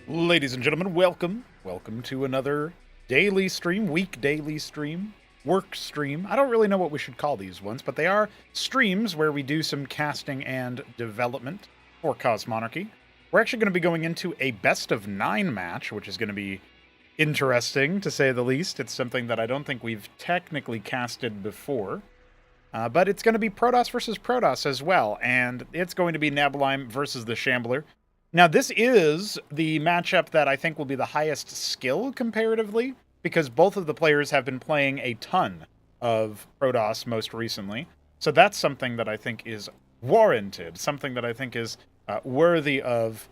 Ladies and gentlemen, welcome. Welcome to another daily stream, week daily stream, work stream. I don't really know what we should call these ones, but they are streams where we do some casting and development for Cosmonarchy. We're actually going to be going into a best of 9 match, which is going to be interesting to say the least. It's something that I don't think we've technically casted before. But it's going to be Protoss versus Protoss as well, and it's going to be Nebelheim versus the Shambler. Now, this is the matchup that I think will be the highest skill comparatively, because both of the players have been playing a ton of Protoss most recently. So that's something that I think is warranted, something that I think is worthy of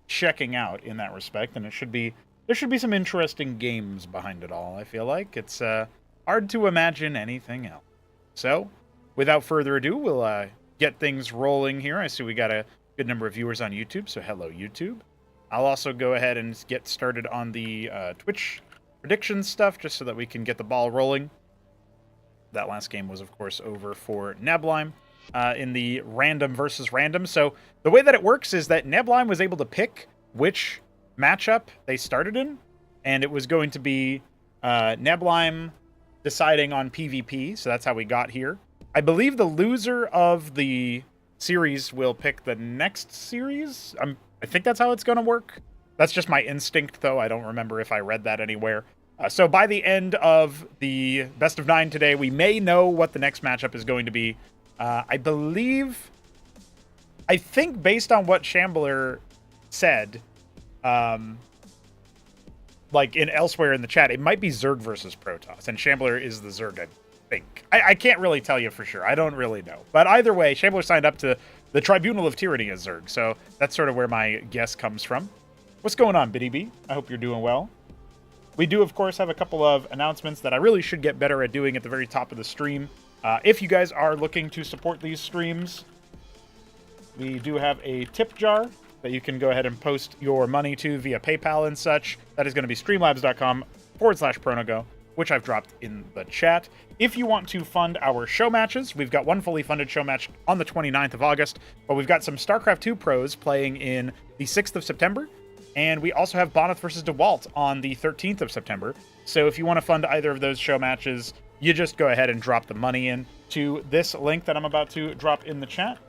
checking out in that respect, and there should be some interesting games behind it all, I feel like. It's hard to imagine anything else. So, without further ado, we'll get things rolling here. I see we got a good number of viewers on YouTube, so hello, YouTube. I'll also go ahead and get started on the Twitch prediction stuff, just so that we can get the ball rolling. That last game was, of course, over for Nebelheim in the random versus random. So, the way that it works is that Nebelheim was able to pick which matchup they started in, and it was going to be Nebelheim deciding on PvP, so that's how we got here. I believe the loser of the series will pick the next series. I think that's how it's going to work. That's just my instinct, though. I don't remember if I read that anywhere. So by the end of the best of 9 today, we may know what the next matchup is going to be. I think based on what Shambler said, like in elsewhere in the chat, it might be Zerg versus Protoss, and Shambler is the Zerg, I think. I can't really tell you for sure. I don't really know. But either way, Shambler signed up to the Tribunal of Tyranny as Zerg, so that's sort of where my guess comes from. What's going on, Biddy B? I hope you're doing well. We do, of course, have a couple of announcements that I really should get better at doing at the very top of the stream. If you guys are looking to support these streams, we do have a tip jar that you can go ahead and post your money to via PayPal and such. That is going to be streamlabs.com/pronogo, which I've dropped in the chat. If you want to fund our show matches, we've got one fully funded show match on the 29th of August, but we've got some Starcraft 2 pros playing in the 6th of September, and we also have Boneth versus DeWalt on the 13th of September. So if you want to fund either of those show matches, you just go ahead and drop the money in to this link that I'm about to drop in the chat.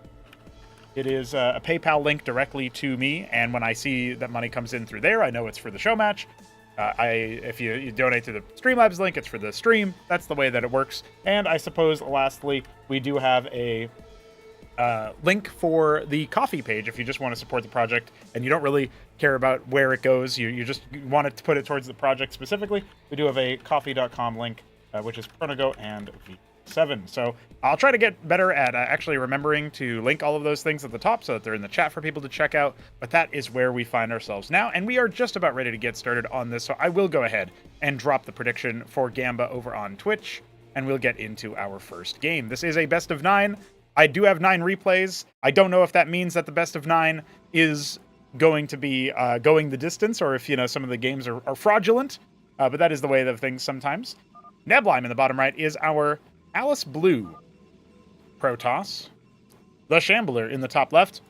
It is a PayPal link directly to me, and when I see that money comes in through there, I know it's for the show match. If you donate to the Streamlabs link, it's for the stream. That's the way that it works. And I suppose, lastly, we do have a link for the coffee page if you just want to support the project and you don't really care about where it goes. You just want to put it towards the project specifically. We do have a coffee.com link, which is Pronogo and V7. So I'll try to get better at actually remembering to link all of those things at the top so that they're in the chat for people to check out. But that is where we find ourselves now, and we are just about ready to get started on this. So I will go ahead and drop the prediction for Gamba over on Twitch, and we'll get into our first game. This is a best of 9. I do have 9 replays. I don't know if that means that the best of 9 is going to be going the distance, or if some of the games are fraudulent. But that is the way of things sometimes. Nebelheim in the bottom right is our Alice Blue Protoss. The Shambler in the top left,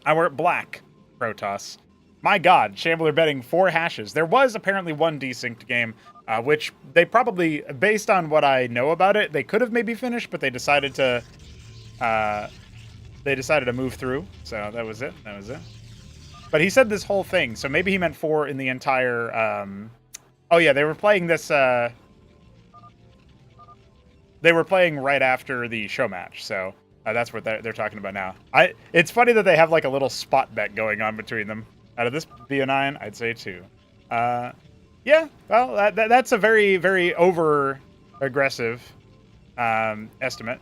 our black Protoss. My god, Shambler betting 4 hashes. There was apparently one desynced game, which they probably, based on what I know about it, they could have maybe finished, but they decided to move through. So that was it. But he said this whole thing, so maybe he meant 4 in the entire. Oh yeah, they were playing this. They were playing right after the show match, so that's what they're talking about now. It's funny that they have like a little spot bet going on between them. Out of this be a 9, I'd say 2. Yeah, well, that's a very, very over-aggressive estimate.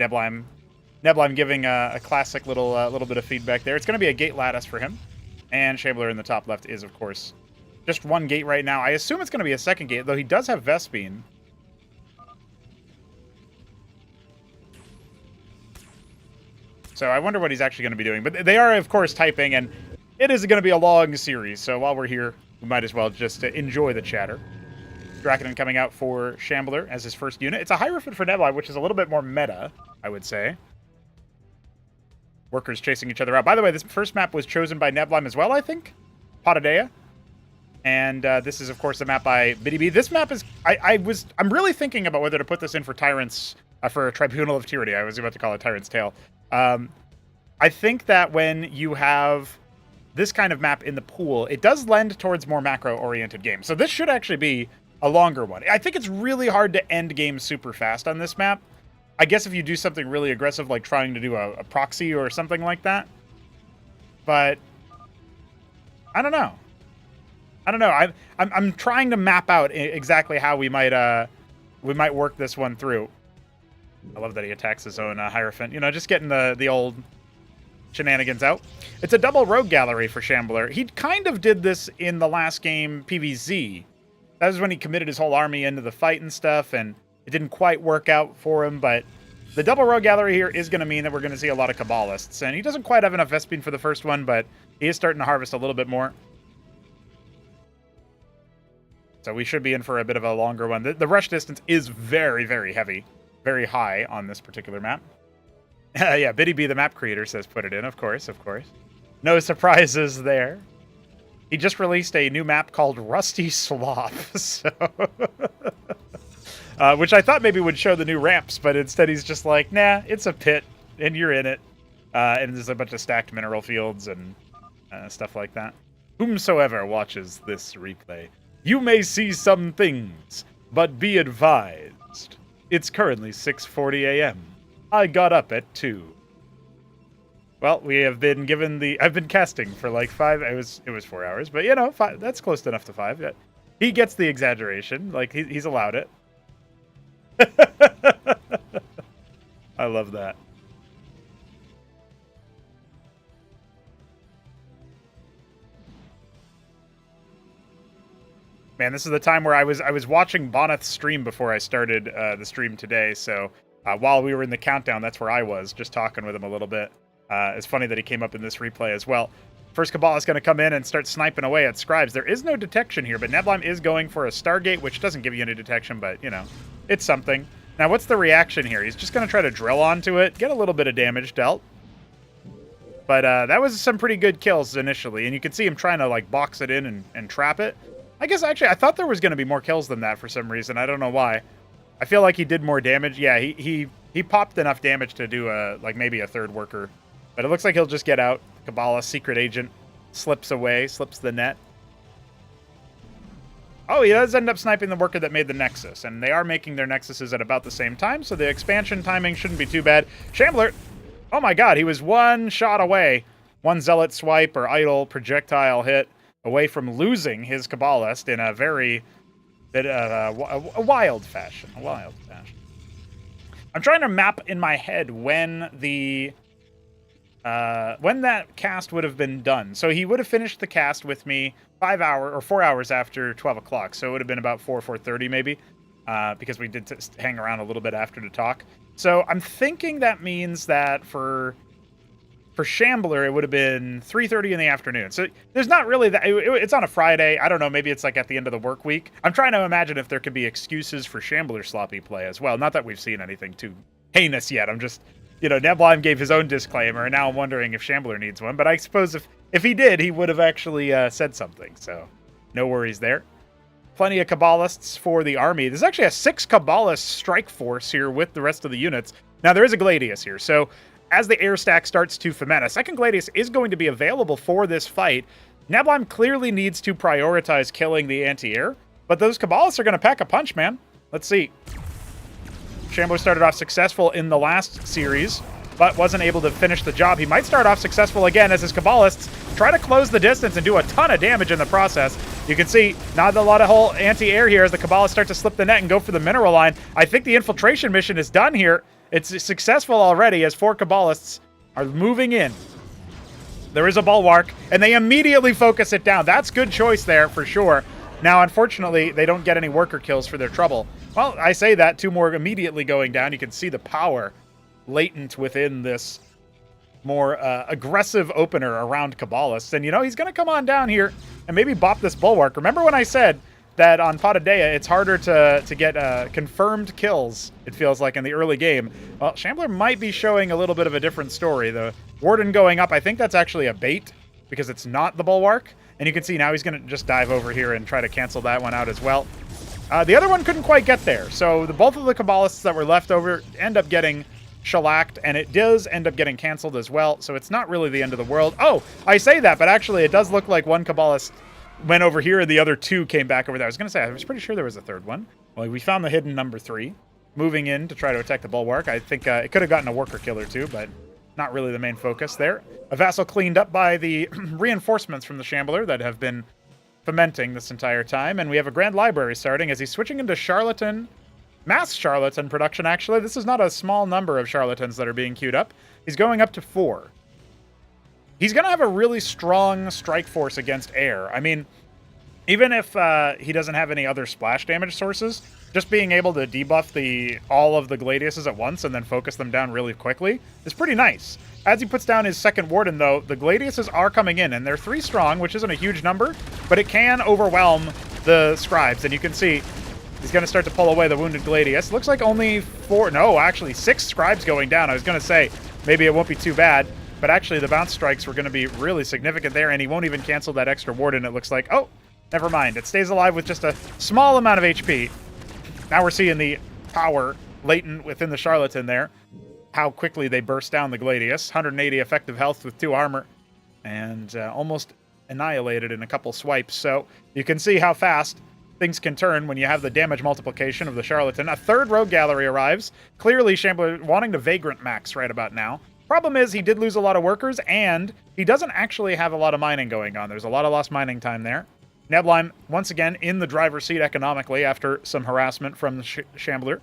Nebelheim giving a classic little bit of feedback there. It's going to be a gate lattice for him, and Shambler in the top left is, of course, just one gate right now. I assume it's going to be a second gate, though he does have Vespene. So I wonder what he's actually going to be doing. But they are, of course, typing, and it is going to be a long series. So while we're here, we might as well just enjoy the chatter. Draken coming out for Shambler as his first unit. It's a Hierophant for Nebelheim, which is a little bit more meta, I would say. workers chasing each other out. By the way, this first map was chosen by Neblime as well, I think. Potadea. And this is, of course, the map by Biddy B. This map is... I'm really thinking about whether to put this in for Tyrant's... for Tribunal of Tyranny. I was about to call it Tyrant's Tale. I think that when you have this kind of map in the pool, it does lend towards more macro-oriented games. So this should actually be a longer one. I think it's really hard to end games super fast on this map. I guess if you do something really aggressive, like trying to do a proxy or something like that. But I don't know. I'm trying to map out exactly how we might work this one through. I love that he attacks his own Hierophant. You know, just getting the old shenanigans out. It's a double rogue gallery for Shambler. He kind of did this in the last game, PvZ. That was when he committed his whole army into the fight and stuff, and it didn't quite work out for him, but the double rogue gallery here is going to mean that we're going to see a lot of Kabbalists, and he doesn't quite have enough Vespene for the first one, but he is starting to harvest a little bit more. So we should be in for a bit of a longer one. The rush distance is very, very heavy, very high on this particular map. Yeah, Biddy B, the map creator, says put it in, of course, of course. No surprises there. He just released a new map called Rusty Slop, so... which I thought maybe would show the new ramps, but instead he's just like, nah, it's a pit, and you're in it. And there's a bunch of stacked mineral fields and stuff like that. Whomsoever watches this replay, you may see some things, but be advised. It's currently 6:40 a.m. I got up at 2. Well, we have been given the... I've been casting for like 5... It was 4 hours, but you know, 5, that's close enough to 5. He gets the exaggeration. Like, he's allowed it. I love that. Man, this is the time where I was watching Bonneth's stream before I started the stream today. So while we were in the countdown, that's where I was, just talking with him a little bit. It's funny that he came up in this replay as well. First Kabbalah's going to come in and start sniping away at Scribes. There is no detection here, but Neblime is going for a Stargate, which doesn't give you any detection, but, you know, it's something. Now, what's the reaction here? He's just going to try to drill onto it, get a little bit of damage dealt. But that was some pretty good kills initially, and you can see him trying to, like, box it in and trap it. I guess, actually, I thought there was going to be more kills than that for some reason. I don't know why. I feel like he did more damage. Yeah, he popped enough damage to do, like, maybe a third worker. But it looks like he'll just get out. Kabbalah, secret agent, slips away, slips the net. Oh, he does end up sniping the worker that made the Nexus, and they are making their Nexuses at about the same time, so the expansion timing shouldn't be too bad. Shambler, oh my god, he was one shot away. One Zealot swipe or idle projectile hit away from losing his Kabbalist in a very bit of a wild fashion. A wild fashion. I'm trying to map in my head when that cast would have been done. So he would have finished the cast with me 4 hours after 12 o'clock. So it would have been about 4:30 maybe, because we did hang around a little bit after to talk. So I'm thinking that means that for Shambler, it would have been 3:30 in the afternoon. So there's not really that. It's on a Friday. I don't know. Maybe it's like at the end of the work week. I'm trying to imagine if there could be excuses for Shambler sloppy play as well. Not that we've seen anything too heinous yet. I'm just... You know, Neblime gave his own disclaimer, and now I'm wondering if Shambler needs one. But I suppose if he did, he would have actually said something. So, no worries there. Plenty of Kabbalists for the army. There's actually a 6 Kabbalist strike force here with the rest of the units. Now, there is a Gladius here. So, as the air stack starts to foment, a second Gladius is going to be available for this fight. Neblime clearly needs to prioritize killing the anti-air. But those Kabbalists are going to pack a punch, man. Let's see. Shambler started off successful in the last series, but wasn't able to finish the job. He might start off successful again as his Kabbalists try to close the distance and do a ton of damage in the process. You can see not a lot of whole anti-air here as the Kabbalists start to slip the net and go for the mineral line. I think the infiltration mission is done here. It's successful already as 4 Kabbalists are moving in. There is a bulwark, and they immediately focus it down. That's good choice there for sure. Now, unfortunately, they don't get any worker kills for their trouble. Well, I say that, 2 more immediately going down. You can see the power latent within this more aggressive opener around Kabbalists. And, you know, he's going to come on down here and maybe bop this bulwark. Remember when I said that on Potadea, it's harder to get confirmed kills, it feels like, in the early game? Well, Shambler might be showing a little bit of a different story. The Warden going up. I think that's actually a bait because it's not the Bulwark. And you can see now he's going to just dive over here and try to cancel that one out as well. The other one couldn't quite get there. So both of the Kabbalists that were left over end up getting shellacked, and it does end up getting canceled as well. So it's not really the end of the world. Oh, I say that, but actually it does look like one Kabbalist went over here and the other two came back over there. I was going to say, I was pretty sure there was a third one. Well, we found the hidden number 3 moving in to try to attack the Bulwark. I think it could have gotten a worker killer too, but not really the main focus there. A vassal cleaned up by the reinforcements from the Shambler that have been fomenting this entire time. And we have a Grand Library starting as he's switching into Charlatan, mass Charlatan production, actually. This is not a small number of Charlatans that are being queued up. He's going up to 4. He's going to have a really strong strike force against air. I mean, even if he doesn't have any other splash damage sources, just being able to debuff all of the Gladiuses at once and then focus them down really quickly is pretty nice. As he puts down his second Warden, though, the Gladiuses are coming in, and they're 3 strong, which isn't a huge number, but it can overwhelm the Scribes. And you can see he's going to start to pull away the wounded Gladius. Looks like only 4, no, actually 6 Scribes going down. I was going to say maybe it won't be too bad, but actually the bounce strikes were going to be really significant there, and he won't even cancel that extra Warden, it looks like. Oh, never mind. It stays alive with just a small amount of HP. Now we're seeing the power latent within the Charlatan there. How quickly they burst down the Gladius. 180 effective health with 2 armor. And almost annihilated in a couple swipes. So you can see how fast things can turn when you have the damage multiplication of the Charlatan. A third Rogue Gallery arrives. Clearly Shambler wanting to Vagrant max right about now. Problem is he did lose a lot of workers, and he doesn't actually have a lot of mining going on. There's a lot of lost mining time there. Nebleim, once again, in the driver's seat economically after some harassment from the Shambler.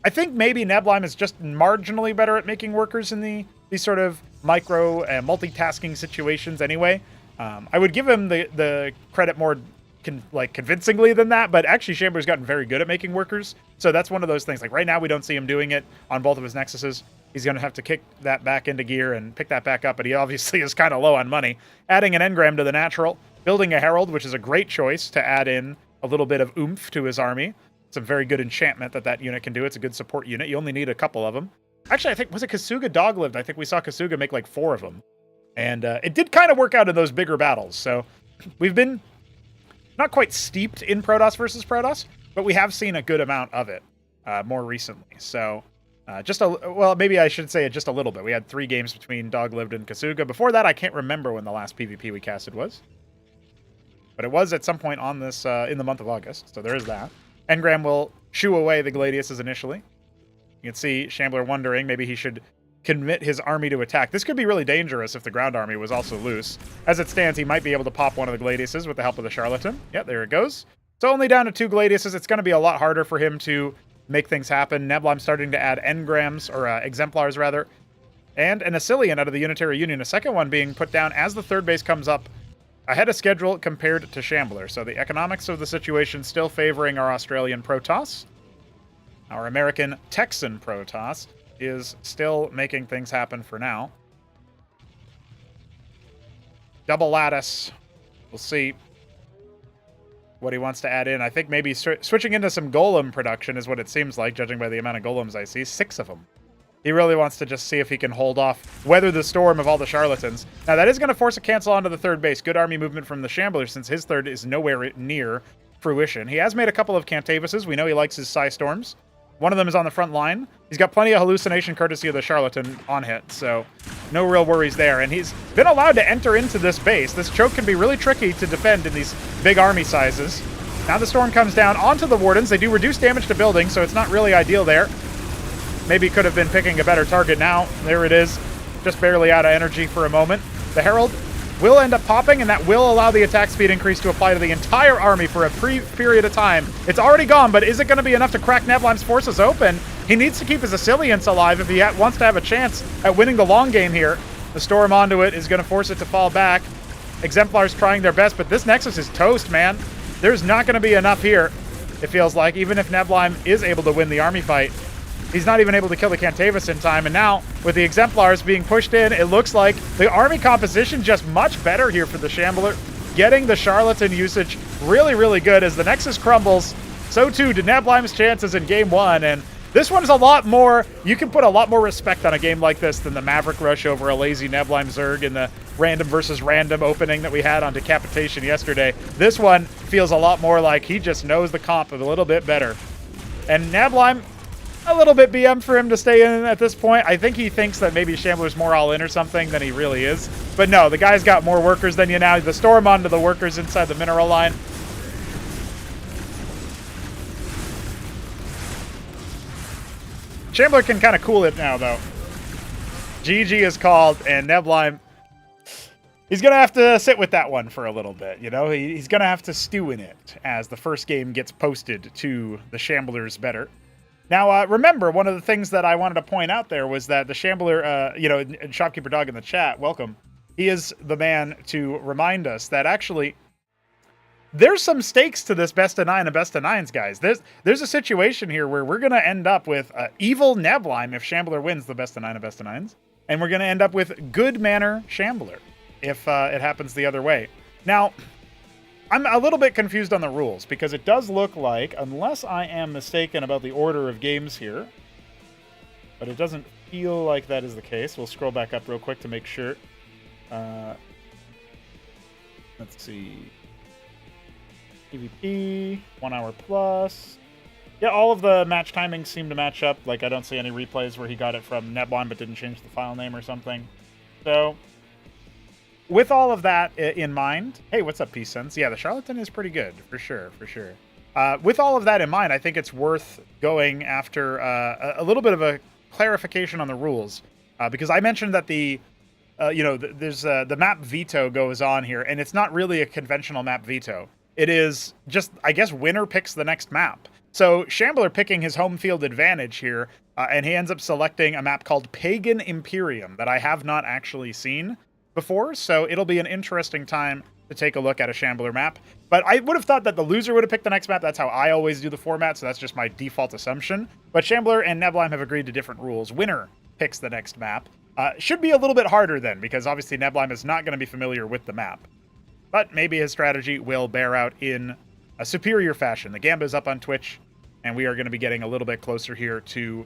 I think maybe Nebleim is just marginally better at making workers in these sort of micro multitasking situations anyway. I would give him the credit more convincingly than that, but actually Shambler's gotten very good at making workers. So that's one of those things. Like right now we don't see him doing it on both of his Nexuses. He's going to have to kick that back into gear and pick that back up, but he obviously is kind of low on money. Adding an engram to the natural. Building a Herald, which is a great choice to add in a little bit of oomph to his army. It's a very good enchantment that unit can do. It's a good support unit. You only need a couple of them. Actually, I think, was it Kasuga Doglived? I think we saw Kasuga make like 4 of them. And it did kind of work out in those bigger battles. So we've been not quite steeped in Protoss versus Protoss, but we have seen a good amount of it more recently. So well, maybe I should say just a little bit. We had 3 games between Doglived and Kasuga. Before that, I can't remember when the last PvP we casted was. But it was at some point on this in the month of August, so there is that. Engram will shoo away the Gladiuses initially. You can see Shambler wondering maybe he should commit his army to attack. This could be really dangerous if the ground army was also loose. As it stands, he might be able to pop one of the Gladiuses with the help of the Charlatan. Yeah, there it goes. So only down to 2 Gladiuses. It's going to be a lot harder for him to make things happen. Nebleim's starting to add engrams, or exemplars rather, and an Assylian out of the Unitary Union. A second one being put down as the third base comes up ahead of schedule compared to Shambler. So the economics of the situation still favoring our Australian Protoss. Our American Texan Protoss is still making things happen for now. Double lattice. We'll see what he wants to add in. I think maybe switching into some golem production is what it seems like, judging by the amount of golems I see. 6 of them. He really wants to just see if he can hold off, weather the storm of all the Charlatans. Now, that is going to force a cancel onto the third base. Good army movement from the Shambler, since his third is nowhere near fruition. He has made a couple of Cantavuses. We know he likes his Psy Storms. One of them is on the front line. He's got plenty of hallucination courtesy of the Charlatan on hit, so no real worries there. And he's been allowed to enter into this base. This choke can be really tricky to defend in these big army sizes. Now the storm comes down onto the Wardens. They do reduce damage to buildings, so it's not really ideal there. Maybe could have been picking a better target now. There it is. Just barely out of energy for a moment. The Herald will end up popping, and that will allow the attack speed increase to apply to the entire army for a period of time. It's already gone, but is it going to be enough to crack Nebleim's forces open? He needs to keep his Assylians alive if he wants to have a chance at winning the long game here. The storm onto it is going to force it to fall back. Exemplars trying their best, but this Nexus is toast, man. There's not going to be enough here, it feels like, even if Nebleim is able to win the army fight. He's not even able to kill the Cantavus in time, and now, with the Exemplars being pushed in, it looks like the army composition just much better here for the Shambler. Getting the Charlatan usage really, really good. As the Nexus crumbles, so too do Nebleim's chances in Game 1, and This one's a lot more, you can put a lot more respect on a game like this than the Maverick Rush over a lazy Neblime Zerg in the random versus random opening that we had on Decapitation yesterday. This one feels a lot more like he just knows the comp a little bit better. And Neblime, a little bit BM for him to stay in at this point. I think he thinks that maybe Shambler's more all-in or something than he really is. But no, the guy's got more workers than you now. The storm onto the workers inside the mineral line. Shambler can kind of cool it now, though. GG is called, and Neblime, he's going to have to sit with that one for a little bit, you know? He's going to have to stew in it as the first game gets posted to the Shamblers better. Now, remember, one of the things that I wanted to point out there was that the Shambler, you know, and Shopkeeper Dog in the chat, welcome. He is the man to remind us that actually there's some stakes to this best of 9 and best of 9s, guys. There's a situation here where we're going to end up with evil Neblime if Shambler wins the best of 9 and best of 9s. And we're going to end up with good manner Shambler if it happens the other way. Now, I'm a little bit confused on the rules because it does look like, unless I am mistaken about the order of games here, but it doesn't feel like that is the case. We'll scroll back up real quick to make sure. Let's see. PvP, 1 hour plus. Yeah, all of the match timings seem to match up. Like, I don't see any replays where he got it from Neblime but didn't change the file name or something. So, with all of that in mind... Hey, what's up, Peace Sense? Yeah, the Charlatan is pretty good, for sure, for sure. With all of that in mind, I think it's worth going after a little bit of a clarification on the rules. Because I mentioned that the... you know, there's the map veto goes on here, and it's not really a conventional map veto. It is just, I guess, winner picks the next map. So Shambler picking his home field advantage here, and he ends up selecting a map called Pagan Imperium that I have not actually seen before, so it'll be an interesting time to take a look at a Shambler map. But I would have thought that the loser would have picked the next map. That's how I always do the format, so that's just my default assumption. But Shambler and Neblime have agreed to different rules. Winner picks the next map. Should be a little bit harder then, because obviously Neblime is not going to be familiar with the map. But maybe his strategy will bear out in a superior fashion. The Gamba is up on Twitch, and we are going to be getting a little bit closer here to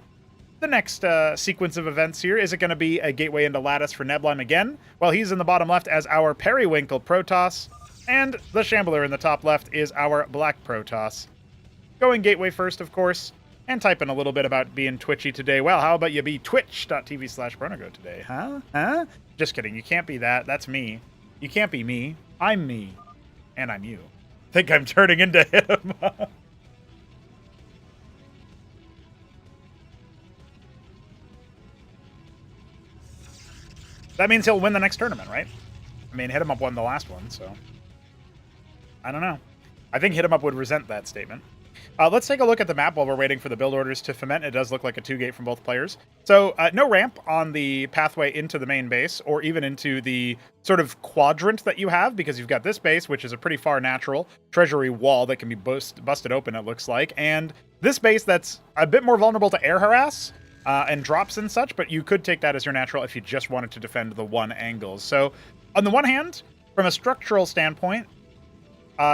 the next sequence of events here. Is it going to be a gateway into Lattice for Neblime again? Well, he's in the bottom left as our Periwinkle Protoss, and the Shambler in the top left is our Black Protoss. Going gateway first, of course, and typing a little bit about being twitchy today. Well, how about you be twitch.tv/Bronago today, huh? Huh? Just kidding. You can't be that. That's me. You can't be me. I'm me. And I'm you. I think I'm turning into him. That means he'll win the next tournament, right? I mean, Hit 'em Up won the last one, so... I don't know. I think Hit 'em Up would resent that statement. Let's take a look at the map while we're waiting for the build orders to ferment. It does look like a 2-gate from both players. So, no ramp on the pathway into the main base, or even into the sort of quadrant that you have, because you've got this base, which is a pretty far natural treasury wall that can be busted open, it looks like, and this base that's a bit more vulnerable to air harass, and drops and such, but you could take that as your natural if you just wanted to defend the one angles. So, on the one hand, from a structural standpoint,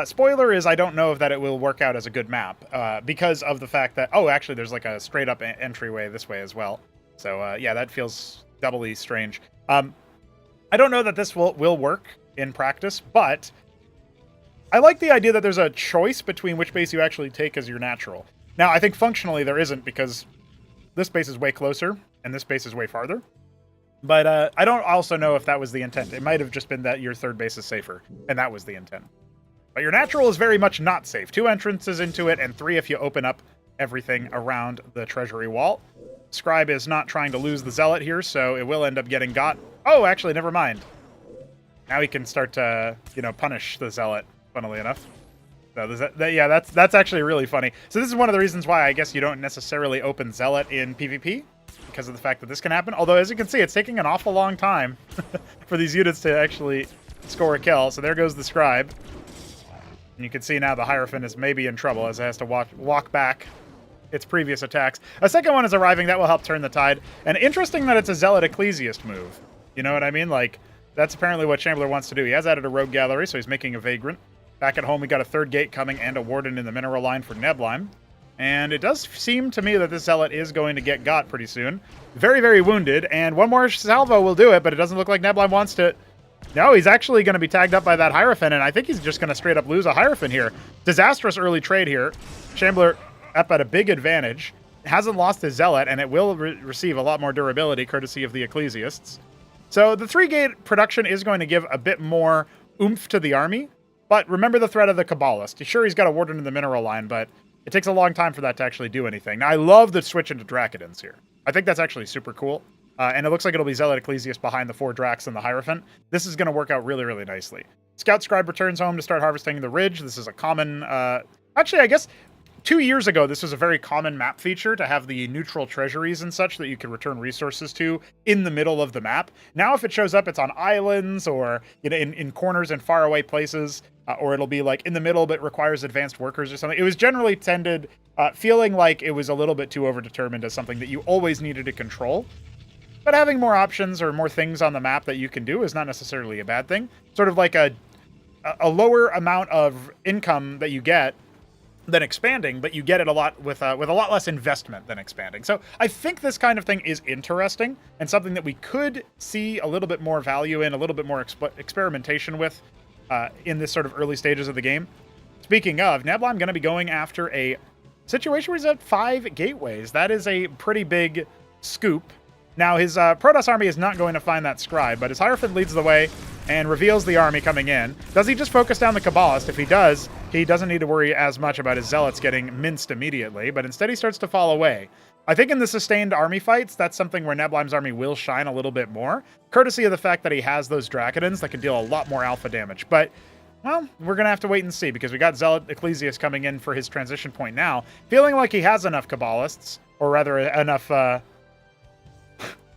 spoiler is I don't know if that it will work out as a good map, because of the fact that, oh, actually there's like a straight up entryway this way as well. So yeah, that feels doubly strange. I don't know that this will work in practice, but I like the idea that there's a choice between which base you actually take as your natural. Now, I think functionally there isn't, because this base is way closer and this base is way farther. But I don't also know if that was the intent. It might have just been that your third base is safer, and that was the intent. But your natural is very much not safe. 2 entrances into it, and 3 if you open up everything around the treasury wall. Scribe is not trying to lose the Zealot here, so it will end up getting got. Oh, actually, never mind. Now he can start to, you know, punish the Zealot, funnily enough. So yeah, that's actually really funny. So this is one of the reasons why I guess you don't necessarily open Zealot in PvP, because of the fact that this can happen. Although, as you can see, it's taking an awful long time for these units to actually score a kill. So there goes the Scribe. And you can see now the Hierophant is maybe in trouble as it has to walk back its previous attacks. A second one is arriving. That will help turn the tide. And interesting that it's a Zealot Ecclesiast move. You know what I mean? Like, that's apparently what Shambler wants to do. He has added a Rogue Gallery, so he's making a Vagrant. Back at home, we got a 3rd gate coming and a Warden in the mineral line for Neblime. And it does seem to me that this Zealot is going to get got pretty soon. Very, very wounded, and one more salvo will do it, but it doesn't look like Nebline wants to. No, he's actually going to be tagged up by that Hierophant, and I think he's just going to straight up lose a Hierophant here. Disastrous early trade here. Shambler up at a big advantage. Hasn't lost his Zealot, and it will receive a lot more durability courtesy of the Ecclesiasts. So the 3-gate production is going to give a bit more oomph to the army, but remember the threat of the Kabbalist. Sure, he's got a Warden in the mineral line, but it takes a long time for that to actually do anything. Now, I love the switch into Dracodons here. I think that's actually super cool. And it looks like it'll be Zealot Ecclesiast behind the 4 Dracs and the Hierophant. This is going to work out really, really nicely. Scout Scribe returns home to start harvesting the Ridge. This is a common... actually, I guess 2 years ago, this was a very common map feature to have the neutral treasuries and such that you could return resources to in the middle of the map. Now, if it shows up, it's on islands or in corners and faraway places, or it'll be like in the middle but requires advanced workers or something. It was generally tended feeling like it was a little bit too overdetermined as something that you always needed to control. But having more options or more things on the map that you can do is not necessarily a bad thing. Sort of like a lower amount of income that you get than expanding, but you get it a lot with a lot less investment than expanding. So I think this kind of thing is interesting and something that we could see a little bit more value in, a little bit more experimentation with in this sort of early stages of the game. Speaking of, Nebline going to be going after a situation where he's at 5 gateways. That is a pretty big scoop. Now, his Protoss army is not going to find that scribe, but his Hierophant leads the way and reveals the army coming in. Does he just focus down the Kabbalist? If he does, he doesn't need to worry as much about his Zealots getting minced immediately, but instead he starts to fall away. I think in the sustained army fights, that's something where Neblime's army will shine a little bit more, courtesy of the fact that he has those Dracodons that can deal a lot more alpha damage. But, well, we're going to have to wait and see, because we got Zealot Ecclesiast coming in for his transition point now, feeling like he has enough Kabbalists, or rather enough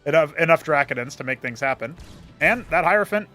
Dracodons to make things happen. And that Hierophant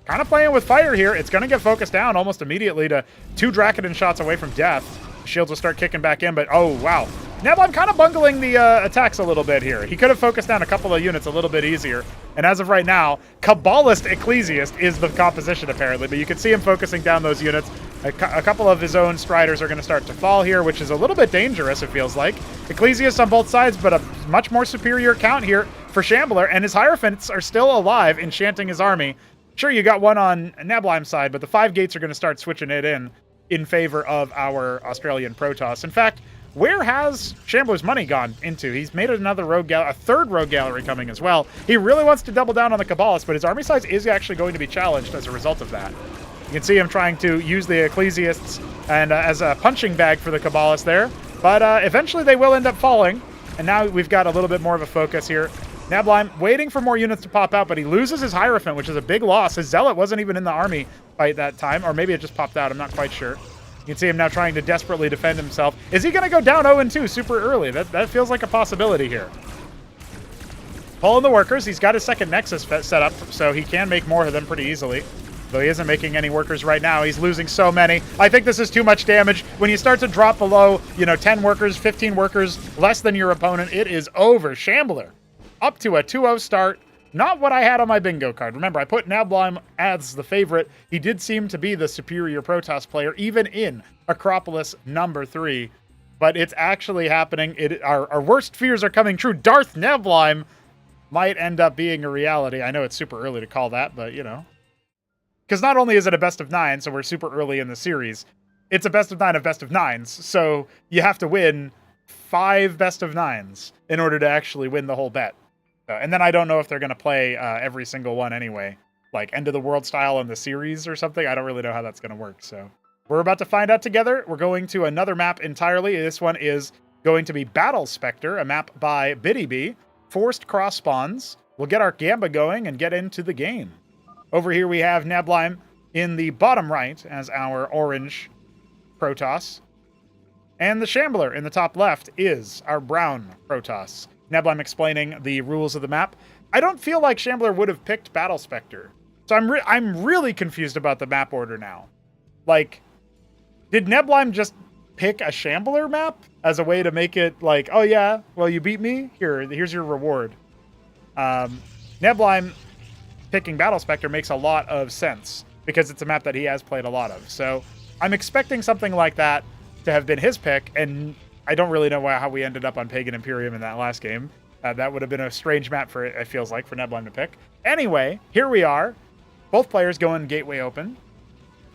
kind of playing with fire here. It's going to get focused down almost immediately to 2 Dracodon shots away from death. Shields will start kicking back in, but oh, wow. Neblime kind of bungling the attacks a little bit here. He could have focused down a couple of units a little bit easier. And as of right now, Kabbalist Ecclesiast is the composition, apparently. But you can see him focusing down those units. A couple of his own Striders are going to start to fall here, which is a little bit dangerous, it feels like. Ecclesiast on both sides, but a much more superior count here for Shambler. And his Hierophants are still alive, enchanting his army. Sure, you got one on Neblime's side, but the 5 gates are going to start switching it in favor of our Australian Protoss. In fact, where has Shambler's money gone into? He's made another rogue gallery, a 3rd rogue gallery coming as well. He really wants to double down on the Kabbalist, but his army size is actually going to be challenged as a result of that. You can see him trying to use the Ecclesiasts and as a punching bag for the Kabbalist there, but eventually they will end up falling, and now we've got a little bit more of a focus here. Neblime waiting for more units to pop out, but he loses his Hierophant, which is a big loss. His Zealot wasn't even in the army fight that time, or maybe it just popped out. I'm not quite sure. You can see him now trying to desperately defend himself. Is he going to go down 0-2 super early? That feels like a possibility here. Pulling the workers. He's got his 2nd Nexus set up, so he can make more of them pretty easily. Though he isn't making any workers right now. He's losing so many. I think this is too much damage. When you start to drop below, 10 workers, 15 workers, less than your opponent, it is over. Shambler up to a 2-0 start. Not what I had on my bingo card. Remember, I put Neblime as the favorite. He did seem to be the superior Protoss player, even in Acropolis number 3. But it's actually happening. Our worst fears are coming true. Darth Neblime might end up being a reality. I know it's super early to call that, but, Because not only is it a best of 9, so we're super early in the series, it's a best of 9 of best of 9s. So you have to win 5 best of 9s in order to actually win the whole bet. And then I don't know if they're going to play every single one anyway, like end of the world style in the series or something. I don't really know how that's going to work. So we're about to find out together. We're going to another map entirely. This one is going to be Battle Spectre, a map by BiddyB. Forced cross spawns. We'll get our Gamba going and get into the game. Over here we have Neblime in the bottom right as our orange Protoss. And the Shambler in the top left is our brown Protoss. Neblime explaining the rules of the map. I don't feel like Shambler would have picked Battle Spectre. So I'm really confused about the map order now. Like, did Neblime just pick a Shambler map as a way to make it like, oh yeah, well you beat me? Here's your reward. Neblime picking Battle Spectre makes a lot of sense because it's a map that he has played a lot of. So I'm expecting something like that to have been his pick, and I don't really know how we ended up on Pagan Imperium in that last game. That would have been a strange map for it feels like for Nebulime to pick. Anyway, here we are. Both players going Gateway Open.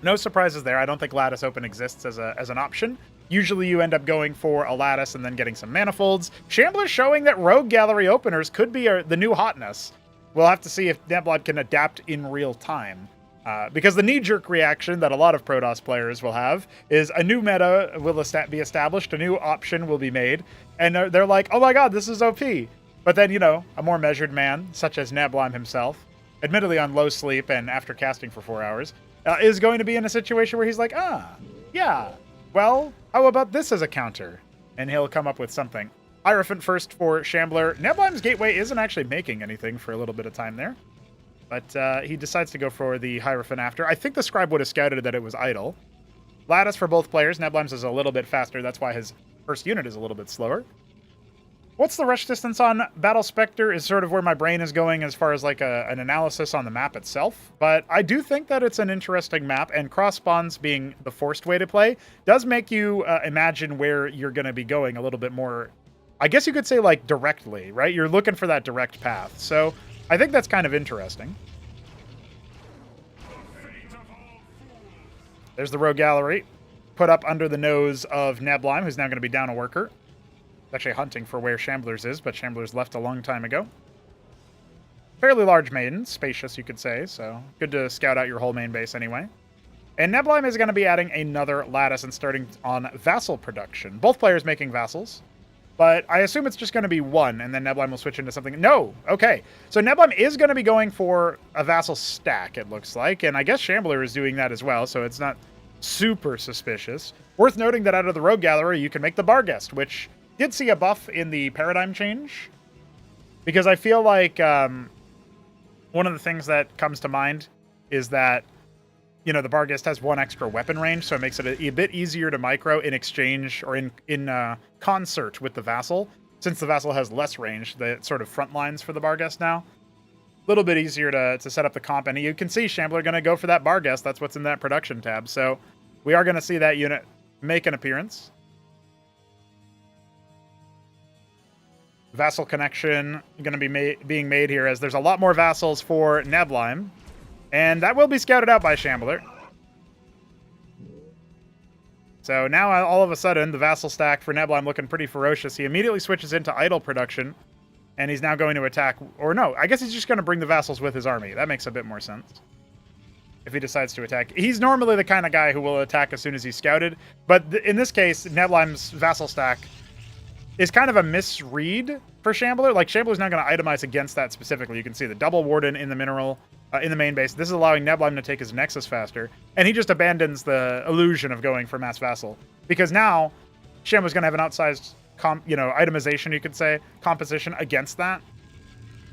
No surprises there. I don't think Lattice Open exists as an option. Usually you end up going for a Lattice and then getting some Manifolds. Shambler showing that Rogue Gallery openers could be the new hotness. We'll have to see if Nebulime can adapt in real time. Because the knee-jerk reaction that a lot of Protoss players will have is a new meta will be established, a new option will be made, and they're like, oh my god, this is OP. But then, a more measured man, such as Nebulime himself, admittedly on low sleep and after casting for 4 hours, is going to be in a situation where he's like, yeah, well, how about this as a counter? And he'll come up with something. Hierophant first for Shambler. Nebulime's Gateway isn't actually making anything for a little bit of time there. But he decides to go for the Hierophant after. I think the Scribe would have scouted that it was idle. Lattice for both players. Nebulime's is a little bit faster. That's why his first unit is a little bit slower. What's the rush distance on Battle Spectre is sort of where my brain is going as far as like an analysis on the map itself. But I do think that it's an interesting map, and cross spawns being the forced way to play does make you imagine where you're going to be going a little bit more. I guess you could say like directly, right? You're looking for that direct path. So I think that's kind of interesting. There's the Rogue Gallery put up under the nose of Nebulime, who's now going to be down a worker. Actually hunting for where Shambler's is, but Shambler's left a long time ago. Fairly large maiden, spacious you could say, so good to scout out your whole main base anyway. And Nebulime is going to be adding another Lattice and starting on Vassal production. Both players making Vassals, but I assume it's just going to be one, and then Nebulime will switch into something. No! Okay, so Nebulime is going to be going for a Vassal stack, it looks like, and I guess Shambler is doing that as well, so it's not super suspicious. Worth noting that out of the Rogue Gallery, you can make the Barghest, which did see a buff in the paradigm change, because I feel like one of the things that comes to mind is that, the Barghest has one extra weapon range, so it makes it a bit easier to micro in exchange or in concert with the Vassal. Since the Vassal has less range, the sort of front lines for the Barghest now. A little bit easier to set up the comp, and you can see Shambler going to go for that Barghest. That's what's in that production tab, so we are going to see that unit make an appearance. Vassal connection going to be being made here, as there's a lot more Vassals for Nebulime, and that will be scouted out by Shambler. So now all of a sudden the Vassal stack for Nebulime looking pretty ferocious. He immediately switches into idle production, and he's now going to attack, or no, I guess he's just going to bring the Vassals with his army. That makes a bit more sense if he decides to attack. He's normally the kind of guy who will attack as soon as he's scouted, but in this case, Nebulime's Vassal stack is kind of a misread for Shambler. Like, Shambler's not going to itemize against that specifically. You can see the double Warden in the mineral, in the main base. This is allowing Nebulime to take his Nexus faster, and he just abandons the illusion of going for Mass Vassal, because now Shambler's going to have an outsized itemization, you could say, composition against that.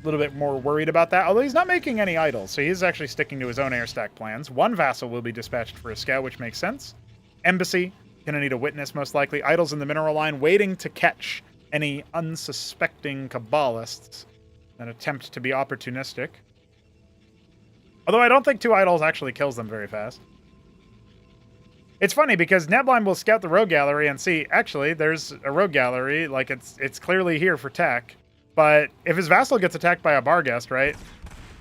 A little bit more worried about that, although he's not making any idols, so he's actually sticking to his own air stack plans. One Vassal will be dispatched for a scout, which makes sense. Embassy, gonna need a witness most likely. Idols in the mineral line, waiting to catch any unsuspecting Kabbalists that attempt to be opportunistic. Although I don't think 2 idols actually kills them very fast. It's funny because Nebulime will scout the Rogue Gallery and see, actually, there's a Rogue Gallery, like it's clearly here for tech. But if his Vassal gets attacked by a Barghest, right,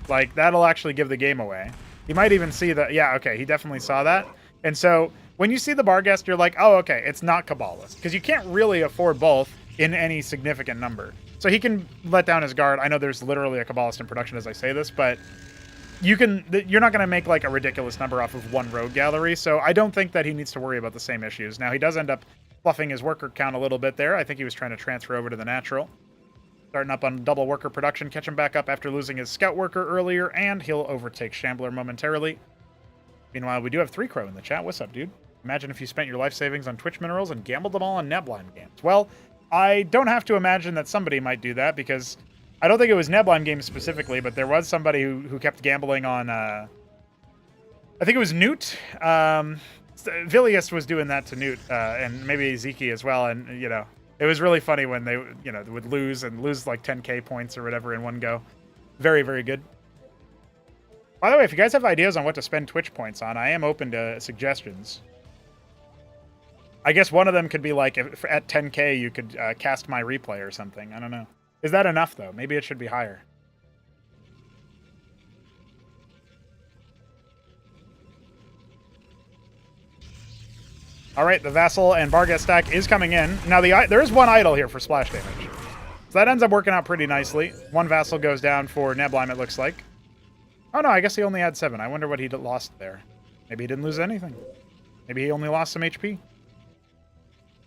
like that'll actually give the game away. He might even see that, yeah, okay, he definitely saw that. And so when you see the Barghest, you're like, oh, okay, it's not Kabbalist, because you can't really afford both in any significant number. So he can let down his guard. I know there's literally a Kabbalist in production as I say this, but you're not going to make like a ridiculous number off of one Rogue Gallery, so I don't think that he needs to worry about the same issues. Now, he does end up fluffing his worker count a little bit there. I think he was trying to transfer over to the natural. Starting up on double worker production, catch him back up after losing his scout worker earlier, and he'll overtake Shambler momentarily. Meanwhile, we do have 3 Crow in the chat. What's up, dude? Imagine if you spent your life savings on Twitch minerals and gambled them all on Nebulime games. Well, I don't have to imagine that somebody might do that, because I don't think it was Nebulime games specifically, but there was somebody who kept gambling on, I think it was Newt. Vilius was doing that to Newt, and maybe Zeke as well, and, it was really funny when they, would lose like 10k points or whatever in one go. Very, very good. By the way, if you guys have ideas on what to spend Twitch points on, I am open to suggestions. I guess one of them could be like, if at 10k you could cast my replay or something. I don't know. Is that enough, though? Maybe it should be higher. All right, the Vassal and Barghest stack is coming in. Now, there is one idol here for splash damage. So that ends up working out pretty nicely. One Vassal goes down for Nebleim, it looks like. Oh, no, I guess he only had 7. I wonder what he lost there. Maybe he didn't lose anything. Maybe he only lost some HP.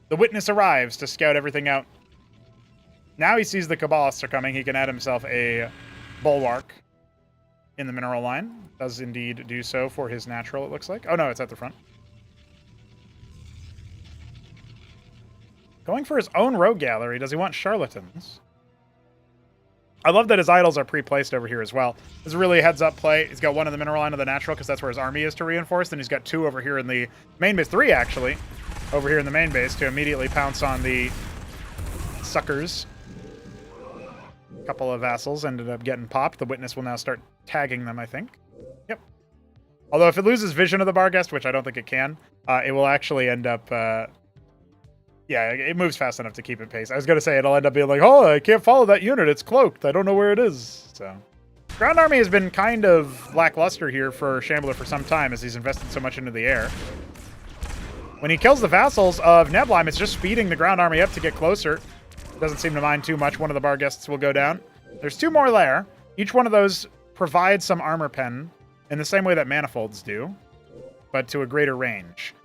The Witness arrives to scout everything out. Now he sees the Kabbalists are coming. He can add himself a Bulwark in the mineral line. Does indeed do so for his natural, it looks like. Oh, no, it's at the front. Going for his own rogue gallery. Does he want charlatans? I love that his idols are pre-placed over here as well. This is really a heads-up play. He's got one in the mineral line of the natural because that's where his army is to reinforce. Then he's got 2 over here in the main base. 3, actually, over here in the main base to immediately pounce on the suckers. A couple of vassals ended up getting popped. The Witness will now start tagging them, I think. Yep. Although if it loses vision of the Barghest, which I don't think it can, it will actually end up... yeah, it moves fast enough to keep it pace. I was going to say it'll end up being like, oh, I can't follow that unit. It's cloaked. I don't know where it is. So, Ground Army has been kind of lackluster here for Shambler for some time as he's invested so much into the air. When he kills the Vassals of Nebleim, it's just speeding the Ground Army up to get closer. Doesn't seem to mind too much. One of the Barghests will go down. There's 2 more there. Each one of those provides some armor pen in the same way that Manifolds do, but to a greater range.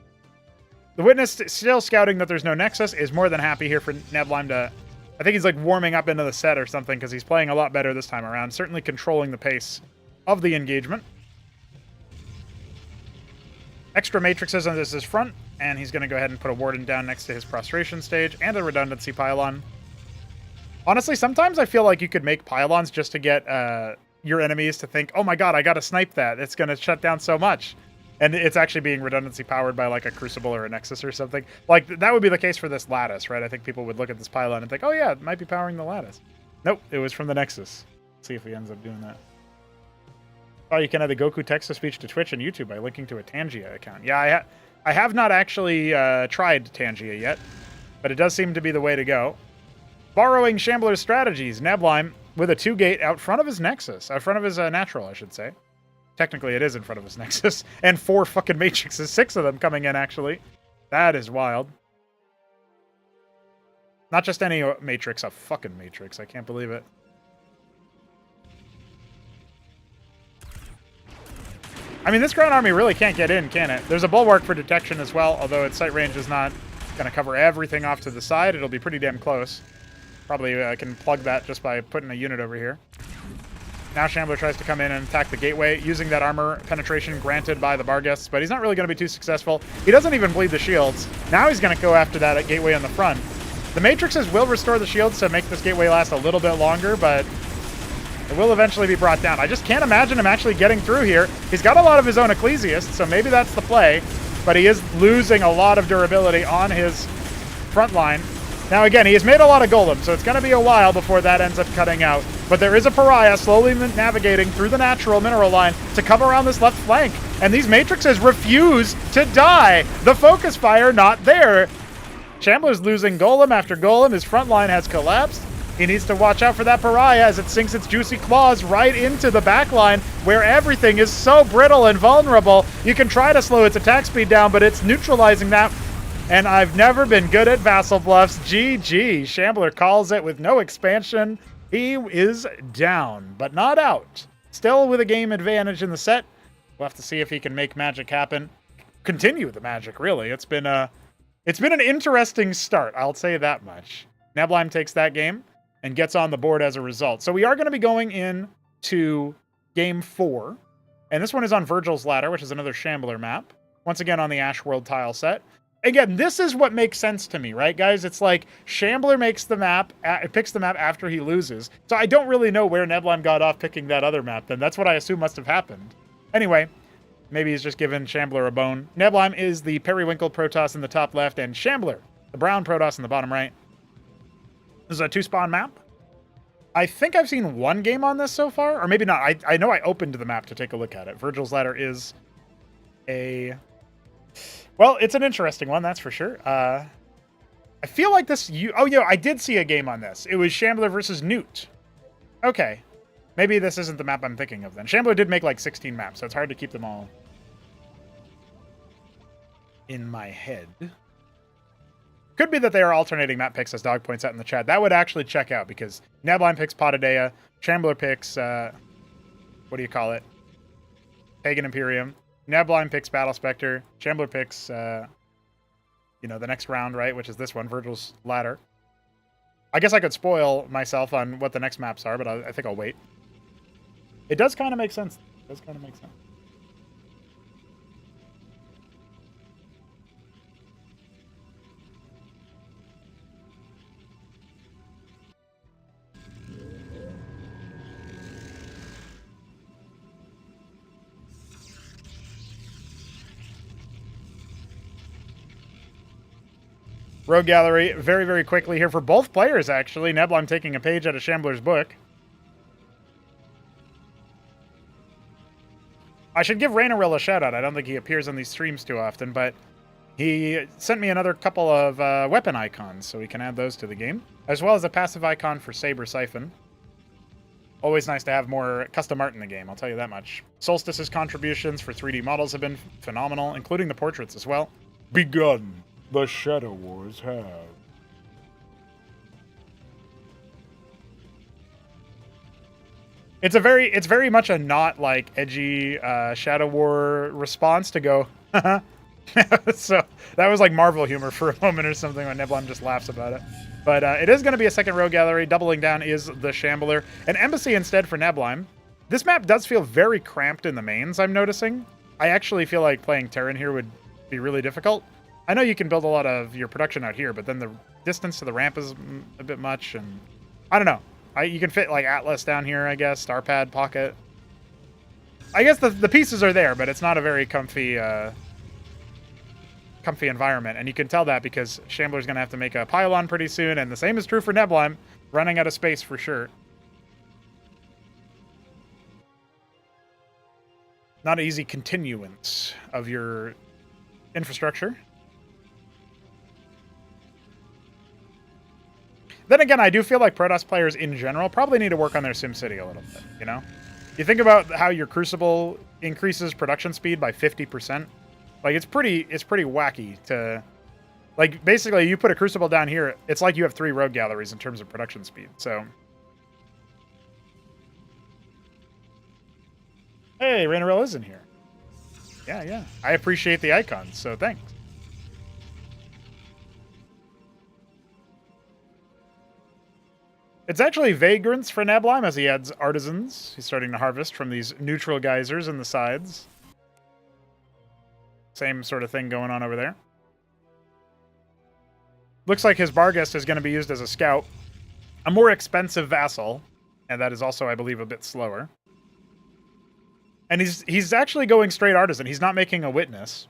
The Witness, still scouting that there's no Nexus, is more than happy here for Nebleim to... I think he's like warming up into the set or something because he's playing a lot better this time around. Certainly controlling the pace of the engagement. Extra matrices on his front, and he's going to go ahead and put a Warden down next to his prostration stage and a redundancy pylon. Honestly, sometimes I feel like you could make pylons just to get your enemies to think, oh my god, I got to snipe that. It's going to shut down so much. And it's actually being redundancy powered by like a Crucible or a Nexus or something. Like, that would be the case for this Lattice, right? I think people would look at this pylon and think, oh yeah, it might be powering the Lattice. Nope, it was from the Nexus. Let's see if he ends up doing that. Oh, you can add the Goku text-to-speech to Twitch and YouTube by linking to a Tangia account. Yeah, I have not actually tried Tangia yet, but it does seem to be the way to go. Borrowing Shambler's strategies, Nebleim with a 2-gate out front of his Nexus. Out front of his natural, I should say. Technically, it is in front of his Nexus. And 4 fucking Matrixes. 6 of them coming in, actually. That is wild. Not just any Matrix, a fucking Matrix. I can't believe it. I mean, this Ground Army really can't get in, can it? There's a Bulwark for detection as well, although its sight range is not going to cover everything off to the side. It'll be pretty damn close. Probably can plug that just by putting a unit over here. Now Shambler tries to come in and attack the gateway, using that armor penetration granted by the Barghests, but he's not really going to be too successful. He doesn't even bleed the shields. Now he's going to go after that gateway on the front. The Matrixes will restore the shields to make this gateway last a little bit longer, but it will eventually be brought down. I just can't imagine him actually getting through here. He's got a lot of his own Ecclesiasts, so maybe that's the play, but he is losing a lot of durability on his front line. Now, again, he has made a lot of golems, so it's going to be a while before that ends up cutting out. But there is a pariah slowly navigating through the natural mineral line to come around this left flank. And these matrixes refuse to die. The focus fire not there. Shambler's losing golem after golem. His front line has collapsed. He needs to watch out for that pariah as it sinks its juicy claws right into the back line where everything is so brittle and vulnerable. You can try to slow its attack speed down, but it's neutralizing that. And I've never been good at Vassal Bluffs. GG. Shambler calls it with no expansion. He is down, but not out. Still with a game advantage in the set. We'll have to see if he can make magic happen. Continue the magic, really. It's been an interesting start, I'll say that much. Nebleim takes that game and gets on the board as a result. So we are going to be going into game 4. And this one is on Virgil's Ladder, which is another Shambler map. Once again on the Ash World tile set. Again, this is what makes sense to me, right, guys? It's like Shambler makes the map, picks the map after he loses. So I don't really know where Nebleim got off picking that other map, then. That's what I assume must have happened. Anyway, maybe he's just given Shambler a bone. Nebleim is the Periwinkle Protoss in the top left, and Shambler, the brown Protoss in the bottom right. This is a 2-spawn map. I think I've seen 1 game on this so far, or maybe not. I know I opened the map to take a look at it. Virgil's Ladder is a... Well, it's an interesting one, that's for sure. I feel like this... Oh, yeah, I did see a game on this. It was Shambler versus Newt. Okay. Maybe this isn't the map I'm thinking of then. Shambler did make like 16 maps, so it's hard to keep them all in my head. Could be that they are alternating map picks, as Dog points out in the chat. That would actually check out, because Nabline picks Potadea, Shambler picks, what do you call it? Pagan Imperium. Nabline picks Battle Spectre. Shambler picks, you know, the next round, right? Which is this one, Virgil's Ladder. I guess I could spoil myself on what the next maps are, but I think I'll wait. It does kind of make sense. It does kind of make sense. Rogue Gallery, very, very quickly here for both players, actually. Nebula, taking a page out of Shambler's book. I should give Rainaril a shout-out. I don't think he appears on these streams too often, but he sent me another couple of weapon icons, so we can add those to the game, as well as a passive icon for Saber Siphon. Always nice to have more custom art in the game, I'll tell you that much. Solstice's contributions for 3D models have been phenomenal, including the portraits as well. Begun. The Shadow Wars have. It's very much a not like edgy Shadow War response to go. So that was like Marvel humor for a moment or something when Nebulon just laughs about it. But it is going to be a second Rogue Gallery. Doubling down is the Shambler. An Embassy instead for Nebulon. This map does feel very cramped in the mains, I'm noticing. I actually feel like playing Terran here would be really difficult. I know you can build a lot of your production out here, but then the distance to the ramp is a bit much, and I don't know. You can fit like Atlas down here, I guess, Starpad, Pocket. I guess the pieces are there, but it's not a very comfy environment, and you can tell that because Shambler's going to have to make a pylon pretty soon, and the same is true for Nebulheim, running out of space for sure. Not an easy continuance of your infrastructure. Then again, I do feel like Protoss players in general probably need to work on their SimCity a little bit, you know? You think about how your Crucible increases production speed by 50%. Like, it's pretty wacky to... Like, basically, you put a Crucible down here, it's like you have 3 Rogue Galleries in terms of production speed, so... Hey, Rainaril is in here. Yeah. I appreciate the icons, so thanks. It's actually Vagrants for Nebulheim as he adds Artisans. He's starting to harvest from these neutral geysers in the sides. Same sort of thing going on over there. Looks like his Barghest is going to be used as a scout. A more expensive vassal, and that is also, I believe, a bit slower. And he's actually going straight Artisan. He's not making a Witness.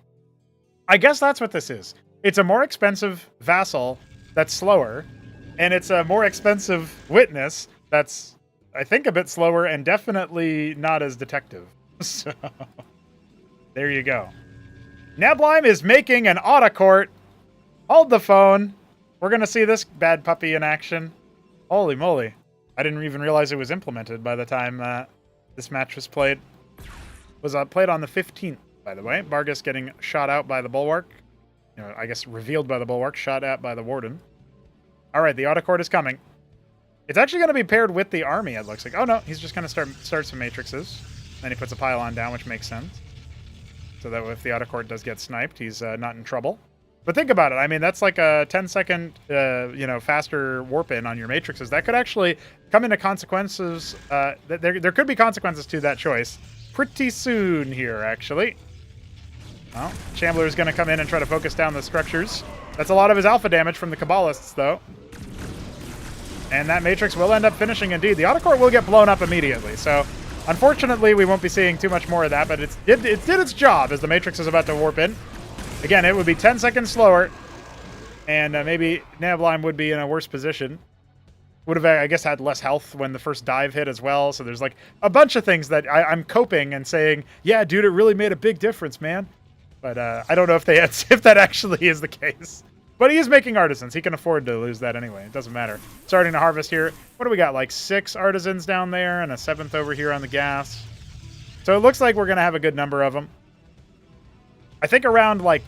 I guess that's what this is. It's a more expensive vassal that's slower, and it's a more expensive Witness that's, I think, a bit slower and definitely not as detective. So, there you go. Nebulheim is making an Autocourt. Hold the phone. We're going to see this bad puppy in action. Holy moly. I didn't even realize it was implemented by the time this match was played. Was played on the 15th, by the way. Barghest getting shot out by the Bulwark. You know, I guess revealed by the Bulwark, shot at by the Warden. All right, the Autocourt is coming. It's actually going to be paired with the army, it looks like. Oh, no, he's just going to start some matrices. Then he puts a pylon down, which makes sense. So that if the Autocourt does get sniped, he's not in trouble. But think about it. I mean, that's like a 10-second, faster warp in on your matrices. That could actually come into consequences. There could be consequences to that choice pretty soon here, actually. Well, Shambler is going to come in and try to focus down the structures. That's a lot of his alpha damage from the Kabbalists, though. And that Matrix will end up finishing, indeed. The Autocourt will get blown up immediately, so unfortunately we won't be seeing too much more of that, but it did its job as the Matrix is about to warp in. Again, it would be 10 seconds slower, and maybe Nebulheim would be in a worse position. Would have, I guess, had less health when the first dive hit as well, so there's like a bunch of things that I'm coping and saying, yeah, dude, it really made a big difference, man. But I don't know if if that actually is the case. But he is making artisans. He can afford to lose that anyway. It doesn't matter. Starting to harvest here. What do we got? Like 6 artisans down there and a 7th over here on the gas. So it looks like we're going to have a good number of them. I think around like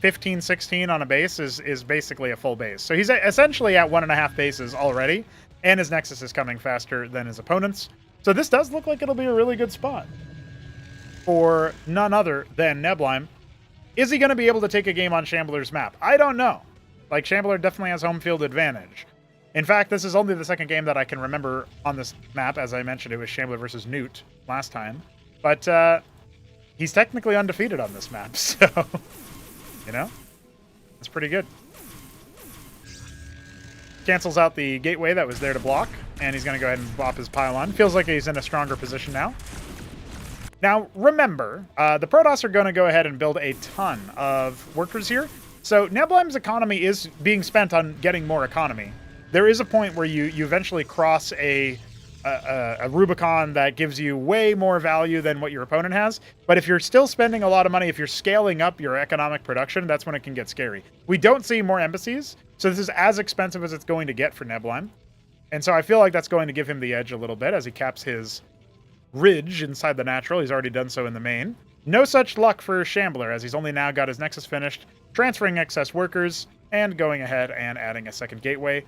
15, 16 on a base is basically a full base. So he's essentially at 1.5 bases already. And his Nexus is coming faster than his opponents. So this does look like it'll be a really good spot for none other than Neblime. Is he going to be able to take a game on Shambler's map? I don't know. Like, Shambler definitely has home field advantage. In fact, this is only the second game that I can remember on this map. As I mentioned, it was Shambler versus Newt last time. But he's technically undefeated on this map, so, you know, that's pretty good. Cancels out the gateway that was there to block, and he's going to go ahead and bop his pylon. Feels like he's in a stronger position now. Now, remember, the Protoss are going to go ahead and build a ton of workers here. So Neblime's economy is being spent on getting more economy. There is a point where you eventually cross a Rubicon that gives you way more value than what your opponent has. But if you're still spending a lot of money, if you're scaling up your economic production, that's when it can get scary. We don't see more embassies, so this is as expensive as it's going to get for Neblime. And so I feel like that's going to give him the edge a little bit as he caps his ridge inside the natural. He's already done so in the main. No such luck for Shambler, as he's only now got his Nexus finished, transferring excess workers, and going ahead and adding a second gateway.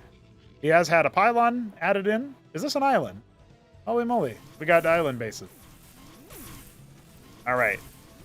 He has had a pylon added in. Is this an island? Holy moly. We got island bases. All right.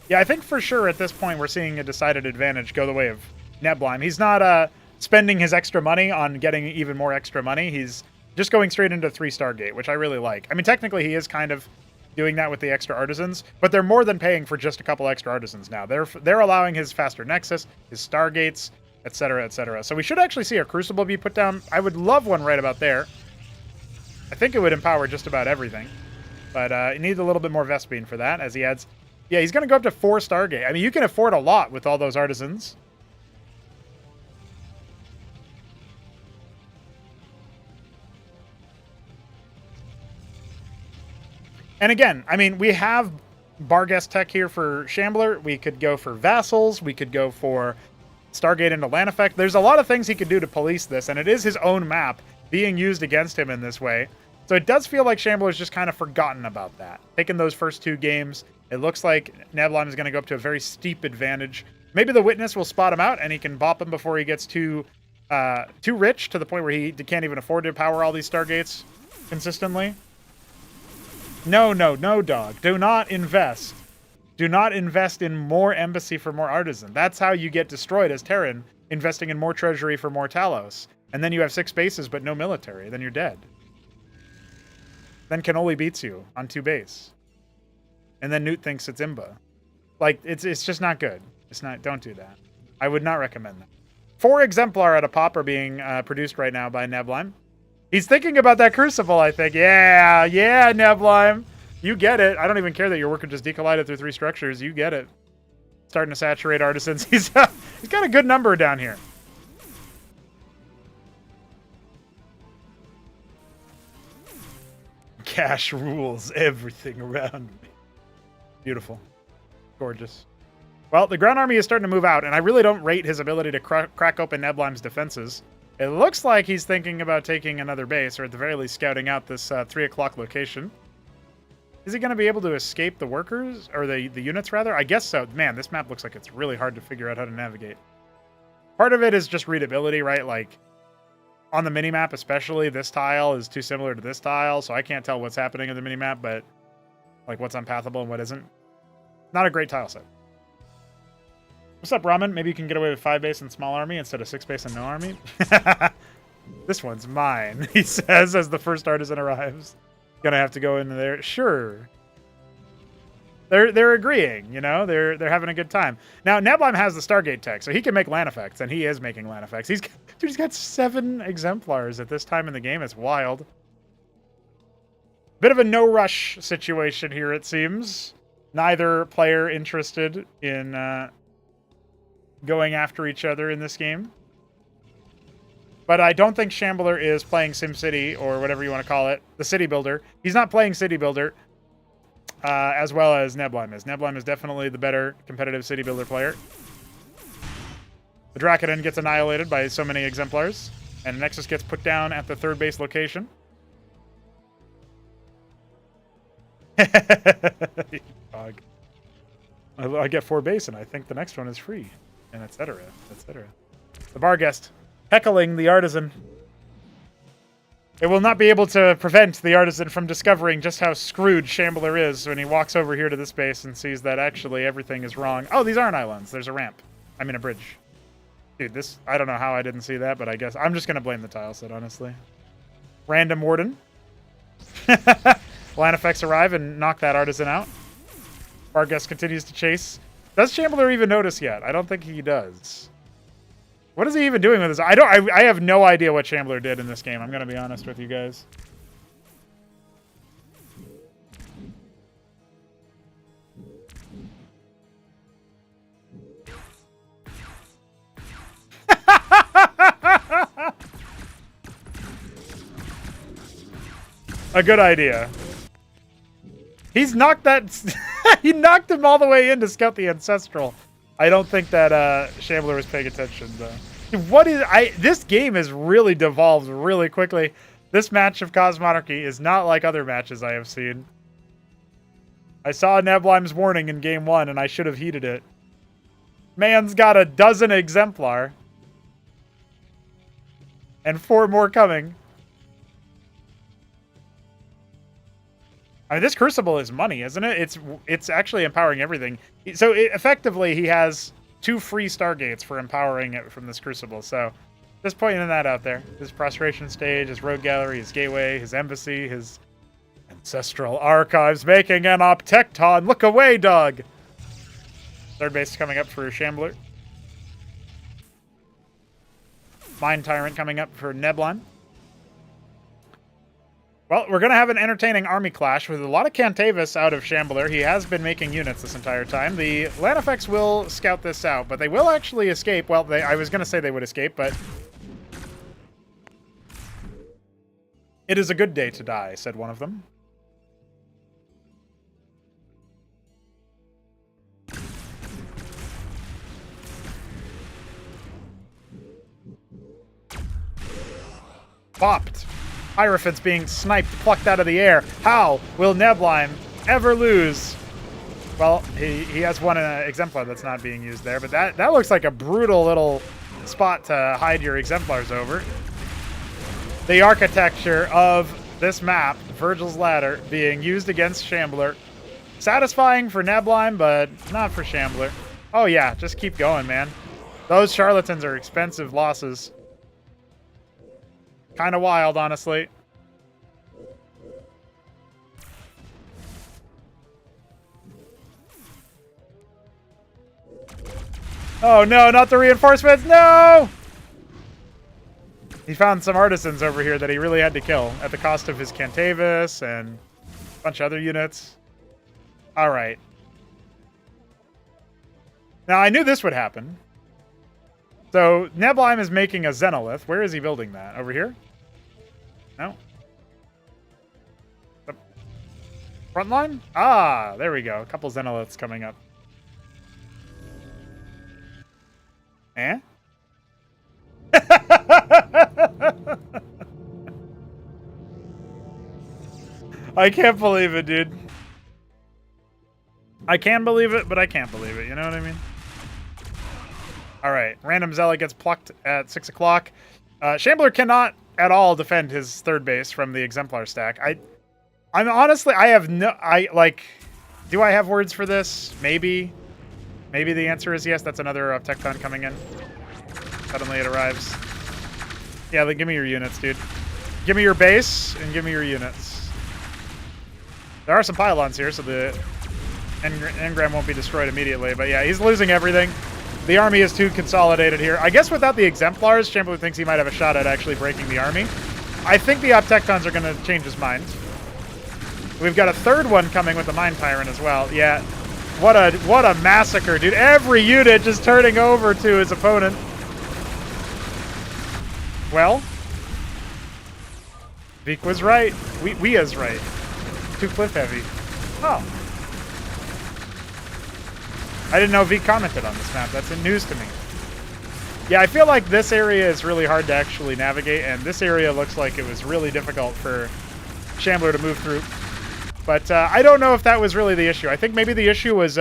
Yeah, I think for sure at this point we're seeing a decided advantage go the way of Neblime. He's not spending his extra money on getting even more extra money. He's just going straight into 3-star gate, which I really like. I mean, technically he is kind of doing that with the extra artisans, but they're more than paying for just a couple extra artisans now. They're allowing his faster Nexus, his Stargates, etc., etc. So we should actually see a Crucible be put down. I would love one right about there. I think it would empower just about everything, but you need a little bit more Vespene for that, as he adds... Yeah, he's going to go up to 4 Stargate. I mean, you can afford a lot with all those artisans. And again, I mean, we have Barghest tech here for Shambler. We could go for Vassals. We could go for Stargate into Land Effect. There's a lot of things he could do to police this, and it is his own map being used against him in this way. So it does feel like Shambler's just kind of forgotten about that. Taking those first 2 games, it looks like Neblime is going to go up to a very steep advantage. Maybe the Witness will spot him out, and he can bop him before he gets too rich, to the point where he can't even afford to power all these Stargates consistently. No, no, no, dog. Do not invest. Do not invest in more embassy for more artisan. That's how you get destroyed as Terran, investing in more treasury for more Talos. And then you have 6 bases but no military. Then you're dead. Then Cannoli beats you on 2 base. And then Newt thinks it's Imba. Like, it's just not good. It's not. Don't do that. I would not recommend that. 4 Exemplar at a pop are being produced right now by Neblime. He's thinking about that Crucible, I think. Yeah, Neblime. You get it. I don't even care that your worker just decollided through 3 structures. You get it. Starting to saturate artisans. He's got a good number down here. Cash rules everything around me. Beautiful. Gorgeous. Well, the ground army is starting to move out, and I really don't rate his ability to crack open Neblime's defenses. It looks like he's thinking about taking another base, or at the very least scouting out this 3 o'clock location. Is he going to be able to escape the workers, or the units rather? I guess so. Man, this map looks like it's really hard to figure out how to navigate. Part of it is just readability, right? Like, on the minimap especially, this tile is too similar to this tile, so I can't tell what's happening in the minimap, but like what's unpathable and what isn't. Not a great tile set. What's up, Ramen? Maybe you can get away with 5 base and small army instead of 6 base and no army? This one's mine, he says as the first artisan arrives. Gonna have to go into there. Sure. They're agreeing, you know? They're having a good time. Now, Neblime has the Stargate tech, so he can make land effects, and he is making land effects. He's got 7 exemplars at this time in the game. It's wild. Bit of a no-rush situation here, it seems. Neither player interested in going after each other in this game. But I don't think Shambler is playing SimCity, or whatever you want to call it, the City Builder. He's not playing City Builder. as well as Neblime is. Neblime is definitely the better competitive city builder player. The Dracodon gets annihilated by so many exemplars, and Nexus gets put down at the third base location. Dog. I get 4 base, and I think the next one is free, and etc., etc. The Barghest heckling the Artisan. It will not be able to prevent the Artisan from discovering just how screwed Shambler is when he walks over here to this base and sees that actually everything is wrong. Oh, these aren't islands. There's a ramp. I mean, a bridge. Dude, this... I don't know how I didn't see that, but I guess... I'm just going to blame the tile set, honestly. Random Warden. Land effects arrive and knock that Artisan out. Barghest continues to chase. Does Shambler even notice yet? I don't think he does. What is he even doing with this? I have no idea what Shambler did in this game. I'm going to be honest with you guys. A good idea. He's knocked that... he knocked him all the way in to scout the Ancestral. I don't think that Shambler was paying attention, though. What is... This game has really devolved really quickly. This match of Cosmonarchy is not like other matches I have seen. I saw Neblime's warning in game 1, and I should have heeded it. Man's got a dozen exemplar. And 4 more coming. I mean, this Crucible is money, isn't it? It's actually empowering everything. So effectively, he has 2 free Stargates for empowering it from this Crucible. So just pointing that out there. His Prostration Stage, his Road Gallery, his Gateway, his Embassy, his Ancestral Archives, making an Optecton. Look away, dog! Third base coming up for Shambler. Mind Tyrant coming up for Neblime. Well, we're going to have an entertaining army clash with a lot of Cantavis out of Shambler. He has been making units this entire time. The land effects will scout this out, but they will actually escape. Well, I was going to say they would escape, but... It is a good day to die, said one of them. Bopped. Hierophant's being sniped, plucked out of the air. How will Neblime ever lose? Well, he has one exemplar that's not being used there, but that looks like a brutal little spot to hide your exemplars over. The architecture of this map, Virgil's Ladder, being used against Shambler. Satisfying for Neblime, but not for Shambler. Oh yeah, just keep going, man. Those charlatans are expensive losses. Kind of wild, honestly. Oh no, not the reinforcements! No! He found some artisans over here that he really had to kill at the cost of his Cantavis and a bunch of other units. Alright. Now, I knew this would happen. So, Neblime is making a Xenolith. Where is he building that? Over here? No. The front line? Ah, there we go. A couple Xenoliths coming up. Eh? I can't believe it, dude. I can believe it, but I can't believe it. You know what I mean? All right. Random Zealot gets plucked at 6 o'clock. Shambler cannot at all defend his third base from the Exemplar stack. I'm honestly, I have no... do I have words for this? Maybe. Maybe the answer is yes. That's another Tecton coming in. Suddenly it arrives. Yeah, then give me your units, dude. Give me your base and give me your units. There are some pylons here, so the engram won't be destroyed immediately. But yeah, he's losing everything. The army is too consolidated here. I guess without the Exemplars, Shambler thinks he might have a shot at actually breaking the army. I think the Optectons are going to change his mind. We've got a third one coming with the Mind Tyrant as well. Yeah, what a massacre, dude. Every unit just turning over to his opponent. Well, Vic was right. We is right. Too cliff heavy. Oh. I didn't know V commented on this map. That's news to me. Yeah, I feel like this area is really hard to actually navigate, and this area looks like it was really difficult for Shambler to move through. But I don't know if that was really the issue. I think maybe the issue was...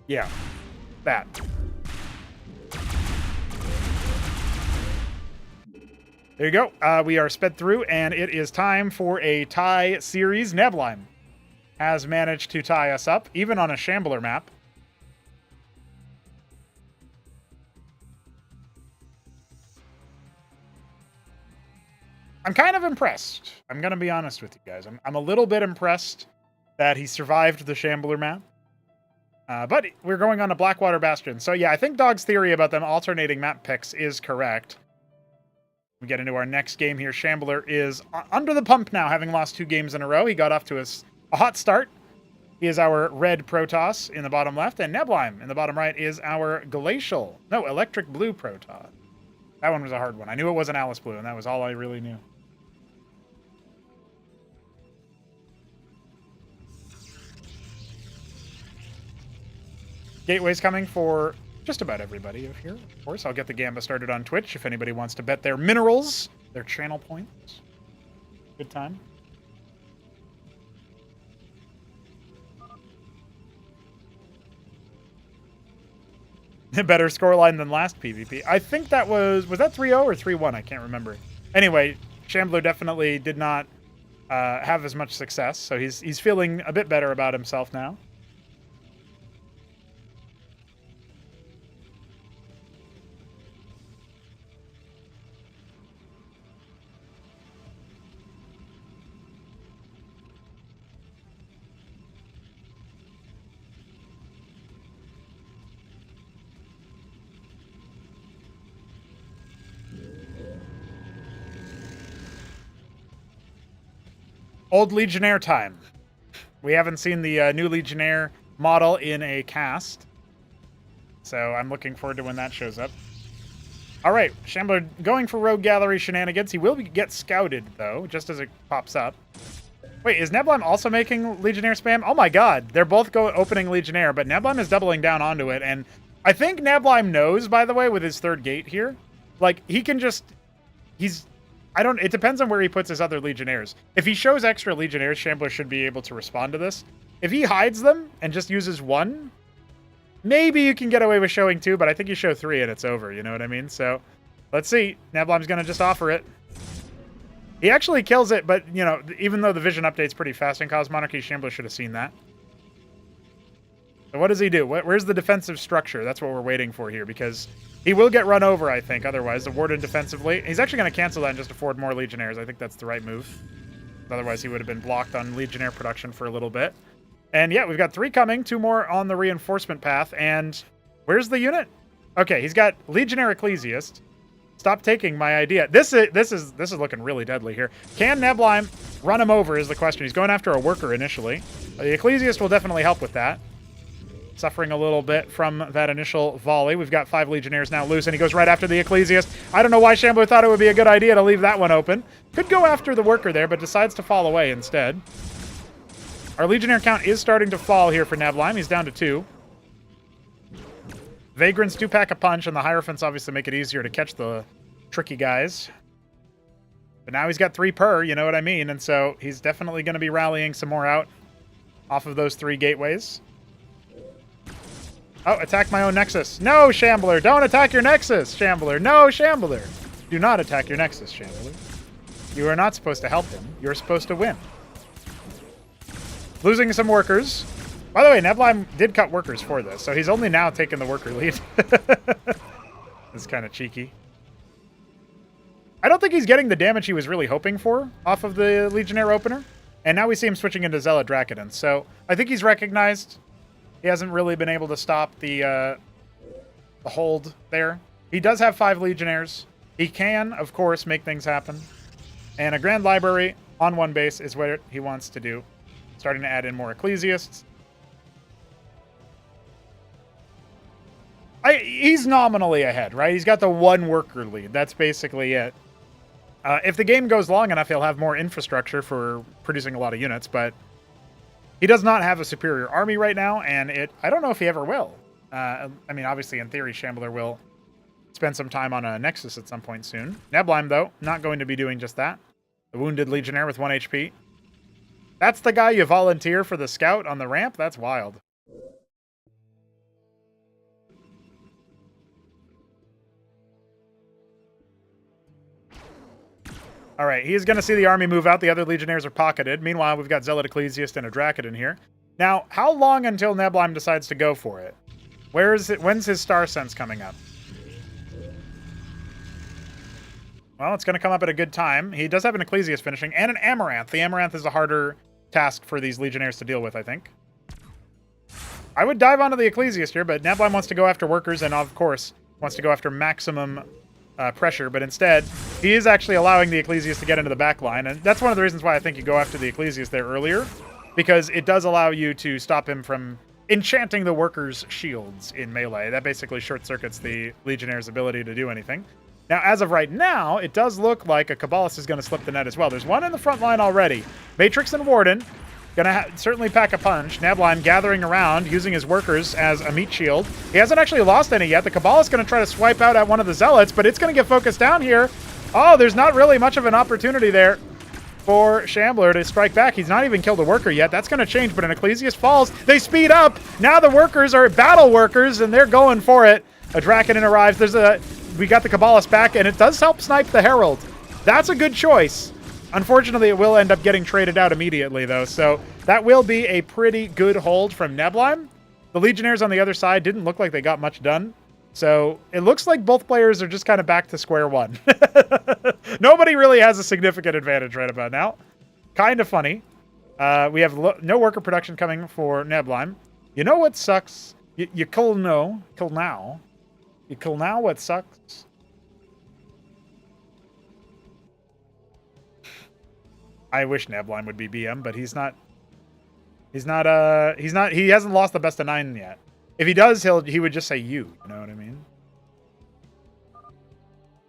yeah, that. There you go. We are sped through, and it is time for a tie series. Neblime has managed to tie us up, even on a Shambler map. I'm kind of impressed. I'm going to be honest with you guys. I'm a little bit impressed that he survived the Shambler map. But we're going on a Blackwater Bastion. So yeah, I think Dog's theory about them alternating map picks is correct. We get into our next game here. Shambler is under the pump now, having lost 2 games in a row. He got off to a hot start. He is our red Protoss in the bottom left, and Neblime in the bottom right is our glacial. No, electric blue Protoss. That one was a hard one. I knew it wasn't Alice Blue, and that was all I really knew. Gateway's coming for just about everybody here, of course. I'll get the Gamba started on Twitch if anybody wants to bet their minerals, their channel points. Good time. Better scoreline than last PvP. I think that was that 3-0 or 3-1? I can't remember. Anyway, Shambler definitely did not have as much success, so he's feeling a bit better about himself now. Old Legionnaire time. We haven't seen the new Legionnaire model in a cast, so I'm looking forward to when that shows up. All right, Shambler going for Rogue Gallery shenanigans. He will get scouted, though, just as it pops up. Wait, is Neblime also making Legionnaire spam? Oh my god, they're both opening Legionnaire, but Neblime is doubling down onto it, and I think Neblime knows, by the way, with his 3rd gate here. Like, he can just... it depends on where he puts his other Legionnaires. If he shows extra Legionnaires, Shambler should be able to respond to this. If he hides them and just uses 1, maybe you can get away with showing 2, but I think you show 3 and it's over, you know what I mean? So, let's see. Neblime's going to just offer it. He actually kills it, but, you know, even though the vision update's pretty fast in Cosmonarchy, Shambler should have seen that. So what does he do? Where's the defensive structure? That's what we're waiting for here, because... he will get run over, I think, otherwise. The Warden defensively. He's actually going to cancel that and just afford more Legionnaires. I think that's the right move. Otherwise, he would have been blocked on Legionnaire production for a little bit. And yeah, we've got 3 coming, 2 more on the reinforcement path. And where's the unit? Okay, he's got Legionnaire Ecclesiast. Stop taking my idea. This is looking really deadly here. Can Neblime run him over is the question. He's going after a worker initially. The Ecclesiast will definitely help with that. Suffering a little bit from that initial volley. We've got 5 Legionnaires now loose, and he goes right after the Ecclesiast. I don't know why Shambler thought it would be a good idea to leave that one open. Could go after the worker there, but decides to fall away instead. Our Legionnaire count is starting to fall here for Neblime. He's down to 2. Vagrants do pack a punch, and the Hierophants obviously make it easier to catch the tricky guys. But now he's got 3 per, you know what I mean? And so he's definitely going to be rallying some more out off of those 3 gateways. Oh, attack my own Nexus. No, Shambler, don't attack your Nexus, Shambler. No, Shambler. Do not attack your Nexus, Shambler. You are not supposed to help him. You're supposed to win. Losing some workers. By the way, Neblime did cut workers for this, so he's only now taken the worker lead. It's kind of cheeky. I don't think he's getting the damage he was really hoping for off of the Legionnaire opener. And now we see him switching into Zealot Dracodon. So I think he's recognized... he hasn't really been able to stop the hold there. He does have 5 Legionnaires. He can, of course, make things happen. And a Grand Library on 1 base is what he wants to do. Starting to add in more Ecclesiasts. He's nominally ahead, right? He's got the 1 worker lead. That's basically it. If the game goes long enough, he'll have more infrastructure for producing a lot of units, but he does not have a superior army right now, and I don't know if he ever will. I mean, obviously, in theory, Shambler will spend some time on a Nexus at some point soon. Nebleim, though, not going to be doing just that. The Wounded Legionnaire with 1 HP. That's the guy you volunteer for the scout on the ramp? That's wild. All right, he's going to see the army move out. The other Legionnaires are pocketed. Meanwhile, we've got Zealot Ecclesiast and a Drakid in here. Now, how long until Nebleim decides to go for it? Where is it? When's his Star Sense coming up? Well, it's going to come up at a good time. He does have an Ecclesiast finishing and an Amaranth. The Amaranth is a harder task for these Legionnaires to deal with, I think. I would dive onto the Ecclesiast here, but Nebleim wants to go after workers and, of course, wants to go after maximum pressure, but instead, he is actually allowing the Ecclesiast to get into the back line, and that's one of the reasons why I think you go after the Ecclesiast there earlier, because it does allow you to stop him from enchanting the workers' shields in melee. That basically short-circuits the Legionnaire's ability to do anything. Now, as of right now, it does look like a Kabbalist is going to slip the net as well. There's one in the front line already. Matrix and Warden, going to certainly pack a punch. Nebleim gathering around, using his workers as a meat shield. He hasn't actually lost any yet. The Kabbalist going to try to swipe out at one of the Zealots, but it's going to get focused down here. Oh, there's not really much of an opportunity there for Shambler to strike back. He's not even killed a worker yet. That's going to change, but an Ecclesiast falls. They speed up. Now the workers are battle workers, and they're going for it. A Drakiden arrives. We got the Kabbalist back, and it does help snipe the Herald. That's a good choice. Unfortunately, it will end up getting traded out immediately, though, so that will be a pretty good hold from Nebleim. The Legionnaires on the other side didn't look like they got much done, so it looks like both players are just kind of back to square one. Nobody really has a significant advantage right about now. Kind of funny. We have no worker production coming for Nebleim. You know what sucks? You kill now what sucks? I wish Nebleim would be BM, but he's not. He hasn't lost the best of 9 yet. If he does, he would just say you know what I mean?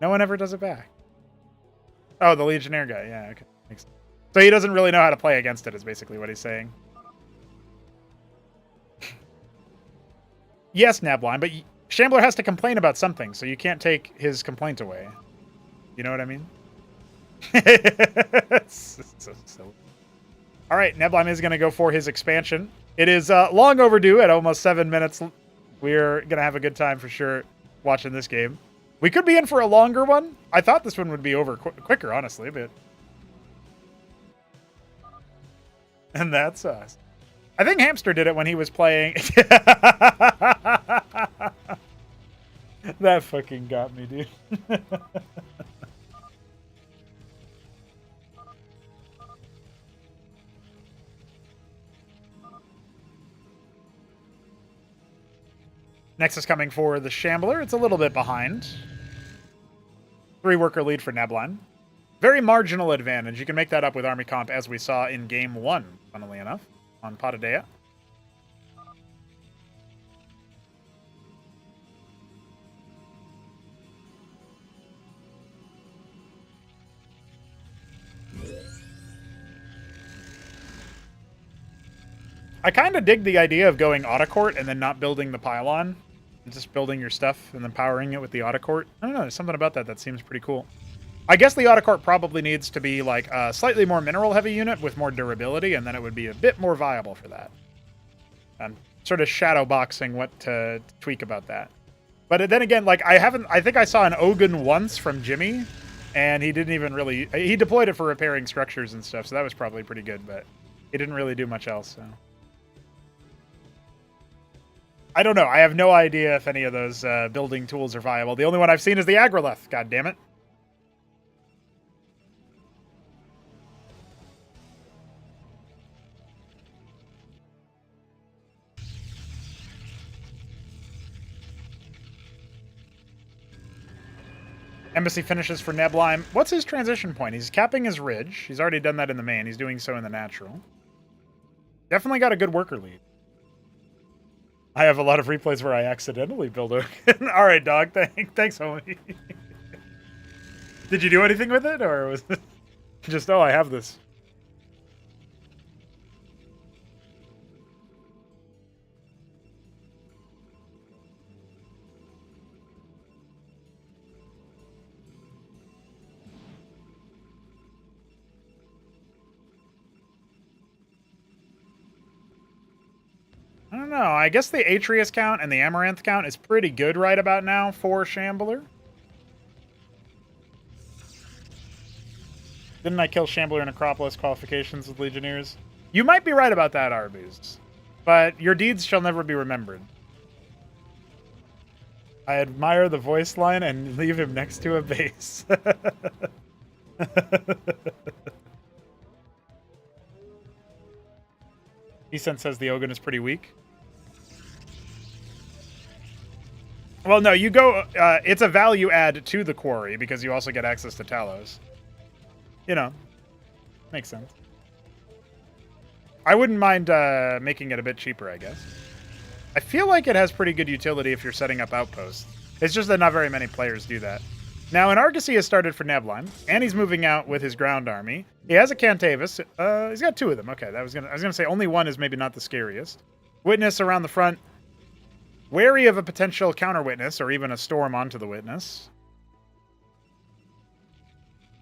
No one ever does it back. Oh, the Legionnaire guy. Yeah, okay. Makes sense. So he doesn't really know how to play against it, is basically what he's saying. Yes, Nebleim, but Shambler has to complain about something, so you can't take his complaint away. You know what I mean? It's so silly. All right, Nebleim is going to go for his expansion. It is long overdue at almost 7 minutes. We're going to have a good time for sure watching this game. We could be in for a longer one. I thought this one would be over quicker, honestly, but... And that's us. I think Hamster did it when he was playing... That fucking got me, dude. Next is coming for the Shambler. It's a little bit behind. 3-worker lead for Nebleim. Very marginal advantage. You can make that up with Army Comp, as we saw in Game 1, funnily enough, on Potadea. I kind of dig the idea of going Autocourt and then not building the pylon. And just building your stuff and then powering it with the Autocourt. I don't know, there's something about that seems pretty cool. I guess the Autocourt probably needs to be like a slightly more mineral-heavy unit with more durability, and then it would be a bit more viable for that. I'm sort of shadowboxing what to tweak about that. But then again, like I think I saw an Ogun once from Jimmy, and he didn't even really... He deployed it for repairing structures and stuff, so that was probably pretty good, but he didn't really do much else, so... I don't know. I have no idea if any of those building tools are viable. The only one I've seen is the Agrolith. God damn it. Embassy finishes for Nebleim. What's his transition point? He's capping his ridge. He's already done that in the main. He's doing so in the natural. Definitely got a good worker lead. I have a lot of replays where I accidentally build Ogun. All right, dog. Thanks, homie. Did you do anything with it, or was it just, oh, I have this? I don't know. I guess the Atreus count and the Amaranth count is pretty good right about now for Shambler. Didn't I kill Shambler in Acropolis qualifications with Legionnaires? You might be right about that, Arby's. But your deeds shall never be remembered. I admire the voice line and leave him next to a base. Easton says the Ogun is pretty weak. Well, no, you go... it's a value add to the quarry because you also get access to Talos. You know, makes sense. I wouldn't mind making it a bit cheaper, I guess. I feel like it has pretty good utility if you're setting up outposts. It's just that not very many players do that. Now, an Argosy has started for Nebline, and he's moving out with his ground army. He has a Cantavis. He's got 2 of them. Okay, I was gonna say only one is maybe not the scariest. Witness around the front. Wary of a potential counter witness or even a storm onto the witness.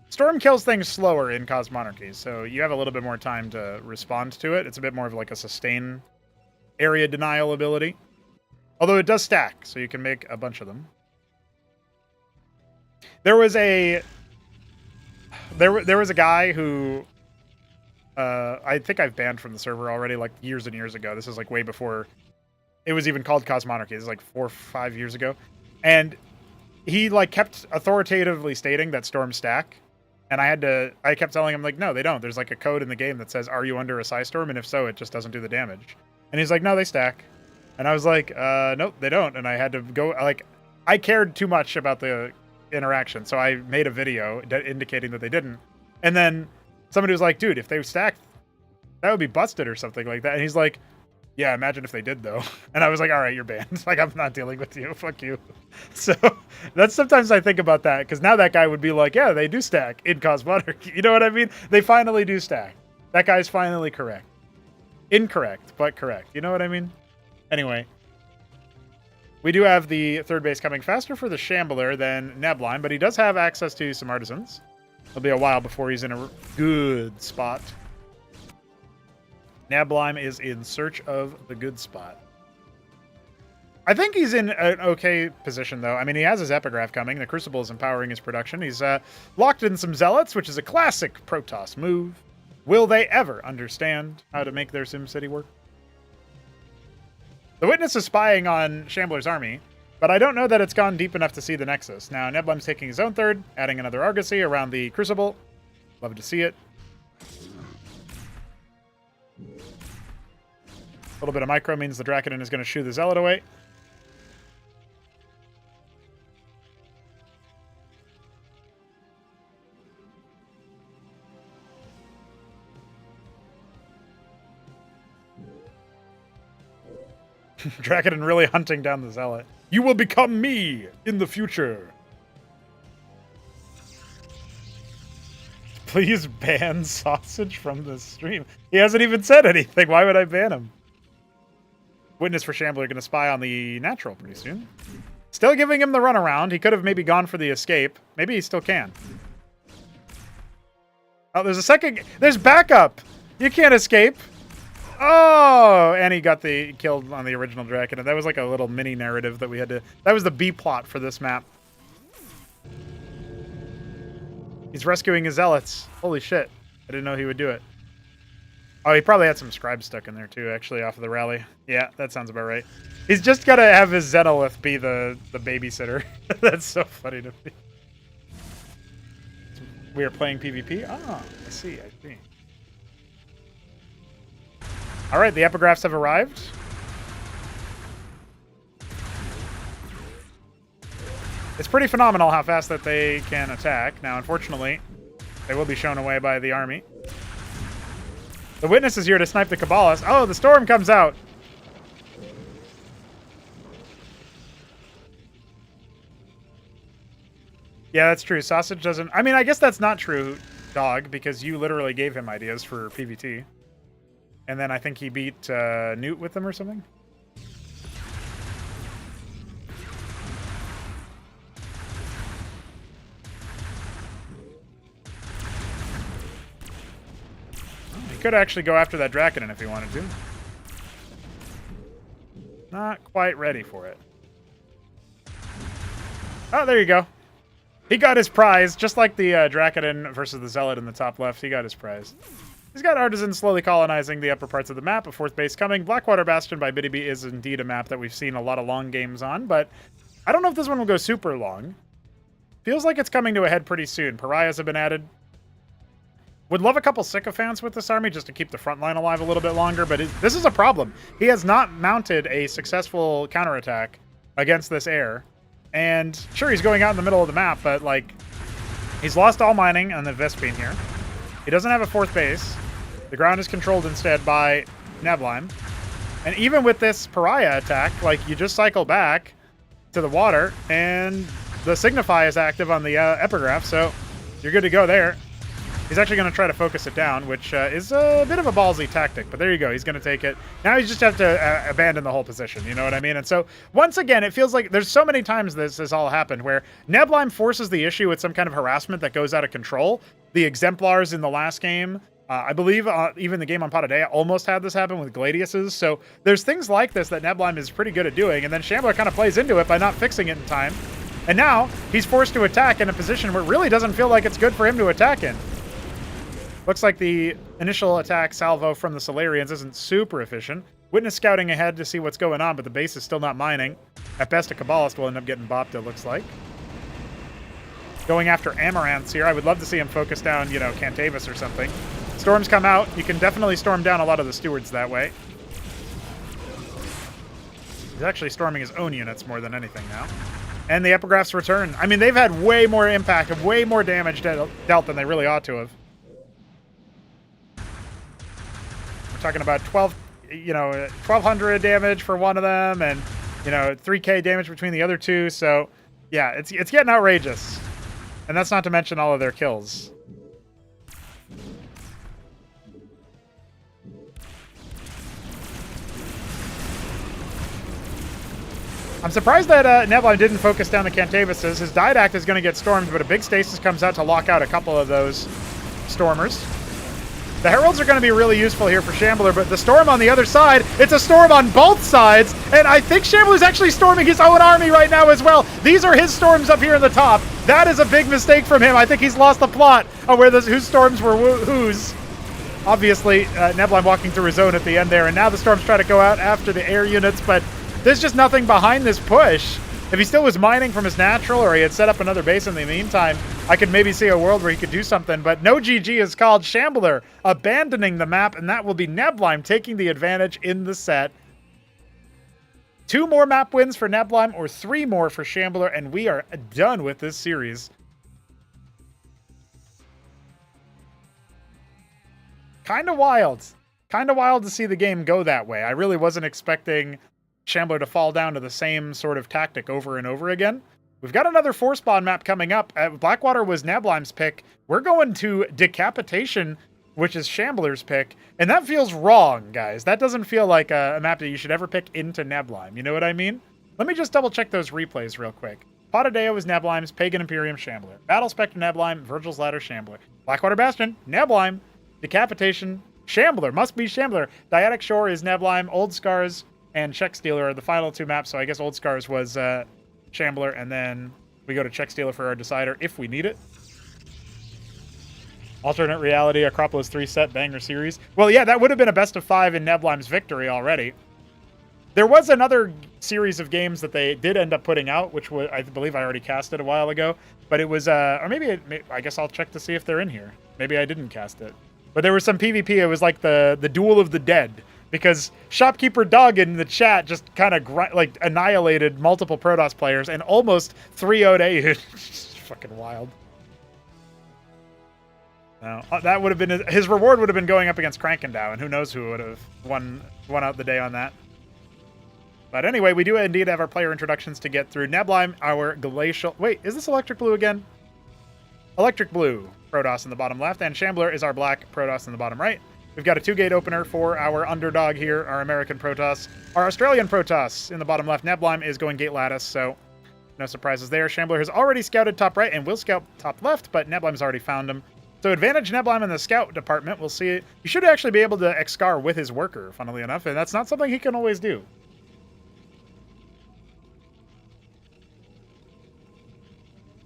Storm kills things slower in Cosmonarchy, so you have a little bit more time to respond to it. It's a bit more of like a sustain area denial ability. Although it does stack, so you can make a bunch of them. There was a guy who I think I've banned from the server already, like years and years ago. This is like way before it was even called Cosmonarchy. This is like 4 or 5 years ago. And he like kept authoritatively stating that storms stack. And I kept telling him, like, no, they don't. There's like a code in the game that says, are you under a psi storm? And if so, it just doesn't do the damage. And he's like, no, they stack. And I was like, nope, they don't. And I had to go, like, I cared too much about the interaction. So I made a video indicating that they didn't. And then somebody was like, dude, if they stacked, that would be busted or something like that. And he's like, yeah, imagine if they did, though. And I was like, all right, you're banned. Like, I'm not dealing with you. Fuck you. So that's sometimes I think about that, because now that guy would be like, yeah, they do stack in Cosmonarchy. You know what I mean? They finally do stack. That guy's finally correct. Incorrect, but correct. You know what I mean? Anyway. We do have the third base coming faster for the Shambler than Nebline, but he does have access to some artisans. It'll be a while before he's in a good spot. Nablime is in search of the good spot. I think he's in an okay position, though. I mean, he has his epigraph coming. The Crucible is empowering his production. He's locked in some Zealots, which is a classic Protoss move. Will they ever understand how to make their SimCity work? The Witness is spying on Shambler's army, but I don't know that it's gone deep enough to see the Nexus. Now, Neblime's taking his own third, adding another Argosy around the Crucible. Love to see it. A little bit of micro means the Dracodon is going to shoo the Zealot away. Dracodon really hunting down the Zealot. You will become me in the future. Please ban Sausage from the stream. He hasn't even said anything. Why would I ban him? Witness for Shambler going to spy on the Natural pretty soon. Still giving him the runaround. He could have maybe gone for the escape. Maybe he still can. Oh, there's a second. There's backup. You can't escape. Oh, and he got the killed on the original Draken. And that was like a little mini narrative that we had to. That was the B plot for this map. He's rescuing his Zealots. Holy shit. I didn't know he would do it. Oh, he probably had some scribes stuck in there too, actually, off of the rally. Yeah, that sounds about right. He's just got to have his Xenolith be the babysitter. That's so funny to me. We are playing PvP? Ah, I see. All right, the epigraphs have arrived. It's pretty phenomenal how fast that they can attack. Now, unfortunately, they will be shown away by the army. The Witness is here to snipe the Kabbalist. Oh, the storm comes out. Yeah, that's true. Sausage doesn't... I mean, I guess that's not true, Dog, because you literally gave him ideas for PvT. And then I think he beat Newt with them or something. He could actually go after that Draconin if he wanted to. Not quite ready for it. Oh, there you go. He got his prize, just like the Draconin versus the Zealot in the top left. He got his prize. He's got Artisans slowly colonizing the upper parts of the map. A fourth base coming. Blackwater Bastion by Biddy is indeed a map that we've seen a lot of long games on, but I don't know if this one will go super long. Feels like it's coming to a head pretty soon. Pariahs have been added. Would love a couple sycophants with this army just to keep the front line alive a little bit longer, but this is a problem. He has not mounted a successful counterattack against this air. And sure, he's going out in the middle of the map, but like, he's lost all mining on the Vespine here. He doesn't have a fourth base. The ground is controlled instead by Neblime. And even with this Pariah attack, like, you just cycle back to the water, and the Signify is active on the epigraph, so you're good to go there. He's actually going to try to focus it down, which is a bit of a ballsy tactic, but there you go. He's going to take it. Now you just have to abandon the whole position, you know what I mean? And so, once again, it feels like there's so many times this has all happened where Neblime forces the issue with some kind of harassment that goes out of control. The Exemplars in the last game, I believe even the game on Potadea almost had this happen with Gladiuses. So there's things like this that Neblime is pretty good at doing, and then Shambler kind of plays into it by not fixing it in time. And now he's forced to attack in a position where it really doesn't feel like it's good for him to attack in. Looks like the initial attack salvo from the Solarians isn't super efficient. Witness scouting ahead to see what's going on, but the base is still not mining. At best, a Kabbalist will end up getting bopped, it looks like. Going after Amaranths here. I would love to see him focus down, you know, Cantavis or something. Storms come out. You can definitely storm down a lot of the stewards that way. He's actually storming his own units more than anything now. And the epigraphs return. I mean, they've had way more impact and way more damage dealt than they really ought to have. Talking about 1,200 damage for one of them, and 3K damage between the other two. So yeah, it's getting outrageous, and that's not to mention all of their kills. I'm surprised that Neblime didn't focus down the Cantavises. His Didact is going to get stormed, but a big stasis comes out to lock out a couple of those Stormers. The Heralds are going to be really useful here for Shambler, but the storm on the other side, it's a storm on both sides, and I think Shambler's actually storming his own army right now as well. These are his storms up here in the top. That is a big mistake from him. I think he's lost the plot of where whose storms were whose. Obviously, Neblime walking through his zone at the end there, and now the storms try to go out after the air units, but there's just nothing behind this push. If he still was mining from his natural, or he had set up another base in the meantime, I could maybe see a world where he could do something, but no GG is called. Shambler abandoning the map, and that will be Neblime taking the advantage in the set. 2 more map wins for Neblime, or 3 more for Shambler, and we are done with this series. Kind of wild. Kind of wild to see the game go that way. I really wasn't expecting Shambler to fall down to the same sort of tactic over and over again. We've got another 4-spawn map coming up. Blackwater was Neblime's pick. We're going to Decapitation, which is Shambler's pick, and that feels wrong, guys. That doesn't feel like a map that you should ever pick into Neblime. You know what I mean? Let me just double check those replays real quick. Potadea was Neblime's, Pagan Imperium, Shambler. Battle Spectre, Neblime, Virgil's Ladder, Shambler. Blackwater Bastion, Neblime. Decapitation, Shambler. Must be Shambler. Dyadic Shore is Neblime. Old Scars and Check Stealer are the final 2 maps, so I guess Old Scars was Shambler, and then we go to Check Stealer for our decider if we need it. Alternate Reality, Acropolis 3 set, banger series. Well, yeah, that would have been a best of 5 in Neblime's victory already. There was another series of games that they did end up putting out, which was, I believe I already cast it a while ago, but it was, or maybe, I guess I'll check to see if they're in here. Maybe I didn't cast it. But there was some PvP, it was like the Duel of the Dead, because Shopkeeper Doug in the chat just kind of annihilated multiple Protoss players and almost 3-0'd AU. Fucking wild. No, that would have been his reward. Would have been going up against Krankendow, and who knows who would have won out the day on that. But anyway, we do indeed have our player introductions to get through. Neblime, our glacial. Wait, is this Electric Blue again? electric blue Protoss in the bottom left, and Shambler is our black Protoss in the bottom right. We've got a 2-gate opener for our underdog here, our American Protoss. Our Australian Protoss in the bottom left. Neblime is going gate lattice, so no surprises there. Shambler has already scouted top right and will scout top left, but Neblime's already found him. So advantage Neblime in the scout department. We'll see. He should actually be able to Excar with his worker, funnily enough, and that's not something he can always do.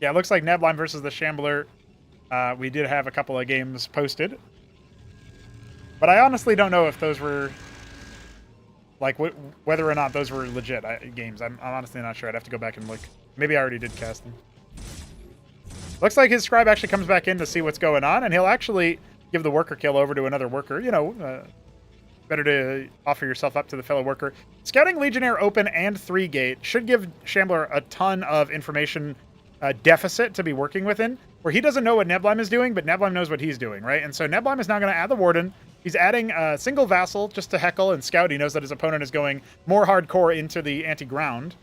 Yeah, it looks like Neblime versus the Shambler. We did have a couple of games posted. But I honestly don't know if those were, like, whether or not those were legit games. I'm honestly not sure. I'd have to go back and look. Maybe I already did cast them. Looks like his scribe actually comes back in to see what's going on, and he'll actually give the worker kill over to another worker. You know, better to offer yourself up to the fellow worker. Scouting Legionnaire open and 3-gate should give Shambler a ton of information deficit to be working within, where he doesn't know what Neblime is doing, but Neblime knows what he's doing, right? And so Neblime is now going to add the Warden. He's adding a single Vassal just to heckle and scout. He knows that his opponent is going more hardcore into the anti-ground.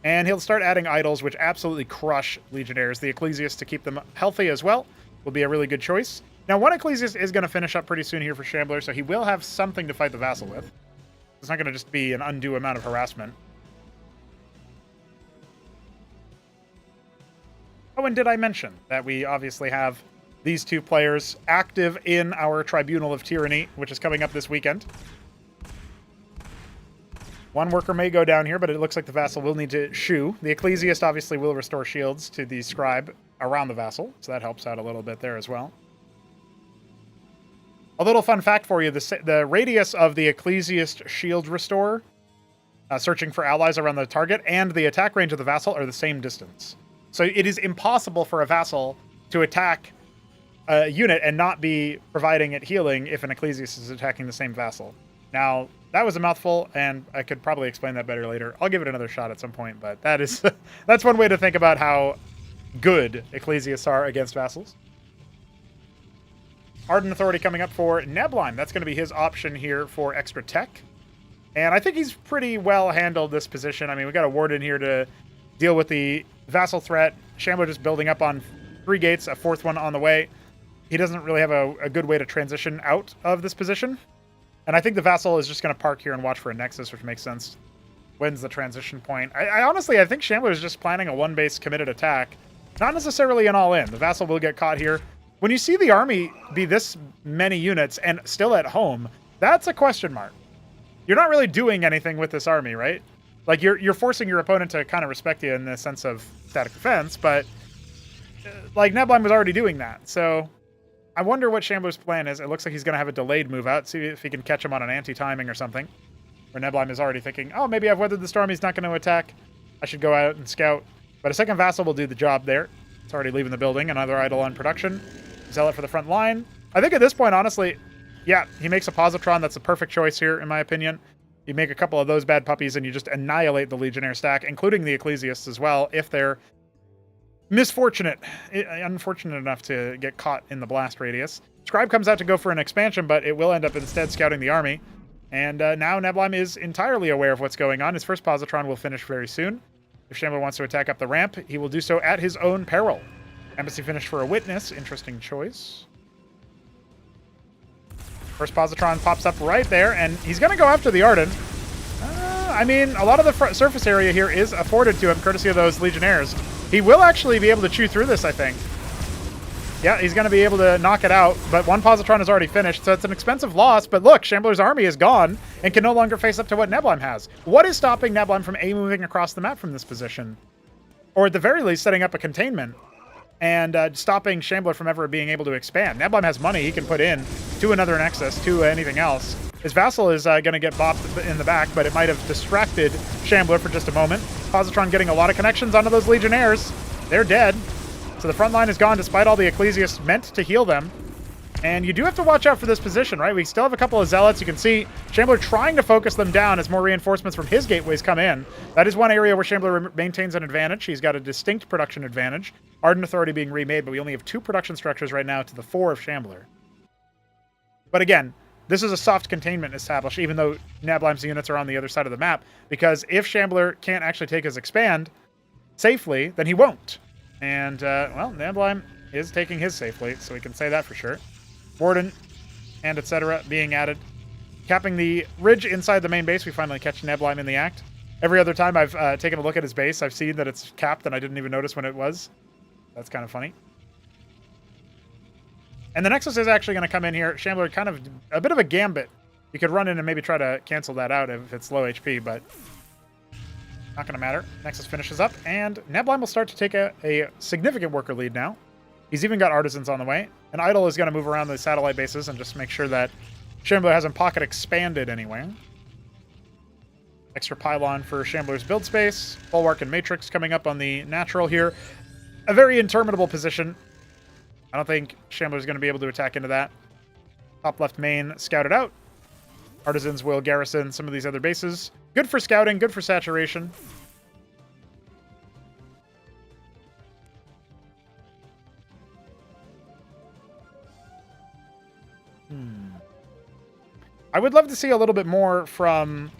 And he'll start adding idols, which absolutely crush Legionnaires. The Ecclesiast, to keep them healthy as well, will be a really good choice. Now, one Ecclesiast is going to finish up pretty soon here for Shambler, so he will have something to fight the Vassal with. It's not going to just be an undue amount of harassment. Oh, and did I mention that we obviously have these two players active in our Tribunal of Tyranny, which is coming up this weekend. One worker may go down here, but it looks like the Vassal will need to shoo. The Ecclesiast obviously will restore shields to the Scribe around the Vassal, so that helps out a little bit there as well. A little fun fact for you, the radius of the Ecclesiast shield restore, searching for allies around the target, and the attack range of the Vassal are the same distance. So it is impossible for a Vassal to attack a unit and not be providing it healing if an Ecclesiast is attacking the same Vassal. Now, that was a mouthful, and I could probably explain that better later. I'll give it another shot at some point, but that is that's one way to think about how good Ecclesiasts are against Vassals. Ardent Authority coming up for Neblime. That's going to be his option here for extra tech. And I think he's pretty well handled this position. I mean, we got a Warden here to deal with the Vassal threat. Shambler just building up on 3 gates, a 4th one on the way. He doesn't really have a good way to transition out of this position. And I think the Vassal is just going to park here and watch for a Nexus, which makes sense. When's the transition point? I honestly, I think Shambler is just planning a 1-base committed attack. Not necessarily an all-in. The Vassal will get caught here. When you see the army be this many units and still at home, that's a question mark. You're not really doing anything with this army, right? Like, you're forcing your opponent to kind of respect you in the sense of static defense, but like, Neblime was already doing that. So I wonder what Shambler's plan is. It looks like he's going to have a delayed move out, see if he can catch him on an anti-timing or something. Where Neblime is already thinking, oh, maybe I've weathered the storm, he's not going to attack. I should go out and scout. But a second Vassal will do the job there. It's already leaving the building. Another idol on production. Zealot for the front line. I think at this point, honestly, yeah, he makes a Positron. That's the perfect choice here, in my opinion. You make a couple of those bad puppies and you just annihilate the Legionnaire stack, including the Ecclesiasts as well, if they're unfortunate enough to get caught in the blast radius. Scribe comes out to go for an expansion, but it will end up instead scouting the army. And now Neblime is entirely aware of what's going on. His first Positron will finish very soon. If Shambler wants to attack up the ramp, he will do so at his own peril. Embassy finish for a Witness. Interesting choice. First Positron pops up right there, and he's going to go after the Ardent. I mean, a lot of the surface area here is afforded to him, courtesy of those Legionnaires. He will actually be able to chew through this, I think. Yeah, he's going to be able to knock it out, but one Positron is already finished, so it's an expensive loss. But look, Shambler's army is gone and can no longer face up to what Neblime has. What is stopping Neblime from moving across the map from this position? Or at the very least, setting up a containment and stopping Shambler from ever being able to expand. Neblime has money he can put in to another Nexus, to anything else. His Vassal is going to get bopped in the back, but it might have distracted Shambler for just a moment. Positron getting a lot of connections onto those Legionnaires. They're dead. So the front line is gone despite all the Ecclesiasts meant to heal them. And you do have to watch out for this position, right? We still have a couple of Zealots. You can see Shambler trying to focus them down as more reinforcements from his gateways come in. That is one area where Shambler maintains an advantage. He's got a distinct production advantage. Ardent Authority being remade, but we only have 2 production structures right now to the 4 of Shambler. But again, this is a soft containment established, even though Neblime's units are on the other side of the map, because if Shambler can't actually take his expand safely, then he won't. And, well, Neblime is taking his safely, so we can say that for sure. Warden and etc. being added. Capping the ridge inside the main base, we finally catch Neblime in the act. Every other time I've taken a look at his base, I've seen that it's capped and I didn't even notice when it was. That's kind of funny. And the Nexus is actually going to come in here. Shambler, kind of a bit of a gambit. You could run in and maybe try to cancel that out if it's low HP, but not going to matter. Nexus finishes up, and Neblime will start to take a significant worker lead now. He's even got Artisans on the way. And Idol is going to move around the satellite bases and just make sure that Shambler hasn't pocket expanded anywhere. Extra pylon for Shambler's build space. Bulwark and Matrix coming up on the natural here. A very interminable position. I don't think Shambler's going to be able to attack into that. Top left main scouted out. Artisans will garrison some of these other bases. Good for scouting, good for saturation. I would love to see a little bit more from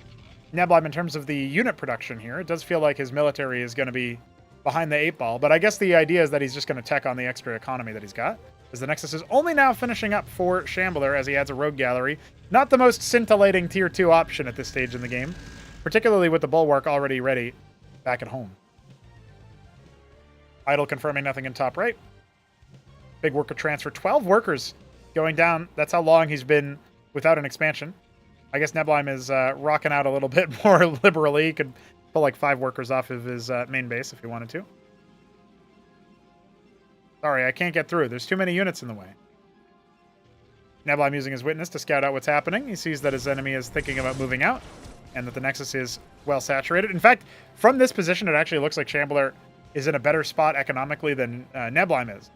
Neblime in terms of the unit production here. It does feel like his military is going to be behind the 8-ball, but I guess the idea is that he's just going to tech on the extra economy that he's got, as the Nexus is only now finishing up for Shambler as he adds a rogue gallery. Not the most scintillating tier 2 option at this stage in the game, particularly with the Bulwark already ready back at home. Idle confirming nothing in top right. Big worker transfer. 12 workers going down. That's how long he's been without an expansion. I guess Neblime is rocking out a little bit more liberally. He could pull like 5 workers off of his main base if he wanted to. Sorry, I can't get through. There's too many units in the way. Neblime using his witness to scout out what's happening. He sees that his enemy is thinking about moving out and that the Nexus is well saturated. In fact, from this position, it actually looks like Shambler is in a better spot economically than Neblime is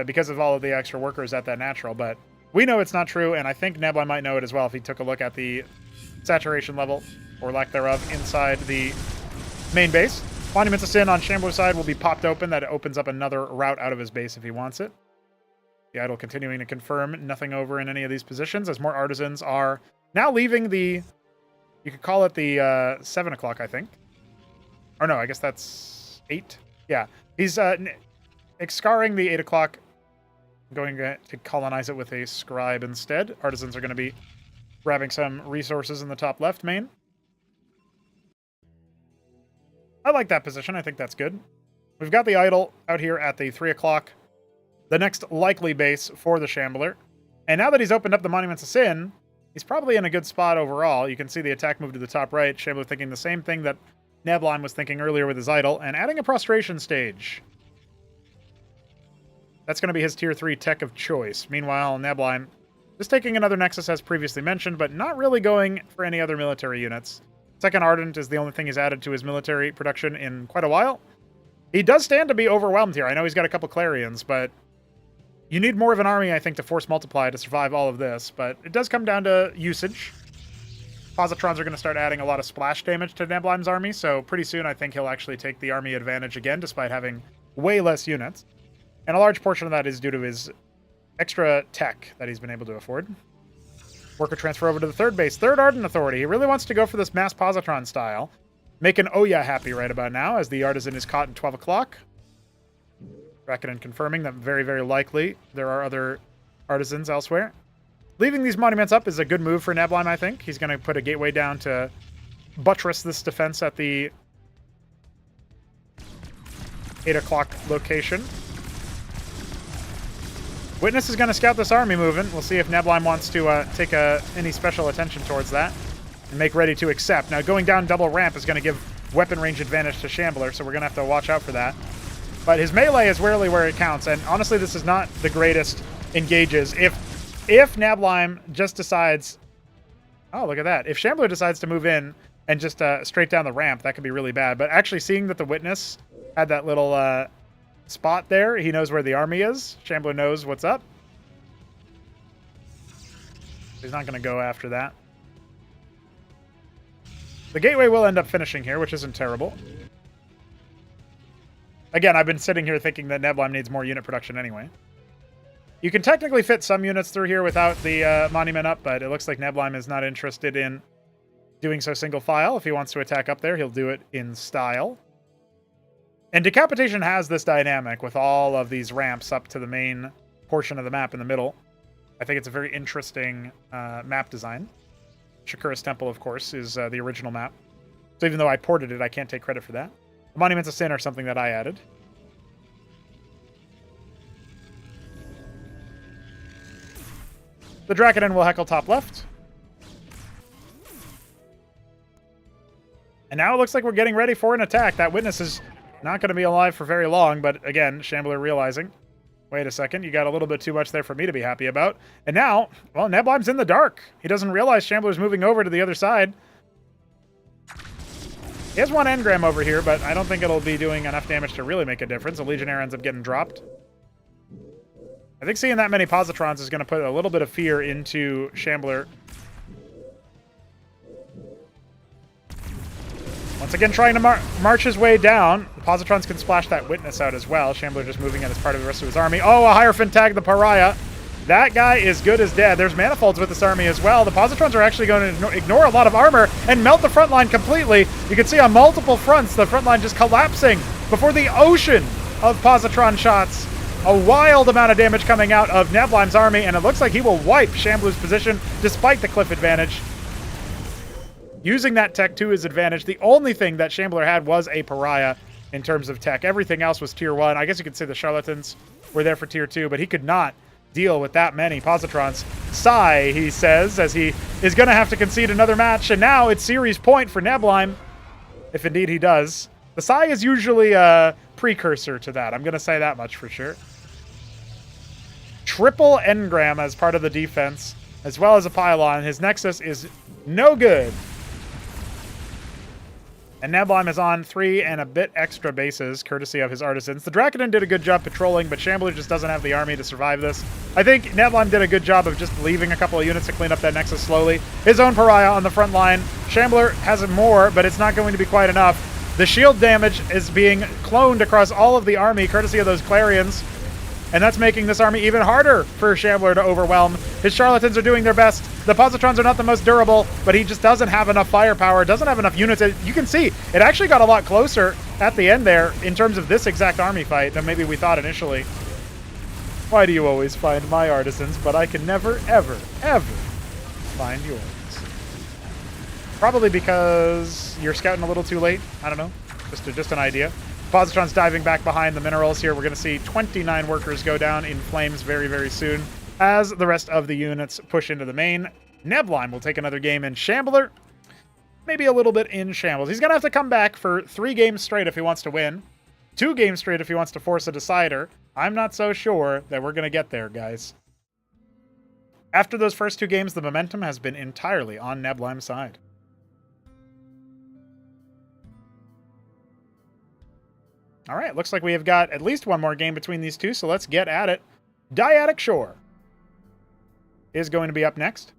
because of all of the extra workers at that natural. But we know it's not true, and I think Neblime might know it as well if he took a look at the saturation level, or lack thereof, inside the main base. Monuments of Sin on Shambler's side will be popped open. That opens up another route out of his base if he wants it. The Idol continuing to confirm nothing over in any of these positions, as more Artisans are now leaving the... You could call it the 7 o'clock, I think. Or no, I guess that's 8. Yeah, he's excarring the 8 o'clock, going to colonize it with a scribe instead. Artisans are going to be grabbing some resources in the top left main. I like that position. I think that's good. We've got the Idol out here at the 3 o'clock, the next likely base for the Shambler. And now that he's opened up the Monuments of Sin, he's probably in a good spot overall. You can see the attack move to the top right. Shambler thinking the same thing that Neblime was thinking earlier with his Idol, and adding a prostration stage. That's going to be his tier 3 tech of choice. Meanwhile, Neblime just taking another Nexus as previously mentioned, but not really going for any other military units. Second Ardent is the only thing he's added to his military production in quite a while. He does stand to be overwhelmed here. I know he's got a couple Clarions, but you need more of an army, I think, to force multiply to survive all of this. But it does come down to usage. Positrons are going to start adding a lot of splash damage to Neblime's army, so pretty soon I think he'll actually take the army advantage again, despite having way less units. And a large portion of that is due to his extra tech that he's been able to afford. Worker transfer over to the third base. Third Ardent Authority. He really wants to go for this mass positron style. Making Oya happy right about now, as the Artisan is caught in 12 o'clock. Rakuten confirming that very, very likely there are other Artisans elsewhere. Leaving these monuments up is a good move for Neblime, I think. He's going to put a gateway down to buttress this defense at the 8 o'clock location. Witness is going to scout this army movement. We'll see if Neblime wants to take any special attention towards that and make ready to accept. Now, going down double ramp is going to give weapon range advantage to Shambler, so we're going to have to watch out for that. But his melee is rarely where it counts, and honestly, this is not the greatest engages. If Neblime just decides... Oh, look at that. If Shambler decides to move in and just straight down the ramp, that could be really bad. But actually seeing that the Witness had that little... spot there. He knows where the army is. Shambler knows what's up. He's not going to go after that. The gateway will end up finishing here, which isn't terrible. Again, I've been sitting here thinking that Neblime needs more unit production anyway. You can technically fit some units through here without the monument up, but it looks like Neblime is not interested in doing so single file. If he wants to attack up there, he'll do it in style. And Decapitation has this dynamic with all of these ramps up to the main portion of the map in the middle. I think it's a very interesting map design. Shakura's Temple, of course, is the original map. So even though I ported it, I can't take credit for that. The Monuments of Sin are something that I added. The Draconin will heckle top left. And now it looks like we're getting ready for an attack. That Witness is not going to be alive for very long, but again, Shambler realizing, wait a second, you got a little bit too much there for me to be happy about. And now, well, Neblim's in the dark. He doesn't realize Shambler's moving over to the other side. He has one engram over here, but I don't think it'll be doing enough damage to really make a difference. The Legionnaire ends up getting dropped. I think seeing that many Positrons is going to put a little bit of fear into Shambler. Once again, trying to march his way down. The Positrons can splash that Witness out as well. Shambler just moving in as part of the rest of his army. Oh, a Hierophant tagged the Pariah. That guy is good as dead. There's Manifolds with this army as well. The Positrons are actually going to ignore a lot of armor and melt the front line completely. You can see on multiple fronts the front line just collapsing before the ocean of Positron shots. A wild amount of damage coming out of Neblim's army, and it looks like he will wipe Shambler's position despite the cliff advantage. Using that tech to his advantage. The only thing that Shambler had was a Pariah in terms of tech. Everything else was tier 1. I guess you could say the Charlatans were there for tier 2, but he could not deal with that many Positrons. Sigh, he says, as he is going to have to concede another match, and now it's series point for Neblime, if indeed he does. The Sigh is usually a precursor to that. I'm going to say that much for sure. Triple engram as part of the defense, as well as a pylon. His Nexus is no good. And Neblime is on 3 and a bit extra bases, courtesy of his artisans. The Draconin did a good job patrolling, but Shambler just doesn't have the army to survive this. I think Neblime did a good job of just leaving a couple of units to clean up that Nexus slowly. His own Pariah on the front line. Shambler has more, but it's not going to be quite enough. The shield damage is being cloned across all of the army, courtesy of those Clarions. And that's making this army even harder for Shambler to overwhelm. His Charlatans are doing their best. The Positrons are not the most durable, but he just doesn't have enough firepower, doesn't have enough units. You can see, it actually got a lot closer at the end there in terms of this exact army fight than maybe we thought initially. Why do you always find my artisans, but I can never, ever, ever find yours? Probably because you're scouting a little too late. I don't know. Just an idea. Positron's diving back behind the minerals here. We're going to see 29 workers go down in flames very, very soon as the rest of the units push into the main. Neblime will take another game in Shambler. Maybe a little bit in shambles. He's going to have to come back for 3 games straight if he wants to win. 2 games straight if he wants to force a decider. I'm not so sure that we're going to get there, guys. After those first 2 games, the momentum has been entirely on Neblime's side. All right, looks like we have got at least one more game between these two, so let's get at it. Dyadic Shore is going to be up next.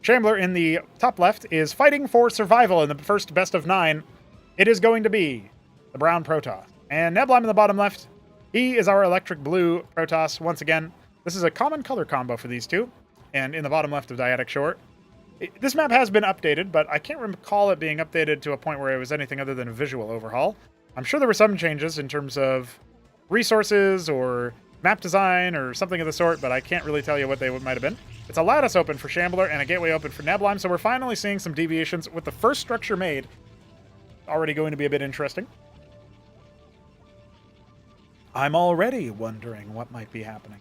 Shambler in the top left is fighting for survival in the first best of 9. It is going to be the brown Protoss. And Neblime in the bottom left, he is our electric blue Protoss. Once again, this is a common color combo for these two. And in the bottom left of Dyadic Shore. This map has been updated, but I can't recall it being updated to a point where it was anything other than a visual overhaul. I'm sure there were some changes in terms of resources or map design or something of the sort, but I can't really tell you what they might have been. It's a lattice open for Shambler and a gateway open for Neblime, so we're finally seeing some deviations with the first structure made. Already going to be a bit interesting. I'm already wondering what might be happening.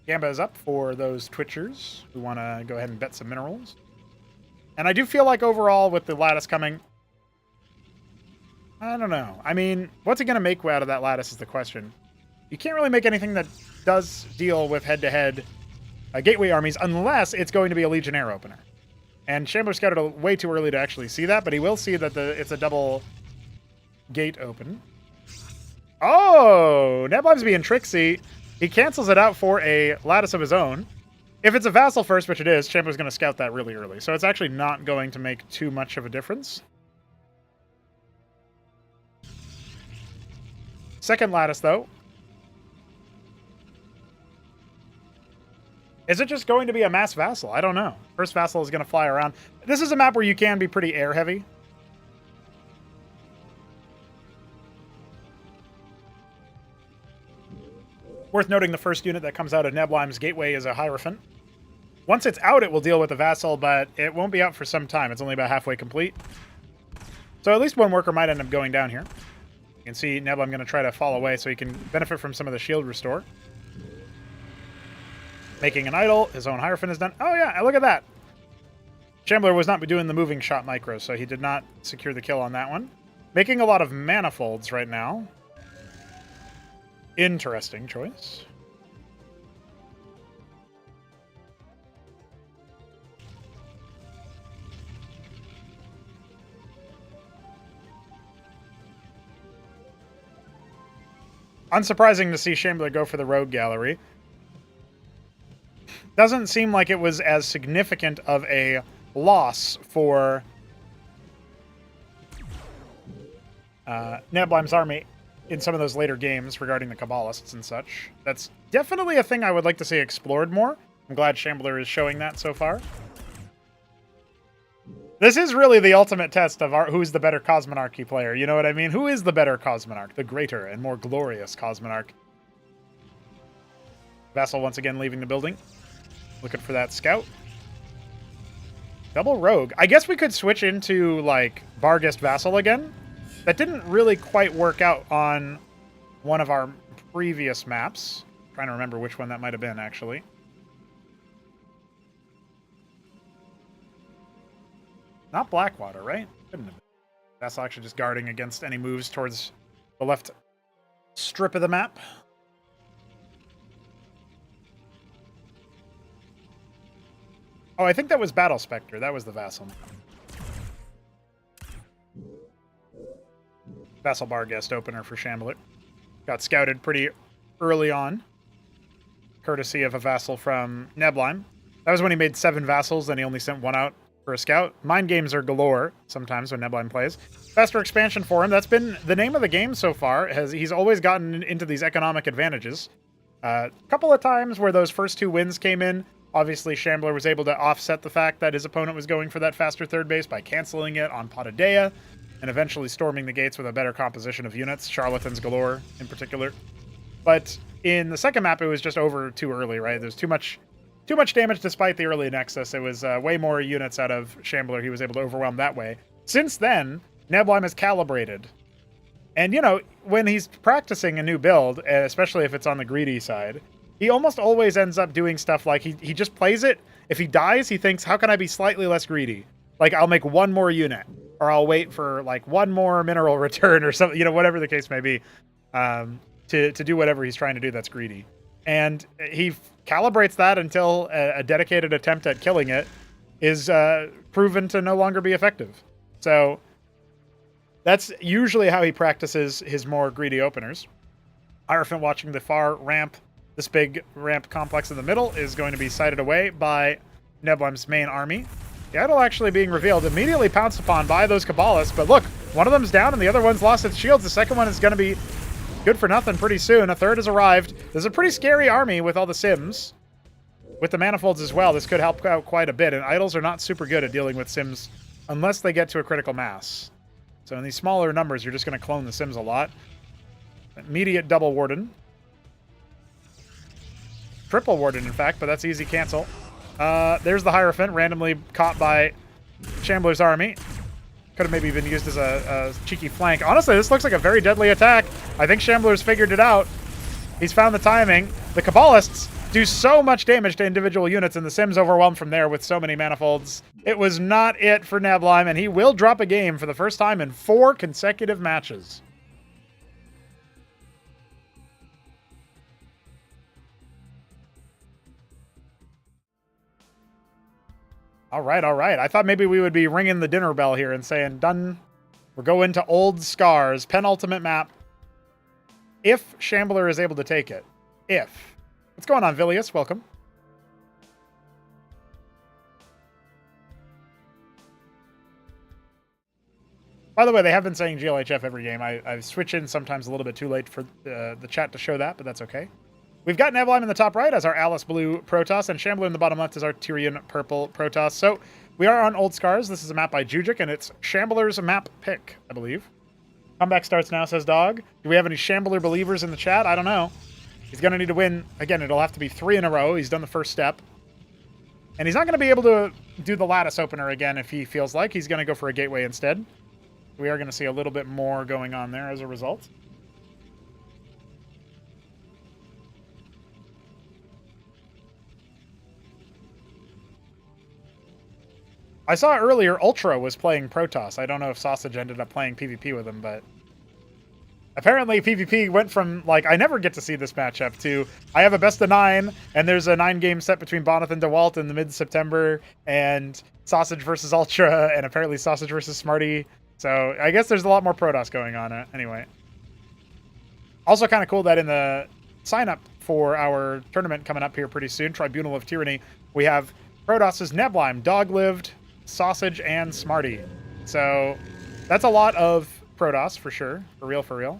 Gamba is up for those Twitchers who want to go ahead and bet some minerals. And I do feel like overall with the lattice coming, I don't know. I mean, what's he going to make out of that lattice is the question. You can't really make anything that does deal with head-to-head gateway armies unless it's going to be a Legionnaire opener. And Shambler scouted way too early to actually see that, but he will see that it's a double gate open. Oh, Neblime's being tricksy. He cancels it out for a lattice of his own. If it's a vassal first, which it is, Shambler's going to scout that really early. So it's actually not going to make too much of a difference. Second lattice, though. Is it just going to be a mass vassal? I don't know. First vassal is going to fly around. This is a map where you can be pretty air heavy. Worth noting, the first unit that comes out of Neblim's Gateway is a Hierophant. Once it's out, it will deal with the vassal, but it won't be out for some time. It's only about halfway complete. So at least one worker might end up going down here. You can see Neblim going to try to fall away so he can benefit from some of the shield restore. Making an idol. His own Hierophant is done. Oh, yeah, look at that. Shambler was not doing the moving shot micro, so he did not secure the kill on that one. Making a lot of manifolds right now. Interesting choice. Unsurprising to see Shambler go for the Rogue Gallery. Doesn't seem like it was as significant of a loss for Neblim's army in some of those later games regarding the Kabbalists and such. That's definitely a thing I would like to see explored more. I'm glad Shambler is showing that so far. This is really the ultimate test of who's the better Cosmonarchy player. You know what I mean? Who is the better Cosmonarch? The greater and more glorious Cosmonarch. Vassal once again leaving the building. Looking for that scout. Double rogue. I guess we could switch into, like, Barghest Vassal again. That didn't really quite work out on one of our previous maps. I'm trying to remember which one that might have been, actually. Not Blackwater, right? Couldn't have been. Vassal actually just guarding against any moves towards the left strip of the map. Oh, I think that was Battle Spectre. That was the Vassal. Vassal Barghest opener for Shambler. Got scouted pretty early on, courtesy of a Vassal from Neblim. That was when he made 7 Vassals, then he only sent 1 out for a scout. Mind games are galore sometimes when Neblim plays. Faster expansion for him. That's been the name of the game so far. He's always gotten into these economic advantages. A couple of times where those first 2 wins came in, obviously Shambler was able to offset the fact that his opponent was going for that faster third base by canceling it on Potadea and eventually storming the gates with a better composition of units, charlatans galore in particular. But in the second map, it was just over too early, right? There's too much damage despite the early Nexus. It was way more units out of Shambler. He was able to overwhelm that way. Since then, Neblim has calibrated. And, you know, when he's practicing a new build, especially if it's on the greedy side, he almost always ends up doing stuff like he just plays it. If he dies, he thinks, how can I be slightly less greedy? Like, I'll make 1 more unit, or I'll wait for, like, 1 more mineral return or something, you know, whatever the case may be, to do whatever he's trying to do that's greedy. And he calibrates that until a dedicated attempt at killing it is proven to no longer be effective. So that's usually how he practices his more greedy openers. Hierophant watching the far ramp. This big ramp complex in the middle is going to be sighted away by Neblim's main army. The idol actually being revealed, immediately pounced upon by those Kabbalists. But look, one of them's down and the other one's lost its shields. The second one is going to be good for nothing pretty soon. A third has arrived. There's a pretty scary army with all the Sims. With the manifolds as well, this could help out quite a bit. And idols are not super good at dealing with Sims unless they get to a critical mass. So in these smaller numbers, you're just going to clone the Sims a lot. Immediate double Warden. Triple Warden, in fact, but that's easy cancel. There's the Hierophant, randomly caught by Shambler's army. Could have maybe been used as a cheeky flank. Honestly, this looks like a very deadly attack. I think Shambler's figured it out. He's found the timing. The Kabbalists do so much damage to individual units, and the Sims overwhelmed from there with so many manifolds. It was not it for Neblim, and he will drop a game for the first time in 4 consecutive matches. All right, all right. I thought maybe we would be ringing the dinner bell here and saying, done. We're going to Old Scars, penultimate map. If Shambler is able to take it. If. What's going on, Vilius? Welcome. By the way, they have been saying GLHF every game. I switch in sometimes a little bit too late for the chat to show that, but that's okay. We've got Nebulime in the top right as our Alice Blue Protoss, and Shambler in the bottom left is our Tyrian Purple Protoss. So we are on Old Scars. This is a map by Jujic, and it's Shambler's map pick, I believe. Comeback starts now, says Dog. Do we have any Shambler believers in the chat? I don't know. He's going to need to win. Again, it'll have to be 3 in a row. He's done the first step. And he's not going to be able to do the Lattice opener again if he feels like. He's going to go for a Gateway instead. We are going to see a little bit more going on there as a result. I saw earlier Ultra was playing Protoss. I don't know if Sausage ended up playing PvP with him, but apparently PvP went from, like, I never get to see this matchup to I have a best of 9, and there's a 9-game set between Boneth and DeWalt in the mid-September, and Sausage versus Ultra, and apparently Sausage versus Smarty. So I guess there's a lot more Protoss going on anyway. Also kind of cool that in the sign-up for our tournament coming up here pretty soon, Tribunal of Tyranny, we have Protoss's Nebulime, Dog-Lived, Sausage, and Smarty. So that's a lot of Protoss for sure. For real, for real.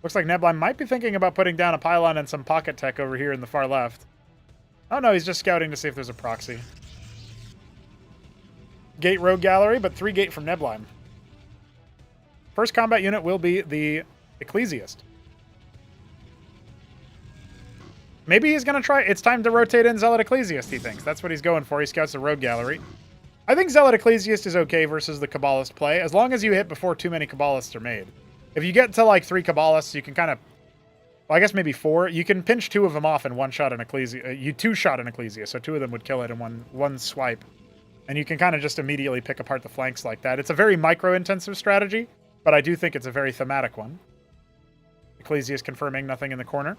Looks like Nebulime might be thinking about putting down a pylon and some pocket tech over here in the far left. Oh no, he's just scouting to see if there's a proxy. Gate Rogue Gallery, but 3 gate from Nebulime. First combat unit will be the Ecclesiast. Maybe he's going to try... It's time to rotate in Zealot Ecclesiast, he thinks. That's what he's going for. He scouts the Rogue Gallery. I think Zealot Ecclesiast is okay versus the Kabbalist play, as long as you hit before too many Kabbalists are made. If you get to, like, 3 Kabbalists, you can kind of... Well, I guess maybe 4. You can pinch 2 of them off and one-shot an Ecclesiast. You 2-shot an Ecclesiast, so 2 of them would kill it in one swipe. And you can kind of just immediately pick apart the flanks like that. It's a very micro-intensive strategy, but I do think it's a very thematic one. Ecclesiast confirming nothing in the corner.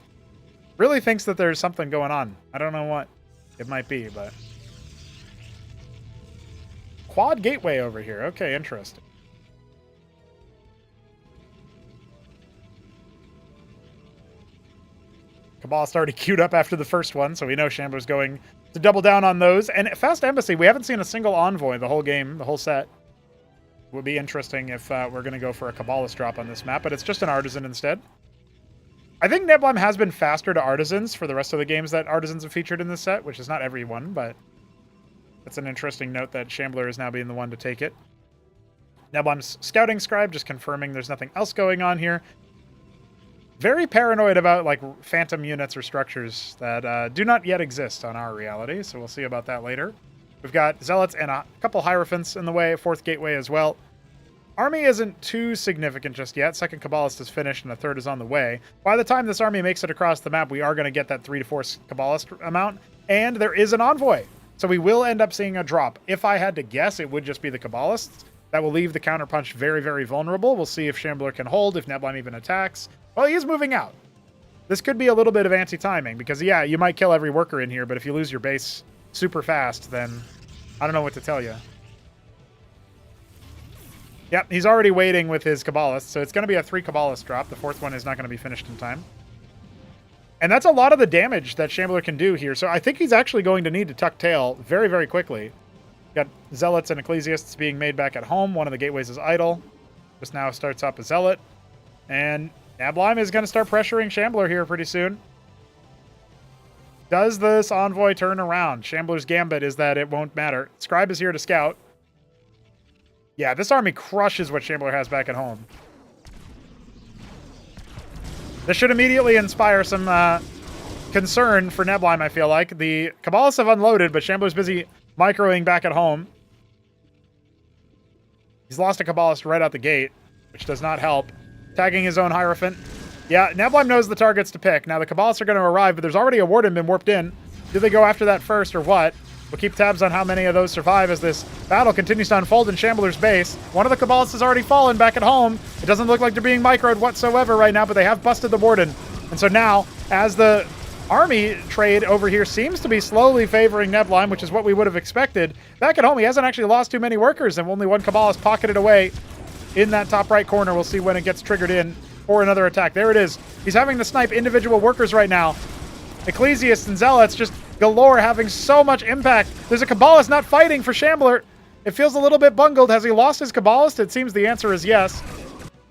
Really thinks that there's something going on. I don't know what it might be, but... Quad Gateway over here. Okay, interesting. Kabbalist already queued up after the first one, so we know Shambler's going to double down on those. And Fast Embassy, we haven't seen a single Envoy the whole game, the whole set. Would be interesting if we're going to go for a Kabbalist drop on this map, but it's just an Artisan instead. I think Nebulime has been faster to Artisans for the rest of the games that Artisans have featured in this set, which is not every one, but that's an interesting note that Shambler is now being the one to take it. Nebulime's Scouting Scribe, just confirming there's nothing else going on here. Very paranoid about, like, phantom units or structures that do not yet exist on our reality, so we'll see about that later. We've got Zealots and a couple Hierophants in the way, 4th Gateway as well. Army isn't too significant just yet. 2nd Kabbalist is finished and the 3rd is on the way. By the time this army makes it across the map, we are going to get that 3 to 4 Kabbalist amount, and there is an Envoy. So we will end up seeing a drop. If I had to guess, it would just be the Kabbalists. That will leave the counterpunch very, very vulnerable. We'll see if Shambler can hold, if Nebulime even attacks. Well, he is moving out. This could be a little bit of anti-timing, because, yeah, you might kill every worker in here, but if you lose your base super fast, then I don't know what to tell you. Yep, he's already waiting with his Kabbalist, so it's going to be a 3 Kabbalist drop. The 4th one is not going to be finished in time. And that's a lot of the damage that Shambler can do here, so I think he's actually going to need to tuck tail very, very quickly. Got Zealots and Ecclesiasts being made back at home. One of the gateways is idle. Just now starts up a Zealot. And Nebulime is going to start pressuring Shambler here pretty soon. Does this Envoy turn around? Shambler's gambit is that it won't matter. Scribe is here to scout. Yeah, this army crushes what Shambler has back at home. This should immediately inspire some concern for Nebulime, I feel like. The Kabbalists have unloaded, but Shambler's busy microing back at home. He's lost a Kabbalist right out the gate, which does not help. Tagging his own Hierophant. Yeah, Nebulime knows the targets to pick. Now the Kabbalists are going to arrive, but there's already a Warden been warped in. Do they go after that first or what? We'll keep tabs on how many of those survive as this battle continues to unfold in Shambler's base. One of the Kabbalists has already fallen back at home. It doesn't look like they're being microed whatsoever right now, but they have busted the Warden. And so now, as the army trade over here seems to be slowly favoring Nebulime, which is what we would have expected, back at home he hasn't actually lost too many workers, and only one Kabbalist pocketed away in that top right corner. We'll see when it gets triggered in for another attack. There it is. He's having to snipe individual workers right now. Ecclesiasts and Zealots just galore, having so much impact. There's a Kabbalist not fighting for Shambler. It feels a little bit bungled. Has he lost his Kabbalist? It seems the answer is yes.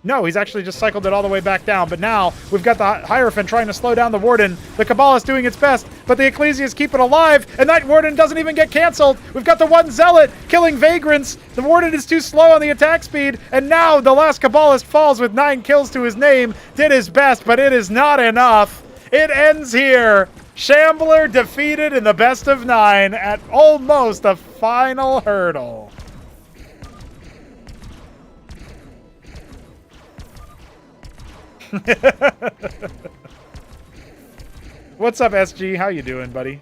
No, he's actually just cycled it all the way back down. But now we've got the Hierophant trying to slow down the Warden. The Cabal is doing its best, but the Ecclesias keep it alive, and that Warden doesn't even get canceled. We've got the one Zealot killing Vagrants. The Warden is too slow on the attack speed, and now the last Cabalist falls with 9 kills to his name. Did his best, but it is not enough. It ends here. Shambler defeated in the best of 9 at almost the final hurdle. What's up, SG? How you doing, buddy?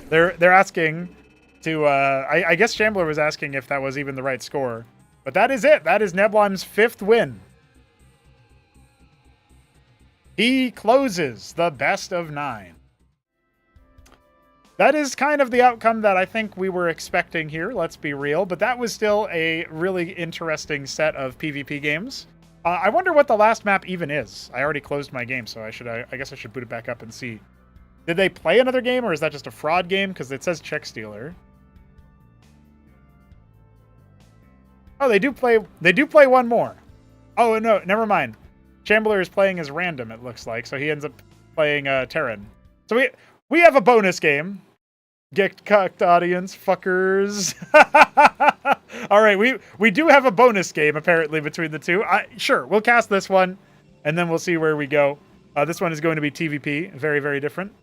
They're asking to I guess Shambler was asking if that was even the right score. But that is it. That is Neblim's 5th win. He closes the best of 9. That is kind of the outcome that I think we were expecting here, let's be real. But that was still a really interesting set of PvP games. I wonder what the last map even is. I already closed my game, so I guess I should boot it back up and see. Did they play another game, or is that just a fraud game? Because it says Check Stealer. Oh, they do play one more. Oh, no, never mind. Shambler is playing as random, it looks like, so he ends up playing Terran. So we have a bonus game. Get cucked, audience, fuckers. All right, we do have a bonus game, apparently, between the two. Sure, we'll cast this one, and then we'll see where we go. This one is going to be TVP. Very, very different.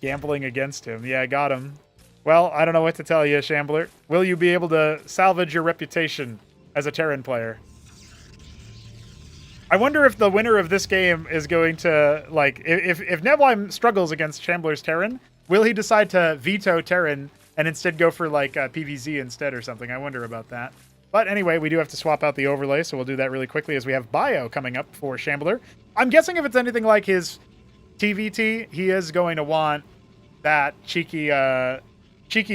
Gambling against him. Yeah, I got him. Well, I don't know what to tell you, Shambler. Will you be able to salvage your reputation as a Terran player? I wonder if the winner of this game is going to, like, if Neblime struggles against Shambler's Terran, will he decide to veto Terran and instead go for, like, PVZ instead or something? I wonder about that. But anyway, we do have to swap out the overlay, so we'll do that really quickly as we have Bio coming up for Shambler. I'm guessing if it's anything like his TVT, he is going to want that cheeky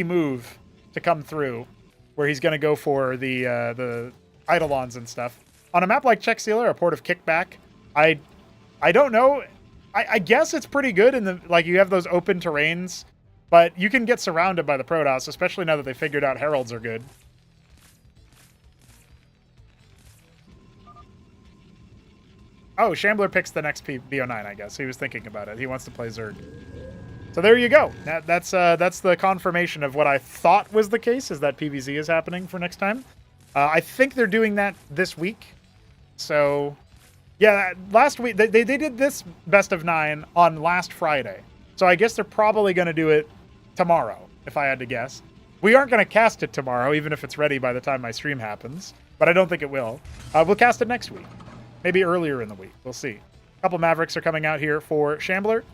move to come through, where he's going to go for the Eidolons and stuff. On a map like Check Stealer, a port of Kickback, I don't know. I guess it's pretty good in the, like, you have those open terrains, but you can get surrounded by the Protoss, especially now that they figured out Heralds are good. Oh, Shambler picks the next BO9, I guess. He was thinking about it. He wants to play Zerg. So there you go. That's the confirmation of what I thought was the case, is that PVZ is happening for next time. I think they're doing that this week. So, yeah, last week, they did this best of 9 on last Friday. So I guess they're probably going to do it tomorrow, if I had to guess. We aren't going to cast it tomorrow, even if it's ready by the time my stream happens. But I don't think it will. We'll cast it next week. Maybe earlier in the week. We'll see. A couple Mavericks are coming out here for Shambler.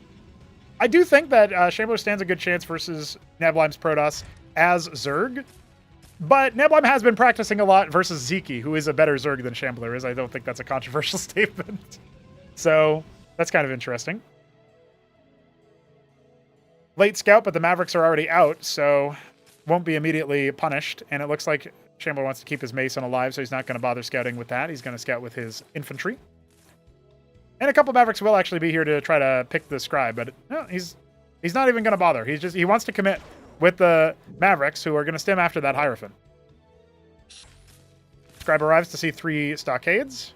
I do think that Shambler stands a good chance versus Neblime's Protoss as Zerg. But Neblime has been practicing a lot versus Zeke, who is a better Zerg than Shambler is. I don't think that's a controversial statement. So, that's kind of interesting. Late scout, but the Mavericks are already out, so won't be immediately punished. And it looks like Shambler wants to keep his Mason alive, so he's not going to bother scouting with that. He's going to scout with his infantry. And a couple Mavericks will actually be here to try to pick the Scribe, but no, he's not even going to bother. He wants to commit with the Mavericks, who are going to stem after that Hierophant. Scribe arrives to see 3 Stockades.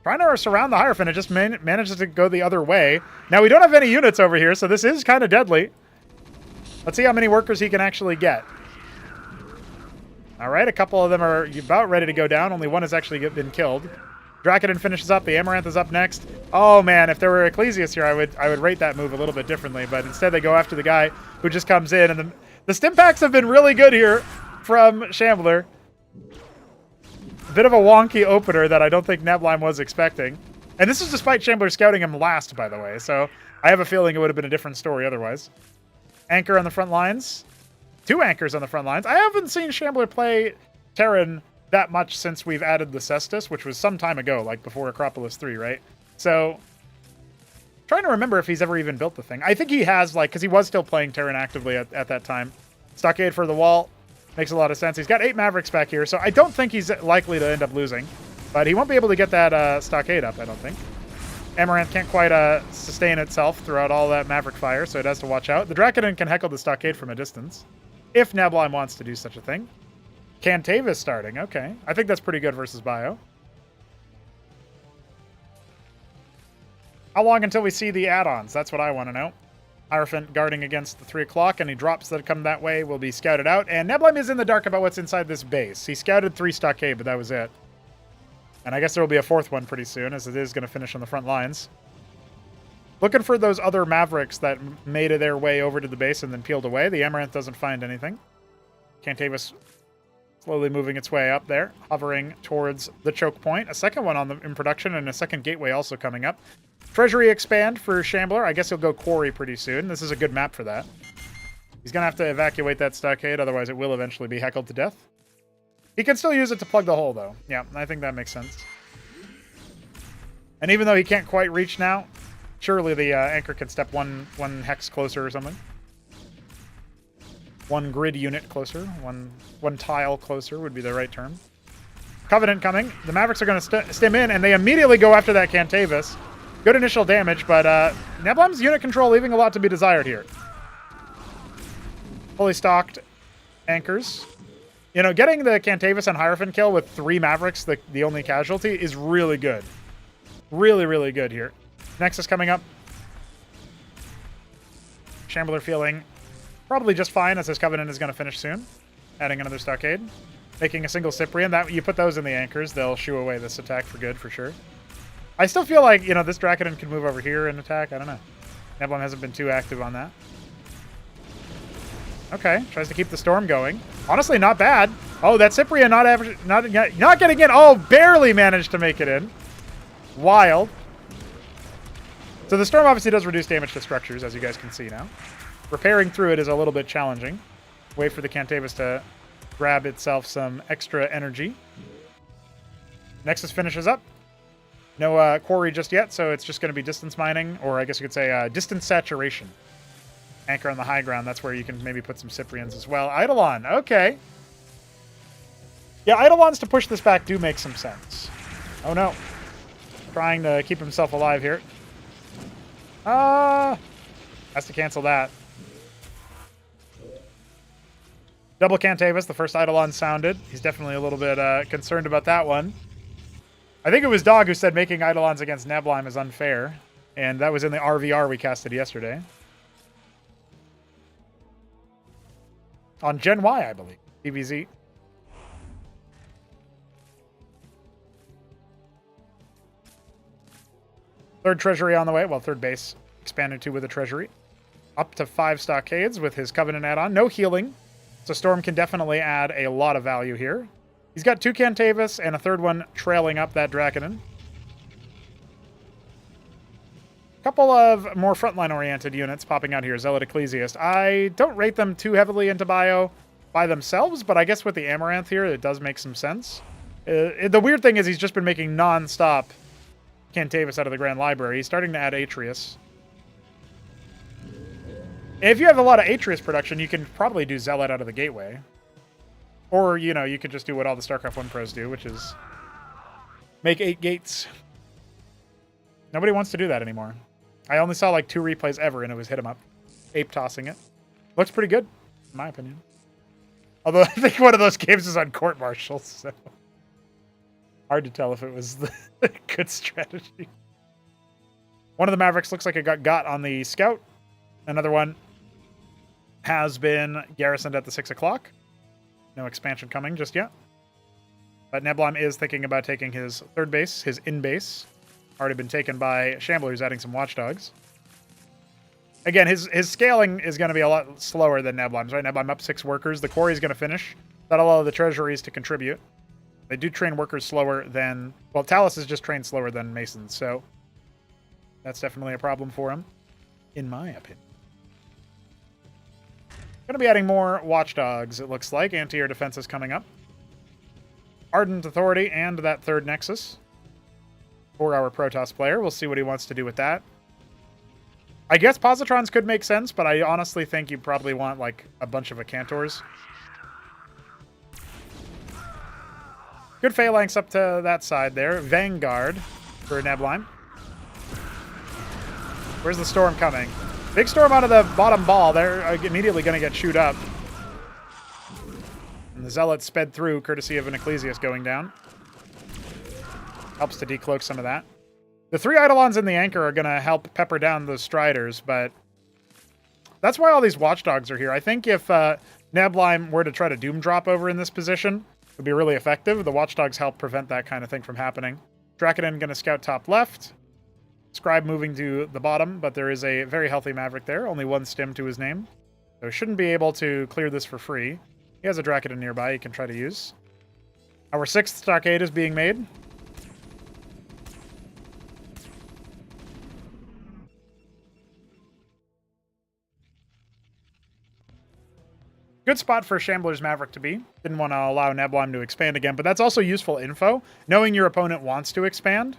Trying to surround the Hierophant, it just manages to go the other way. Now, we don't have any units over here, so this is kind of deadly. Let's see how many workers he can actually get. All right, a couple of them are about ready to go down. Only one has actually been killed. Drakadin finishes up. The Amaranth is up next. Oh, man, if there were Ecclesias here, I would rate that move a little bit differently. But instead, they go after the guy who just comes in. And the stim packs have been really good here from Shambler. A bit of a wonky opener that I don't think Neblime was expecting. And this is despite Shambler scouting him last, by the way. So I have a feeling it would have been a different story otherwise. Anchor on the front lines. 2 anchors on the front lines. I haven't seen Shambler play Terran that much since we've added the Cestus, which was some time ago, like before Acropolis 3, right? So, trying to remember if he's ever even built the thing. I think he has, like, because he was still playing Terran actively at that time. Stockade for the wall. Makes a lot of sense. He's got 8 Mavericks back here, so I don't think he's likely to end up losing. But he won't be able to get that Stockade up, I don't think. Amaranth can't quite sustain itself throughout all that Maverick fire, so it has to watch out. The Drakadin can heckle the Stockade from a distance. if Nebline wants to do such a thing. Cantavis starting. Okay. I think that's pretty good versus Bio. How long until we see the add-ons? That's what I want to know. Hierophant guarding against the 3 o'clock. Any drops that come that way will be scouted out. And Nebline is in the dark about what's inside this base. He scouted 3 stockade, but that was it. And I guess there will be a 4th one pretty soon, as it is going to finish on the front lines. Looking for those other Mavericks that made their way over to the base and then peeled away. The Amaranth doesn't find anything. Cantavis slowly moving its way up there, hovering towards the choke point. A second one in production, and a second gateway also coming up. Treasury expand for Shambler. I guess he'll go Quarry pretty soon. This is a good map for that. He's going to have to evacuate that stockade, otherwise it will eventually be heckled to death. He can still use it to plug the hole, though. Yeah, I think that makes sense. And even though he can't quite reach now, surely the anchor can step one hex closer or something. 1 grid unit closer. One tile closer would be the right term. Covenant coming. The Mavericks are going to stim in, and they immediately go after that Cantavis. Good initial damage, but Neblime's unit control leaving a lot to be desired here. Fully stocked anchors. You know, getting the Cantavis and Hierophant kill with 3 Mavericks, the only casualty, is really good. Really, really good here. Nexus coming up. Shambler feeling probably just fine, as his Covenant is going to finish soon. Adding another stockade. Making a single Cyprian. You put those in the anchors, they'll shoo away this attack for good, for sure. I still feel like, you know, this Dracodon can move over here and attack. I don't know. Nebline hasn't been too active on that. Okay, tries to keep the storm going. Honestly, not bad. Oh, that Cyprian not getting in. Oh, barely managed to make it in. Wild. So the storm obviously does reduce damage to structures, as you guys can see now. Repairing through it is a little bit challenging. Wait for the Cantavis to grab itself some extra energy. Nexus finishes up. No quarry just yet, so it's just going to be distance mining, or I guess you could say distance saturation. Anchor on the high ground, that's where you can maybe put some Cyprians as well. Eidolon, okay. Yeah, Eidolons to push this back do make some sense. Oh no. Trying to keep himself alive here. Has to cancel that. Double Cantavis, the first Eidolon sounded. He's definitely a little bit concerned about that one. I think it was Dog who said making Eidolons against Nebline is unfair. And that was in the RVR we casted yesterday. On Gen Y, I believe. PVZ. Third treasury on the way. Well, third base expanded to with a treasury. Up to 5 stockades with his Covenant add-on. No healing. So Storm can definitely add a lot of value here. He's got 2 Cantavis and a third one trailing up that Dracodon. Couple of more frontline-oriented units popping out here. Zealot Ecclesiast. I don't rate them too heavily into Bio by themselves, but I guess with the Amaranth here, it does make some sense. The weird thing is he's just been making non-stop Cantavis out of the Grand Library. He's starting to add Atreus. If you have a lot of Atreus production, you can probably do Zealot out of the Gateway. Or, you know, you could just do what all the StarCraft 1 pros do, which is make 8 gates. Nobody wants to do that anymore. I only saw like 2 replays ever, and it was hit 'em up. Ape tossing it. Looks pretty good, in my opinion. Although I think one of those games is on court martials, so hard to tell if it was the good strategy. One of the Mavericks looks like it got on the Scout. Another one has been garrisoned at the 6 o'clock. No expansion coming just yet. But Nebline is thinking about taking his third base, his in-base. Already been taken by Shambler, who's adding some watchdogs. Again, his scaling is going to be a lot slower than Nebline's, right? Neblime up 6 workers. The quarry is going to finish. That'll allow the treasuries to contribute. They do train workers slower than... Well, Talus is just trained slower than Masons, so that's definitely a problem for him, in my opinion. Going to be adding more watchdogs, it looks like. Anti-air defense is coming up. Ardent Authority and that third Nexus for our Protoss player. We'll see what he wants to do with that. I guess Positrons could make sense, but I honestly think you probably want like a bunch of Acantors. Good phalanx up to that side there. Vanguard for Nebline. Where's the storm coming? Big storm out of the bottom ball. They're immediately going to get chewed up. And the Zealots sped through, courtesy of an Ecclesias going down. Helps to decloak some of that. The 3 Eidolons in the Anchor are going to help pepper down those Striders, but that's why all these Watchdogs are here. I think if Neblime were to try to Doom Drop over in this position, it would be really effective. The Watchdogs help prevent that kind of thing from happening. Drakiden going to scout top left. Scribe moving to the bottom, but there is a very healthy Maverick there. Only 1 stim to his name. So shouldn't be able to clear this for free. He has a Drakiden nearby he can try to use. Our 6th Stockade is being made. Good spot for Shambler's Maverick to be. Didn't want to allow Neblime to expand again, but that's also useful info. Knowing your opponent wants to expand.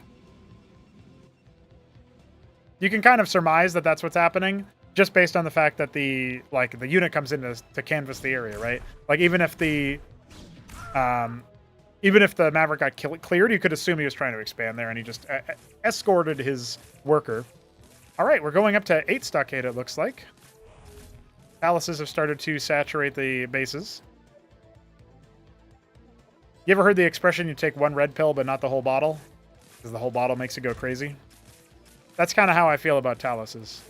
You can kind of surmise that that's what's happening, just based on the fact that the unit comes in to canvas the area, right? Like even if the Maverick got cleared, you could assume he was trying to expand there, and he just escorted his worker. All right, we're going up to 8 Stockade, it looks like. Palaces have started to saturate the bases. You ever heard the expression, you take 1 red pill, but not the whole bottle? Because the whole bottle makes it go crazy. That's kind of how I feel about Taluses.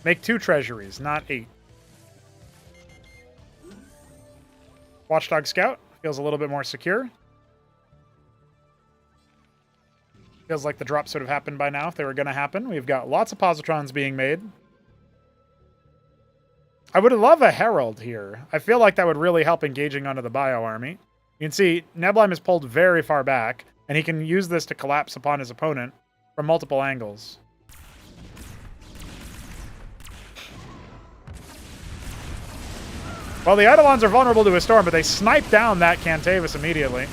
Make 2 treasuries, not 8. Watchdog Scout feels a little bit more secure. Feels like the drop should have happened by now if they were going to happen. We've got lots of positrons being made. I would love a Herald here. I feel like that would really help engaging onto the Bio Army. You can see Neblime is pulled very far back, and he can use this to collapse upon his opponent from multiple angles. Well, the Eidolons are vulnerable to a storm, but they snipe down that Cantavis immediately.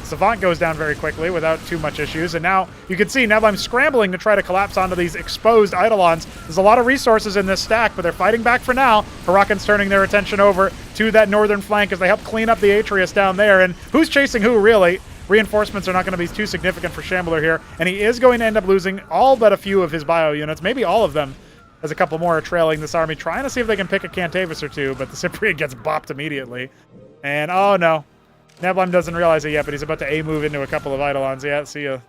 Savant goes down very quickly without too much issues, and now you can see Neblime scrambling to try to collapse onto these exposed Eidolons. There's a lot of resources in this stack, but they're fighting back for now. Hurakan's turning their attention over to that northern flank as they help clean up the Atreus down there, and who's chasing who, really? Reinforcements are not going to be too significant for Shambler here, and he is going to end up losing all but a few of his bio units, maybe all of them, as a couple more are trailing this army, trying to see if they can pick a Cantavis or 2, but the Cyprian gets bopped immediately. And, oh no. Neblime doesn't realize it yet, but he's about to A-move into a couple of Eidolons. Yeah, see ya.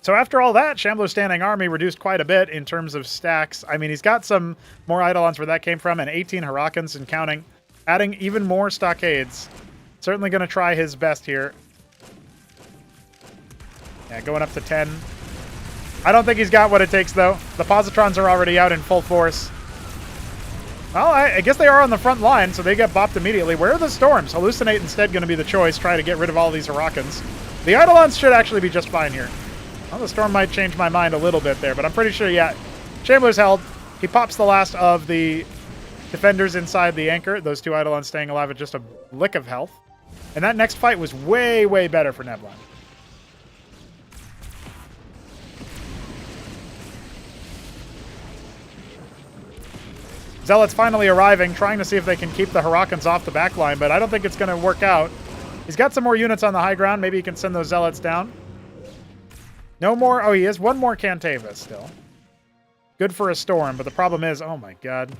So after all that, Shambler's standing army reduced quite a bit in terms of stacks. I mean, he's got some more Eidolons where that came from, and 18 Hurakans and counting, adding even more stockades. Certainly going to try his best here. Yeah, going up to 10. I don't think he's got what it takes, though. The positrons are already out in full force. Well, I guess they are on the front line, so they get bopped immediately. Where are the storms? Hallucinate instead going to be the choice. Try to get rid of all these Hurakans. The Eidolons should actually be just fine here. Well, the storm might change my mind a little bit there, but I'm pretty sure, yeah. Shambler's held. He pops the last of the defenders inside the anchor. Those 2 Eidolons staying alive at just a lick of health. And that next fight was way, way better for Neblime. Zealots finally arriving, trying to see if they can keep the Hurakans off the back line, but I don't think it's going to work out. He's got some more units on the high ground. Maybe he can send those Zealots down. No more. Oh, he has 1 more Cantavis still. Good for a storm, but the problem is, oh my god.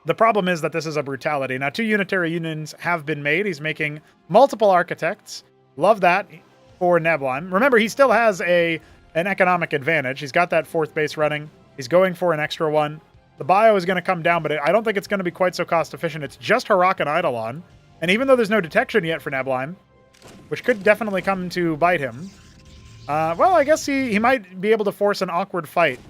The problem is that this is a brutality. Now, 2 unitary unions have been made. He's making multiple architects. Love that for Neblime. Remember, he still has an economic advantage. He's got that 4th base running. He's going for an extra one. The bio is going to come down, but I don't think it's going to be quite so cost efficient. It's just Hurakan Eidolon. And even though there's no detection yet for Neblime, which could definitely come to bite him, well, I guess he might be able to force an awkward fight.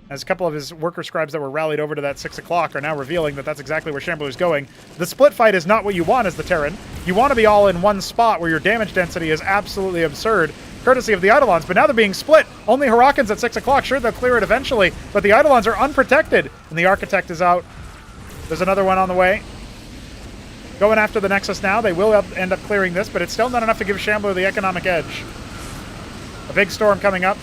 As a couple of his worker scribes that were rallied over to that 6 o'clock are now revealing that that's exactly where Shambler's going. The split fight is not what you want as the Terran. You want to be all in one spot where your damage density is absolutely absurd, courtesy of the Eidolons, but now they're being split. Only Hurakans at 6 o'clock. Sure, they'll clear it eventually, but the Eidolons are unprotected, and the Architect is out. There's another one on the way. Going after the Nexus now. They will end up clearing this, but it's still not enough to give Shambler the economic edge. A big storm coming up.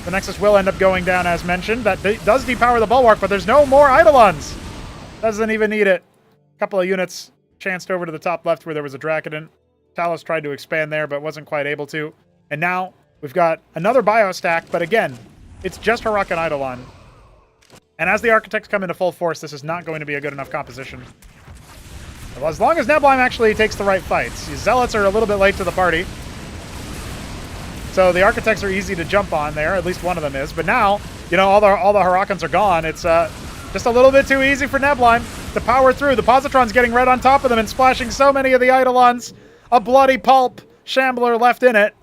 The Nexus will end up going down, as mentioned. That does depower the Bulwark, but there's no more Eidolons. Doesn't even need it. A couple of units chanced over to the top left where there was a Drakiden. Talos tried to expand there, but wasn't quite able to. And now we've got another bio stack, but again, it's just Hurakan Eidolon. And as the Architects come into full force, this is not going to be a good enough composition. Well, as long as Neblime actually takes the right fights. These Zealots are a little bit late to the party. So the Architects are easy to jump on there. At least one of them is. But now, you know, all the Hurricanes are gone. It's just a little bit too easy for Neblime to power through. The Positron's getting right on top of them and splashing so many of the Eidolons. A bloody pulp. Shambler left in it.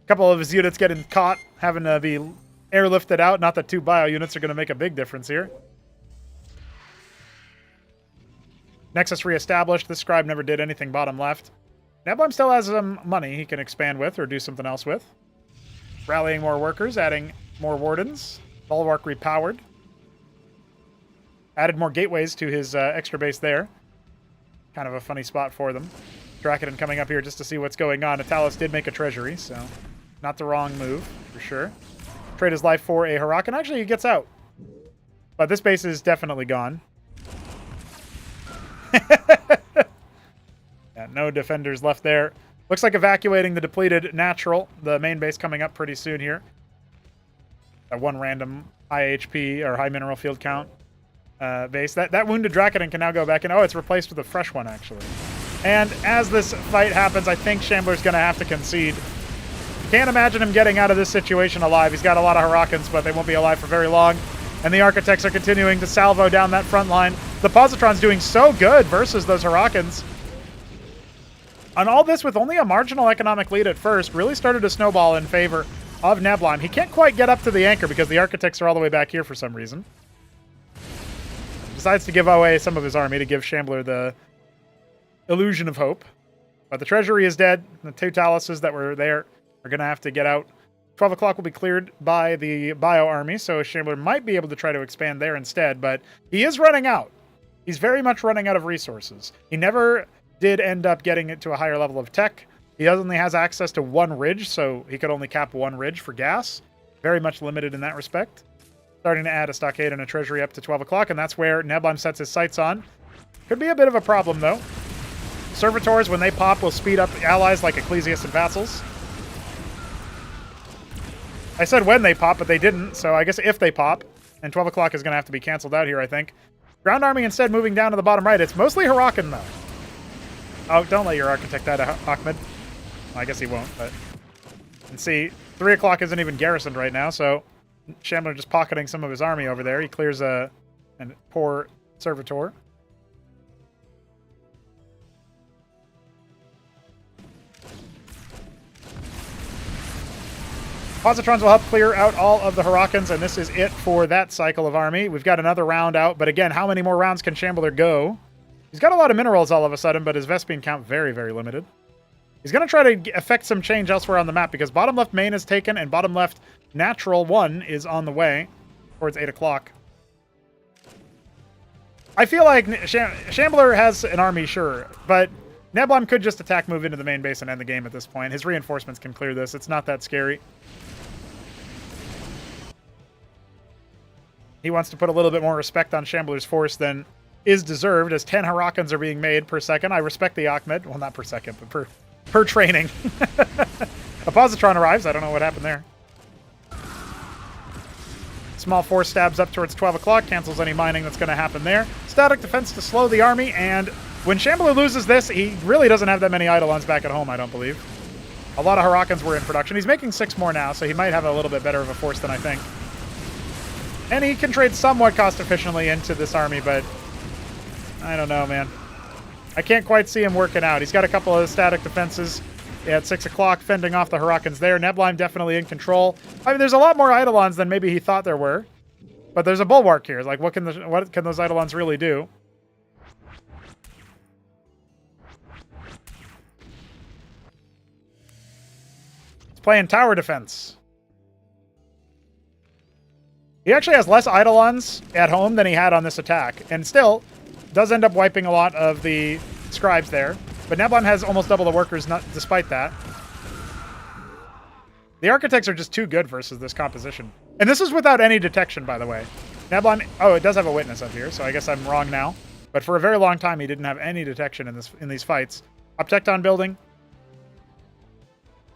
A couple of his units getting caught, having to be airlifted out. Not that 2 bio units are going to make a big difference here. Nexus reestablished. This scribe never did anything bottom left. Neblime still has some money he can expand with or do something else with. Rallying more workers, adding more wardens. Bulwark repowered. Added more gateways to his extra base there. Kind of a funny spot for them. Dracodon coming up here just to see what's going on. Natalis did make a treasury, so not the wrong move, for sure. Trade his life for a Huracan. Actually, he gets out. But this base is definitely gone. Yeah, no defenders left there. Looks like evacuating the depleted natural. The main base coming up pretty soon here. That one random high HP or high mineral field count base. That wounded Dracodon can now go back in. Oh, it's replaced with a fresh one, actually. And as this fight happens, I think Shambler's going to have to concede. Can't imagine him getting out of this situation alive. He's got a lot of Hurricanes, but they won't be alive for very long. And the Architects are continuing to salvo down that front line. The Positron's doing so good versus those Hurricanes. And all this with only a marginal economic lead at first really started to snowball in favor of Neblime. He can't quite get up to the anchor because the Architects are all the way back here for some reason. Decides to give away some of his army to give Shambler the illusion of hope. But the treasury is dead. The 2 Taluses that were there are going to have to get out. 12 o'clock will be cleared by the bio army, so Shambler might be able to try to expand there instead, but he is running out. He's very much running out of resources. He never did end up getting it to a higher level of tech. He only has access to 1 ridge, so he could only cap 1 ridge for gas. Very much limited in that respect. Starting to add a stockade and a treasury up to 12 o'clock, and that's where Neblime sets his sights on. Could be a bit of a problem, though. Servitors, when they pop, will speed up allies like Ecclesias and Vassals. I said when they pop, but they didn't, so I guess if they pop, and 12 o'clock is going to have to be canceled out here, I think. Ground Army instead moving down to the bottom right. It's mostly Huracan, though. Oh, don't let your Architect die to Ahmed. Well, I guess he won't, but... And see, 3 o'clock isn't even garrisoned right now, so Shambler just pocketing some of his army over there. He clears a poor Servitor. Positrons will help clear out all of the Hurricans, and this is it for that cycle of army. We've got another round out, but again, how many more rounds can Shambler go? He's got a lot of minerals all of a sudden, but his Vespene count very, very limited. He's going to try to affect some change elsewhere on the map, because bottom left main is taken, and bottom left natural 1 is on the way towards 8 o'clock. I feel like Shambler has an army, sure, but Neblime could just attack, move into the main base, and end the game at this point. His reinforcements can clear this. It's not that scary. He wants to put a little bit more respect on Shambler's force than is deserved, as 10 Hurricans are being made per second. I respect the Ahmed. Well, not per second, but per training. A Positron arrives. I don't know what happened there. Small force stabs up towards 12 o'clock, cancels any mining that's going to happen there. Static defense to slow the army, and when Shambler loses this, he really doesn't have that many Eidolons back at home, I don't believe. A lot of Hurricans were in production. He's making 6 more now, so he might have a little bit better of a force than I think. And he can trade somewhat cost-efficiently into this army, but I don't know, man. I can't quite see him working out. He's got a couple of static defenses at 6 o'clock, fending off the Hurricans there. Neblime definitely in control. I mean, there's a lot more Eidolons than maybe he thought there were. But there's a Bulwark here. Like, what can those Eidolons really do? He's playing tower defense. He actually has less Eidolons at home than he had on this attack, and still does end up wiping a lot of the scribes there. But Neblime has almost double the workers despite that. The Architects are just too good versus this composition. And this is without any detection, by the way. Neblime... Oh, it does have a witness up here, so I guess I'm wrong now. But for a very long time, he didn't have any detection in these fights. Uptecton building.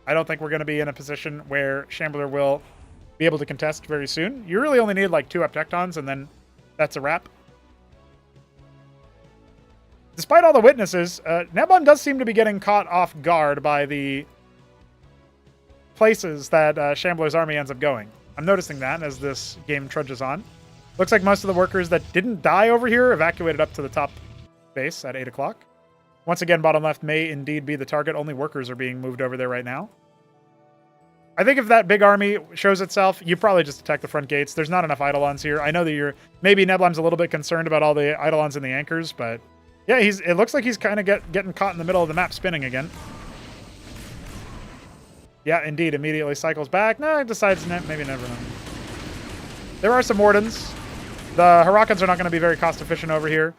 I don't think we're going to be in a position where Shambler will be be able to contest very soon. You really only need like 2 Uptectons, and then that's a wrap. Despite all the witnesses, Neblan does seem to be getting caught off guard by the places that Shambler's army ends up going. I'm noticing that as this game trudges on. Looks like most of the workers that didn't die over here evacuated up to the top base at 8 o'clock. Once again, bottom left may indeed be the target. Only workers are being moved over there right now. I think if that big army shows itself, you probably just attack the front gates. There's not enough Eidolons here. I know that maybe Neblan's a little bit concerned about all the Eidolons and the anchors, but yeah, it looks like he's kind of getting caught in the middle of the map spinning again. Yeah, indeed, immediately cycles back. No, decides maybe never mind. There are some Wardens. The Harakans are not going to be very cost efficient over here.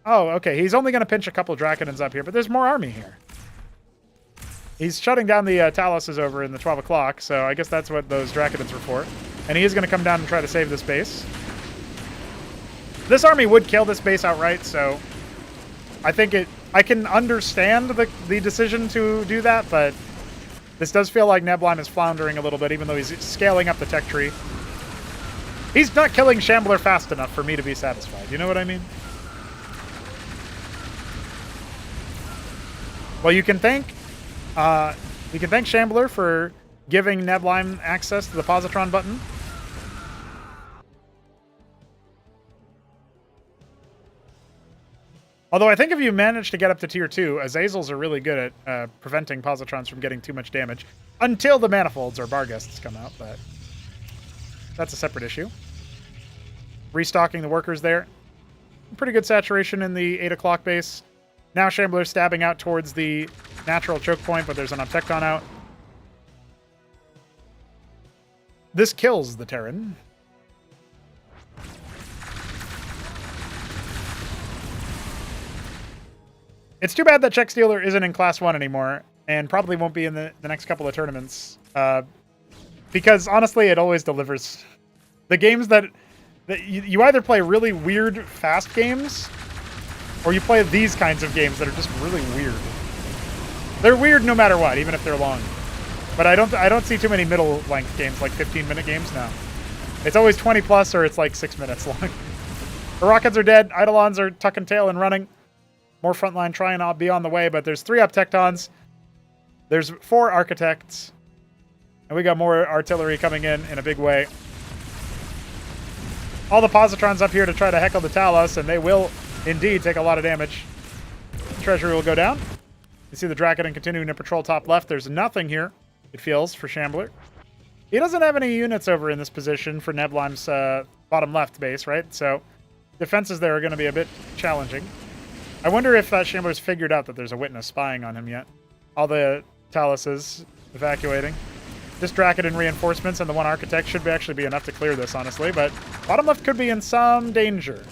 Oh, okay, he's only going to pinch a couple of Drakodons up here, but there's more army here. He's shutting down the Taluses over in the 12 o'clock, so I guess that's what those Drakodons were for. And he is going to come down and try to save this base. This army would kill this base outright, so I think I can understand the decision to do that, but this does feel like Neblan is floundering a little bit, even though he's scaling up the tech tree. He's not killing Shambler fast enough for me to be satisfied. You know what I mean? Well, you can thank Shambler for giving Neblan access to the positron button. Although I think if you manage to get up to tier 2, Azazels are really good at preventing positrons from getting too much damage until the manifolds or Barghests come out, but that's a separate issue. Restocking the workers there. Pretty good saturation in the 8 o'clock base. Now Shambler's stabbing out towards the natural choke point, but there's an Uptecton out. This kills the Terran. It's too bad that Check Stealer isn't in Class 1 anymore, and probably won't be in the next couple of tournaments. Because, honestly, it always delivers. The games that you either play really weird, fast games, or you play these kinds of games that are just really weird. They're weird no matter what, even if they're long. But I don't see too many middle-length games, like 15-minute games now. It's always 20+, or it's like 6 minutes long. The Rockets are dead. Eidolons are tucking tail and running. More frontline trying to be on the way, but there's 3 Uptectons. There's 4 Architects. And we got more artillery coming in a big way. All the Positrons up here to try to heckle the Talos, and they will indeed take a lot of damage. Treasury will go down. You see the Drakodon continuing to patrol top left. There's nothing here, it feels, for Shambler. He doesn't have any units over in this position for Neblan's bottom left base, right? So defenses there are going to be a bit challenging. I wonder if Shambler's figured out that there's a witness spying on him yet. All the Taluses evacuating. Just Drakodon reinforcements and the 1 Architect should actually be enough to clear this, honestly, but bottom left could be in some danger.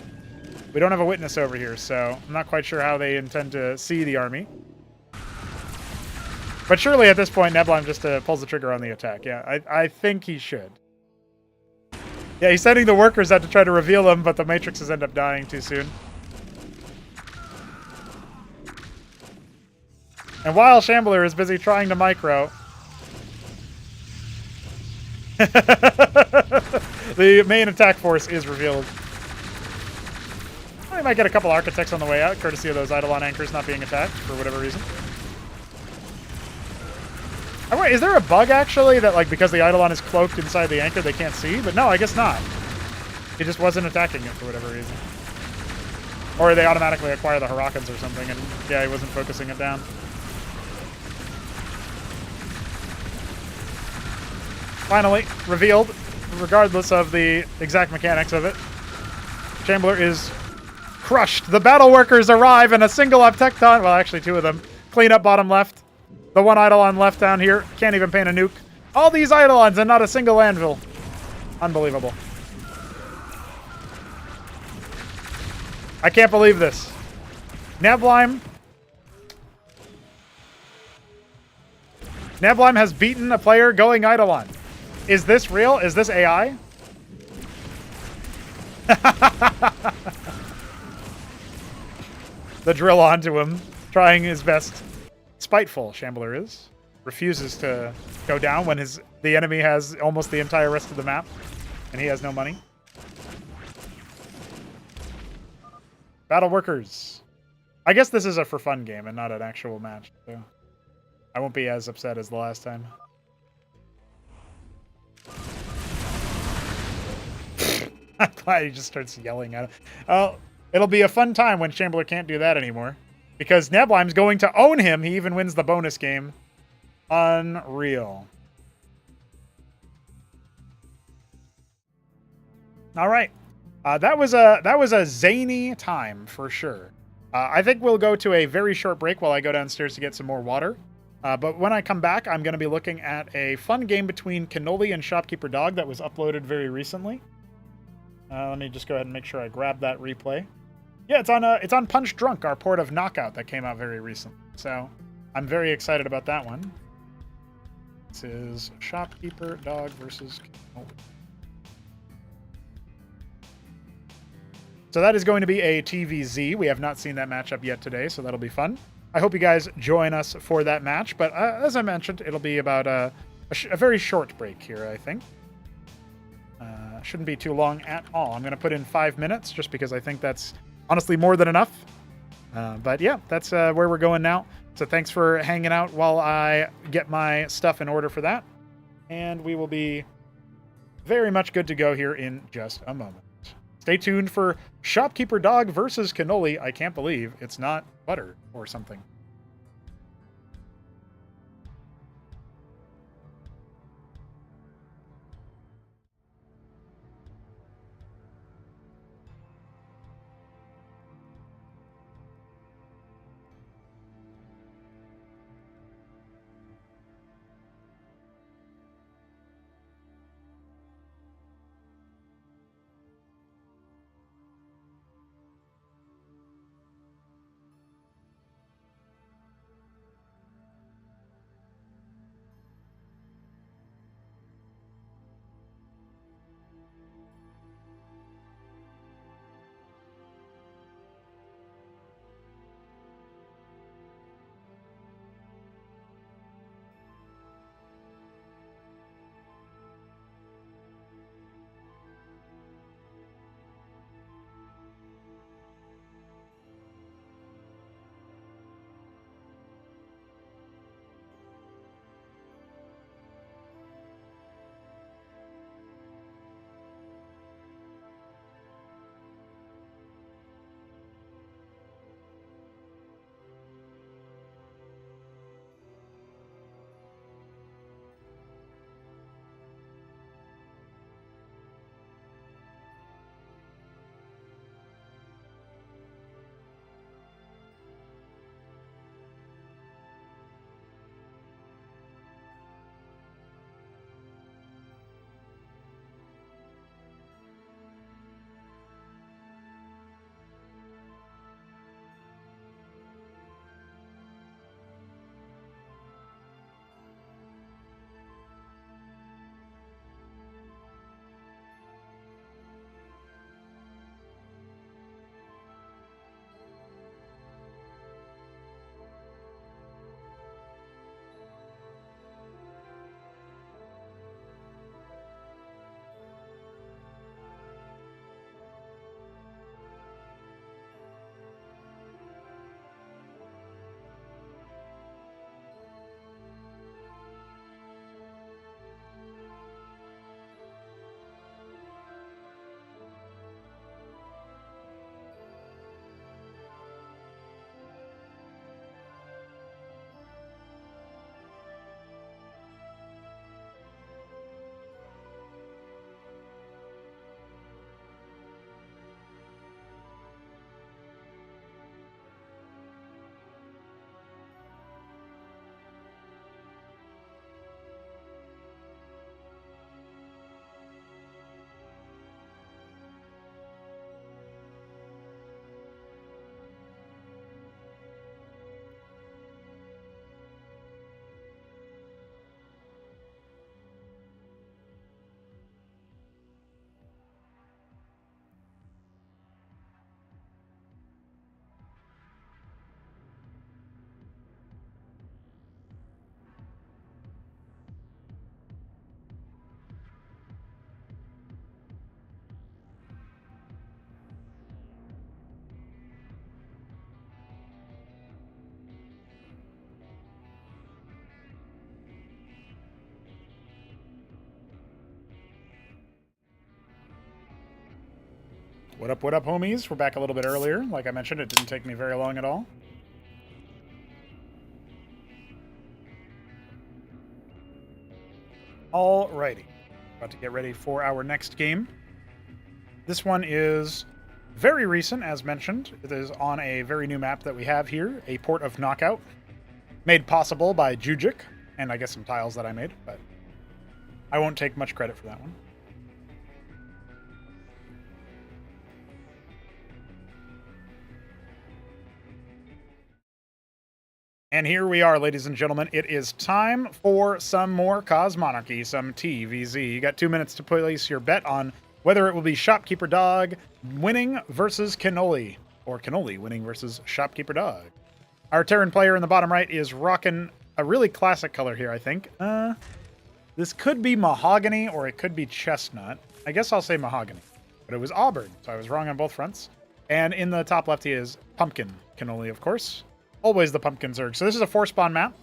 We don't have a witness over here, so I'm not quite sure how they intend to see the army. But surely at this point, Neblan just pulls the trigger on the attack. Yeah, I think he should. Yeah, he's sending the workers out to try to reveal him, but the matrices end up dying too soon. And while Shambler is busy trying to micro, the main attack force is revealed. We might get a couple Architects on the way out, courtesy of those Eidolon anchors not being attacked for whatever reason. Is there a bug, actually, that, like, because the Eidolon is cloaked inside the anchor, they can't see? But no, I guess not. He just wasn't attacking it for whatever reason. Or they automatically acquire the Harakans or something, and yeah, he wasn't focusing it down. Finally, revealed, regardless of the exact mechanics of it. Shambler is crushed. The battle workers arrive and a single Uptecton, well, actually 2 of them, clean up bottom left. The 1 Eidolon left down here, can't even paint a nuke. All these Eidolons and not a single anvil. Unbelievable. I can't believe this. Neblan has beaten a player going Eidolon. Is this real? Is this AI? The drill onto him, trying his best. Spiteful, Shambler is. refuses to go down when the enemy has almost the entire rest of the map, and he has no money. Battle workers. I guess this is a for fun game and not an actual match, so I won't be as upset as the last time. I'm glad he just starts yelling at him. Oh, it'll be a fun time when Shambler can't do that anymore. Because Neblim's going to own him. He even wins the bonus game. Unreal. All right. That was a zany time for sure. I think we'll go to a very short break while I go downstairs to get some more water. But when I come back, I'm going to be looking at a fun game between Cannoli and Shopkeeper Dog that was uploaded very recently. Let me just go ahead and make sure I grab that replay. Yeah, it's on Punch Drunk, our port of Knockout that came out very recently. So I'm very excited about that one. This is Shopkeeper Dog versus Cannoli. So that is going to be a TVZ. We have not seen that matchup yet today, so that'll be fun. I hope you guys join us for that match. But as I mentioned, it'll be about a very short break here, I think. Shouldn't be too long at all. I'm going to put in 5 minutes just because I think that's honestly more than enough. But yeah, that's where we're going now. So thanks for hanging out while I get my stuff in order for that. And we will be very much good to go here in just a moment. Stay tuned for Shopkeeper Dog versus Cannoli. I can't believe it's not butter or something. What up, homies? We're back a little bit earlier. Like I mentioned, it didn't take me very long at all. Alrighty. About to get ready for our next game. This one is very recent, as mentioned. It is on a very new map that we have here, a port of Knockout, made possible by Jujic, and I guess some tiles that I made, but I won't take much credit for that one. And here we are, ladies and gentlemen. It is time for some more Cosmonarchy, some TVZ. You got 2 minutes to place your bet on whether it will be Shopkeeper Dog winning versus Cannoli, or Cannoli winning versus Shopkeeper Dog. Our Terran player in the bottom right is rocking a really classic color here, I think. This could be mahogany or it could be chestnut. I guess I'll say mahogany. But it was auburn, so I was wrong on both fronts. And in the top left, he is pumpkin Cannoli, of course. Always the pumpkin Zerg. So this is a 4-spawn map.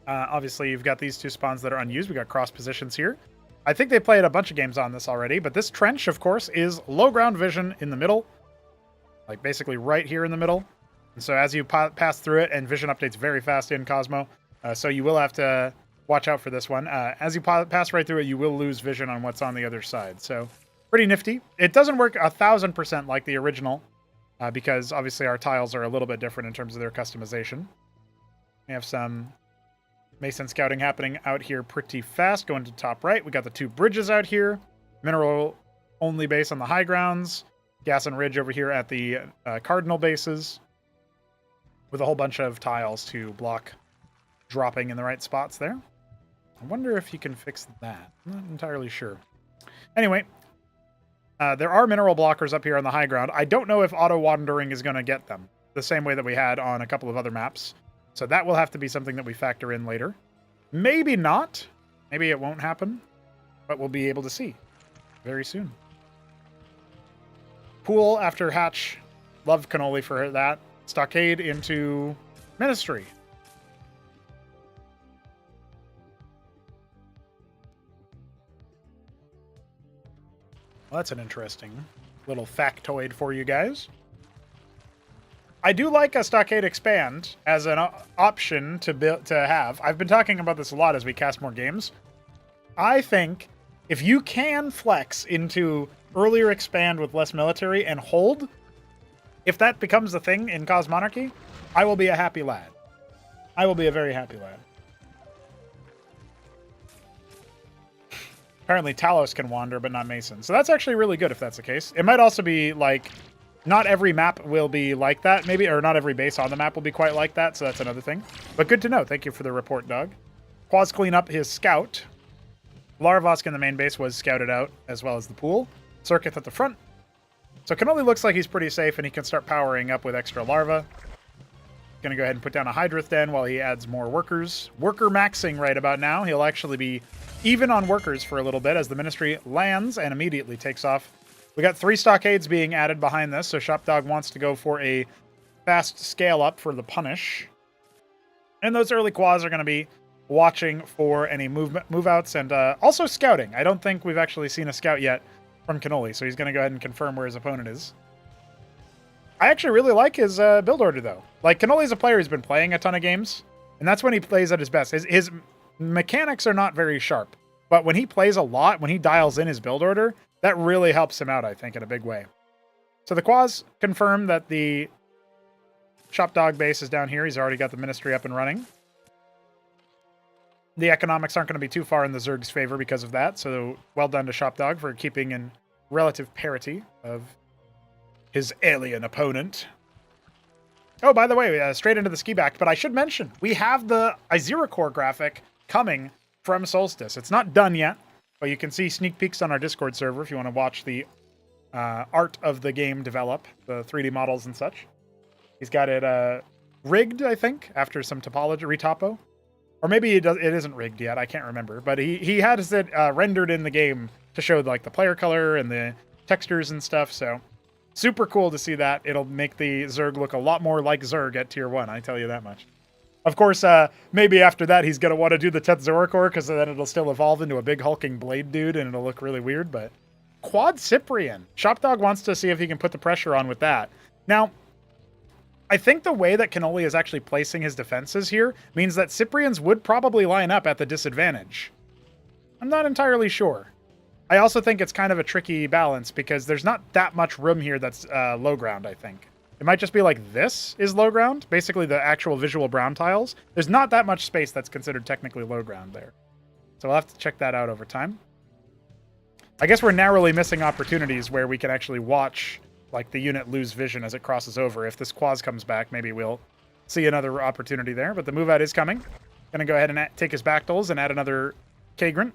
Obviously, you've got these 2 spawns that are unused. We got cross positions here. I think they played a bunch of games on this already, but this trench, of course, is low ground vision in the middle. Like, basically right here in the middle. And so as you pass through it, and vision updates very fast in Cosmo, so you will have to watch out for this one. As you pass right through it, you will lose vision on what's on the other side. So, pretty nifty. It doesn't work 1,000% like the original, because obviously our tiles are a little bit different in terms of their customization. We have some Mason scouting happening out here pretty fast, going to top right. We got the 2 bridges out here. Mineral only base on the high grounds. Gas and Ridge over here at the cardinal bases, with a whole bunch of tiles to block dropping in the right spots there. I wonder if you can fix that. I'm not entirely sure. Anyway, there are mineral blockers up here on the high ground. I don't know if auto-wandering is going to get them, the same way that we had on a couple of other maps. So that will have to be something that we factor in later. Maybe not. Maybe it won't happen. But we'll be able to see very soon. Pool after hatch. Love Cannoli for that. Stockade into Ministry. Well, that's an interesting little factoid for you guys. I do like a Stockade Expand as an option to have. I've been talking about this a lot as we cast more games. I think if you can flex into earlier Expand with less military and hold, if that becomes the thing in Cosmonarchy, I will be a happy lad. I will be a very happy lad. Apparently Talos can wander, but not Mason. So that's actually really good if that's the case. It might also be like, not every map will be like that, maybe, or not every base on the map will be quite like that, so that's another thing. But good to know. Thank you for the report, Doug. Quaz clean up his scout. Larvosk in the main base was scouted out, as well as the pool. Circuit at the front. So Cannoli looks like he's pretty safe, and he can start powering up with extra larva. Going to go ahead and put down a Hydrith Den while he adds more workers. Worker maxing right about now. He'll actually be even on workers for a little bit as the Ministry lands and immediately takes off. We got 3 stockades being added behind this, so Shopdog wants to go for a fast scale up for the punish. And those early quads are going to be watching for any move outs and also scouting. I don't think we've actually seen a scout yet from Cannoli, so he's going to go ahead and confirm where his opponent is. I actually really like his build order, though. Like, Cannoli's a player who's been playing a ton of games, and that's when he plays at his best. His mechanics are not very sharp, but when he plays a lot, when he dials in his build order, that really helps him out, I think, in a big way. So the Quaz confirmed that the Shopdog base is down here. He's already got the Ministry up and running. The economics aren't going to be too far in the Zerg's favor because of that, so well done to Shopdog for keeping in relative parity of his alien opponent. Oh, by the way, straight into the ski back, but I should mention, we have the Izira Core graphic coming from Solstice. It's not done yet, but you can see sneak peeks on our Discord server if you want to watch the art of the game develop, the 3D models and such. He's got it rigged, I think, after some topology, retopo. Or maybe it isn't rigged yet, I can't remember. But he has it rendered in the game to show like the player color and the textures and stuff, so super cool to see that. It'll make the Zerg look a lot more like Zerg at Tier 1, I tell you that much. Of course, maybe after that he's going to want to do the Tetzora Core, because then it'll still evolve into a big hulking blade dude, and it'll look really weird, but quad Cyprian. Shopdog wants to see if he can put the pressure on with that. Now, I think the way that Cannoli is actually placing his defenses here means that Cyprians would probably line up at the disadvantage. I'm not entirely sure. I also think it's kind of a tricky balance because there's not that much room here that's low ground, I think. It might just be like this is low ground, basically the actual visual brown tiles. There's not that much space that's considered technically low ground there. So we'll have to check that out over time. I guess we're narrowly missing opportunities where we can actually watch like the unit lose vision as it crosses over. If this Quaz comes back, maybe we'll see another opportunity there. But the move out is coming. Gonna go ahead and take his Bactyls and add another Kagrant.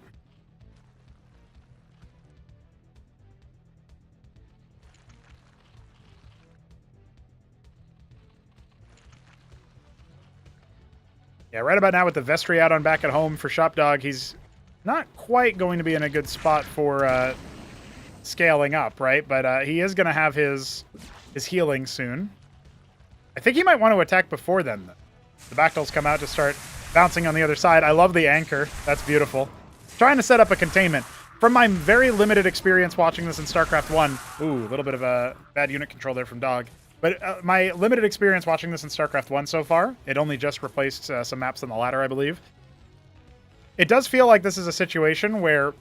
Yeah, right about now with the Vestry out on back at home for Shopdog, he's not quite going to be in a good spot for scaling up, right? But he is going to have his healing soon. I think he might want to attack before then. The Bactyls come out to start bouncing on the other side. I love the anchor. That's beautiful. Trying to set up a containment. From my very limited experience watching this in StarCraft 1, ooh, a little bit of a bad unit control there from Dog. But my limited experience watching this in StarCraft 1 so far, it only just replaced some maps on the ladder, I believe. It does feel like this is a situation where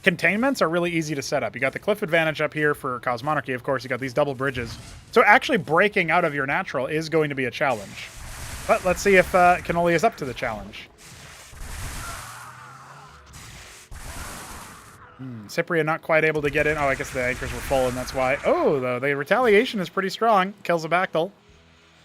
containments are really easy to set up. You got the cliff advantage up here for Cosmonarchy, of course. You got these double bridges. So actually breaking out of your natural is going to be a challenge. But let's see if Cannoli is up to the challenge. Cyprian not quite able to get in. Oh, I guess the anchors were full, and that's why. Oh, though, the retaliation is pretty strong. Kills a Bactyl.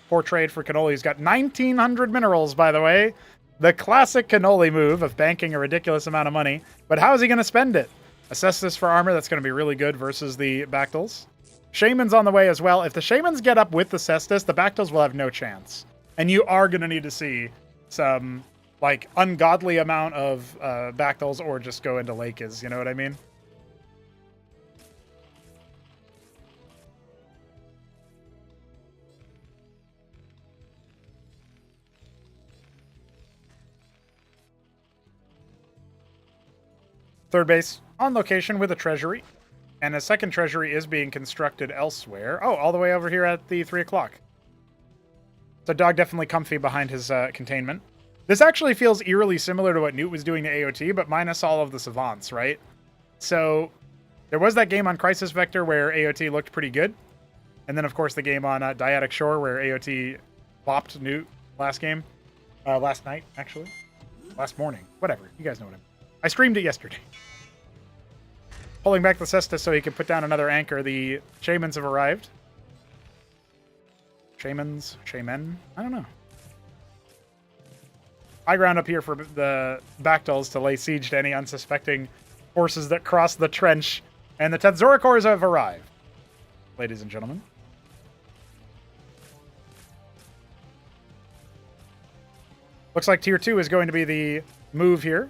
Poor trade for Cannoli. He's got 1,900 minerals, by the way. The classic Cannoli move of banking a ridiculous amount of money. But how is he going to spend it? Assess this for armor. That's going to be really good versus the Bactyls. Shaman's on the way as well. If the Shamans get up with the Cestus, the Bactyls will have no chance. And you are going to need to see some like ungodly amount of Bactyls or just go into Lakes, you know what I mean? Third base on location with a treasury, and a second treasury is being constructed elsewhere. Oh, all the way over here at the 3 o'clock. So Dog definitely comfy behind his containment. This actually feels eerily similar to what Newt was doing to AOT, but minus all of the savants, right? So there was that game on Crisis Vector where AOT looked pretty good. And then, of course, the game on Dyadic Shore where AOT bopped Newt last game. Last night, actually. Last morning. Whatever. You guys know what I mean. I streamed it yesterday. Pulling back the Cestus so he can put down another anchor. The Shamans have arrived. Shaman? I don't know. High ground up here for the Bactyls to lay siege to any unsuspecting forces that cross the trench. And the Tetzoricors have arrived, ladies and gentlemen. Looks like Tier 2 is going to be the move here.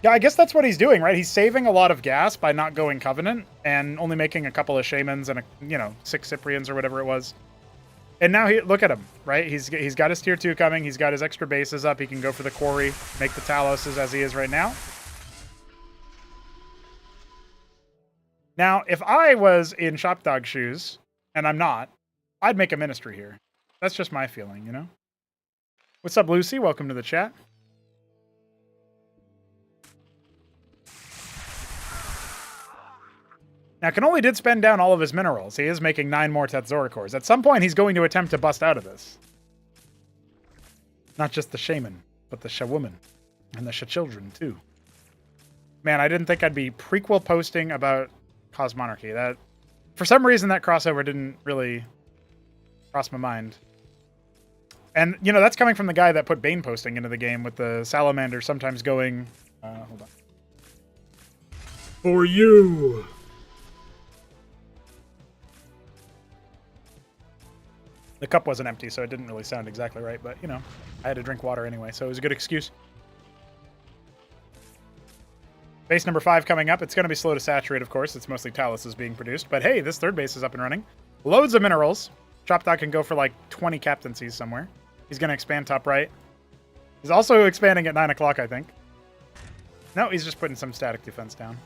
Yeah, I guess that's what he's doing, right? He's saving a lot of gas by not going Covenant and only making a couple of Shamans and, 6 Cyprians or whatever it was. And now, look at him, right? He's got his Tier 2 coming. He's got his extra bases up. He can go for the Quarry, make the Taloses as he is right now. Now, if I was in Shopdog shoes, and I'm not, I'd make a Ministry here. That's just my feeling, you know? What's up, Lucy? Welcome to the chat. Now, Cannoli did spend down all of his minerals. He is making 9 more Tetzoricors. At some point, he's going to attempt to bust out of this. Not just the Shaman, but the Shawoman. And the Shachildren, too. Man, I didn't think I'd be prequel posting about Cosmonarchy. That, for some reason, that crossover didn't really cross my mind. And, that's coming from the guy that put Bane posting into the game with the Salamander sometimes going... hold on. For you! The cup wasn't empty, so it didn't really sound exactly right, but, I had to drink water anyway, so it was a good excuse. Base number 5 coming up. It's going to be slow to saturate, of course. It's mostly Taluses being produced, but hey, this third base is up and running. Loads of minerals. Chopdog can go for like 20 captaincies somewhere. He's going to expand top right. He's also expanding at 9 o'clock, I think. No, he's just putting some static defense down.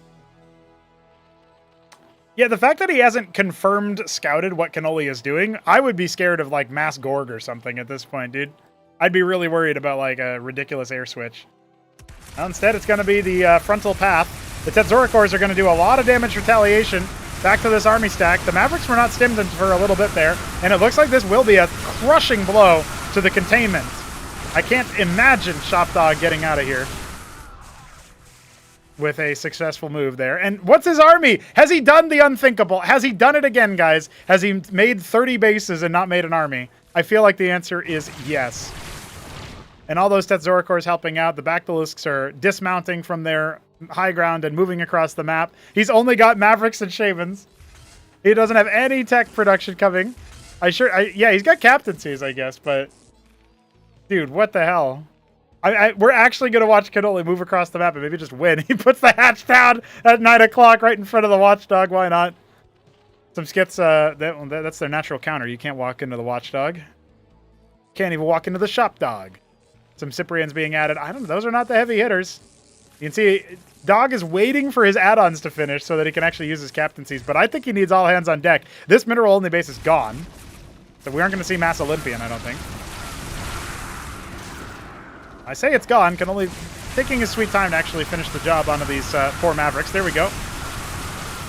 Yeah, the fact that he hasn't confirmed scouted what Cannoli is doing, I would be scared of, like, mass Gorg or something at this point, dude. I'd be really worried about, like, a ridiculous air switch. Well, instead, it's going to be the frontal path. The Tetzoricors are going to do a lot of damage retaliation. Back to this army stack. The Mavericks were not stimmed for a little bit there, and it looks like this will be a crushing blow to the containment. I can't imagine Shopdog getting out of here with a successful move there. And what's his army? Has he done the unthinkable? Has he done it again, guys? Has he made 30 bases and not made an army? I feel like the answer is yes. And all those Tetzoricors helping out. The Bactylisks are dismounting from their high ground and moving across the map. He's only got Mavericks and Shamans. He doesn't have any tech production coming. Yeah, he's got captaincies, I guess, but dude, what the hell? We're actually going to watch Cannoli move across the map and maybe just win. He puts the hatch down at 9 o'clock right in front of the Watchdog. Why not? Some skits, that's their natural counter. You can't walk into the Watchdog. Can't even walk into the Shopdog. Some Cyprians being added. I don't know. Those are not the heavy hitters. You can see Dog is waiting for his add-ons to finish so that he can actually use his captaincies, but I think he needs all hands on deck. This mineral-only base is gone, so we aren't going to see Mass Olympian, I don't think. I say it's gone. Cannoli taking his sweet time to actually finish the job onto these poor Mavericks. There we go.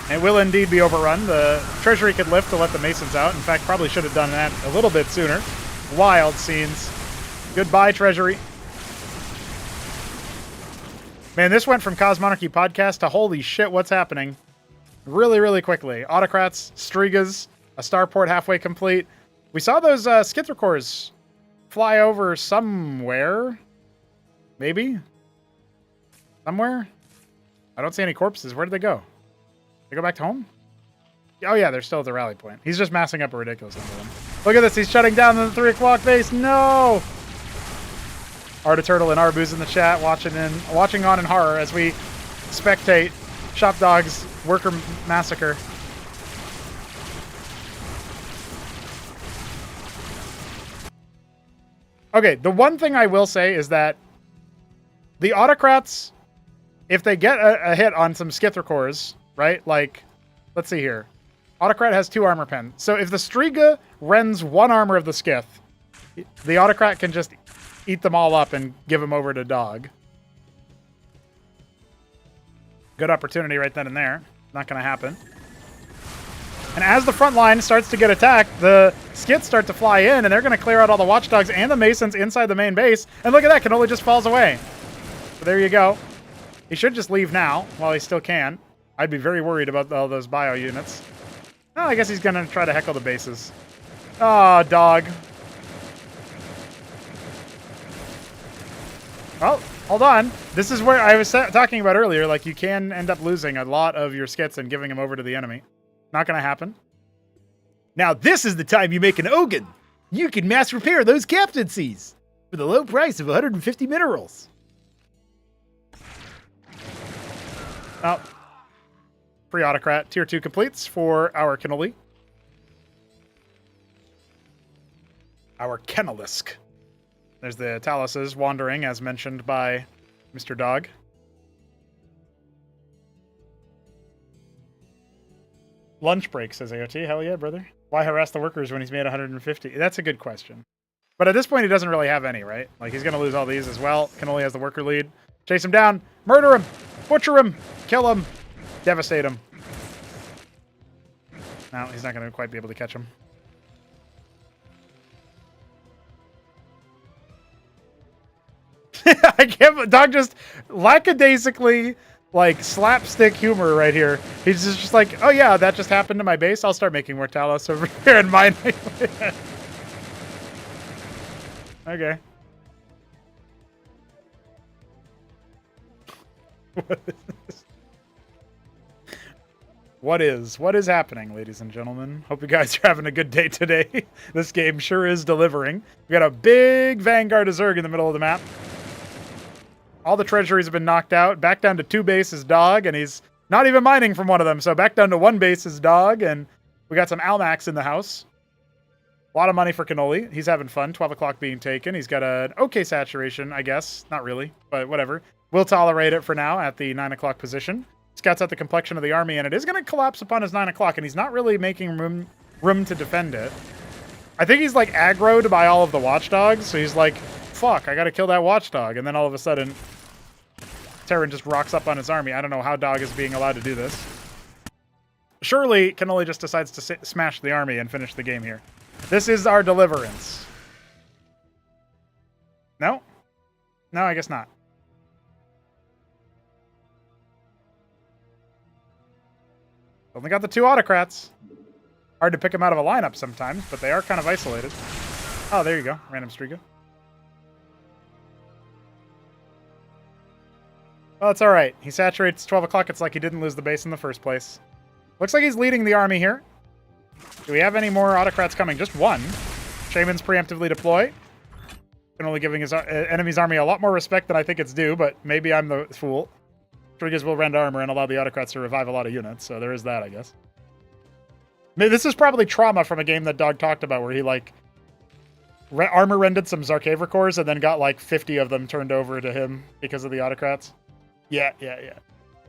It will indeed be overrun. The Treasury could lift to let the Masons out. In fact, probably should have done that a little bit sooner. Wild scenes. Goodbye, Treasury. Man, this went from Cosmonarchy podcast to holy shit, what's happening? Really, really quickly. Autocrats, Strigas, a starport halfway complete. We saw those Skithricors fly over somewhere. Maybe? Somewhere? I don't see any corpses. Where did they go? They go back to home? Oh yeah, they're still at the rally point. He's just massing up a ridiculous number of them. Look at this. He's shutting down the 3 o'clock base. No! Artiturtle and Arbu's in the chat watching on in horror as we spectate Shopdog's worker massacre. Okay, the one thing I will say is that the Autocrats, if they get a hit on some Skithricors, right? Like, let's see here. Autocrat has 2 armor pens. So if the Striga rends 1 armor of the Skith, the Autocrat can just eat them all up and give them over to Dog. Good opportunity right then and there. Not going to happen. And as the front line starts to get attacked, the Skits start to fly in, and they're going to clear out all the Watchdogs and the Masons inside the main base. And look at that, Cannoli just falls away. So there you go. He should just leave now while he still can. I'd be very worried about all those bio units. Oh, I guess he's going to try to heckle the bases. Oh, Dog. Well, hold on. This is where I was talking about earlier. Like, you can end up losing a lot of your Skits and giving them over to the enemy. Not going to happen. Now, this is the time you make an Ogun. You can mass repair those captaincies for the low price of 150 minerals. Oh. Free Autocrat. Tier 2 completes for our Cannoli. Our Kennelisk. There's the Taluses wandering, as mentioned by Mr. Dog. Lunch break, says AOT. Hell yeah, brother. Why harass the workers when he's made 150? That's a good question. But at this point, he doesn't really have any, right? Like, he's going to lose all these as well. Cannoli has the worker lead. Chase him down. Murder him. Butcher him. Kill him. Devastate him. No, he's not going to quite be able to catch him. I can't. Dog just lackadaisically, like, slapstick humor right here. He's just like, oh yeah, that just happened to my base. I'll start making more Talos over here in mine. Okay. What is happening, ladies and gentlemen? Hope you guys are having a good day today. This game sure is delivering. We got a big Vanguard of Zerg in the middle of the map. All the treasuries have been knocked out. Back down to 2 bases, Dog, and he's not even mining from one of them. So back down to 1 base is Dog, and we got some Almacs in the house. A lot of money for Cannoli. He's having fun. 12 o'clock being taken. He's got an okay saturation, I guess. Not really, but whatever. We'll tolerate it for now at the 9 o'clock position. Scouts out the complexion of the army, and it is going to collapse upon his 9 o'clock, and he's not really making room to defend it. I think he's, like, aggroed by all of the watchdogs, so he's like, fuck, I got to kill that watchdog. And then all of a sudden, Terran just rocks up on his army. I don't know how Dog is being allowed to do this. Surely, Cannoli just decides to smash the army and finish the game here. This is our deliverance. No? No, I guess not. Only got the 2 autocrats. Hard to pick them out of a lineup sometimes, but they are kind of isolated. Oh, there you go. Random Striga. Well, it's alright. He saturates 12 o'clock. It's like he didn't lose the base in the first place. Looks like he's leading the army here. Do we have any more autocrats coming? Just one. Shaman's preemptively deploy. Only giving his enemy's army a lot more respect than I think it's due, but maybe I'm the fool. Strigas will rend armor and allow the autocrats to revive a lot of units, so there is that, I guess. This is probably trauma from a game that Dog talked about, where he, like, armor rended some Zarkavra cores and then got, like, 50 of them turned over to him because of the autocrats. Yeah.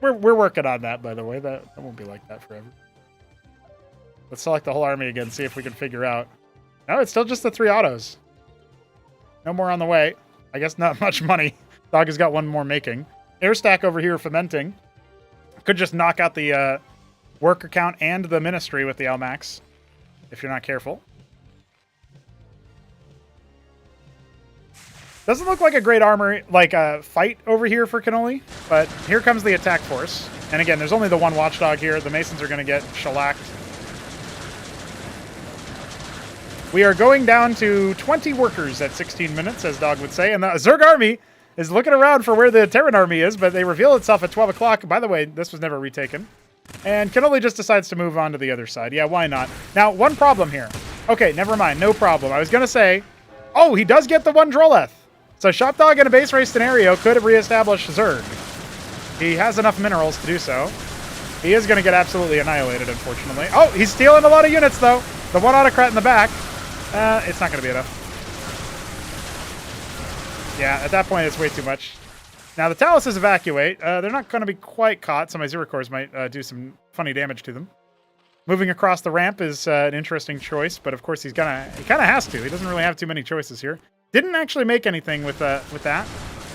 We're working on that, by the way. That won't be like that forever. Let's select the whole army again, see if we can figure out. No, it's still just the 3 autos. No more on the way. I guess not much money. Dog has got one more making. Air stack over here fomenting. Could just knock out the worker count and the ministry with the Almax, if you're not careful. Doesn't look like a great armor, like a fight over here for Cannoli, but here comes the attack force. And again, there's only the 1 watchdog here. The Masons are going to get shellacked. We are going down to 20 workers at 16 minutes, as Dog would say. And the Zerg army is looking around for where the Terran army is, but they reveal itself at 12 o'clock. By the way, this was never retaken. And Cannoli just decides to move on to the other side. Yeah, why not? Now, one problem here. Okay, never mind. No problem. I was going to say, oh, he does get the 1 Droleth. So Shopdog in a base race scenario could have reestablished Zerg. He has enough minerals to do so. He is going to get absolutely annihilated, unfortunately. Oh, he's stealing a lot of units, though. The 1 autocrat in the back. It's not going to be enough. Yeah, at that point, it's way too much. Now, the Taluses evacuate. They're not going to be quite caught, so my Zero Cores might do some funny damage to them. Moving across the ramp is an interesting choice, but of course he kind of has to. He doesn't really have too many choices here. Didn't actually make anything with that.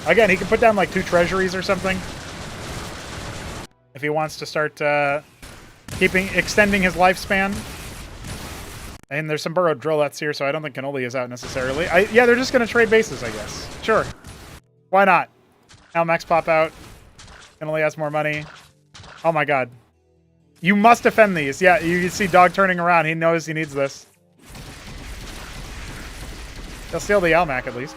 Again, he can put down like 2 treasuries or something if he wants to start extending his lifespan. And there's some burrowed Droleths here, so I don't think Cannoli is out necessarily. Yeah, they're just going to trade bases, I guess. Sure. Why not? Almax pop out. Cannoli has more money. Oh my god. You must defend these. Yeah, you see Dog turning around. He knows he needs this. He'll steal the Almac, at least.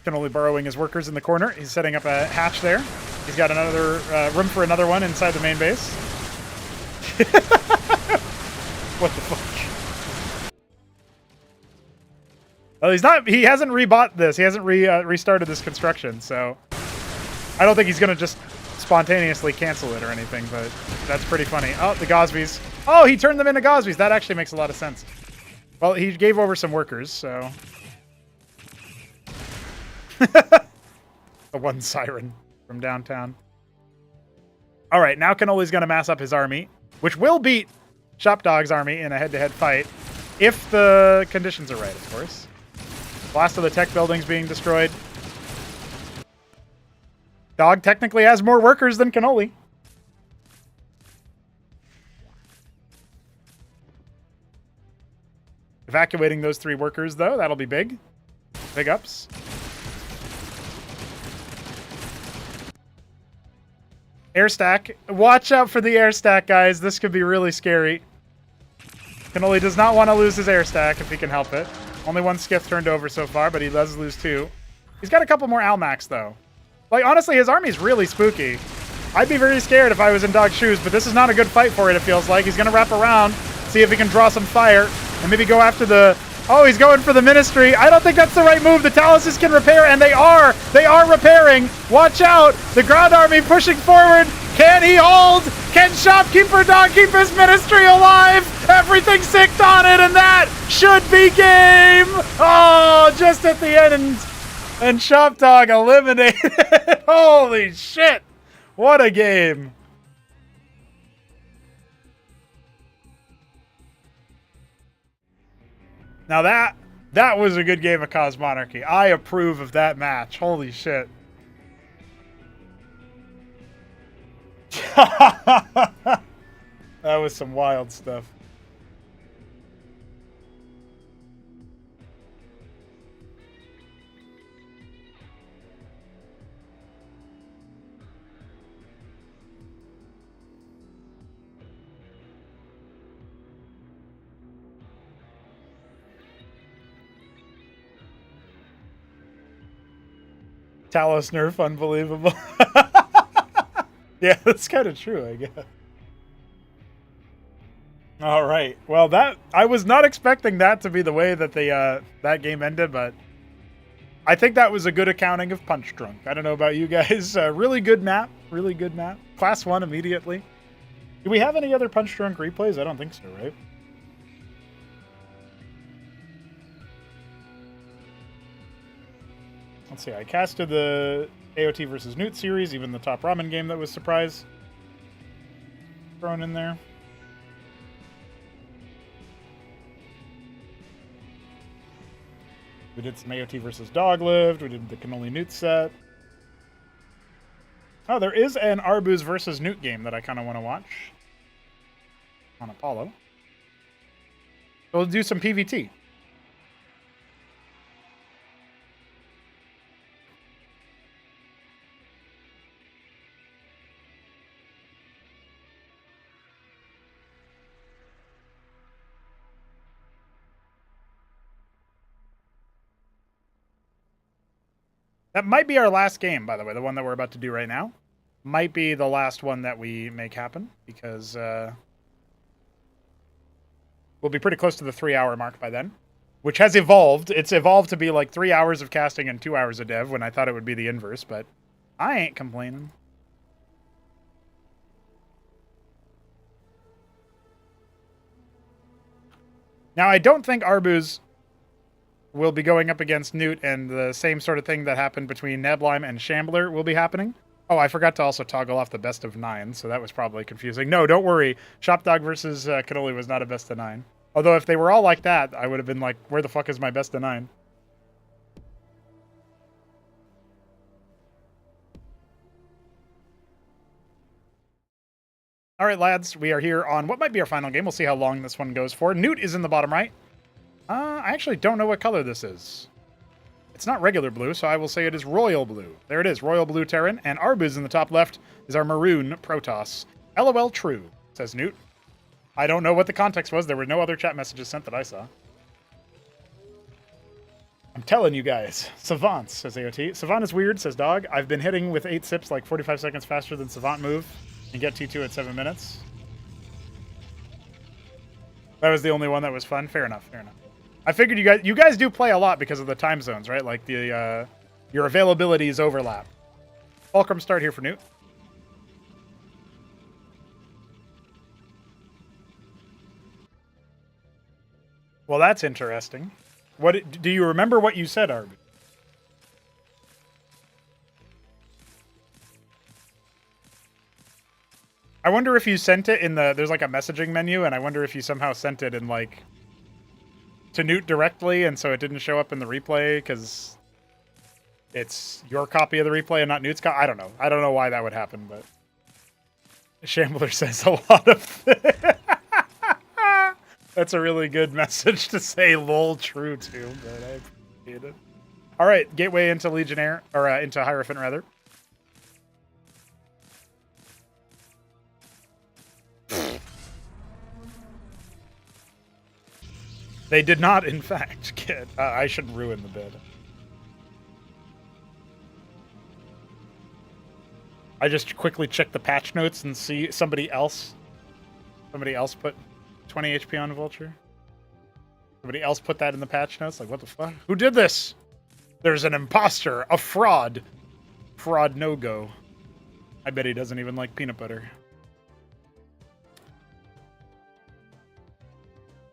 Cannoli burrowing his workers in the corner. He's setting up a hatch there. He's got another room for another one inside the main base. What the fuck? Well, he hasn't rebought this. He hasn't restarted this construction, so I don't think he's going to just spontaneously cancel it or anything, but that's pretty funny. Oh, the Gosbys. Oh, he turned them into Gosbys. That actually makes a lot of sense. Well, he gave over some workers, so... The 1 siren from downtown. All right, now Cannoli's going to mass up his army, which will beat Shopdog's army in a head-to-head fight, if the conditions are right, of course. Last of the tech buildings being destroyed. Dog technically has more workers than Cannoli. Evacuating those 3 workers, though, that'll be big. Big ups. Air stack. Watch out for the air stack, guys. This could be really scary. Cannoli does not want to lose his air stack if he can help it. Only 1 skiff turned over so far, but he does lose 2. He's got a couple more Almacs, though. Like, honestly, his army's really spooky. I'd be very scared if I was in Dog's shoes, but this is not a good fight for it, it feels like. He's going to wrap around, see if he can draw some fire, and maybe go after the... Oh, he's going for the ministry. I don't think that's the right move. The Taluses can repair, and they are. They are repairing. Watch out. The ground army pushing forward. Can he hold? Can Shopkeeper Dog keep his ministry alive? Everything's sicked on it, and that should be game. Oh, just at the end, and Shop Dog eliminated. Holy shit! What a game. Now that was a good game of Cosmonarchy. I approve of that match. Holy shit. That was some wild stuff. Talos nerf, unbelievable. Yeah, that's kind of true, I guess. All right. Well, I was not expecting that to be the way that that game ended, but I think that was a good accounting of Punch Drunk. I don't know about you guys. Really good map. Really good map. Class 1 immediately. Do we have any other Punch Drunk replays? I don't think so, right? Let's see. I casted the AOT versus Newt series, even the Top Ramen game that was surprise thrown in there. We did some AOT versus Doglived. We did the Cannoli Newt set. Oh, there is an Arbuz versus Newt game that I kind of want to watch on Apollo. We'll do some PvT. That might be our last game, by the way. The one that we're about to do right now might be the last one that we make happen, because we'll be pretty close to the 3-hour mark by then, which has evolved. It's evolved to be like 3 hours of casting and 2 hours of dev, when I thought it would be the inverse, but I ain't complaining. Now, I don't think Arbuz will be going up against Newt, and the same sort of thing that happened between Neblime and Shambler will be happening. Oh, I forgot to also toggle off the best of 9, so that was probably confusing. No, don't worry. Shopdog versus Cannoli was not a best of 9. Although if they were all like that, I would have been like, where the fuck is my best of 9? All right, lads, we are here on what might be our final game. We'll see how long this one goes for. Newt is in the bottom right. I actually don't know what color this is. It's not regular blue, so I will say it is royal blue. There it is, royal blue Terran. And Arbuz in the top left is our maroon Protoss. LOL true, says Newt. I don't know what the context was. There were no other chat messages sent that I saw. I'm telling you guys. Savant, says AOT. Savant is weird, says Dog. I've been hitting with 8 sips like 45 seconds faster than Savant move and get T2 at 7 minutes. That was the only one that was fun. Fair enough, fair enough. I figured you guys do play a lot because of the time zones, right? Like the your availabilities overlap. Fulcrum start here for Newt. Well, that's interesting. What do you remember what you said, Arby? I wonder if you sent it in there's like a messaging menu, and I wonder if you somehow sent it in like to Newt directly, and so it didn't show up in the replay because it's your copy of the replay and not Newt's copy. I don't know. I don't know why that would happen, but Shambler says a lot of That's a really good message to say lol true to, but I appreciate it. All right, gateway into Legionnaire, or into Hierophant, rather. They did not, in fact, get... I should ruin the bid. I just quickly checked the patch notes and see somebody else put 20 HP on Vulture. Somebody else put that in the patch notes. Like, what the fuck? Who did this? There's an imposter, a fraud. Fraud no-go. I bet he doesn't even like peanut butter.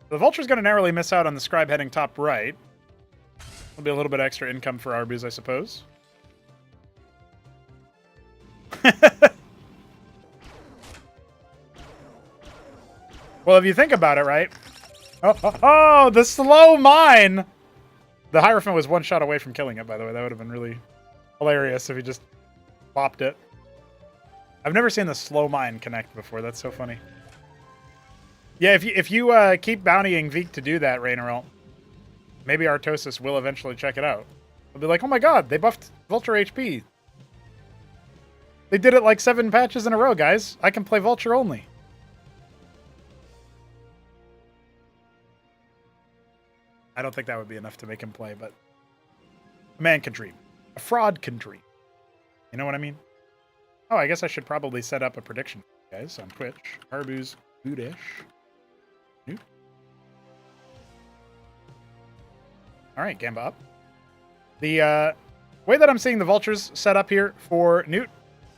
The Vulture's going to narrowly miss out on the Scribe heading top right. There'll be a little bit extra income for Arbus, I suppose. Well, if you think about it, right? Oh, the slow mine! The Hierophant was one shot away from killing it, by the way. That would have been really hilarious if he just bopped it. I've never seen the slow mine connect before. That's so funny. Yeah, if you keep bountying Veek to do that, Raineralt, maybe Artosis will eventually check it out. They'll be like, oh my god, they buffed Vulture HP. They did it like 7 patches in a row, guys. I can play Vulture only. I don't think that would be enough to make him play, but a man can dream. A fraud can dream. You know what I mean? Oh, I guess I should probably set up a prediction for you guys on Twitch. Arbus, Goodish. Nope. Alright, Gamba up. The way that I'm seeing the Vultures set up here for Newt,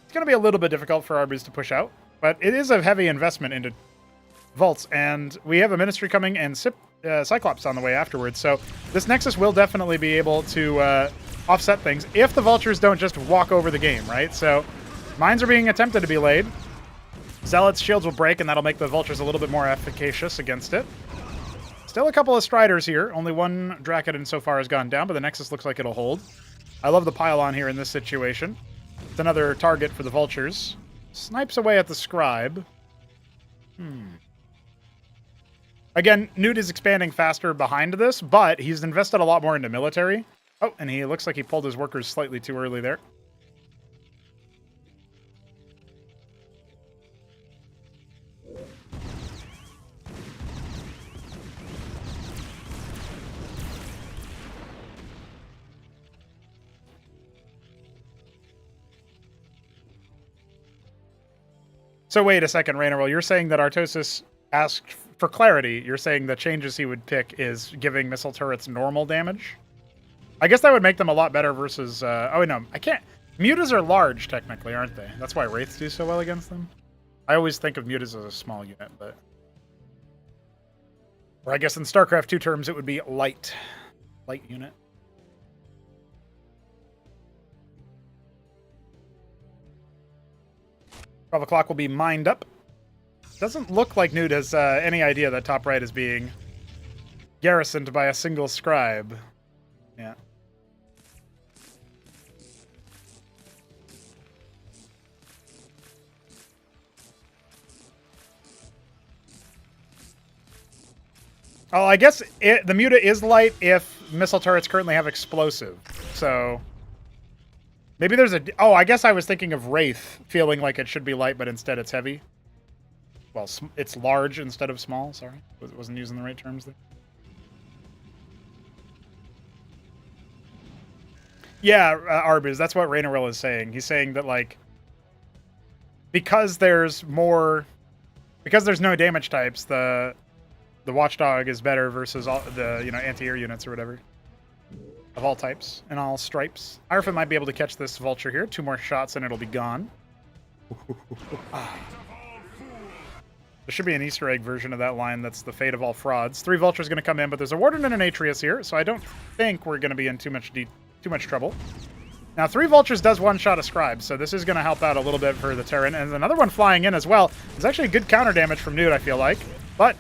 it's going to be a little bit difficult for Arbus to push out, but it is a heavy investment into Vaults, and we have a Ministry coming and Cyclops on the way afterwards, so this Nexus will definitely be able to offset things if the Vultures don't just walk over the game, right? So mines are being attempted to be laid. Zealot's shields will break, and that'll make the Vultures a little bit more efficacious against it. Still a couple of Striders here. Only one Drakodon so far has gone down, but the Nexus looks like it'll hold. I love the pylon here in this situation. It's another target for the Vultures. Snipes away at the Scribe. Again, Newt is expanding faster behind this, but he's invested a lot more into military. Oh, and he looks like he pulled his workers slightly too early there. So wait a second, Raineralt. You're saying that Artosis asked for clarity. You're saying the changes he would pick is giving missile turrets normal damage? I guess that would make them a lot better versus... oh, no. I can't... Mutas are large, technically, aren't they? That's why Wraiths do so well against them. I always think of Mutas as a small unit, but... Or I guess in StarCraft 2 terms, it would be light. Light unit. 12 o'clock will be mined up. Doesn't look like Newt has any idea that top right is being garrisoned by a single Scribe. Yeah. Oh, I guess the Muta is light if missile turrets currently have explosive. So... Maybe there's a... Oh, I guess I was thinking of Wraith feeling like it should be light, but instead it's heavy. Well, it's large instead of small. Sorry. Wasn't using the right terms there. Yeah, Arbus, that's what Raineralt is saying. He's saying that, like, because there's no damage types, the Watchdog is better versus all the, anti-air units or whatever. Of all types and all stripes. Hierophant might be able to catch this Vulture here. 2 more shots and it'll be gone. There should be an Easter egg version of that line that's the fate of all frauds. 3 Vultures going to come in, but there's a Warden and an Atreus here, so I don't think we're going to be in too much trouble. Now, 3 Vultures does one-shot a Scribe, so this is going to help out a little bit for the Terran. And another one flying in as well. There's actually good counter damage from Newt, I feel like. But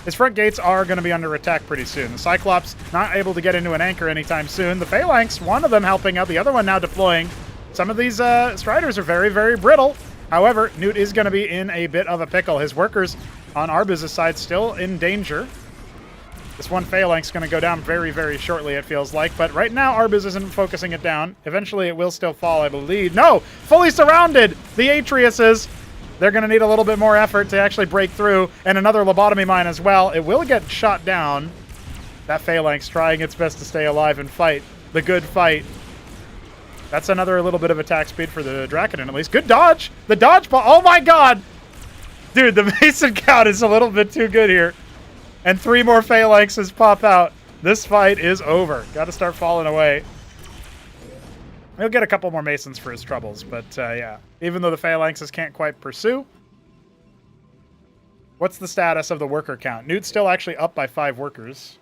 his front gates are going to be under attack pretty soon. The Cyclops not able to get into an anchor anytime soon. The Phalanx, one of them helping out, the other one now deploying. Some of these Striders are very, very brittle. However, Newt is going to be in a bit of a pickle. His workers on Arbus' side still in danger. This one Phalanx is going to go down very, very shortly, it feels like. But right now, Arbus isn't focusing it down. Eventually, it will still fall, I believe. No! Fully surrounded! The Atreus. They're going to need a little bit more effort to actually break through. And another lobotomy mine as well. It will get shot down. That Phalanx trying its best to stay alive and fight. The good fight. That's another little bit of attack speed for the Drakodon, at least. Good dodge! The dodge ball! Oh my god! Dude, the Mason count is a little bit too good here. And 3 more Phalanxes pop out. This fight is over. Got to start falling away. He'll get a couple more Masons for his troubles, but yeah. even though the Phalanxes can't quite pursue. What's the status of the worker count? Newt's still actually up by 5 workers.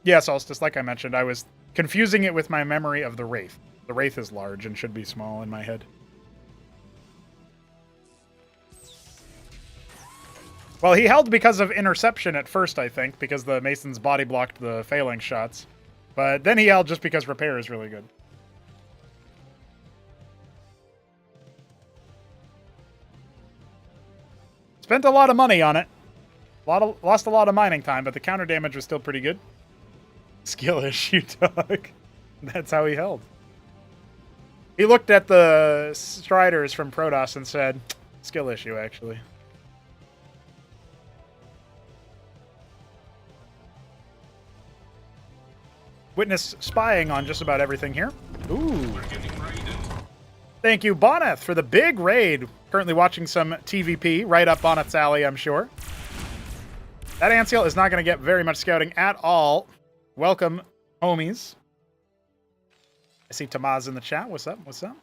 Yeah, Solstice, like I mentioned, I was confusing it with my memory of the Wraith. The Wraith is large and should be small in my head. Well, he held because of interception at first, I think, because the Masons body blocked the Phalanx shots. But then he held just because repair is really good. Spent a lot of money on it. Lost a lot of mining time, but the counter damage was still pretty good. Skill issue, dog. That's how he held. He looked at the Striders from Protoss and said, skill issue, actually. Witness spying on just about everything here. Ooh. Thank you, Boneth, for the big raid. Currently watching some TVP right up Boneth's alley, I'm sure. That Anciel is not going to get very much scouting at all. Welcome, homies. I see Tamaz in the chat. What's up? What's up?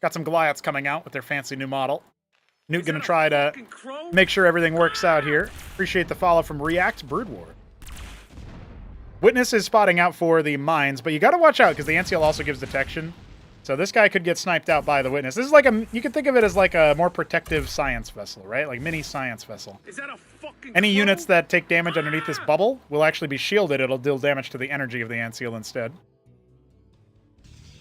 Got some Goliaths coming out with their fancy new model. Newt going to try to make sure everything works out here. Appreciate the follow from React Brood War. Witness is spotting out for the mines, but you got to watch out because the Anciel also gives detection. So this guy could get sniped out by the Witness. This is like a, you can think of it as like a more protective science vessel, right? Like mini science vessel. Is that a fucking Any units that take damage underneath this bubble will actually be shielded. It'll deal damage to the energy of the Anciel instead.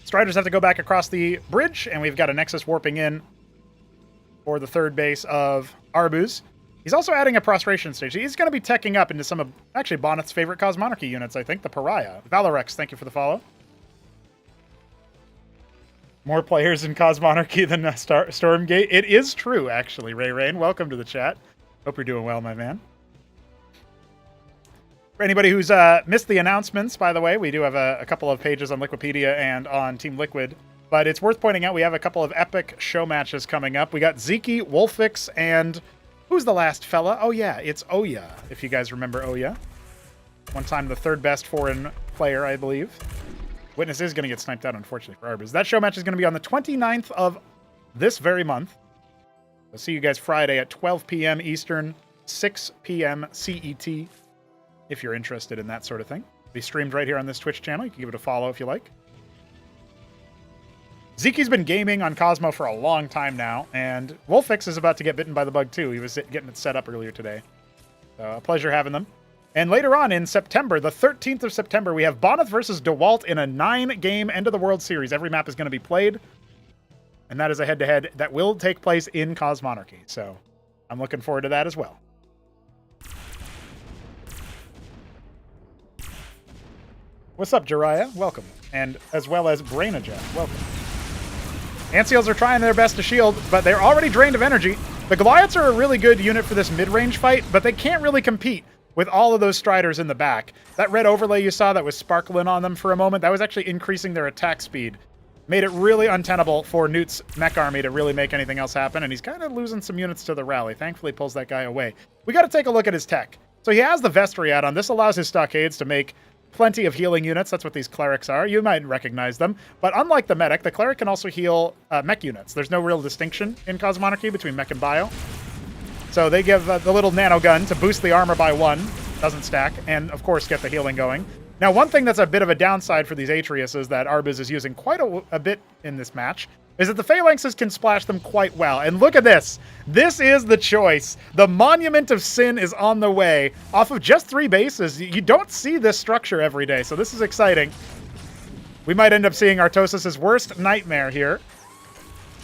Striders have to go back across the bridge, and we've got a Nexus warping in for the third base of Arbuz. He's also adding a prostration stage. He's going to be teching up into some of, actually, Bonnet's favorite Cosmonarchy units, I think, the Pariah. Valorex, thank you for the follow. More players in Cosmonarchy than Stormgate. It is true, actually, Ray Rain. Welcome to the chat. Hope you're doing well, my man. For anybody who's missed the announcements, by the way, we do have a couple of pages on Liquipedia and on Team Liquid. But it's worth pointing out we have a couple of epic show matches coming up. We got Zeke, Wolfix, and who's the last fella? Oh, yeah, it's Oya, if you guys remember Oya. One time the third best foreign player, I believe. Witness is going to get sniped out, unfortunately, for Arbuz. That show match is going to be on the 29th of this very month. I'll see you guys Friday at 12 p.m. Eastern, 6 p.m. CET, if you're interested in that sort of thing. It'll be streamed right here on this Twitch channel. You can give it a follow if you like. Zeke's been gaming on Cosmo for a long time now, and Wolfix is about to get bitten by the bug, too. He was getting it set up earlier today. A pleasure having them. And later on in September, the 13th of September, we have Bonneth versus DeWalt in a 9-game End of the World series. Every map is going to be played, and that is a head-to-head that will take place in Cosmonarchy. So I'm looking forward to that as well. What's up, Jiraiya? Welcome. And as well as Brainaja. Welcome. Ancials are trying their best to shield, but they're already drained of energy. The Goliaths are a really good unit for this mid-range fight, but they can't really compete with all of those Striders in the back. That red overlay you saw that was sparkling on them for a moment, that was actually increasing their attack speed. Made it really untenable for Newt's mech army to really make anything else happen, and he's kind of losing some units to the rally. Thankfully, pulls that guy away. We got to take a look at his tech. So he has the Vestry add-on. This allows his stockades to make plenty of healing units. That's what these clerics are. You might recognize them. But unlike the medic, the cleric can also heal mech units. There's no real distinction in Cosmonarchy between mech and bio. So they give the little nano gun to boost the armor by 1. Doesn't stack. And, of course, get the healing going. Now, one thing that's a bit of a downside for these Atreus that Arbuz is using quite a bit in this match is that the Phalanxes can splash them quite well. And look at this. This is the choice. The Monument of Sin is on the way. Off of just 3 bases, you don't see this structure every day, so this is exciting. We might end up seeing Artosis' worst nightmare here,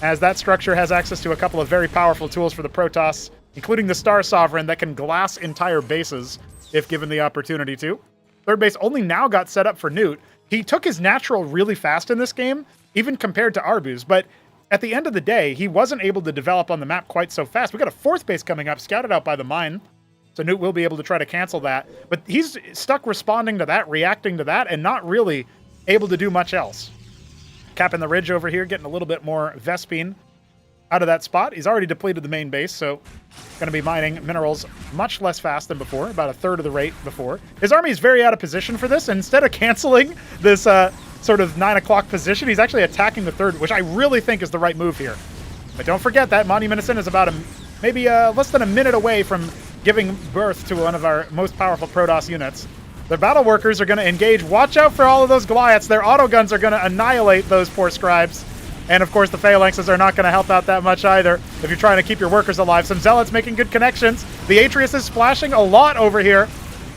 as that structure has access to a couple of very powerful tools for the Protoss, including the Star Sovereign that can glass entire bases if given the opportunity to. Third base only now got set up for Newt. He took his natural really fast in this game, even compared to Arbuz, but at the end of the day, he wasn't able to develop on the map quite so fast. We got a 4th base coming up, scouted out by the mine, so Newt will be able to try to cancel that, but he's stuck responding to that, reacting to that, and not really able to do much else. Capping the ridge over here, getting a little bit more Vespine. out of that spot. He's already depleted the main base, so going to be mining minerals much less fast than before, about a third of the rate before. His army is very out of position for this. Instead of canceling this sort of 9 o'clock position, he's actually attacking the third, which I really think is the right move here. But don't forget that Monumenison is about maybe less than a minute away from giving birth to one of our most powerful Protoss units. The battle workers are going to engage. Watch out for all of those Goliaths. Their autoguns are going to annihilate those poor scribes. And of course, the Phalanxes are not going to help out that much either if you're trying to keep your workers alive. Some Zealots making good connections. The Atreus is splashing a lot over here,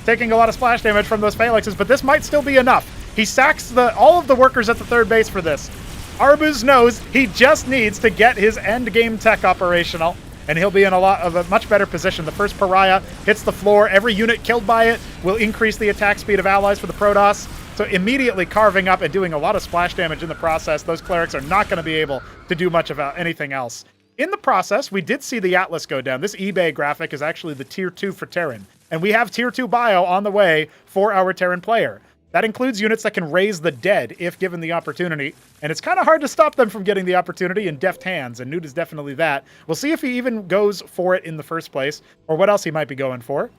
taking a lot of splash damage from those Phalanxes, but this might still be enough. He sacks all of the workers at the third base for this. Arbuz knows he just needs to get his end game tech operational, and he'll be in a much better position. The first Pariah hits the floor. Every unit killed by it will increase the attack speed of allies for the Protoss. So immediately carving up and doing a lot of splash damage in the process. Those clerics are not going to be able to do much about anything else. In the process, we did see the Atlas go down. This eBay graphic is actually the tier 2 for Terran. And we have tier 2 bio on the way for our Terran player. That includes units that can raise the dead if given the opportunity. And it's kind of hard to stop them from getting the opportunity in deft hands, and Newt is definitely that. We'll see if he even goes for it in the first place, or what else he might be going for.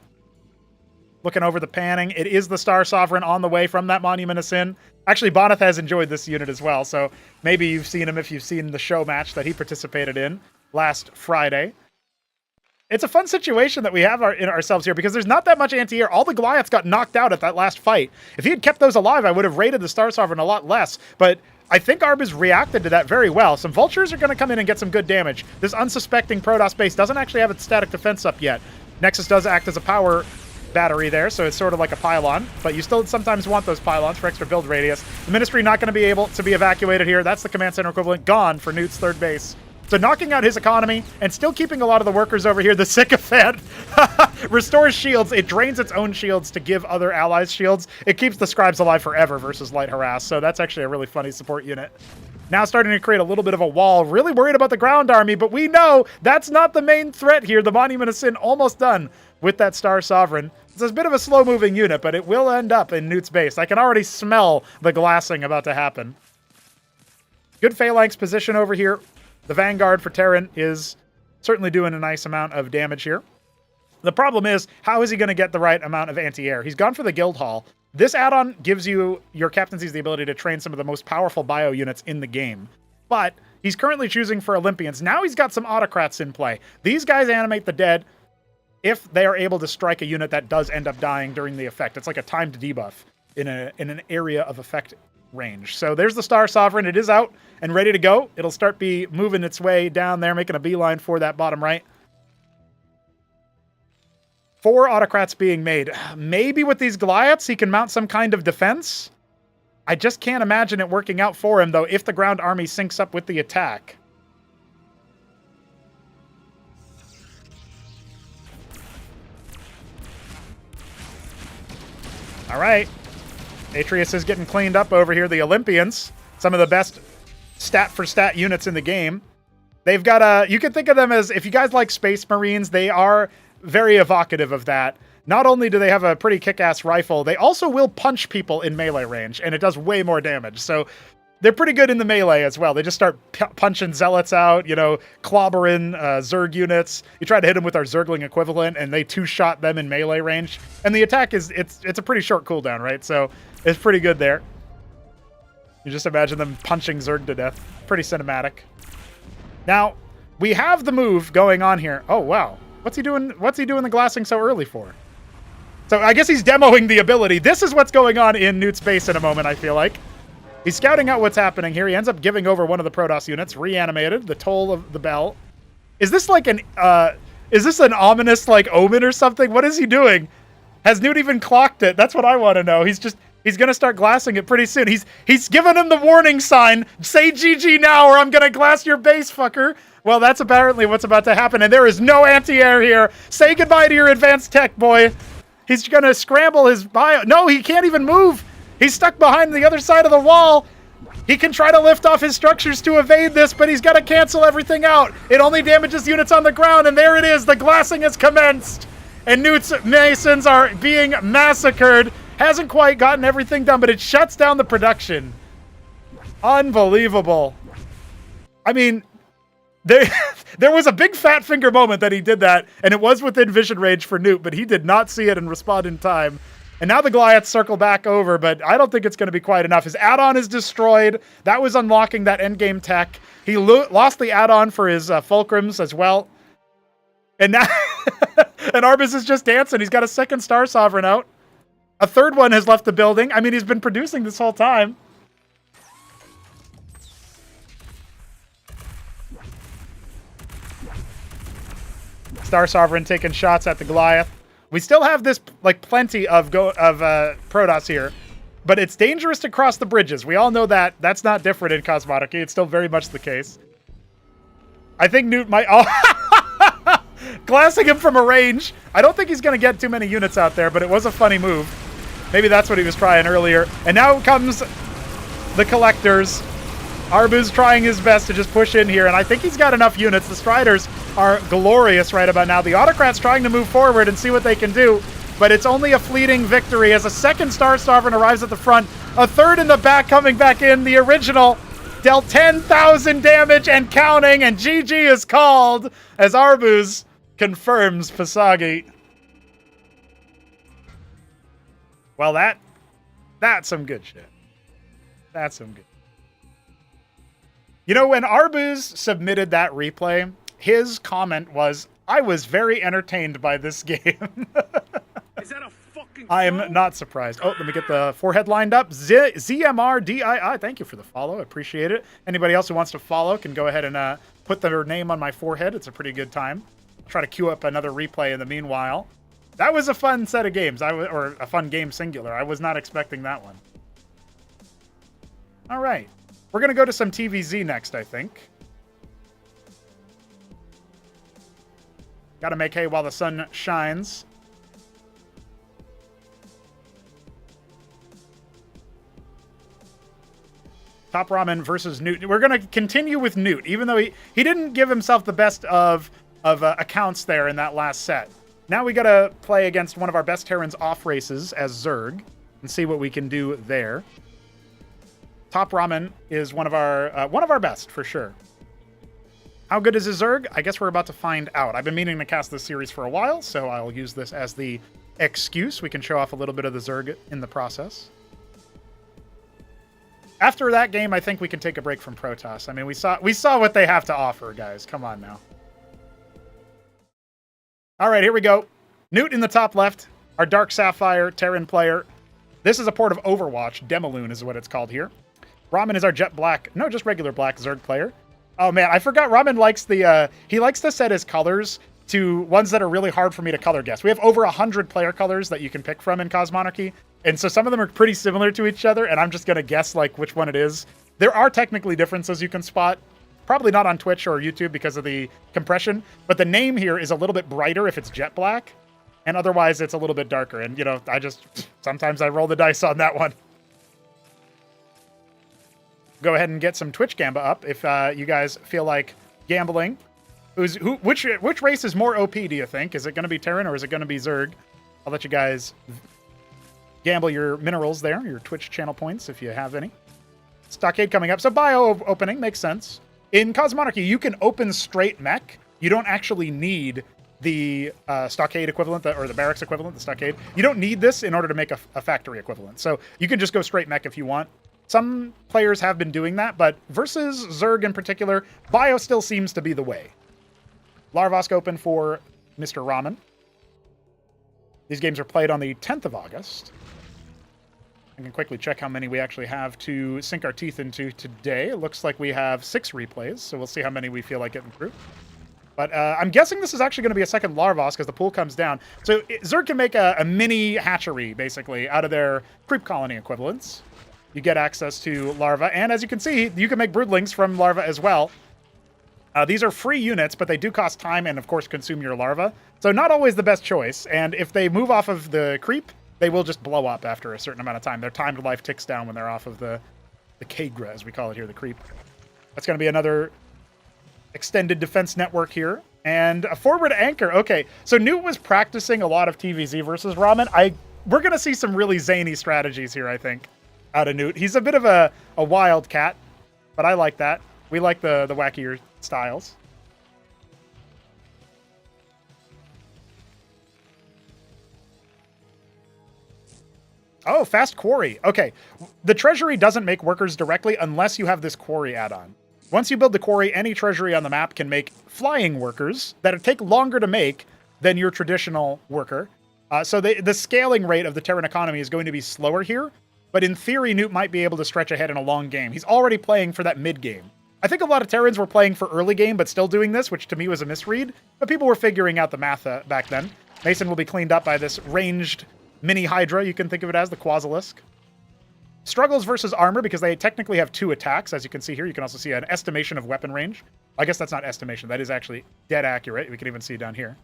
Looking over the panning, it is the Star Sovereign on the way from that Monument of Sin. Actually, Boneth has enjoyed this unit as well, so maybe you've seen him if you've seen the show match that he participated in last Friday. It's a fun situation that we have in ourselves here because there's not that much anti-air. All the Goliaths got knocked out at that last fight. If he had kept those alive, I would have rated the Star Sovereign a lot less, but I think Arbuz reacted to that very well. Some Vultures are going to come in and get some good damage. This unsuspecting Protoss base doesn't actually have its static defense up yet. Nexus does act as a power battery there, so it's sort of like a pylon, but you still sometimes want those pylons for extra build radius. The Ministry not going to be able to be evacuated here. That's the command center equivalent gone for Newt's third base. So knocking out his economy and still keeping a lot of the workers over here. The Sycophant restores shields. It drains its own shields to give other allies shields. It keeps the scribes alive forever versus light harass, so that's actually a really funny support unit. Now starting to create a little bit of a wall. Really worried about the ground army, but we know that's not the main threat here. The Monument of Sin almost done with that Star Sovereign. It's a bit of a slow-moving unit, but it will end up in Newt's base. I can already smell the glassing about to happen. Good Phalanx position over here. The Vanguard for Terran is certainly doing a nice amount of damage here. The problem is, how is he going to get the right amount of anti-air? He's gone for the Guild Hall. This add-on gives you, your captaincies, the ability to train some of the most powerful bio units in the game. But he's currently choosing for Olympians. Now he's got some Autocrats in play. These guys animate the dead if they are able to strike a unit that does end up dying during the effect. It's like a timed debuff in an area of effect range. So there's the Star Sovereign. It is out and ready to go. It'll start moving its way down there, making a beeline for that bottom right. 4 Autocrats being made. Maybe with these Goliaths, he can mount some kind of defense. I just can't imagine it working out for him, though, if the ground army syncs up with the attack. All right. Atreus is getting cleaned up over here. The Olympians, some of the best stat-for-stat units in the game. They've got you can think of them as, if you guys like Space Marines, they are very evocative of that. Not only do they have a pretty kick-ass rifle, they also will punch people in melee range, and it does way more damage. So they're pretty good in the melee as well. They just start punching zealots out, clobbering Zerg units. You try to hit them with our Zergling equivalent, and they two-shot them in melee range. And the attack it's a pretty short cooldown, right? So it's pretty good there. You just imagine them punching Zerg to death. Pretty cinematic. Now, we have the move going on here. Oh, wow. What's he doing the glassing so early for? So I guess he's demoing the ability. This is what's going on in Newt's base in a moment, I feel like. He's scouting out what's happening here. He ends up giving over one of the Protoss units, reanimated, the toll of the bell. Is this like an ominous omen or something? What is he doing? Has Newt even clocked it? That's what I want to know. He's going to start glassing it pretty soon. He's given him the warning sign. Say GG now or I'm going to glass your base, fucker. Well, that's apparently what's about to happen, and there is no anti-air here. Say goodbye to your advanced tech, boy. He's going to scramble his bio. No, he can't even move. He's stuck behind the other side of the wall. He can try to lift off his structures to evade this, but he's got to cancel everything out. It only damages units on the ground, and there it is. The glassing has commenced, and Newt's Masons are being massacred. Hasn't quite gotten everything done, but it shuts down the production. Unbelievable. I mean, There, there was a big fat finger moment that he did that, and it was within vision range for Newt, but he did not see it and respond in time. And now the Goliaths circle back over, but I don't think it's going to be quite enough. His add-on is destroyed. That was unlocking that endgame tech. He lost the add-on for his fulcrums as well. And now, and Arbus is just dancing. He's got a second Star Sovereign out. A third one has left the building. I mean, he's been producing this whole time. Star Sovereign taking shots at the Goliath. We still have this, like, plenty of Protoss here, but it's dangerous to cross the bridges. We all know that. That's not different in Cosmonarchy. It's still very much the case. I think Newt might... Oh, glassing him from a range. I don't think he's going to get too many units out there, but it was a funny move. Maybe that's what he was trying earlier. And now comes the Collectors. Arbu's trying his best to just push in here, and I think he's got enough units. The Striders are glorious right about now. The Autocrat's trying to move forward and see what they can do, but it's only a fleeting victory as a second Star Sovereign arrives at the front, a third in the back coming back in. The original dealt 10,000 damage and counting, and GG is called as Arbus confirms Pasagi. Well, that's some good shit. That's some good. You know, when Arbus submitted that replay, his comment was, "I was very entertained by this game." Is that a fucking I am not surprised. Oh, let me get the forehead lined up. ZMRDII, thank you for the follow. I appreciate it. Anybody else who wants to follow can go ahead and put their name on my forehead. It's a pretty good time. I'll try to queue up another replay in the meanwhile. That was a fun set of games, or a fun game singular. I was not expecting that one. All right. We're going to go to some TVZ next, I think. Got to make hay while the sun shines. Top Ramen versus Newt. We're going to continue with Newt, even though he didn't give himself the best of accounts there in that last set. Now we got to play against one of our best Terrans off races as Zerg and see what we can do there. Top Ramen is one of our best for sure. How good is his Zerg? I guess we're about to find out. I've been meaning to cast this series for a while, so I'll use this as the excuse. We can show off a little bit of the Zerg in the process. After that game, I think we can take a break from Protoss. I mean, we saw what they have to offer, guys. Come on now. All right, here we go. Newt in the top left, our Dark Sapphire Terran player. This is a port of Overwatch. Demaloon is what it's called here. Ramen is our jet black, no, just regular black Zerg player. Oh man, I forgot Ramen likes he likes to set his colors to ones that are really hard for me to color guess. We have over 100 player colors that you can pick from in Cosmonarchy, and so some of them are pretty similar to each other, and I'm just gonna guess like which one it is. There are technically differences you can spot, probably not on Twitch or YouTube because of the compression, but the name here is a little bit brighter if it's jet black, and otherwise it's a little bit darker, and you know, sometimes I roll the dice on that one. Go ahead and get some Twitch Gamba up if you guys feel like gambling. Which race is more OP, do you think? Is it going to be Terran or is it going to be Zerg? I'll let you guys gamble your minerals there, your Twitch channel points if you have any. Stockade coming up. So bio opening makes sense. In Cosmonarchy, you can open straight mech. You don't actually need the stockade equivalent, or the barracks equivalent, the stockade. You don't need this in order to make a factory equivalent. So you can just go straight mech if you want. Some players have been doing that, but versus Zerg in particular, bio still seems to be the way. Larvosk open for Mr. Ramen. These games are played on the 10th of August. I can quickly check how many we actually have to sink our teeth into today. It looks like we have 6 replays, so we'll see how many we feel like getting through. But I'm guessing this is actually going to be a second Larvosk as the pool comes down. So Zerg can make a mini hatchery, basically, out of their creep colony equivalents. You get access to larva, and as you can see, you can make broodlings from larva as well. These are free units, but they do cost time and, of course, consume your larva. So not always the best choice, and if they move off of the creep, they will just blow up after a certain amount of time. Their time to life ticks down when they're off of the Kagra, as we call it here, the creep. That's going to be another extended defense network here. And a forward anchor. Okay, so Newt was practicing a lot of TVZ versus Ramen. We're going to see some really zany strategies here, I think, out of Newt. He's a bit of a wild cat, but I like that. We like the wackier styles. Oh, fast quarry. Okay. The treasury doesn't make workers directly unless you have this quarry add-on. Once you build the quarry, any treasury on the map can make flying workers that take longer to make than your traditional worker. So the scaling rate of the Terran economy is going to be slower here, but in theory, Newt might be able to stretch ahead in a long game. He's already playing for that mid game. I think a lot of Terrans were playing for early game, but still doing this, which to me was a misread, but people were figuring out the math back then. Mason will be cleaned up by this ranged mini Hydra, you can think of it as, the Quasilisk. Struggles versus armor, because they technically have 2 attacks, as you can see here. You can also see an estimation of weapon range. I guess that's not estimation, that is actually dead accurate. We can even see down here.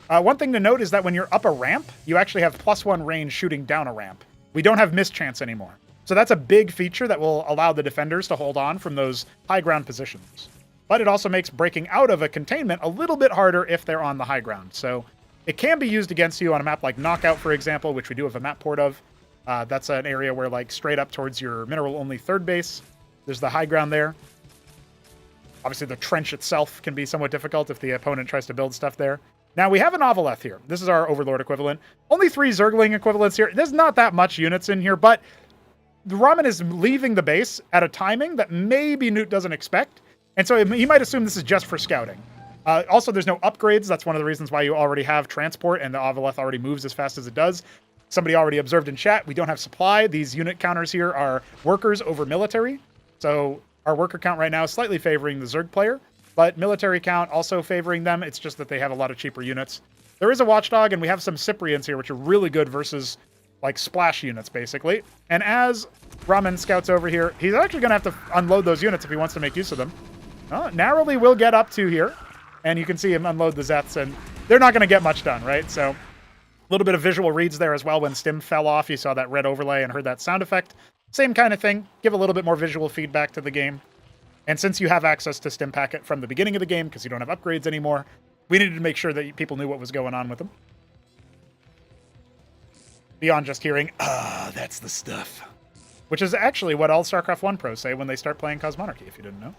One thing to note is that when you're up a ramp, you actually have +1 range shooting down a ramp. We don't have mischance anymore. So that's a big feature that will allow the defenders to hold on from those high ground positions. But it also makes breaking out of a containment a little bit harder if they're on the high ground. So it can be used against you on a map like Knockout, for example, which we do have a map port of. That's an area where, like, straight up towards your mineral-only third base, there's the high ground there. Obviously, the trench itself can be somewhat difficult if the opponent tries to build stuff there. Now, we have an Ovaleth here. This is our Overlord equivalent. Only 3 Zergling equivalents here. There's not that much units in here, but Ramen is leaving the base at a timing that maybe Newt doesn't expect, and so he might assume this is just for scouting. Also, there's no upgrades. That's one of the reasons why you already have transport, and the Ovaleth already moves as fast as it does. Somebody already observed in chat, we don't have supply. These unit counters here are workers over military. So our worker count right now is slightly favoring the Zerg player, but military count also favoring them. It's just that they have a lot of cheaper units. There is a Watchdog, and we have some Cyprians here, which are really good versus, like, splash units, basically. And as Ramen scouts over here, he's actually going to have to unload those units if he wants to make use of them. Narrowly will get up to here, and you can see him unload the Zeths, and they're not going to get much done, right? So a little bit of visual reads there as well. When Stim fell off, you saw that red overlay and heard that sound effect. Same kind of thing. Give a little bit more visual feedback to the game. And since you have access to Stim Packet from the beginning of the game, because you don't have upgrades anymore, we needed to make sure that people knew what was going on with them. Beyond just hearing, that's the stuff. Which is actually what all StarCraft 1 pros say when they start playing Cosmonarchy, if you didn't know.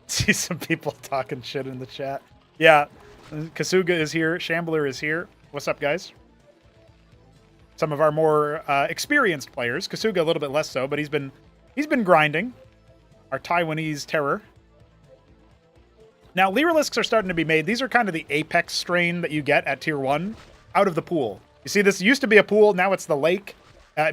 See some people talking shit in the chat. Yeah, Kasuga is here. Shambler is here. What's up, guys? Some of our more experienced players. Kasuga a little bit less so, but he's been grinding. Our Taiwanese terror. Now, Lyrilisks are starting to be made. These are kind of the apex strain that you get at Tier 1 out of the pool. You see, this used to be a pool. Now it's the lake.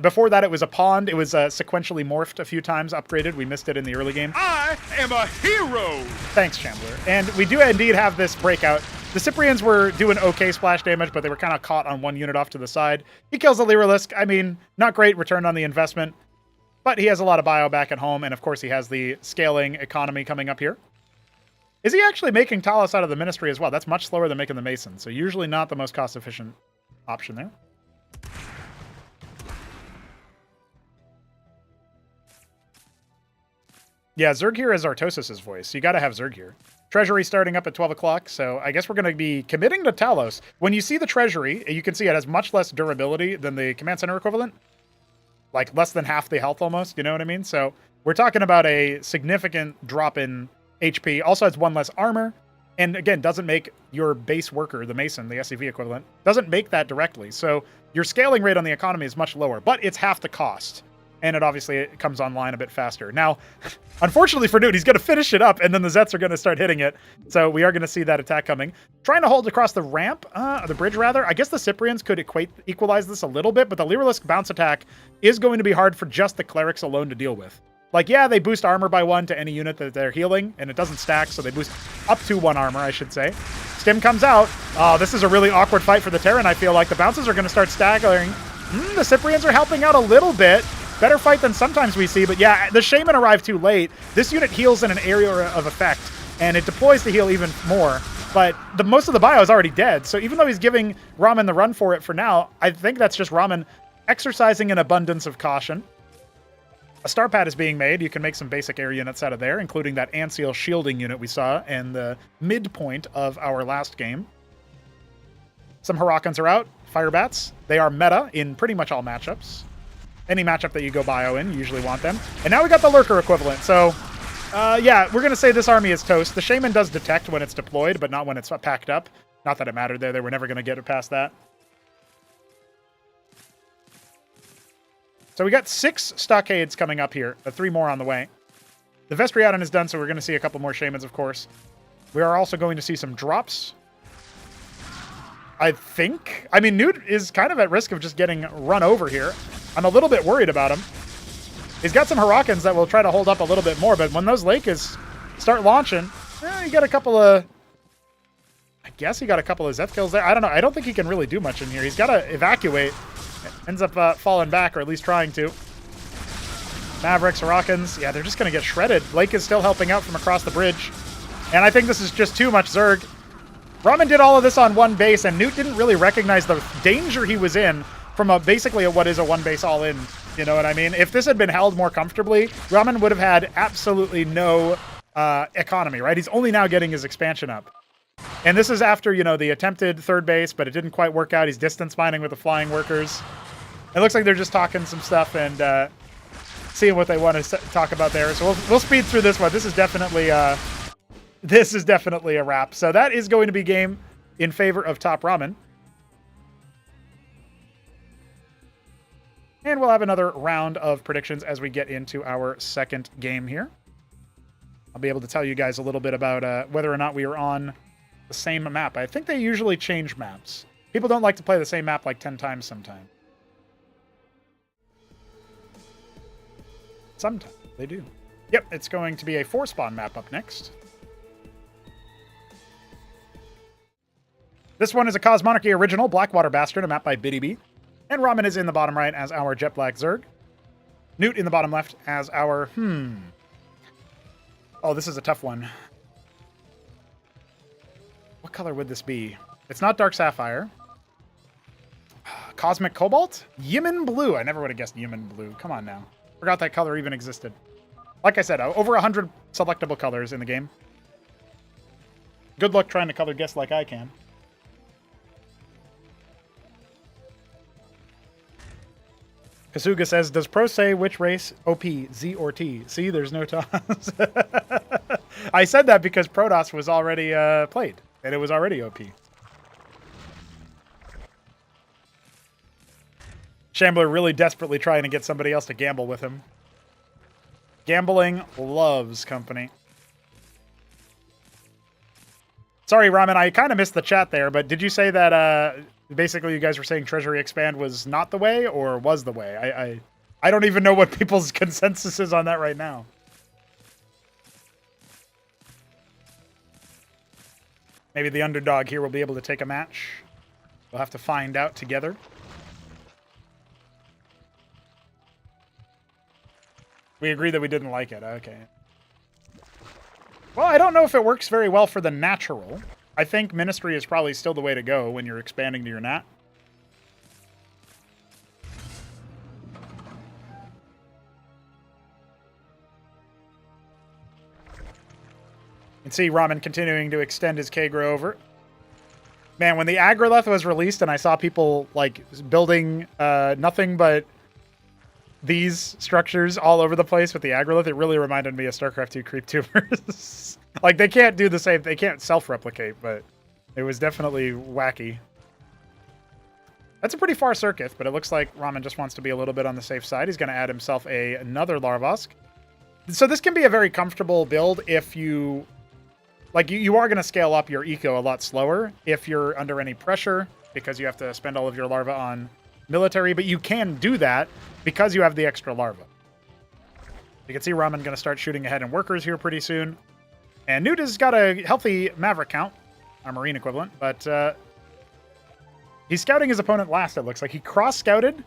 Before that, it was a pond. It was sequentially morphed a few times, upgraded. We missed it in the early game. I am a hero! Thanks, Shambler. And we do indeed have this breakout. The Cyprians were doing okay splash damage, but they were kind of caught on one unit off to the side. He kills the Lyrilisk. I mean, not great return on the investment, but he has a lot of bio back at home, and of course he has the scaling economy coming up here. Is he actually making Talos out of the Ministry as well? That's much slower than making the Mason, so usually not the most cost-efficient option there. Yeah, Zerg here is Artosis' voice. You gotta have Zerg here. Treasury starting up at 12 o'clock, so I guess we're going to be committing to Talos. When you see the Treasury, you can see it has much less durability than the Command Center equivalent. Like, less than half the health almost, you know what I mean? So we're talking about a significant drop in HP. Also has 1 less armor, and again, doesn't make your base worker, the Mason, the SCV equivalent, doesn't make that directly. So your scaling rate on the economy is much lower, but it's half the cost. And it comes online a bit faster. Now, unfortunately for Newt, he's going to finish it up, and then the Zets are going to start hitting it. So we are going to see that attack coming. Trying to hold across the ramp, the bridge rather. I guess the Cyprians could equalize this a little bit, but the Lyrilisk bounce attack is going to be hard for just the clerics alone to deal with. Like, yeah, they boost armor by 1 to any unit that they're healing, and it doesn't stack, so they boost up to 1 armor, I should say. Stim comes out. Oh, this is a really awkward fight for the Terran, I feel like. The bounces are going to start staggering. The Cyprians are helping out a little bit. Better fight than sometimes we see, but yeah, the Shaman arrived too late. This unit heals in an area of effect, and it deploys to heal even more, but most of the bio is already dead, so even though he's giving Ramen the run for it for now, I think that's just Ramen exercising an abundance of caution. A star pad is being made. You can make some basic air units out of there, including that Anseal shielding unit we saw in the midpoint of our last game. Some Harakans are out. Firebats. They are meta in pretty much all matchups. Any matchup that you go bio in, you usually want them. And now we got the Lurker equivalent, so Yeah, we're going to say this army is toast. The Shaman does detect when it's deployed, but not when it's packed up. Not that it mattered there. They were never going to get it past that. So we got 6 stockades coming up here. 3 more on the way. The Vestriadon is done, so we're going to see a couple more Shamans, of course. We are also going to see some drops. I think. I mean, Newt is kind of at risk of just getting run over here. I'm a little bit worried about him. He's got some Hurricanes that will try to hold up a little bit more, but when those Lakers start launching, you got a couple of... I guess he got a couple of Zeth kills there. I don't know. I don't think he can really do much in here. He's got to evacuate. Ends up falling back, or at least trying to. Mavericks, Hurricanes. Yeah, they're just going to get shredded. Lake is still helping out from across the bridge. And I think this is just too much Zerg. Ramen did all of this on one base, and Newt didn't really recognize the danger he was in from basically what is a one base all-in. You know what I mean? If this had been held more comfortably, Ramen would have had absolutely no economy, right? He's only now getting his expansion up. And this is after, you know, the attempted third base, but it didn't quite work out. He's distance mining with the flying workers. It looks like they're just talking some stuff and seeing what they want to talk about there. So we'll speed through this one. This is definitely a wrap. So that is going to be game in favor of Top Ramen. And we'll have another round of predictions as we get into our second game here. I'll be able to tell you guys a little bit about whether or not we are on the same map. I think they usually change maps. People don't like to play the same map like 10 times sometimes. Sometimes they do. Yep, it's going to be a 4-spawn map up next. This one is a Cosmonarchy original, Blackwater Bastard, a map by Biddy B. And Ramen is in the bottom right as our Jet Black Zerg. Newt in the bottom left as our, Oh, this is a tough one. What color would this be? It's not Dark Sapphire. Cosmic Cobalt? Yimin Blue. I never would have guessed Yimin Blue. Come on now. Forgot that color even existed. Like I said, over 100 selectable colors in the game. Good luck trying to color guess like I can. Kasuga says, does Pro say which race OP, Z or T? See, there's no toss. I said that because Protoss was already played, and it was already OP. Shambler really desperately trying to get somebody else to gamble with him. Gambling loves company. Sorry, Ramen, I kind of missed the chat there, but did you say that basically you guys were saying Treasury Expand was not the way, or was the way? I don't even know what people's consensus is on that right now. Maybe the underdog here will be able to take a match. We'll have to find out together. We agreed that we didn't like it. Okay. Well, I don't know if it works very well for the natural. I think Ministry is probably still the way to go when you're expanding to your nat. You can see Ramen continuing to extend his K-Grow over. Man, when the Agrolith was released and I saw people like building nothing but these structures all over the place with the Agrolith, it really reminded me of StarCraft 2 Creep Tubers. Like, they can't do the same, they can't self-replicate, but it was definitely wacky. That's a pretty far circuit, but it looks like Ramen just wants to be a little bit on the safe side. He's going to add himself another Larvosk. So this can be a very comfortable build if you... Like, you are going to scale up your eco a lot slower if you're under any pressure, because you have to spend all of your larva on military, but you can do that because you have the extra larva. You can see Ramen going to start shooting ahead in workers here pretty soon. And Newt has got a healthy Maverick count, our Marine equivalent, but he's scouting his opponent last, it looks like. He cross-scouted.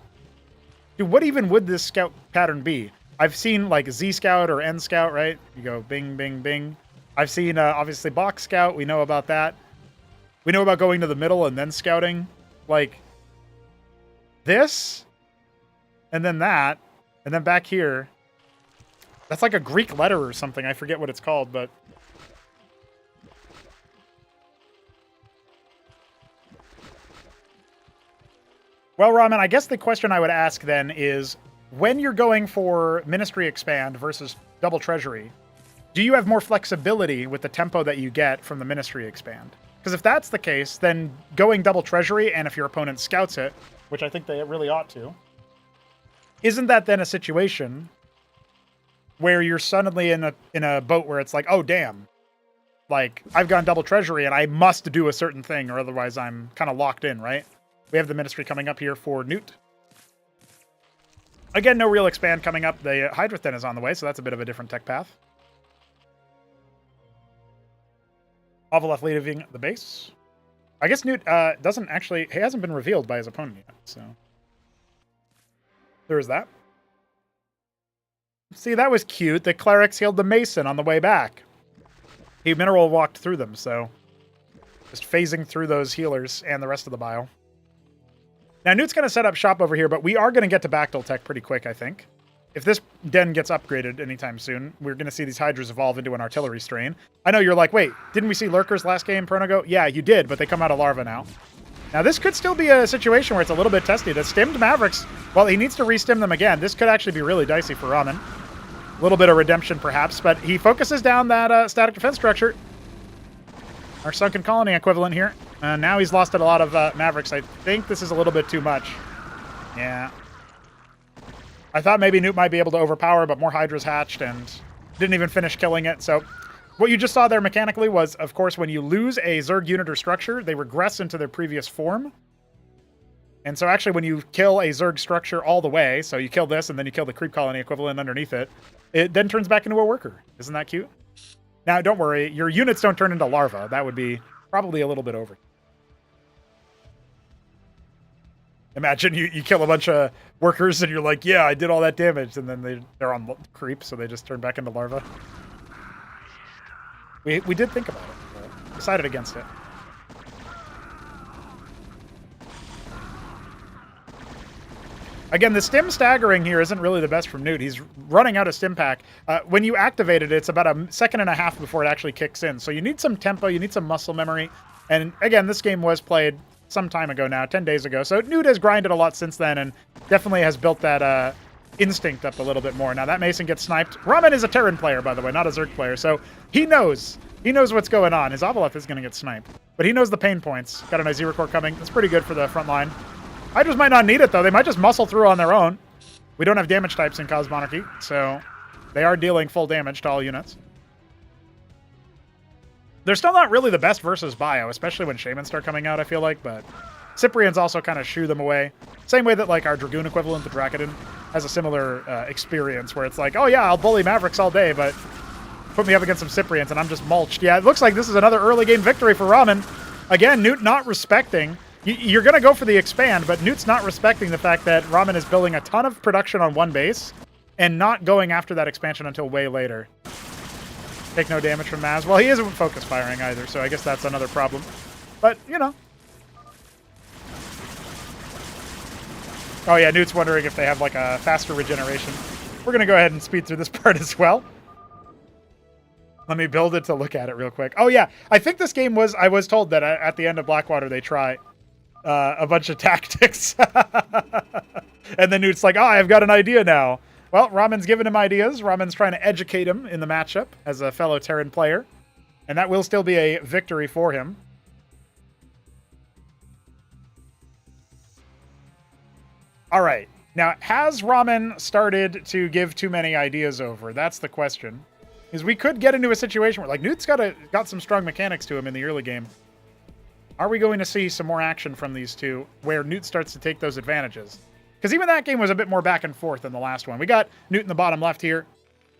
Dude, what even would this scout pattern be? I've seen, like, Z-Scout or N-Scout, right? You go bing, bing, bing. I've seen, obviously, Box Scout. We know about that. We know about going to the middle and then scouting. Like, this, and then that, and then back here. That's like a Greek letter or something. I forget what it's called, but... Well, Ramen, I guess the question I would ask then is, when you're going for Ministry Expand versus Double Treasury, do you have more flexibility with the tempo that you get from the Ministry expand? Because if that's the case, then going double treasury, and if your opponent scouts it, which I think they really ought to, isn't that then a situation where you're suddenly in a boat where it's like, oh damn, like I've gone double treasury and I must do a certain thing or otherwise I'm kind of locked in, right? We have the Ministry coming up here for Newt. Again, no real expand coming up. The Hydrathen is on the way, so that's a bit of a different tech path. Avaleth leaving the base. I guess Newt doesn't actually... He hasn't been revealed by his opponent yet, so... There is that. See, that was cute. The Clerics healed the Mason on the way back. He mineral walked through them, so... Just phasing through those healers and the rest of the bile. Now, Newt's going to set up shop over here, but we are going to get to Bactyl Tech pretty quick, I think. If this den gets upgraded anytime soon, we're going to see these Hydras evolve into an artillery strain. I know you're like, wait, didn't we see Lurkers last game, Pronago? Yeah, you did, but they come out of larva now. Now, this could still be a situation where it's a little bit testy. The stimmed Mavericks, well, he needs to re-stim them again. This could actually be really dicey for Ramen. A little bit of redemption, perhaps, but he focuses down that static defense structure. Our Sunken Colony equivalent here. Now he's lost a lot of Mavericks. I think this is a little bit too much. Yeah. I thought maybe Newt might be able to overpower, but more Hydras hatched and didn't even finish killing it. So what you just saw there mechanically was, of course, when you lose a Zerg unit or structure, they regress into their previous form. And so actually when you kill a Zerg structure all the way, so you kill this and then you kill the Creep Colony equivalent underneath it, it then turns back into a worker. Isn't that cute? Now, don't worry, your units don't turn into larvae. That would be probably a little bit over. Imagine you kill a bunch of workers and you're like, yeah, I did all that damage. And then they're on creep, so they just turn back into larvae. We did think about it, but decided against it. Again, the stim staggering here isn't really the best from Newt. He's running out of stim pack. When you activate it, it's about a second and a half before it actually kicks in. So you need some tempo, you need some muscle memory. And again, this game was played some time ago now, 10 days ago. So Newt has grinded a lot since then and definitely has built that instinct up a little bit more. Now that Mason gets sniped. Ramen is a Terran player, by the way, not a Zerg player. So he knows what's going on. His Avaleth is going to get sniped. But he knows the pain points. Got an Azira core coming. That's pretty good for the front line. Hydras might not need it, though. They might just muscle through on their own. We don't have damage types in Cosmonarchy, so they are dealing full damage to all units. They're still not really the best versus bio, especially when Shamans start coming out, I feel like, but Cyprians also kind of shoo them away. Same way that, like, our Dragoon equivalent, the Drakadon, has a similar experience where it's like, oh yeah, I'll bully Mavericks all day, but put me up against some Cyprians and I'm just mulched. Yeah, it looks like this is another early game victory for Ramen. Again, Newt not respecting... You're going to go for the expand, but Newt's not respecting the fact that Ramen is building a ton of production on one base and not going after that expansion until way later. Take no damage from Maz. Well, he isn't focus firing either, so I guess that's another problem. But, you know. Oh yeah, Newt's wondering if they have like a faster regeneration. We're going to go ahead and speed through this part as well. Let me build it to look at it real quick. Oh yeah, I think this game was, I was told that at the end of Blackwater they try a bunch of tactics. And then Newt's like, oh, I've got an idea now. Well, Ramen's giving him ideas. Ramen's trying to educate him in the matchup as a fellow Terran player. And that will still be a victory for him. All right. Now, has Ramen started to give too many ideas over? That's the question. Because we could get into a situation where, like, Newt's got some strong mechanics to him in the early game. Are we going to see some more action from these two where Newt starts to take those advantages? Because even that game was a bit more back and forth than the last one. We got Newt in the bottom left here.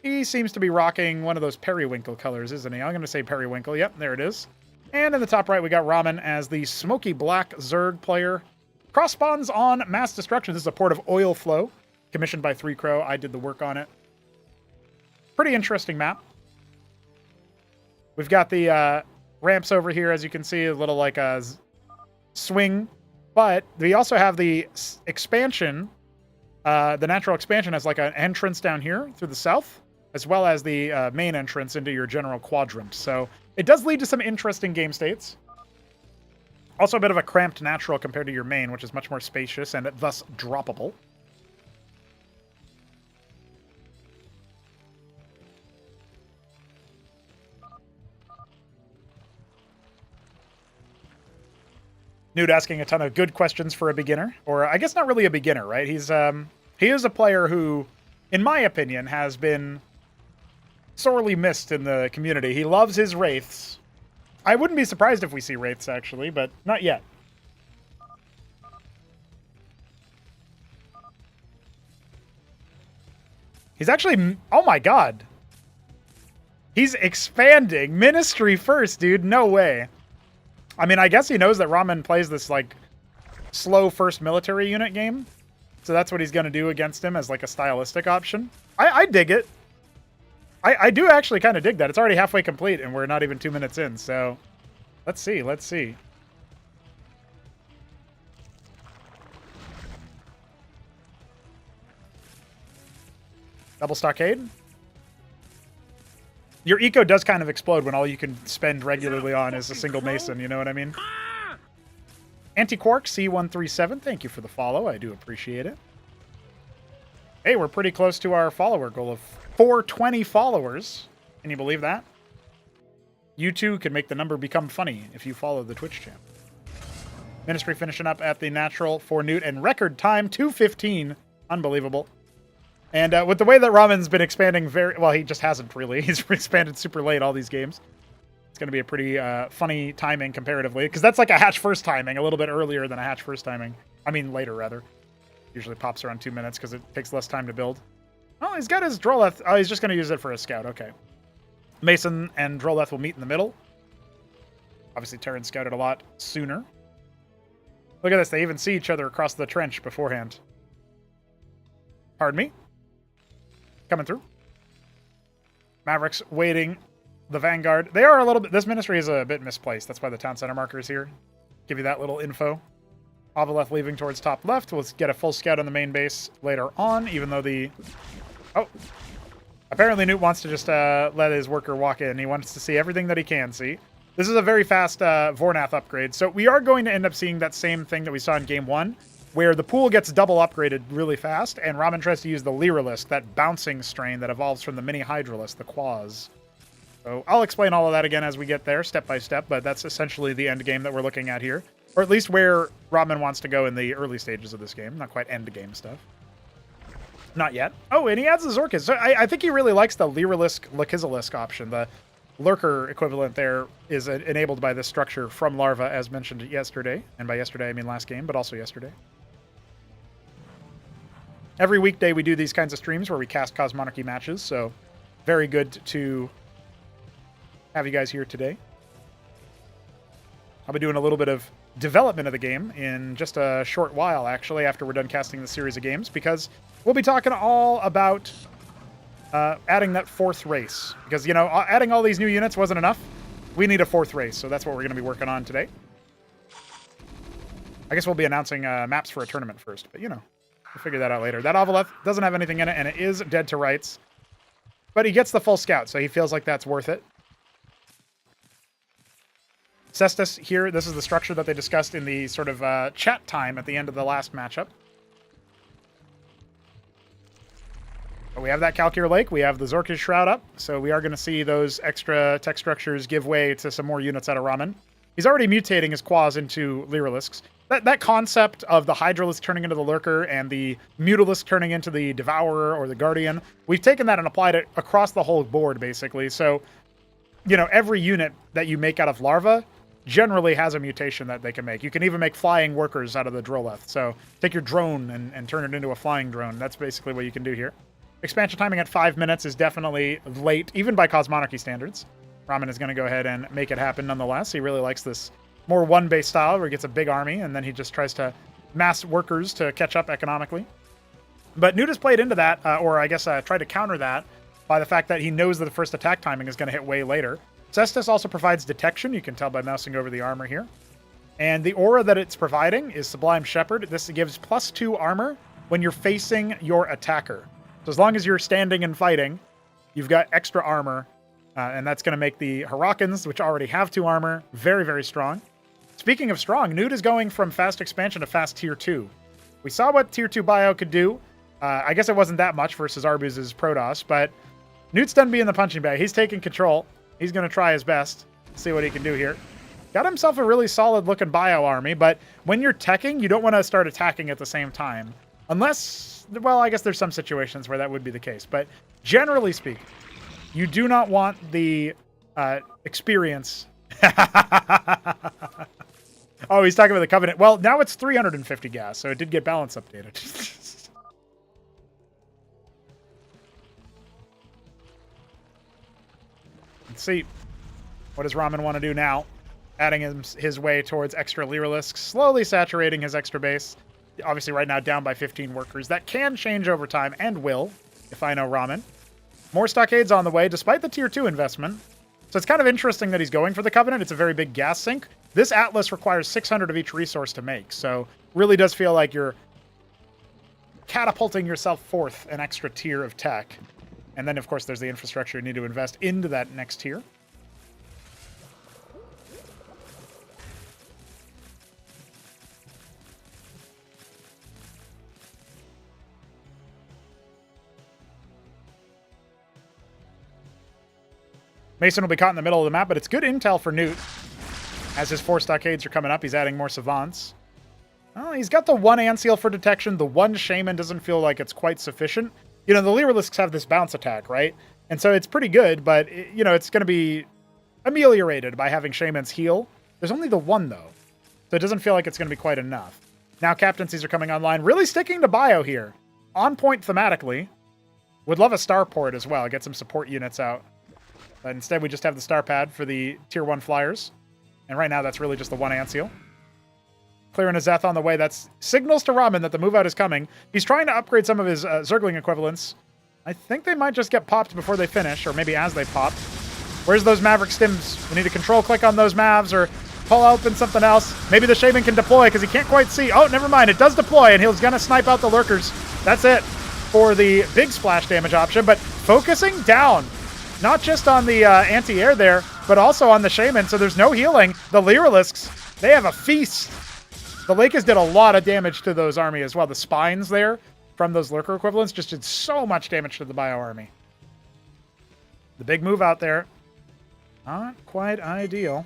He seems to be rocking one of those periwinkle colors, isn't he? I'm going to say periwinkle. Yep, there it is. And in the top right, we got Ramen as the smoky black Zerg player. Cross spawns on Mass Destruction. This is a port of Oil Flow, commissioned by 3 Crow. I did the work on it. Pretty interesting map. We've got the ramps over here, as you can see, a little like a swing. But we also have the expansion. The natural expansion has like an entrance down here through the south, as well as the main entrance into your general quadrant. So it does lead to some interesting game states. Also a bit of a cramped natural compared to your main, which is much more spacious and thus droppable. Newt asking a ton of good questions for a beginner, or I guess not really a beginner, right? He is a player who, in my opinion, has been sorely missed in the community. He loves his wraiths. I wouldn't be surprised if we see wraiths actually, but not yet. He's actually, oh my god. He's expanding Ministry first, dude. No way. I mean, I guess he knows that Ramen plays this, like, slow first military unit game. So that's what he's going to do against him as, like, a stylistic option. I dig it. I do actually kind of dig that. It's already halfway complete, and we're not even 2 minutes in. So let's see. Let's see. Double stockade. Your eco does kind of explode when all you can spend regularly on is a single mason, you know what I mean? Antiquark C137, thank you for the follow. I do appreciate it. Hey, we're pretty close to our follower goal of 420 followers. Can you believe that? You too can make the number become funny if you follow the Twitch channel. Ministry finishing up at the natural for Newt and record time 2:15. Unbelievable. And with the way that Ramen's been expanding well, he just hasn't really. He's expanded super late all these games. It's going to be a pretty funny timing comparatively, because that's like a hatch first timing, a little bit earlier than a hatch first timing. I mean, later, rather. Usually pops around 2 minutes because it takes less time to build. Oh, he's got his Droleth. Oh, he's just going to use it for a scout. Okay. Mason and Droleth will meet in the middle. Obviously, Terran scouted a lot sooner. Look at this. They even see each other across the trench beforehand. Pardon me? Coming through. Mavericks waiting. The Vanguard. They are a little bit... This ministry is a bit misplaced. That's why the town center marker is here. Give you that little info. Avaleth leaving towards top left. We'll get a full scout on the main base later on, even though the... Oh. Apparently Newt wants to just let his worker walk in. He wants to see everything that he can see. This is a very fast Vornath upgrade. So we are going to end up seeing that same thing that we saw in Game 1, where the pool gets double upgraded really fast, and Ramen tries to use the Lyralisk, that bouncing strain that evolves from the mini Hydralisk, the Quaz. So I'll explain all of that again as we get there, step by step, but that's essentially the end game that we're looking at here. Or at least where Ramen wants to go in the early stages of this game. Not quite end game stuff. Not yet. Oh, and he adds the Zorkis. So I think he really likes the Lyralisk Lakizalisk option. The Lurker equivalent there is enabled by this structure from Larva, as mentioned yesterday. And by yesterday, I mean last game, but also yesterday. Every weekday we do these kinds of streams where we cast Cosmonarchy matches, so very good to have you guys here today. I'll be doing a little bit of development of the game in just a short while, actually, after we're done casting the series of games, because we'll be talking all about adding that fourth race. Because, you know, adding all these new units wasn't enough. We need a fourth race, so that's what we're going to be working on today. I guess we'll be announcing maps for a tournament first, but, you know. We'll figure that out later. That Avaleth doesn't have anything in it, and it is dead to rights. But he gets the full scout, so he feels like that's worth it. Cestus here, this is the structure that they discussed in the sort of chat time at the end of the last matchup. But we have that Kalkir Lake, we have the Zorkish Shroud up, so we are going to see those extra tech structures give way to some more units out of Ramen. He's already mutating his Quaz into Lyralisks. That concept of the Hydralisk turning into the Lurker and the Mutalisk turning into the Devourer or the Guardian, we've taken that and applied it across the whole board, basically. So, you know, every unit that you make out of Larva generally has a mutation that they can make. You can even make flying workers out of the Droleth. So take your drone and turn it into a flying drone. That's basically what you can do here. Expansion timing at 5 minutes is definitely late, even by Cosmonarchy standards. Ramen is going to go ahead and make it happen nonetheless. He really likes this more one-base style where he gets a big army and then he just tries to mass workers to catch up economically. But Newt has played into that, or I guess tried to counter that by the fact that he knows that the first attack timing is going to hit way later. Cestus also provides detection. You can tell by mousing over the armor here. And the aura that it's providing is Sublime Shepherd. This gives +2 armor when you're facing your attacker. So as long as you're standing and fighting, you've got extra armor. And that's going to make the Harakans, which already have 2 armor, very, very strong. Speaking of strong, Newt is going from fast expansion to fast tier 2. We saw what tier 2 bio could do. I guess it wasn't that much versus Arbuz's Protoss, but Newt's done being the punching bag. He's taking control. He's going to try his best. See what he can do here. got himself a really solid looking bio army, but when you're teching, you don't want to start attacking at the same time. Unless, well, I guess there's some situations where that would be the case, but generally speaking, you do not want the experience. Oh, he's talking about the Covenant. Well, now it's 350 gas, so it did get balance updated. Let's see. What does Ramen want to do now? Adding his way towards extra Lyralisks, slowly saturating his extra base. Obviously, right now, down by 15 workers. That can change over time, and will, if I know Ramen. More stockades on the way, despite the Tier 2 investment. So it's kind of interesting that he's going for the Covenant. It's a very big gas sink. This Atlas requires 600 of each resource to make, so really does feel like you're catapulting yourself forth an extra tier of tech. And then, of course, there's the infrastructure you need to invest into that next tier. Mason will be caught in the middle of the map, but it's good intel for Newt. As his 4 stockades are coming up, he's adding more savants. Well, he's got the 1 Anseal for detection. The 1 Shaman doesn't feel like it's quite sufficient. You know, the Lyralisks have this bounce attack, right? And so it's pretty good, but, you know, it's going to be ameliorated by having Shamans heal. There's only the 1, though. So it doesn't feel like it's going to be quite enough. Now captaincies are coming online. Really sticking to bio here. On point thematically. Would love a starport as well. Get some support units out. But instead, we just have the star pad for the Tier 1 flyers. And right now, that's really just the 1 Anseal. Clearing a Zeth on the way. That's signals to Ramen that the move out is coming. He's trying to upgrade some of his Zergling equivalents. I think they might just get popped before they finish, or maybe as they pop. Where's those Maverick Stims? We need to control click on those Mavs, or pull open something else. Maybe the Shaman can deploy, because he can't quite see. Oh, never mind. It does deploy, and he's going to snipe out the Lurkers. That's it for the big splash damage option, but focusing down. Not just on the anti-air there, but also on the Shaman, so there's no healing. The Lyralisks, they have a feast. The Lakers did a lot of damage to those army as well. The spines there from those Lurker equivalents just did so much damage to the Bio army. The big move out there, not quite ideal.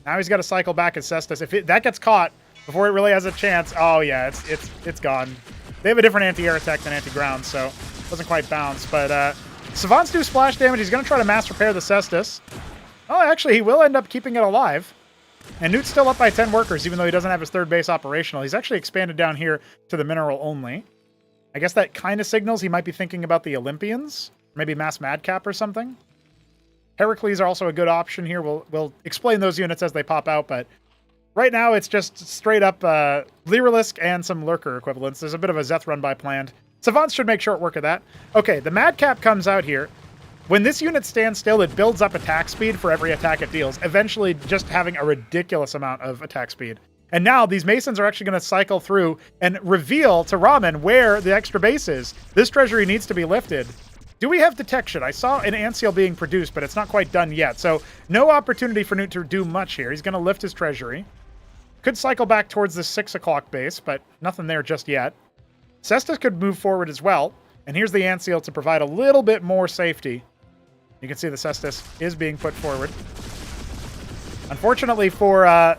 Now he's got to cycle back as Cestus. If that gets caught before it really has a chance, oh yeah, it's gone. They have a different anti-air attack than anti-ground, so it doesn't quite bounce, but Savants do splash damage. He's going to try to mass repair the Cestus. Oh, actually, he will end up keeping it alive. And Newt's still up by 10 workers, even though he doesn't have his 3rd base operational. He's actually expanded down here to the mineral only. I guess that kind of signals he might be thinking about the Olympians. Maybe Mass Madcap or something. Heracles are also a good option here. We'll explain those units as they pop out, but right now it's just straight up Lyralisk and some Lurker equivalents. There's a bit of a Zeth run by planned. Savants should make short work of that. Okay, the Madcap comes out here. When this unit stands still, it builds up attack speed for every attack it deals, eventually just having a ridiculous amount of attack speed. And now these Masons are actually going to cycle through and reveal to Ramen where the extra base is. This treasury needs to be lifted. Do we have detection? I saw an Anseal being produced, but it's not quite done yet. So no opportunity for Newt to do much here. He's going to lift his treasury. Could cycle back towards the 6 o'clock base, but nothing there just yet. Cestus could move forward as well. And here's the Anseal to provide a little bit more safety. You can see the Cestus is being put forward. Unfortunately for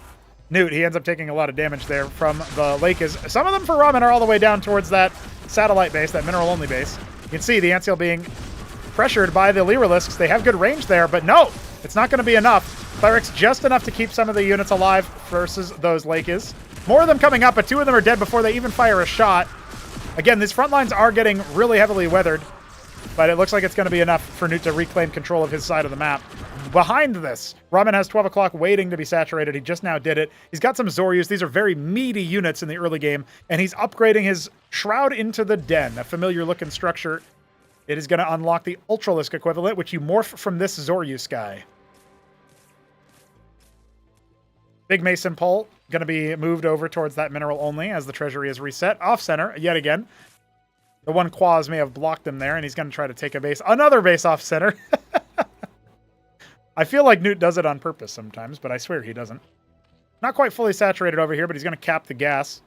Newt, he ends up taking a lot of damage there from the Lakers. Some of them for Ramen are all the way down towards that satellite base, that mineral-only base. You can see the Anseal being pressured by the Lyralisks. They have good range there, but no! It's not going to be enough. Clerics just enough to keep some of the units alive versus those Lakers. More of them coming up, but 2 of them are dead before they even fire a shot. Again, these front lines are getting really heavily weathered, but it looks like it's going to be enough for Newt to reclaim control of his side of the map. Behind this, Ramen has 12 o'clock waiting to be saturated. He just now did it. He's got some Zoryus. These are very meaty units in the early game, and he's upgrading his Shroud into the Den, a familiar-looking structure. It is going to unlock the Ultralisk equivalent, which you morph from this Zoryus guy. Big Mason Pole going to be moved over towards that mineral only as the treasury is reset. Off-center, yet again. The 1 Quaz may have blocked him there, and he's going to try to take a base. Another base off-center. I feel like Newt does it on purpose sometimes, but I swear he doesn't. Not quite fully saturated over here, but he's going to cap the gas.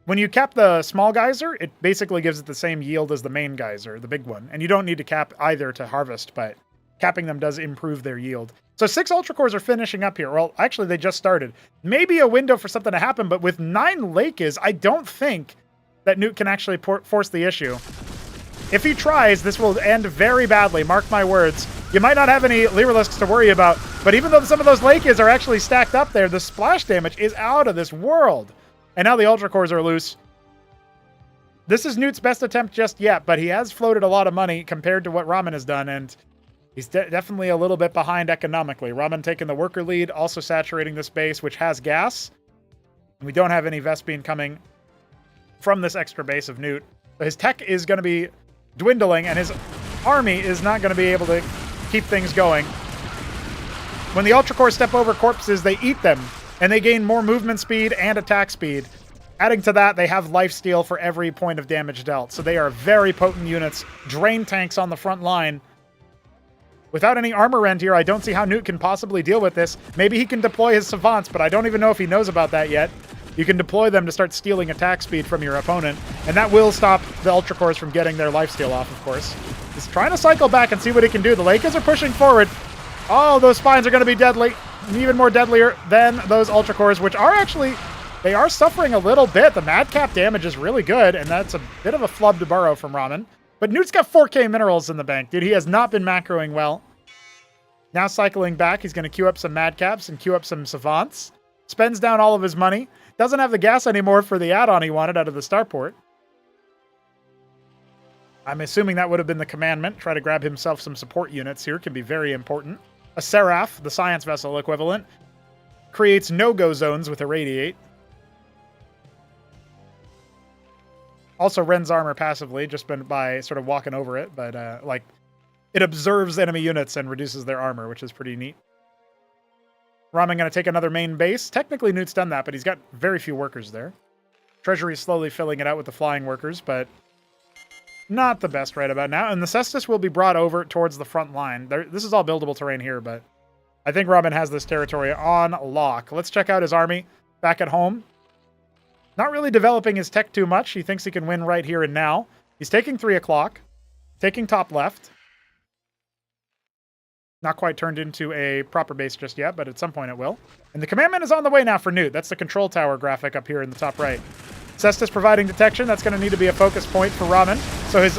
When you cap the small geyser, it basically gives it the same yield as the main geyser, the big one. And you don't need to cap either to harvest, but capping them does improve their yield. So 6 Ultra Cores are finishing up here. Well, actually, they just started. Maybe a window for something to happen, but with 9 Lakes, I don't think that Newt can actually force the issue. If he tries, this will end very badly. Mark my words. You might not have any Lyrilisks to worry about, but even though some of those Lakes are actually stacked up there, the splash damage is out of this world. And now the Ultra Cores are loose. This is Newt's best attempt just yet, but he has floated a lot of money compared to what Ramen has done, and he's definitely a little bit behind economically. Ramen taking the worker lead, also saturating this base, which has gas. And we don't have any Vespene coming from this extra base of Newt. So his tech is going to be dwindling, and his army is not going to be able to keep things going. When the Ultra Cores step over corpses, they eat them, and they gain more movement speed and attack speed. Adding to that, they have lifesteal for every point of damage dealt. So they are very potent units. Drain tanks on the front line. Without any armor rend here, I don't see how Newt can possibly deal with this. Maybe he can deploy his savants, but I don't even know if he knows about that yet. You can deploy them to start stealing attack speed from your opponent, and that will stop the Ultra Cores from getting their lifesteal off, of course. He's trying to cycle back and see what he can do. The Lakers are pushing forward. Oh, those spines are going to be deadly. Even more deadlier than those Ultra Cores, which are actually... They are suffering a little bit. The madcap damage is really good, and that's a bit of a flub to burrow from Ramen. But Newt's got 4k minerals in the bank, dude. He has not been macroing well. Now cycling back, he's going to queue up some madcaps and queue up some savants. Spends down all of his money. Doesn't have the gas anymore for the add-on he wanted out of the starport. I'm assuming that would have been the commandment. Try to grab himself some support units here. Can be very important. A Seraph, the science vessel equivalent, creates no-go zones with Irradiate. Also rends armor passively, just by sort of walking over it, but like it observes enemy units and reduces their armor, which is pretty neat. Ramen going to take another main base. Technically, Newt's done that, but he's got very few workers there. Treasury is slowly filling it out with the flying workers, but not the best right about now. And the Cestus will be brought over towards the front line. This is all buildable terrain here, but I think Ramen has this territory on lock. Let's check out his army back at home. Not really developing his tech too much. He thinks he can win right here and now. He's taking 3 o'clock, taking top left. Not quite turned into a proper base just yet, but at some point it will. And the commandment is on the way now for Newt. That's the control tower graphic up here in the top right. Cestus providing detection. That's going to need to be a focus point for Ramen, so his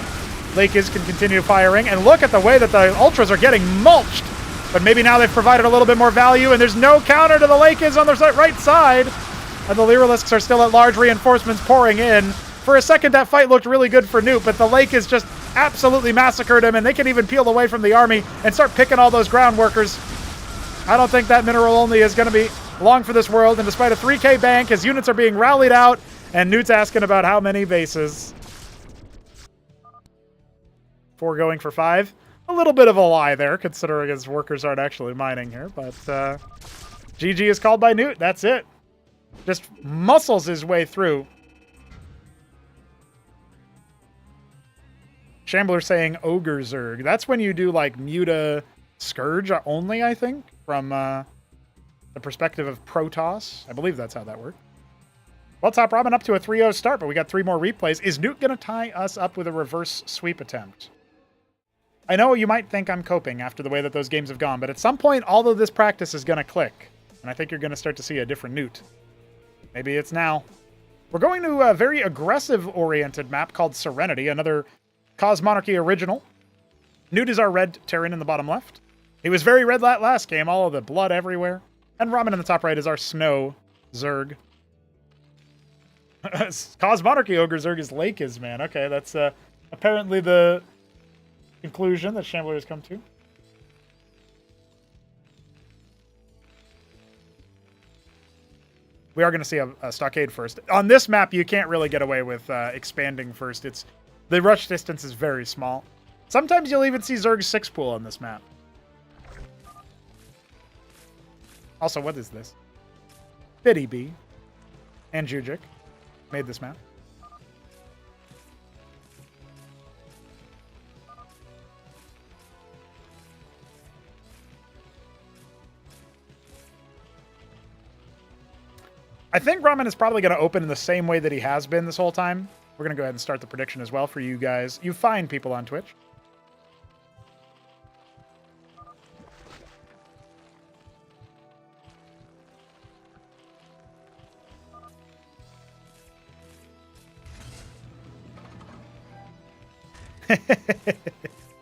Lakes can continue firing. And look at the way that the Ultras are getting mulched. But maybe now they've provided a little bit more value, and there's no counter to the Lakes on the right side. And the Lyrilisks are still at large, reinforcements pouring in. For a second, that fight looked really good for Newt, but the Lake is just absolutely massacred him, and they can even peel away from the army and start picking all those ground workers. I don't think that mineral only is going to be long for this world, and despite a 3k bank, his units are being rallied out, and Newt's asking about how many bases. 4 going for 5. A little bit of a lie there, considering his workers aren't actually mining here, but GG is called by Newt. That's it. Just muscles his way through. Shambler saying Ogre Zerg. That's when you do like Muta Scourge only, I think, from the perspective of Protoss. I believe that's how that worked. Well, Top Ramen up to a 3-0 start, but we got 3 more replays. Is Newt going to tie us up with a reverse sweep attempt? I know you might think I'm coping after the way that those games have gone, but at some point, all of this practice is going to click, and I think you're going to start to see a different Newt. Maybe it's now. We're going to a very aggressive-oriented map called Serenity, another Cosmonarchy original. Newt is our red Terran in the bottom left. He was very red last game, all of the blood everywhere. And Ramen in the top right is our snow Zerg. Cosmonarchy Ogre Zerg is Lakes, man. Okay, that's apparently the conclusion that Shambler has come to. We are going to see a stockade first. On this map, you can't really get away with expanding first. The rush distance is very small. Sometimes you'll even see Zerg's 6 pool on this map. Also, what is this? Biddy B and Jujic made this map. I think Ramen is probably going to open in the same way that he has been this whole time. We're going to go ahead and start the prediction as well for you guys. You fine people on Twitch.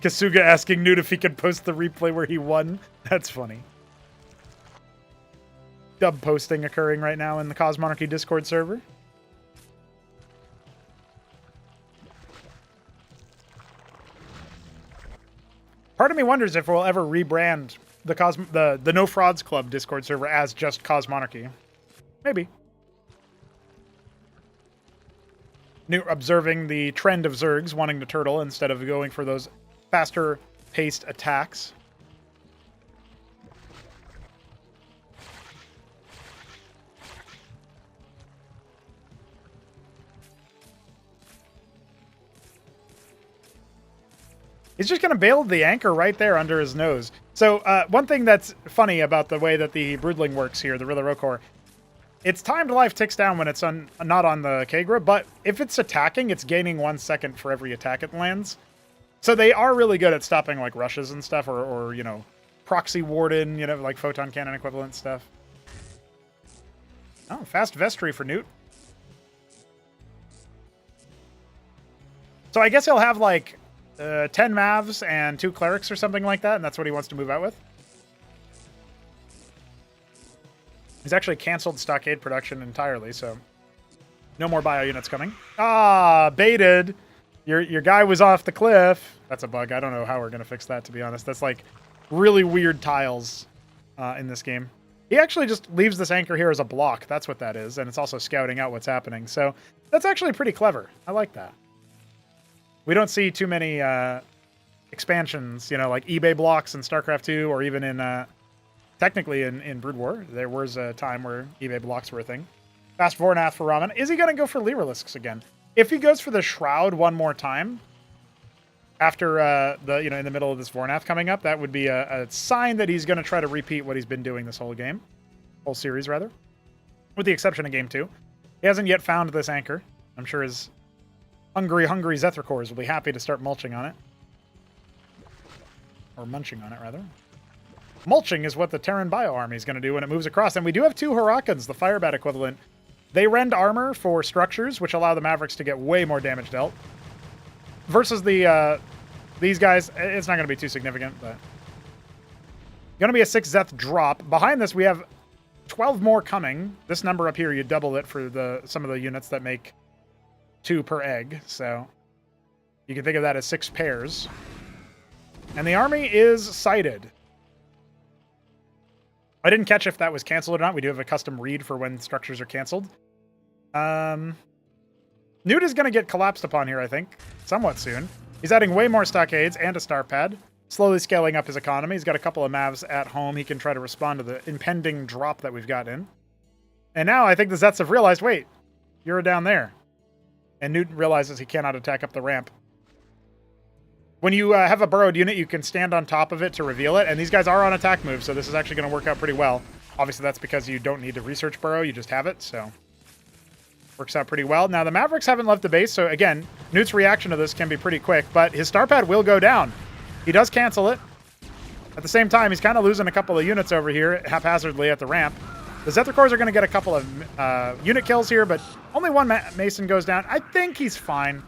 Kasuga asking Newt if he can post the replay where he won. That's funny. Dub posting occurring right now in the Cosmonarchy Discord server. Part of me wonders if we'll ever rebrand the No Frauds Club Discord server as just Cosmonarchy. Maybe. Newt observing the trend of Zergs wanting to turtle instead of going for those faster paced attacks. He's just going to bail the anchor right there under his nose. So one thing that's funny about the way that the Broodling works here, the Rillarokor, its timed life ticks down when it's not on the Kagra, but if it's attacking, it's gaining 1 second for every attack it lands. So they are really good at stopping like rushes and stuff, or you know, proxy warden, you know, like photon cannon equivalent stuff. Oh, fast vestry for Newt. So I guess he'll have like 10 Mavs and 2 Clerics or something like that, and that's what he wants to move out with. He's actually canceled Stockade production entirely, so no more bio units coming. Ah, baited. Your guy was off the cliff. That's a bug. I don't know how we're going to fix that, to be honest. That's like really weird tiles in this game. He actually just leaves this anchor here as a block. That's what that is, and it's also scouting out what's happening. So that's actually pretty clever. I like that. We don't see too many expansions, you know, like eBay blocks in StarCraft 2, or even in, technically in Brood War. There was a time where eBay blocks were a thing. Fast Vornath for Ramen. Is he going to go for Lyrilisks again? If he goes for the Shroud one more time, after, in the middle of this Vornath coming up, that would be a sign that he's going to try to repeat what he's been doing this whole game. Whole series, rather. With the exception of Game 2. He hasn't yet found this anchor. I'm sure his hungry Zethrakors will be happy to start mulching on it. Or munching on it, rather. Mulching is what the Terran Bio Army is going to do when it moves across. And we do have 2 Hurakans, the Firebat equivalent. They rend armor for structures, which allow the Mavericks to get way more damage dealt. Versus these guys, it's not going to be too significant, but going to be a 6 Zeth drop. Behind this, we have 12 more coming. This number up here, you double it for some of the units that make 2 per egg, so you can think of that as 6 pairs. And the army is sighted. I didn't catch if that was canceled or not. We do have a custom read for when structures are canceled. Newt is going to get collapsed upon here, I think, somewhat soon. He's adding way more stockades and a star pad, slowly scaling up his economy. He's got a couple of Mavs at home. He can try to respond to the impending drop that we've got in. And now I think the Zets have realized, wait, you're down there. And Newton realizes he cannot attack up the ramp. When you have a burrowed unit, you can stand on top of it to reveal it, and these guys are on attack moves, so this is actually going to work out pretty well. Obviously, that's because you don't need to research burrow, you just have it, so works out pretty well. Now, the Mavericks haven't left the base, so again, Newt's reaction to this can be pretty quick, but his star pad will go down. He does cancel it. At the same time, he's kind of losing a couple of units over here haphazardly at the ramp. The Zethrakors are going to get a couple of unit kills here, but only one Mason goes down. I think he's fine.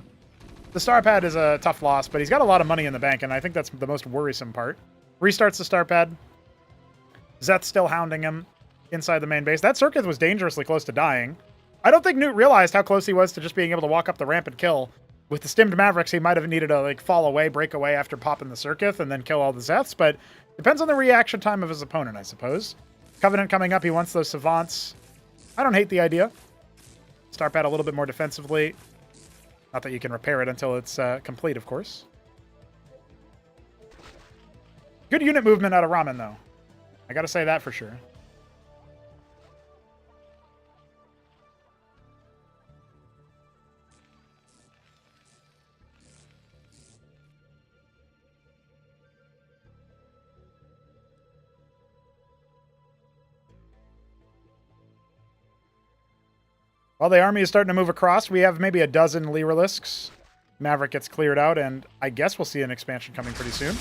The star pad is a tough loss, but he's got a lot of money in the bank, and I think that's the most worrisome part. Restarts the star pad. Zet's still hounding him inside the main base. That Circuit was dangerously close to dying. I don't think Newt realized how close he was to just being able to walk up the ramp and kill. With the stimmed Mavericks, he might have needed to like fall away, break away after popping the Circuit, and then kill all the Zeths, but depends on the reaction time of his opponent, I suppose. Covenant coming up, he wants those Savants. I don't hate the idea. Star pad a little bit more defensively. Not that you can repair it until it's complete, of course. Good unit movement out of Ramen, though. I gotta say that for sure. While the army is starting to move across, we have maybe a dozen Lyrilisks. Maverick gets cleared out, and I guess we'll see an expansion coming pretty soon.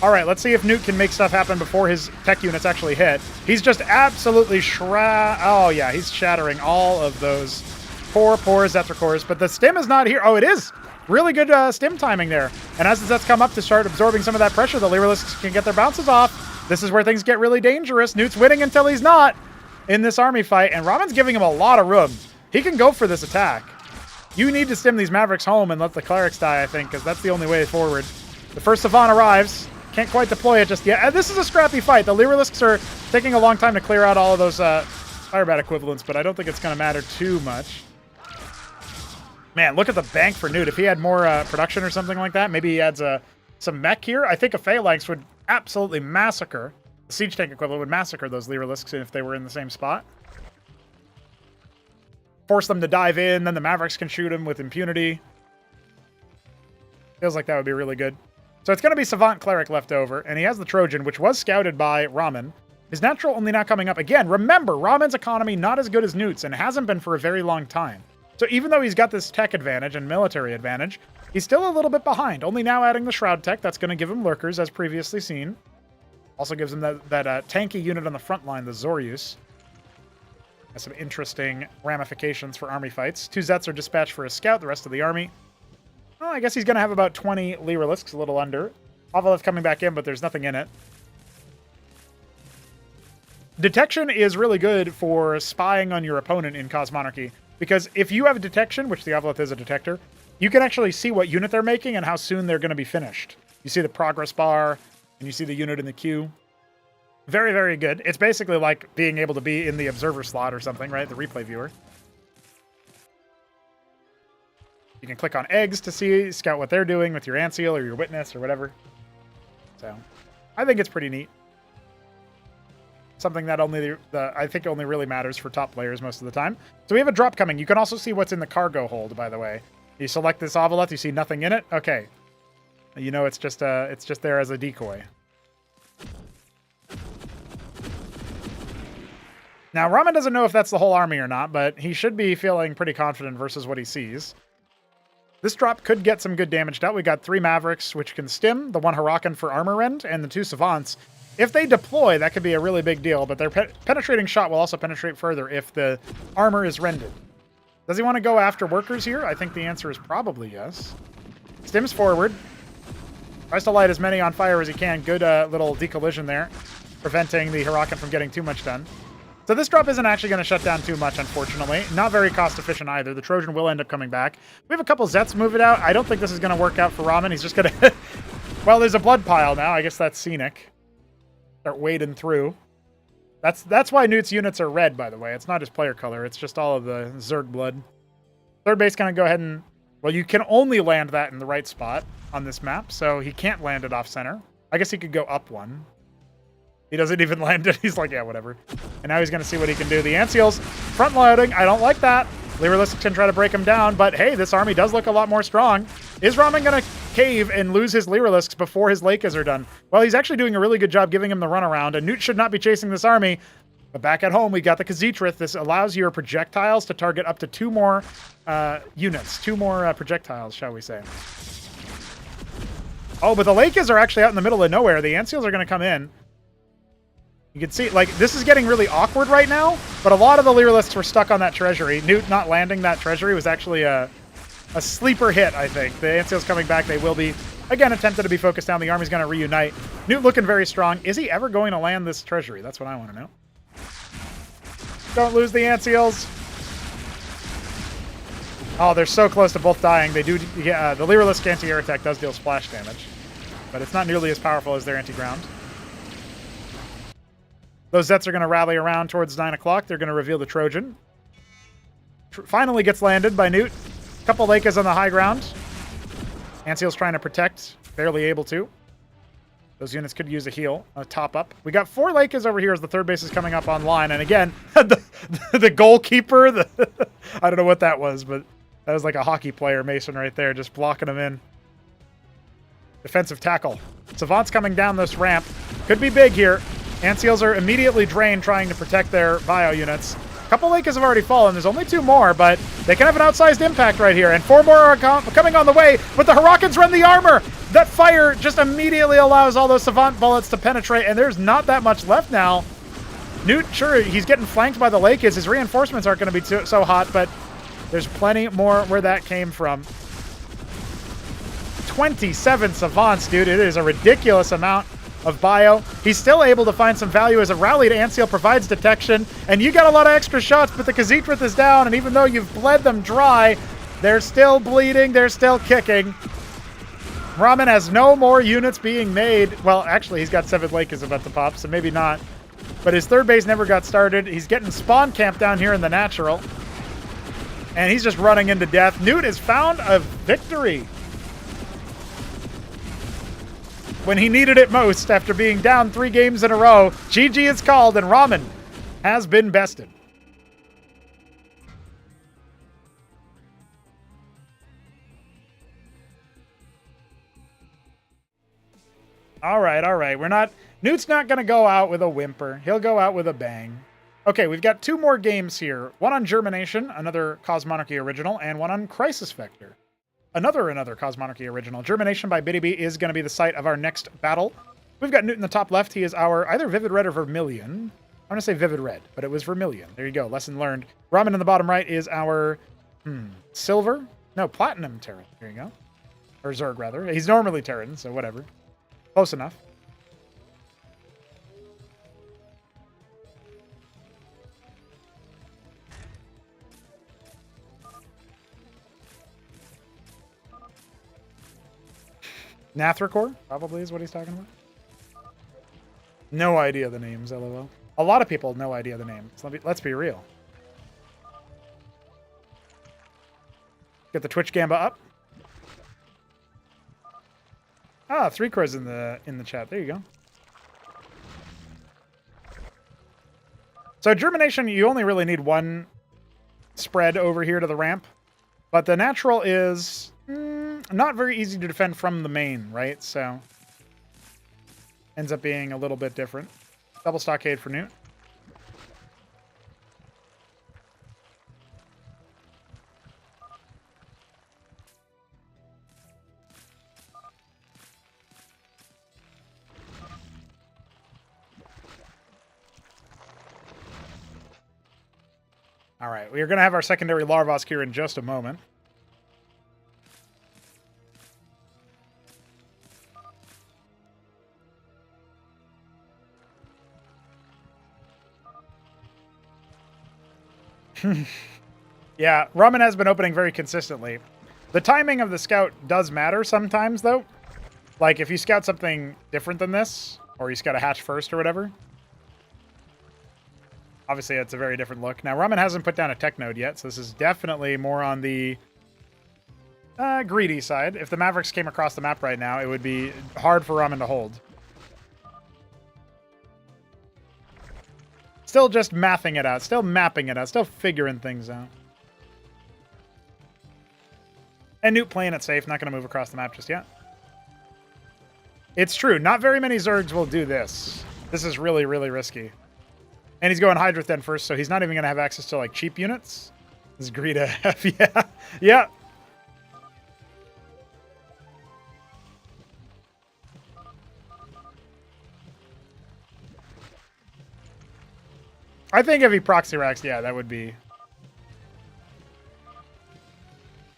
All right, let's see if Newt can make stuff happen before his tech units actually hit. He's just absolutely oh, yeah, he's shattering all of those poor Zethrakors, but the stim is not here. Oh, it is. Really good stim timing there. And as the Zets come up to start absorbing some of that pressure, the Lyrilisks can get their bounces off. This is where things get really dangerous. Newt's winning until he's not in this army fight, and Raman's giving him a lot of room. He can go for this attack. You need to stim these Mavericks home and let the Clerics die, I think, because that's the only way forward. The first Savant arrives. Can't quite deploy it just yet. And this is a scrappy fight. The Lyrilisks are taking a long time to clear out all of those Firebat equivalents, but I don't think it's going to matter too much. Man, look at the bank for Newt. If he had more production or something like that, maybe he adds some mech here. I think a Phalanx would absolutely massacre. The Siege Tank equivalent would massacre those Lyrilisks if they were in the same spot. Force them to dive in, then the Mavericks can shoot him with impunity. Feels like that would be really good. So it's going to be Savant Cleric left over, and he has the Trojan, which was scouted by Raman. His natural only now coming up. Again, remember, Raman's economy not as good as Newt's, and hasn't been for a very long time. So even though he's got this tech advantage and military advantage, he's still a little bit behind. Only now adding the Shroud tech, that's going to give him Lurkers, as previously seen. Also gives him that tanky unit on the front line, the Zoryus. Has some interesting ramifications for army fights. 2 Zets are dispatched for a scout, the rest of the army. Well, I guess he's going to have about 20 Lyrilisks, a little under. Avaleth coming back in, but there's nothing in it. Detection is really good for spying on your opponent in Cosmonarchy, because if you have a detection, which the Avaleth is a detector, you can actually see what unit they're making and how soon they're going to be finished. You see the progress bar, and you see the unit in the queue. Very, very good. It's basically like being able to be in the observer slot or something, right? The replay viewer. You can click on eggs to scout what they're doing with your Ant Seal or your Witness or whatever. So, I think it's pretty neat. Something that I think only really matters for top players most of the time. So we have a drop coming. You can also see what's in the cargo hold, by the way. You select this Avaleth, you see nothing in it. Okay. You know it's just there as a decoy. Now, Raman doesn't know if that's the whole army or not, but he should be feeling pretty confident versus what he sees. This drop could get some good damage dealt. We got 3 Mavericks, which can stim, the 1 Hurakan for armor rend, and the 2 Savants. If they deploy, that could be a really big deal, but their penetrating shot will also penetrate further if the armor is rended. Does he want to go after workers here? I think the answer is probably yes. Stims forward. Tries to light as many on fire as he can. Good little decollision there, preventing the Hurakan from getting too much done. So this drop isn't actually going to shut down too much, unfortunately. Not very cost-efficient either. The Trojan will end up coming back. We have a couple Zets move it out. I don't think this is going to work out for Raman. He's just going to... Well, there's a blood pile now. I guess that's scenic. Start wading through. That's why Newt's units are red, by the way. It's not his player color. It's just all of the Zerg blood. Third base going to go ahead and... Well, you can only land that in the right spot on this map, so he can't land it off-center. I guess he could go up 1. He doesn't even land it. He's like, yeah, whatever. And now he's going to see what he can do. The Ant Seal's front-loading. I don't like that. Lyrilisks can try to break him down, but hey, this army does look a lot more strong. Is Raman going to cave and lose his Lyrilisks before his Lakes are done? Well, he's actually doing a really good job giving him the runaround, and Newt should not be chasing this army. But back at home, we got the Khaz'trith. This allows your projectiles to target up to 2 more units. 2 more projectiles, shall we say. Oh, but the Lakes are actually out in the middle of nowhere. The Ant Seals are going to come in. You can see, like, this is getting really awkward right now, but a lot of the Lyrilisks were stuck on that treasury. Newt not landing that treasury was actually a sleeper hit, I think. The Ant Seals coming back. They will be, again, attempted to be focused down. The army's going to reunite. Newt looking very strong. Is he ever going to land this treasury? That's what I want to know. Don't lose the Ant Seals. Oh, they're so close to both dying. They do, yeah, the Lyrilisк anti-air attack does deal splash damage, but it's not nearly as powerful as their anti-ground. Those Zets are going to rally around towards 9 o'clock. They're going to reveal the Trojan. Finally gets landed by Newt. Couple Lakas on the high ground. Ant Seal's trying to protect. Barely able to. Those units could use a heal, a top-up. We got 4 Lakas over here as the third base is coming up online. And again, the goalkeeper, I don't know what that was, but that was like a hockey player, Mason, right there, just blocking him in. Defensive tackle. Savant's coming down this ramp. Could be big here. Ant Seals are immediately drained trying to protect their bio units. A couple Lakas have already fallen. There's only 2 more, but they can have an outsized impact right here. And 4 more are coming on the way, but the Hurakans rend the armor. That fire just immediately allows all those Savant bullets to penetrate, and there's not that much left now. Newt, sure, he's getting flanked by the Lakas. His reinforcements aren't going to be so hot, but there's plenty more where that came from. 27 savants, dude. It is a ridiculous amount of bio. He's still able to find some value as a rally to Anseal provides detection, and you got a lot of extra shots, but the Khazithrith is down, and even though you've bled them dry, they're still bleeding, they're still kicking. Ramen has no more units being made. Well, actually, he's got 7th Lake is about to pop, so maybe not. But his 3rd base never got started. He's getting spawn camp down here in the natural. And he's just running into death. Newt has found a victory when he needed it most after being down 3 games in a row. GG is called, and Ramen has been bested. All right. Newt's not going to go out with a whimper. He'll go out with a bang. Okay, we've got 2 more games here. One on Germination, another Cosmonarchy original, and one on Crisis Vector. Another Cosmonarchy original. Germination by Biddy is going to be the site of our next battle. We've got Newt in the top left. He is our either Vivid Red or Vermilion. I want to say Vivid Red, but it was Vermilion. There you go. Lesson learned. Ramen in the bottom right is our Silver. No, Platinum Terran. There you go. Or Zerg, rather. He's normally Terran, so whatever. Close enough. Nathricor, probably is what he's talking about. No idea the names, LOL. A lot of people have no idea the names. Let's be real. Get the Twitch Gamba up. Ah, 3 crores in the chat. There you go. So Germination, you only really need 1 spread over here to the ramp, but the natural is not very easy to defend from the main, right? So ends up being a little bit different. Double stockade for Newt. All right, we are going to have our secondary Larvosk here in just a moment. Yeah, Ramen has been opening very consistently. The timing of the scout does matter sometimes, though. Like, if you scout something different than this, or you scout a hatch first or whatever, obviously it's a very different look. Now, Ramen hasn't put down a tech node yet, so this is definitely more on the greedy side. If the Mavericks came across the map right now, it would be hard for Ramen to hold. Still just mathing it out. Still mapping it out. Still figuring things out. And Newt playing it safe. Not going to move across the map just yet. It's true. Not very many Zergs will do this. This is really, really risky. And he's going Hydra then first, so he's not even going to have access to, like, cheap units. This is greed AF. Yeah. Yeah. I think if he proxy racks, yeah, that would be...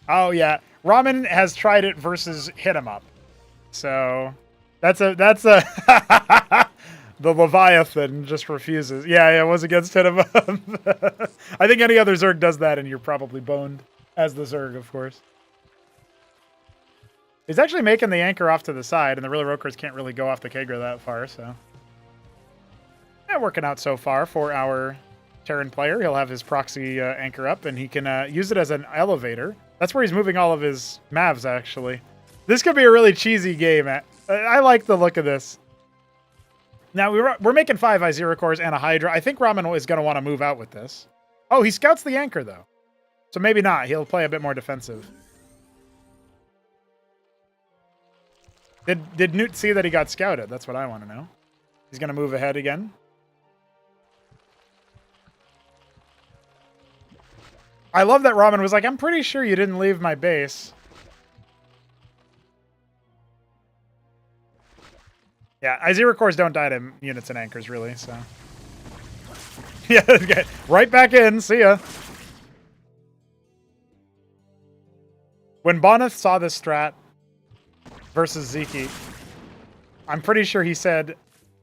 Oh, yeah. Ramen has tried it versus hit him up. So, that's a... The Leviathan just refuses. Yeah, it was against hit him up. I think any other Zerg does that, and you're probably boned. As the Zerg, of course. He's actually making the anchor off to the side, and the Rilla Rokers can't really go off the Kegra that far, so... Yeah, working out so far for our Terran player. He'll have his proxy anchor up, and he can use it as an elevator. That's where he's moving all of his Mavs, actually. This could be a really cheesy game. I like the look of this. Now, we're making 5 I0 cores and a Hydra. I think Ramen is going to want to move out with this. Oh, he scouts the anchor, though. So maybe not. He'll play a bit more defensive. Did Newt see that he got scouted? That's what I want to know. He's going to move ahead again. I love that Ramen was like, I'm pretty sure you didn't leave my base. Yeah, I0 cores don't die to units and anchors, really, so. Yeah, right back in. See ya. When Boneth saw this strat, versus Zeke. I'm pretty sure he said,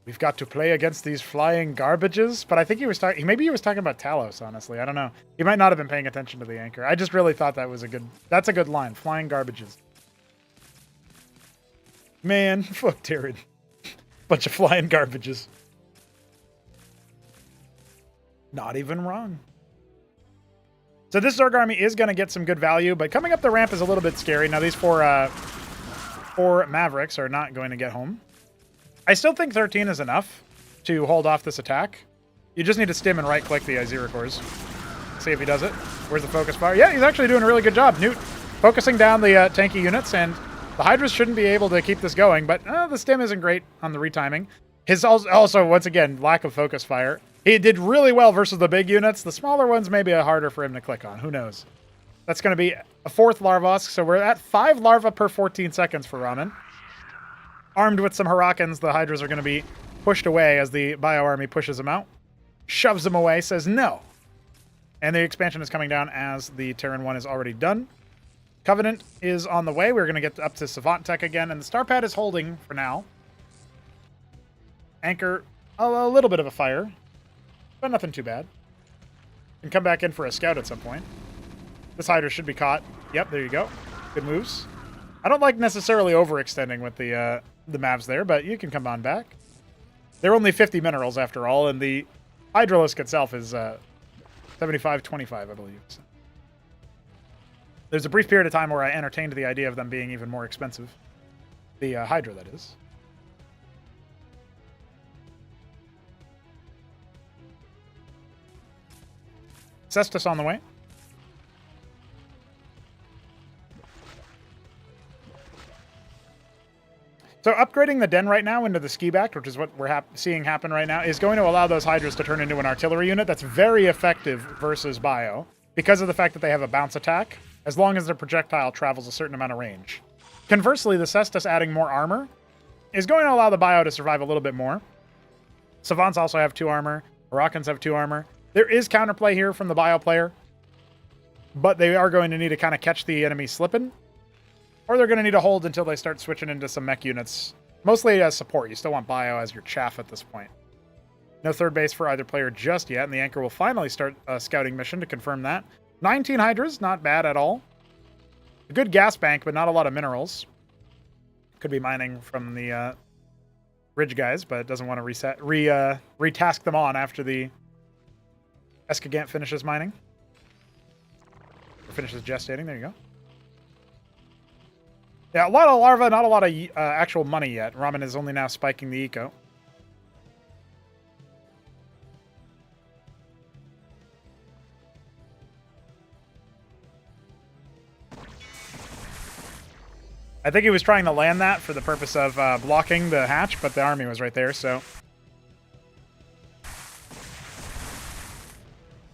we've got to play against these flying garbages, but I think he was talking, maybe he was talking about Talos, honestly. I don't know. He might not have been paying attention to the anchor. I just really thought that was that's a good line. Flying garbages. Man, fuck Tyrion. Bunch of flying garbages. Not even wrong. So this Zerg army is going to get some good value, but coming up the ramp is a little bit scary. Now these four Mavericks are not going to get home. I still think 13 is enough to hold off this attack. You just need to stim and right-click the Izira-cores. See if he does it. Where's the focus fire? Yeah, he's actually doing a really good job. Newt focusing down the tanky units, and the Hydras shouldn't be able to keep this going, but the stim isn't great on the retiming. His also, once again, lack of focus fire. He did really well versus the big units. The smaller ones may be harder for him to click on. Who knows? That's going to be a fourth Larvosk, so we're at 5 larvae per 14 seconds for Ramen. Armed with some Harakans, the Hydras are going to be pushed away as the Bio Army pushes them out. Shoves them away, says no. And the expansion is coming down as the Terran 1 is already done. Covenant is on the way. We're going to get up to Savant Tech again, and the Starpad is holding for now. Anchor, a little bit of a fire, but nothing too bad. Can come back in for a scout at some point. This Hydra should be caught. Yep, there you go. Good moves. I don't like necessarily overextending with the Mavs there, but you can come on back. They're only 50 minerals after all, and the Hydralisk itself is 75-25, I believe. So. There's a brief period of time where I entertained the idea of them being even more expensive. The Hydra, that is. Cestus on the way. So upgrading the den right now into the ski back, which is what we're seeing happen right now, is going to allow those Hydras to turn into an artillery unit that's very effective versus Bio because of the fact that they have a bounce attack, as long as their projectile travels a certain amount of range. Conversely, the Cestus adding more armor is going to allow the Bio to survive a little bit more. Savants also have 2 armor. Harakans have 2 armor. There is counterplay here from the Bio player, but they are going to need to kind of catch the enemy slipping, or they're going to need to hold until they start switching into some mech units, mostly as support. You still want Bio as your chaff at this point. No third base for either player just yet, and the Anchor will finally start a scouting mission to confirm that. 19 Hydras, not bad at all. A good gas bank, but not a lot of minerals. Could be mining from the Ridge guys, but doesn't want to retask them on after the Escagant finishes mining. Or finishes gestating. There you go. Yeah, a lot of larvae, not a lot of actual money yet. Ramen is only now spiking the eco. I think he was trying to land that for the purpose of blocking the hatch, but the army was right there, so...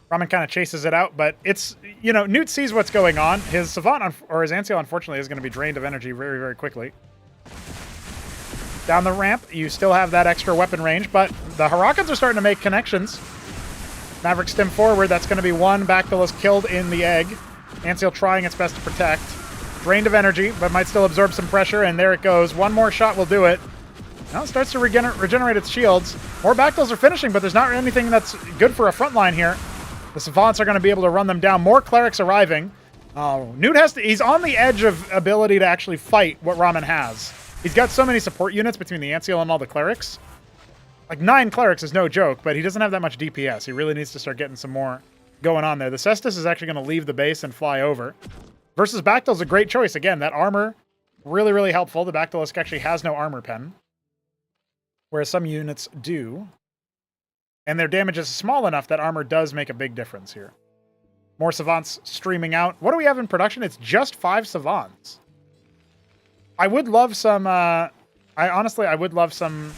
Ramen kind of chases it out, but it's, you know, Newt sees what's going on. His Savant, or his Anciel, unfortunately, is going to be drained of energy very, very quickly. Down the ramp, you still have that extra weapon range, but the Harakans are starting to make connections. Maverick stim forward, that's going to be 1. Backbill is killed in the egg. Anciel trying its best to protect. Drained of energy, but might still absorb some pressure, and there it goes. 1 more shot will do it. Now it starts to regenerate its shields. More backbills are finishing, but there's not anything that's good for a front line here. The Savants are going to be able to run them down. More clerics arriving. Oh, Newt he's on the edge of ability to actually fight what Ramen has. He's got so many support units between the Anciel and all the clerics. Like 9 clerics is no joke, but he doesn't have that much DPS. He really needs to start getting some more going on there. The Cestus is actually going to leave the base and fly over. Versus Bactyl's a great choice. Again, that armor, really, really helpful. The Bactylisk actually has no armor pen, whereas some units do. And their damage is small enough that armor does make a big difference here. More Savants streaming out. What do we have in production? It's just 5 Savants. I would love some... I would love some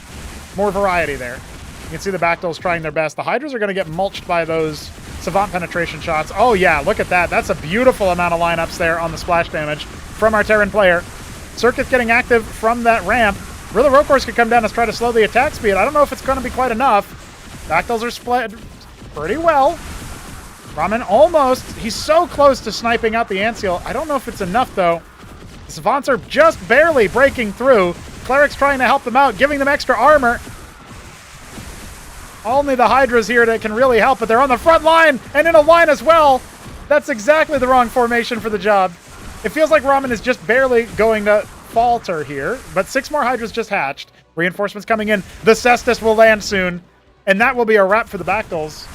more variety there. You can see the Bactyls trying their best. The Hydras are going to get mulched by those Savant penetration shots. Oh yeah, look at that. That's a beautiful amount of lineups there on the splash damage from our Terran player. Circuit getting active from that ramp. Rilla Rokors could come down and try to slow the attack speed. I don't know if it's going to be quite enough. Bactyls are split pretty well. Ramen almost. He's so close to sniping out the Anciel. I don't know if it's enough, though. The Savants are just barely breaking through. Cleric's trying to help them out, giving them extra armor. Only the Hydras here that can really help, but they're on the front line and in a line as well. That's exactly the wrong formation for the job. It feels like Ramen is just barely going to falter here, but 6 more Hydras just hatched. Reinforcements coming in. The Cestus will land soon, and that will be a wrap for the Bactyls.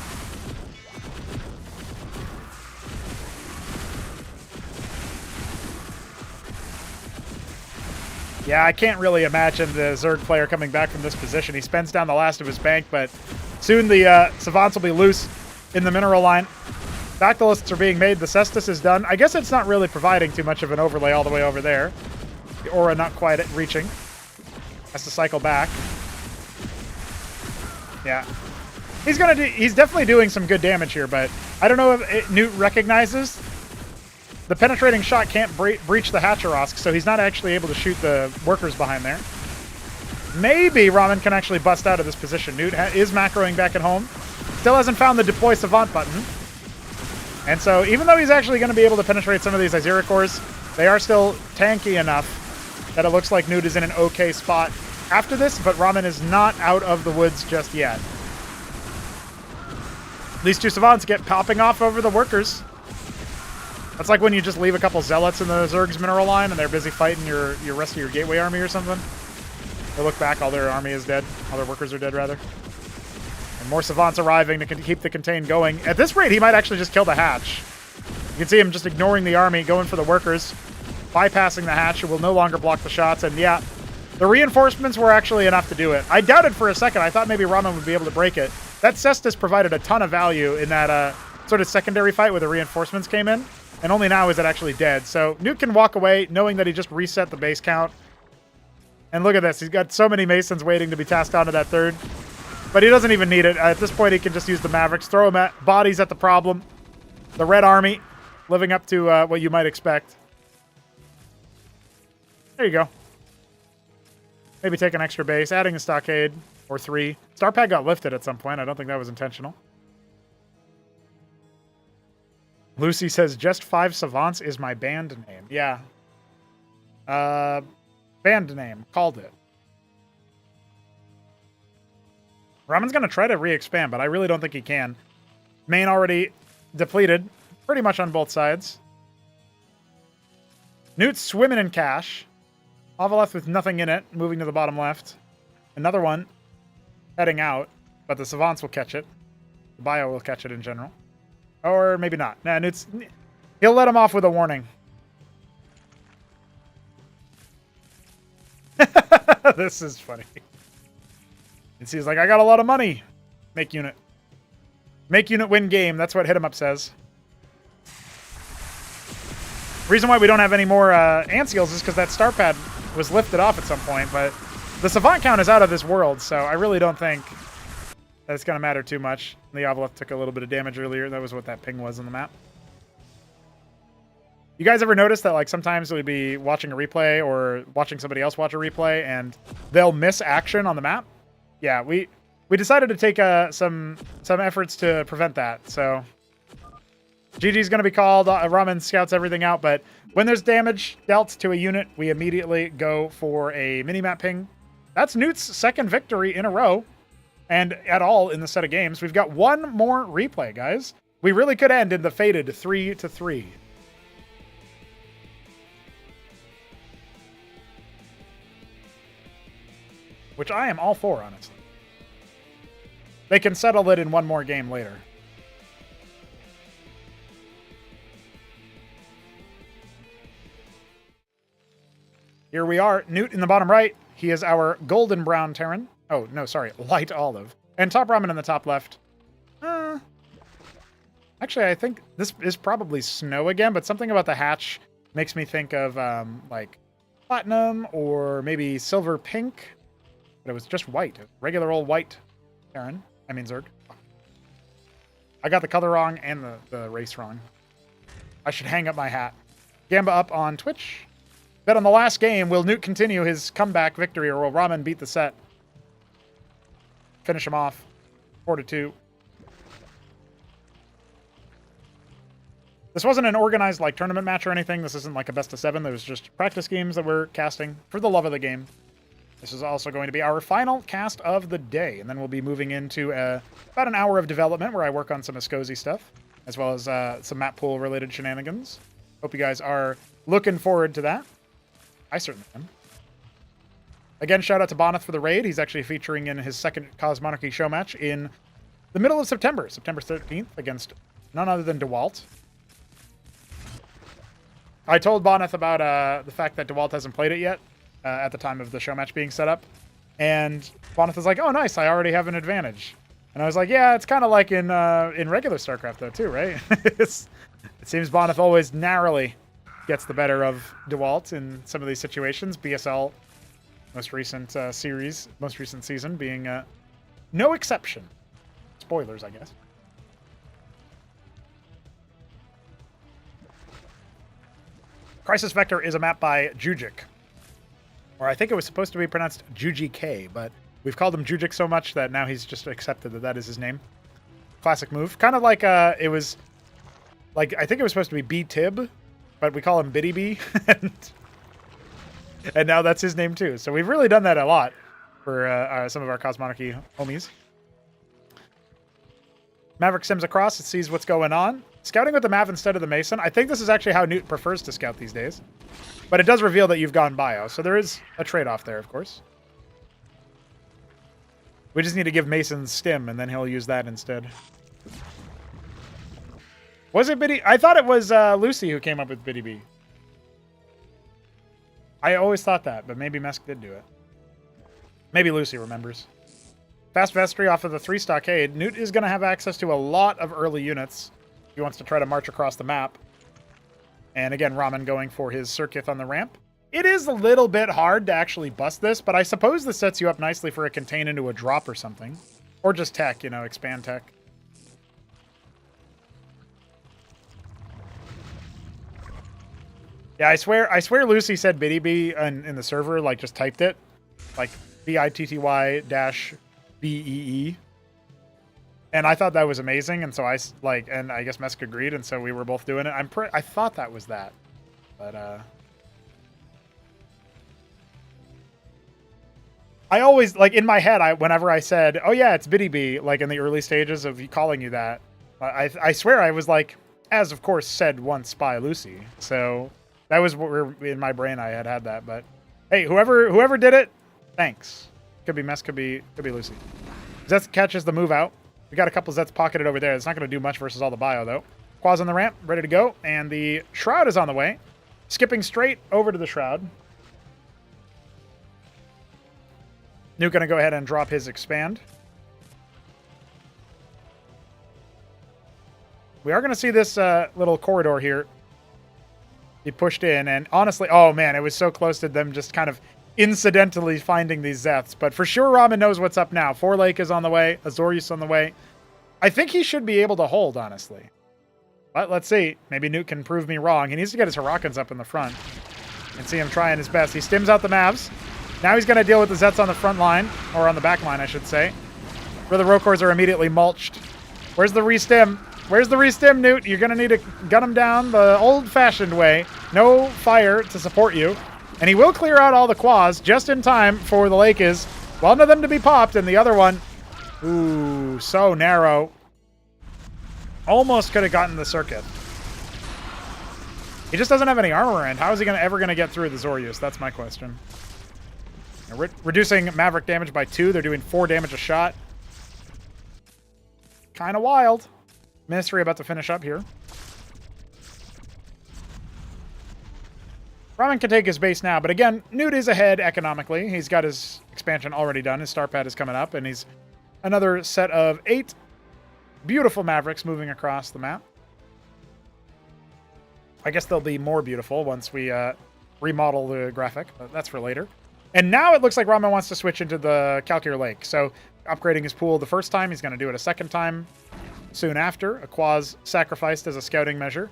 Yeah, I can't really imagine the Zerg player coming back from this position. He spends down the last of his bank, but soon the Savants will be loose in the mineral line. Bactylists are being made. The Cestus is done. I guess it's not really providing too much of an overlay all the way over there. The aura not quite reaching. Has to cycle back. Yeah. He's definitely doing some good damage here, but I don't know if Newt recognizes the penetrating shot can't breach the Hatcherosk, so he's not actually able to shoot the workers behind there. Maybe Ramen can actually bust out of this position. Newt is macroing back at home. Still hasn't found the deploy Savant button. And so even though he's actually going to be able to penetrate some of these Ysera cores, they are still tanky enough that it looks like Newt is in an okay spot after this, but Ramen is not out of the woods just yet. These 2 Savants get popping off over the workers. That's like when you just leave a couple Zealots in the Zerg's mineral line and they're busy fighting your rest of your Gateway army or something. They look back, all their army is dead. All their workers are dead, rather. And more Savants arriving to keep the contain going. At this rate, he might actually just kill the hatch. You can see him just ignoring the army, going for the workers, bypassing the hatch, who will no longer block the shots. And yeah, the reinforcements were actually enough to do it. I doubted for a second. I thought maybe Ramen would be able to break it. That Cestus provided a ton of value in that sort of secondary fight where the reinforcements came in. And only now is it actually dead. So Newt can walk away knowing that he just reset the base count. And look at this. He's got so many Masons waiting to be tasked onto that 3rd. But he doesn't even need it. At this point, he can just use the Mavericks. Throw him at bodies at the problem. The Red Army living up to what you might expect. There you go. Maybe take an extra base. Adding a stockade or 3. Starpad got lifted at some point. I don't think that was intentional. Lucy says, just 5 Savants is my band name. Yeah. Band name. Called it. Ramen's going to try to re-expand, but I really don't think he can. Main already depleted pretty much on both sides. Newt's swimming in cash. Avaleth with nothing in it, moving to the bottom left. Another one heading out, but the Savants will catch it. The Bio will catch it in general. Or maybe not. Nah, he'll let him off with a warning. This is funny. And he's like, I got a lot of money. Make unit. Make unit win game. That's what Hit 'em Up says. Reason why we don't have any more ant seals is because that Starpad was lifted off at some point, but the Savant count is out of this world, so I really don't think that it's going to matter too much. The Avaleth took a little bit of damage earlier. That was what that ping was on the map. You guys ever notice that like sometimes we'd be watching a replay or watching somebody else watch a replay and they'll miss action on the map? Yeah, we decided to take some efforts to prevent that. So GG's going to be called. Ramen scouts everything out, but when there's damage dealt to a unit, we immediately go for a minimap ping. That's Newt's 2nd victory in a row. And at all in the set of games. We've got one more replay, guys. We really could end in the fated 3-3. Which I am all for, honestly. They can settle it in one more game later. Here we are. Newt in the bottom right. He is our golden brown Terran. Oh, no, sorry. Light olive. And Top Ramen in the top left. Actually, I think this is probably snow again, but something about the hatch makes me think of, like, platinum or maybe silver pink. But it was just white. Regular old white Terran. I mean, Zerg. I got the color wrong and the race wrong. I should hang up my hat. Gamba up on Twitch. Bet on the last game, will Newt continue his comeback victory or will Ramen beat the set? Finish him off. 4-2. This wasn't an organized like tournament match or anything. This isn't like a best of 7. There was just practice games that we're casting for the love of the game. This is also going to be our final cast of the day, and then we'll be moving into about an hour of development where I work on some Escozy stuff, as well as some map pool related shenanigans. Hope you guys are looking forward to that. I certainly am. Again, shout out to Boneth for the raid. He's actually featuring in his second Cosmonarchy show match in the middle of September, September 13th, against none other than DeWalt. I told Boneth about the fact that DeWalt hasn't played it yet at the time of the show match being set up. And Boneth was like, oh, nice, I already have an advantage. And I was like, yeah, it's kind of like in regular Starcraft, though, too, right? It seems Boneth always narrowly gets the better of DeWalt in some of these situations. BSL, most recent season being no exception. Spoilers, I guess. Crisis Vector is a map by Jujic. Or I think it was supposed to be pronounced Juji-K, but we've called him Jujic so much that now he's just accepted that that is his name. Classic move. Kind of like it was... Like, I think it was supposed to be B-Tib, but we call him Biddy B. And now that's his name too. So we've really done that a lot for some of our Cosmonarchy homies. Maverick sims across and sees what's going on. Scouting with the Mav instead of the Mason. I think this is actually how Newt prefers to scout these days. But it does reveal that you've gone bio, so there is a trade-off there, of course. We just need to give Mason stim, and then he'll use that instead. Was it Biddy? I thought it was Lucy who came up with Biddy B. I always thought that, but maybe Mesk did do it. Maybe Lucy remembers. Fast Vestry off of the 3 Stockade. Newt is going to have access to a lot of early units. He wants to try to march across the map. And again, Ramen going for his Circuith on the ramp. It is a little bit hard to actually bust this, but I suppose this sets you up nicely for a contain into a drop or something. Or just tech, you know, expand tech. Yeah, I swear Lucy said Biddy B in the server, like just typed it. Like BITTY-BEEE. And I thought that was amazing, and so and I guess Mesk agreed, and so we were both doing it. I thought that was that. But I always, like, in my head, whenever I said, oh yeah, it's Biddy B, like in the early stages of calling you that, I swear I was like, as of course said once by Lucy. So that was what in my brain I had that. But hey, whoever did it, thanks. Could be Mesk, could be Lucy. Zets catches the move out. We got a couple Zets pocketed over there. It's not going to do much versus all the bio, though. Quaz on the ramp, ready to go. And the Shroud is on the way. Skipping straight over to the Shroud. Nuke going to go ahead and drop his Expand. We are going to see this little corridor here be pushed in. And honestly, oh man, it was so close to them just kind of incidentally finding these Zeths, but for sure Ramen knows what's up now. Four Lake is on the way, Azorius on the way. I think he should be able to hold, honestly. But let's see. Maybe Newt can prove me wrong. He needs to get his Hurricanes up in the front and see him trying his best. He stims out the Mavs. Now he's going to deal with the Zets on the front line, or on the back line, I should say. Where the Rokors are immediately mulched. Where's the restim? Where's the restim, Newt? You're going to need to gun him down the old-fashioned way. No fire to support you. And he will clear out all the Quas just in time for the Lakers. One of them to be popped, and the other one, ooh, so narrow. Almost could have gotten the Circuit. He just doesn't have any armor, and how is he ever going to get through the Zorius? That's my question. Reducing Maverick damage by 2. They're doing 4 damage a shot. Kind of wild. Ministry about to finish up here. Ramen can take his base now, but again, Newt is ahead economically. He's got his expansion already done. His star pad is coming up, and he's another set of 8 beautiful Mavericks moving across the map. I guess they'll be more beautiful once we remodel the graphic, but that's for later. And now it looks like Ramen wants to switch into the Calcure Lake. So upgrading his pool the first time, he's going to do it a second time soon after. A Quaz sacrificed as a scouting measure.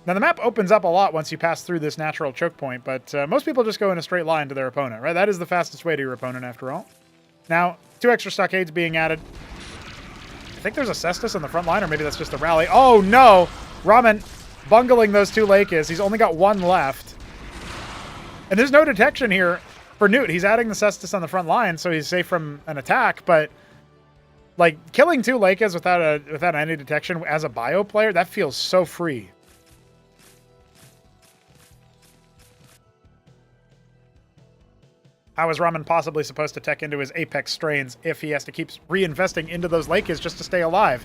Now, the map opens up a lot once you pass through this natural choke point, but most people just go in a straight line to their opponent, right? That is the fastest way to your opponent, after all. Now, 2 extra stockades being added. I think there's a Cestus on the front line, or maybe that's just the rally. Oh, no! Ramen bungling those 2 Lakis. He's only got 1 left. And there's no detection here for Newt. He's adding the Cestus on the front line, so he's safe from an attack, but like killing 2 Lakis without any detection as a bio player, that feels so free. How is Ramen possibly supposed to tech into his Apex strains if he has to keep reinvesting into those Lakis just to stay alive?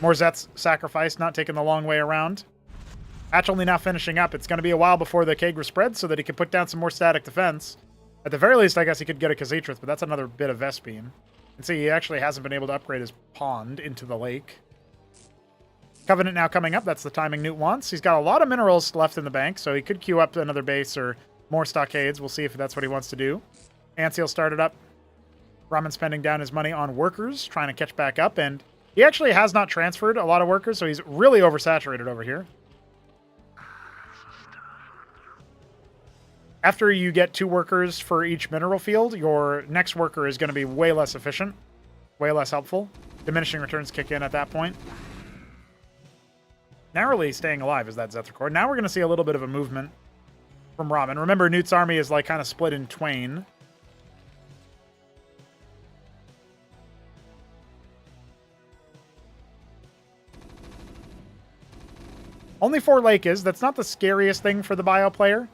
More Zeth's sacrifice, not taking the long way around. Hatch only now finishing up. It's going to be a while before the Kagra spreads so that he can put down some more static defense. At the very least, I guess he could get a Khaz'Trith, but that's another bit of Vespene. And see, he actually hasn't been able to upgrade his pond into the lake. Covenant now coming up. That's the timing Newt wants. He's got a lot of minerals left in the bank, so he could queue up to another base or more stockades. We'll see if that's what he wants to do. Anseal started up. Ramen spending down his money on workers, trying to catch back up, and he actually has not transferred a lot of workers, so he's really oversaturated over here. After you get 2 workers for each mineral field, your next worker is going to be way less efficient, way less helpful. Diminishing returns kick in at that point. Narrowly staying alive is that Zeth record. Now we're going to see a little bit of a movement from Ramen. Remember, Newt's army is like kind of split in twain. Only 4 Lakis. That's not the scariest thing for the bio player.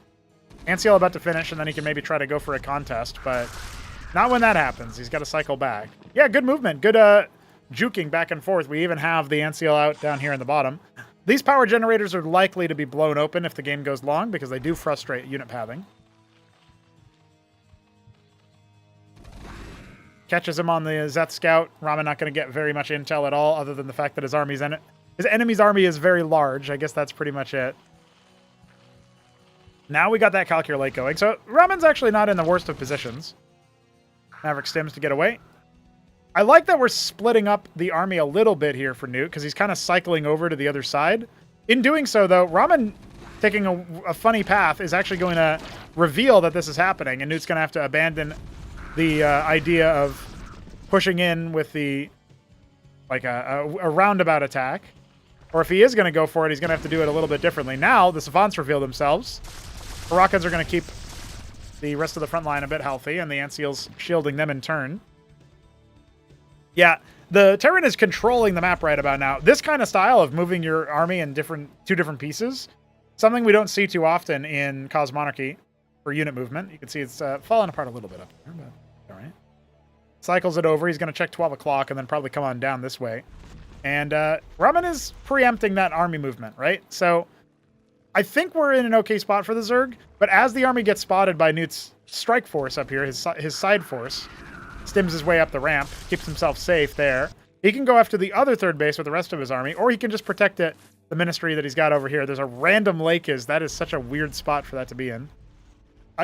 Anseal about to finish, and then he can maybe try to go for a contest, but not when that happens. He's got to cycle back. Yeah, good movement. Good juking back and forth. We even have the Anseal out down here in the bottom. These power generators are likely to be blown open if the game goes long, because they do frustrate unit pathing. Catches him on the Zeth Scout. Ramen not going to get very much intel at all, other than the fact that his enemy's army is very large. I guess that's pretty much it. Now we got that Calcure Lake going. So Ramen's actually not in the worst of positions. Maverick stims to get away. I like that we're splitting up the army a little bit here for Newt, because he's kind of cycling over to the other side. In doing so, though, Ramen taking a funny path is actually going to reveal that this is happening, and Newt's going to have to abandon the idea of pushing in with the a roundabout attack. Or if he is going to go for it, he's going to have to do it a little bit differently. Now, the Savants reveal themselves. The Rockets are going to keep the rest of the front line a bit healthy, and the Anseal's shielding them in turn. Yeah, the Terran is controlling the map right about now. This kind of style of moving your army in two different pieces, something we don't see too often in Cosmonarchy for unit movement. You can see it's falling apart a little bit up here, but all right. Cycles it over. He's going to check 12 o'clock and then probably come on down this way. And Ramen is preempting that army movement, right? So I think we're in an okay spot for the Zerg, but as the army gets spotted by Newt's strike force up here, his side force, stims his way up the ramp, keeps himself safe there. He can go after the other third base with the rest of his army, or he can just protect it, the ministry that he's got over here. There's a random lake. That is such a weird spot for that to be in.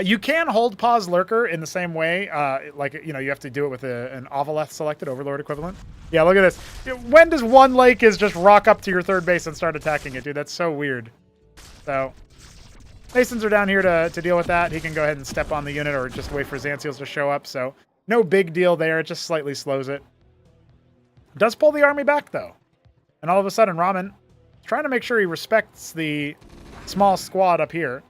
You can hold pause lurker in the same way, you have to do it with an Ovaleth selected Overlord equivalent. Yeah, look at this. When does one lake just rock up to your third base and start attacking it, dude? That's so weird. So Masons are down here to deal with that. He can go ahead and step on the unit or just wait for his Anseals to show up. So no big deal there. It just slightly slows it. Does pull the army back, though. And all of a sudden, Ramen is trying to make sure he respects the small squad up here.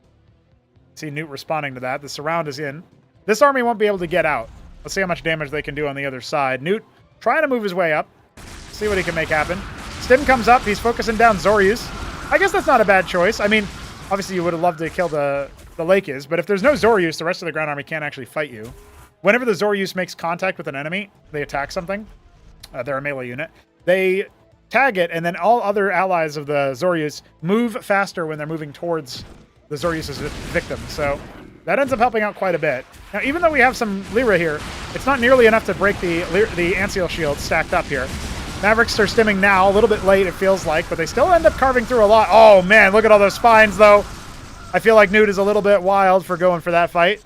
See Newt responding to that. The surround is in. This army won't be able to get out. Let's see how much damage they can do on the other side. Newt trying to move his way up. See what he can make happen. Stim comes up. He's focusing down Zoryus. I guess that's not a bad choice. I mean, obviously you would have loved to kill the Lakis, but if there's no Zoryus, the rest of the ground army can't actually fight you. Whenever the Zoryus makes contact with an enemy, they attack something. They're a melee unit. They tag it, and then all other allies of the Zoryus move faster when they're moving towards the Zoryus' victim. So that ends up helping out quite a bit. Now, even though we have some Lyra here, it's not nearly enough to break the Anseal shield stacked up here. Mavericks are stimming now, a little bit late, it feels like, but they still end up carving through a lot. Oh, man, look at all those spines, though. I feel like Newt is a little bit wild for going for that fight.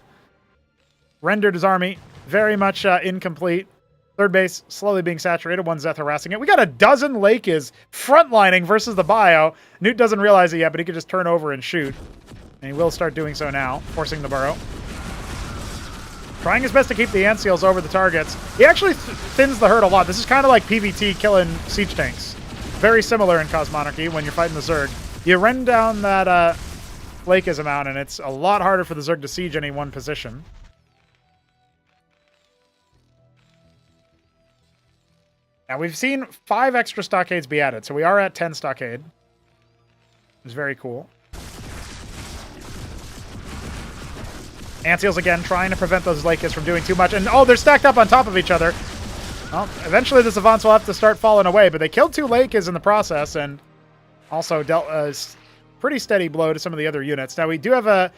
Rendered his army very much incomplete. Third base slowly being saturated. One Zeth harassing it. We got a dozen Lakis frontlining versus the bio. Newt doesn't realize it yet, but he could just turn over and shoot. And he will start doing so now, forcing the burrow. Trying his best to keep the Anseals over the targets. He actually thins the herd a lot. This is kind of like PvT killing siege tanks. very similar in Cosmonarchy when you're fighting the Zerg. You run down that Lakeism out, and it's a lot harder for the Zerg to siege any one position. Now, we've seen 5 extra stockades be added, so we are at 10 stockade. It's very cool. Antseals again trying to prevent those Lakis from doing too much. And oh, they're stacked up on top of each other. Well, eventually the Savants will have to start falling away, but they killed 2 Lakis in the process and also dealt a pretty steady blow to some of the other units. Now we do have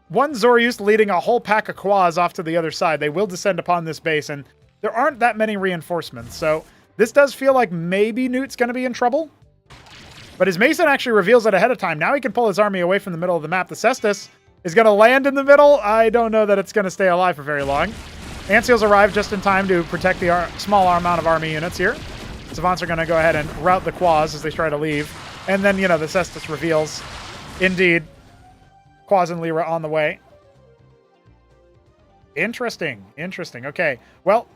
one Zorius leading a whole pack of Quas off to the other side. They will descend upon this base, and there aren't that many reinforcements. So this does feel like maybe Newt's going to be in trouble. But his Mason actually reveals it ahead of time. Now he can pull his army away from the middle of the map. The Cestus is going to land in the middle. I don't know that it's going to stay alive for very long. Antseals arrive just in time to protect the small amount of army units here. Savants are going to go ahead and rout the Quas as they try to leave. And then, you know, the Cestus reveals, indeed, Quas and Lyra on the way. Interesting. Interesting. Okay. Well,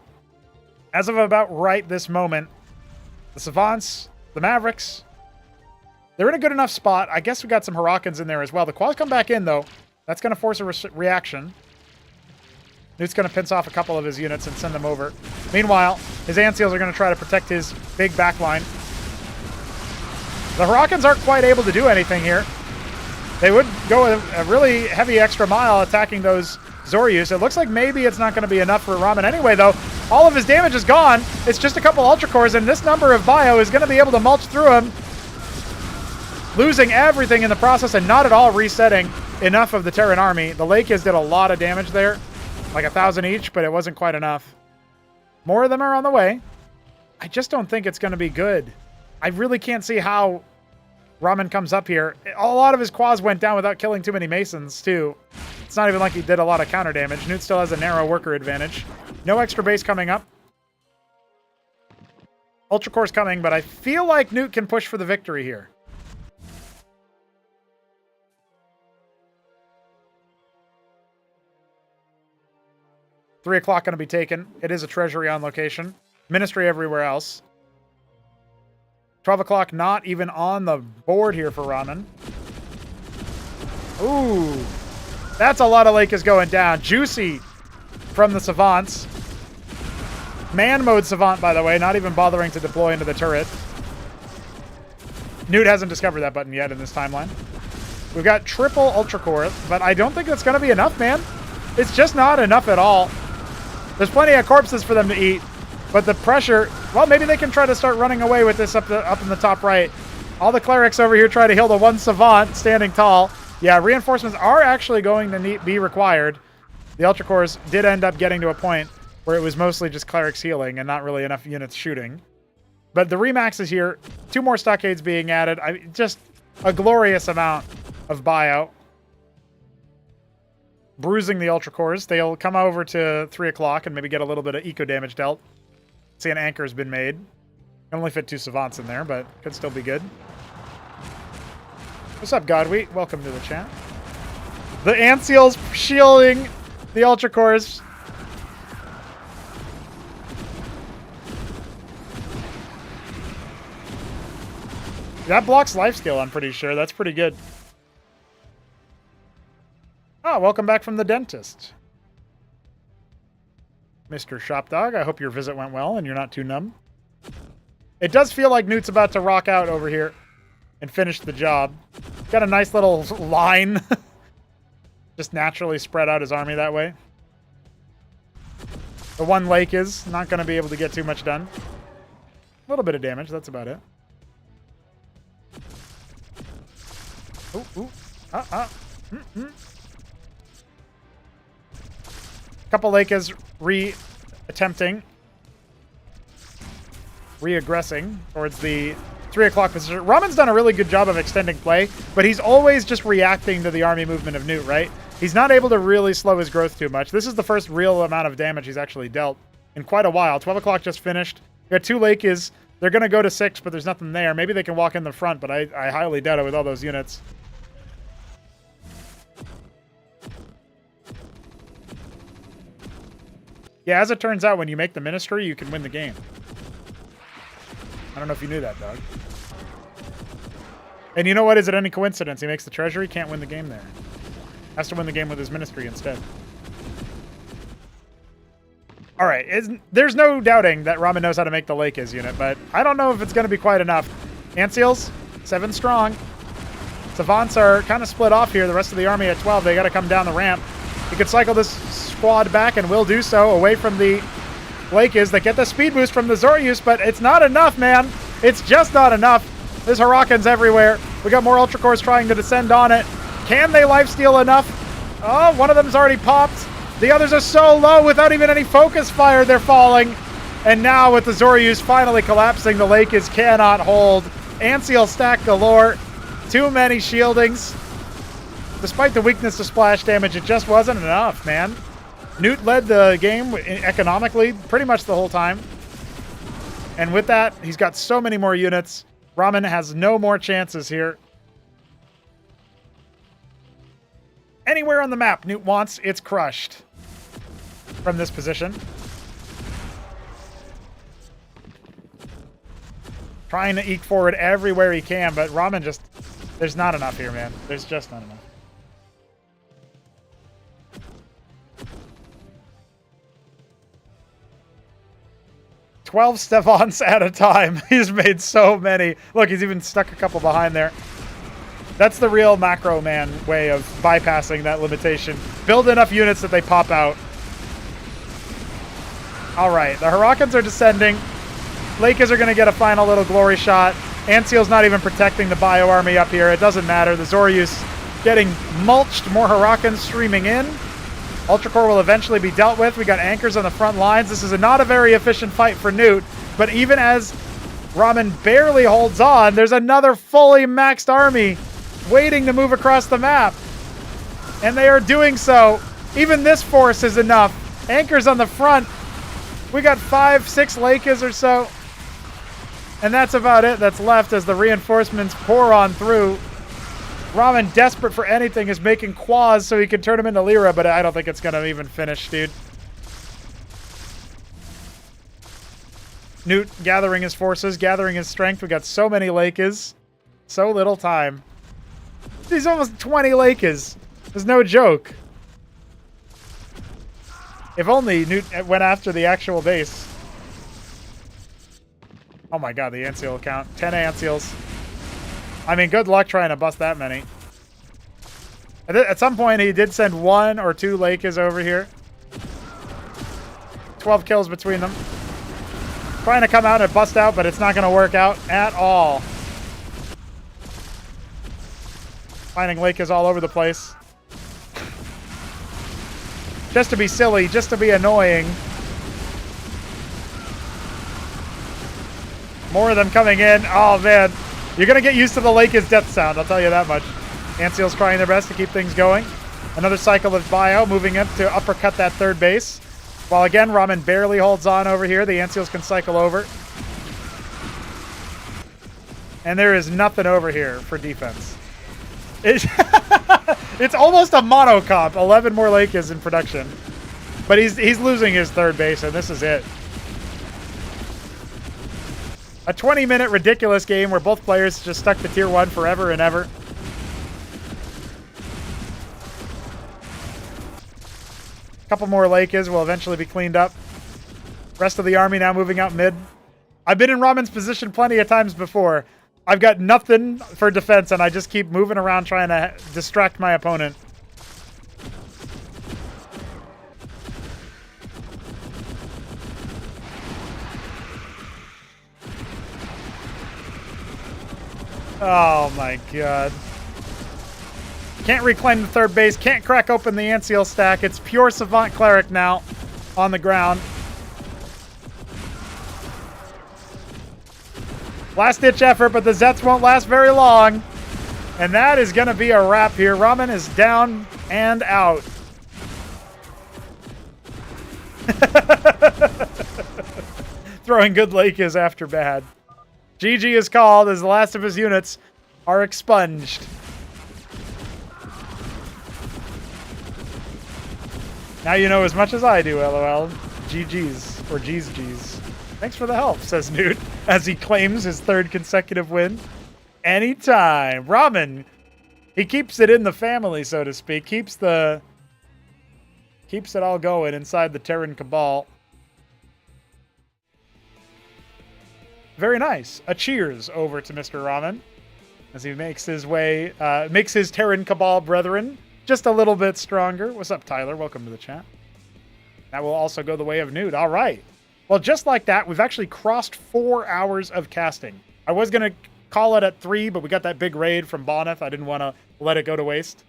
as of about right this moment, the Savants, the Mavericks, they're in a good enough spot. I guess we got some Hurricanes in there as well. The Quas come back in, though. That's going to force a reaction. Newt's going to pinch off a couple of his units and send them over. Meanwhile, his Antseals are going to try to protect his big backline. The Hurricanes aren't quite able to do anything here. They would go a really heavy extra mile attacking those Zorius. It looks like maybe it's not going to be enough for Ramen anyway, though. All of his damage is gone. It's just a couple Ultra Cores, and this number of bio is going to be able to mulch through him, losing everything in the process and not at all resetting enough of the Terran army. The Lakis did a lot of damage there, like 1,000 each, but it wasn't quite enough. More of them are on the way. I just don't think it's going to be good. I really can't see how Ramen comes up here. A lot of his Quas went down without killing too many Masons, too. It's not even like he did a lot of counter damage. Newt still has a narrow worker advantage. No extra base coming up. Ultra Core's coming, but I feel like Newt can push for the victory here. Three o'clock going to be taken. It is a treasury on location. Ministry everywhere else. 12 o'clock not even on the board here for Ramen. Ooh. That's a lot of Lakis going down. Juicy from the Savants. Man mode Savant, by the way, not even bothering to deploy into the turret. Newt hasn't discovered that button yet in this timeline. We've got triple Ultra Core, but I don't think that's going to be enough, man. It's just not enough at all. There's plenty of corpses for them to eat, but the pressure, well, maybe they can try to start running away with this up in the top right. All the clerics over here try to heal the one Savant standing tall. Yeah, reinforcements are actually going to be required. The Ultra Cores did end up getting to a point where it was mostly just clerics healing and not really enough units shooting. But the Remax is here. 2 more stockades being added. Just a glorious amount of buyout. Bruising the Ultra Cores. They'll come over to 3 o'clock and maybe get a little bit of eco damage dealt. See, an anchor's been made. Can only fit 2 Savants in there, but could still be good. What's up, Godwheat? Welcome to the chat. The Antseals shielding the Ultra Cores. That blocks life skill, I'm pretty sure. That's pretty good. Oh, welcome back from the dentist. Mr. Shopdog, I hope your visit went well and you're not too numb. It does feel like Newt's about to rock out over here and finish the job. Got a nice little line. Just naturally spread out his army that way. The one lake is not going to be able to get too much done. A little bit of damage, that's about it. Ooh, ooh. Couple Lakers re-attempting. Re-aggressing towards the 3 o'clock position. Ramen's done a really good job of extending play, but he's always just reacting to the army movement of Newt, right? He's not able to really slow his growth too much. This is the first real amount of damage he's actually dealt in quite a while. 12 o'clock just finished. We got 2 Lakers. They're going to go to 6, but there's nothing there. Maybe they can walk in the front, but I highly doubt it with all those units. Yeah, as it turns out, when you make the ministry, you can win the game. I don't know if you knew that, Doug. And you know what? Is it any coincidence? He makes the treasury, can't win the game there. Has to win the game with his ministry instead. All right, there's no doubting that Ramen knows how to make the Lakers unit, but I don't know if it's going to be quite enough. Ant Seals, 7 strong. Savants are kind of split off here. The rest of the army at 12. They got to come down the ramp. He could cycle this squad back and will do so away from the Lakers. They get the speed boost from the Zoryus, but it's not enough, man. It's just not enough. There's Hurricanes everywhere. We got more Ultra Cores trying to descend on it. Can they lifesteal enough? Oh, one of them's already popped. The others are so low without even any focus fire, they're falling. And now with the Zoryus finally collapsing, the Lakers cannot hold. Anseal stack galore. Too many shieldings. Despite the weakness to splash damage, it just wasn't enough, man. Newt led the game economically pretty much the whole time. And with that, he's got so many more units. Ramen has no more chances here. Anywhere on the map Newt wants, it's crushed from this position. Trying to eke forward everywhere he can, but Ramen just... There's not enough here, man. There's just not enough. "12 Stefans at a time." He's made so many. Look, he's even stuck a couple behind there. That's the real macro man way of bypassing that limitation. Build enough units that they pop out. All right, the Hurricanes are descending. Lakers are going to get a final little glory shot. Anseal's not even protecting the bio army up here. It doesn't matter. The Zoryus getting mulched. More Hurricanes streaming in. Ultra Core will eventually be dealt with. We got anchors on the front lines. This is not a very efficient fight for Newt. But even as Ramen barely holds on, there's another fully maxed army waiting to move across the map. And they are doing so. Even this force is enough. Anchors on the front. We got 5, 6 Lakers or so. And that's about it that's left as the reinforcements pour on through. Ramen, desperate for anything, is making quads so he can turn them into Lyra, but I don't think it's going to even finish, dude. Newt gathering his forces, gathering his strength. We got so many Lakers. So little time. There's almost 20 Lakers. There's no joke. If only Newt went after the actual base. Oh my god, the Anseal count. 10 Anseals. I mean, good luck trying to bust that many. At some point, he did send 1 or 2 Lakers over here. 12 kills between them. Trying to come out and bust out, but it's not going to work out at all. Finding Lakers all over the place. Just to be silly, just to be annoying. More of them coming in. Oh, man. You're going to get used to the Lakers death sound, I'll tell you that much. Anseal's trying their best to keep things going. Another cycle of bio, moving up to uppercut that third base. While again, Ramen barely holds on over here. The Anseals can cycle over. And there is nothing over here for defense. It's almost a mono comp. 11 more Lakers in production. But he's losing his third base, and this is it. A 20-minute ridiculous game where both players just stuck to tier 1 forever and ever. A couple more Lakers will eventually be cleaned up. Rest of the army now moving out mid. I've been in Ramen's position plenty of times before. I've got nothing for defense, and I just keep moving around trying to distract my opponent. Oh my god. Can't reclaim the third base. Can't crack open the Anseal stack. It's pure Savant Cleric now on the ground. Last-ditch effort, but the Zets won't last very long. And that is going to be a wrap here. Ramen is down and out. Throwing good Lake is after bad. GG is called as the last of his units are expunged. Now you know as much as I do, LOL. GG's, or G's. Thanks for the help, says Newt, as he claims his 3rd consecutive win. Anytime. Ramen, he keeps it in the family, so to speak. Keeps it all going inside the Terran Cabal. Very nice. A cheers over to Mr. Ramen as he makes his way, makes his Terran Cabal brethren just a little bit stronger. What's up, Tyler? Welcome to the chat. That will also go the way of Nude. All right. Well, just like that, we've actually crossed 4 hours of casting. I was going to call it at 3, but we got that big raid from Bonneth. I didn't want to let it go to waste.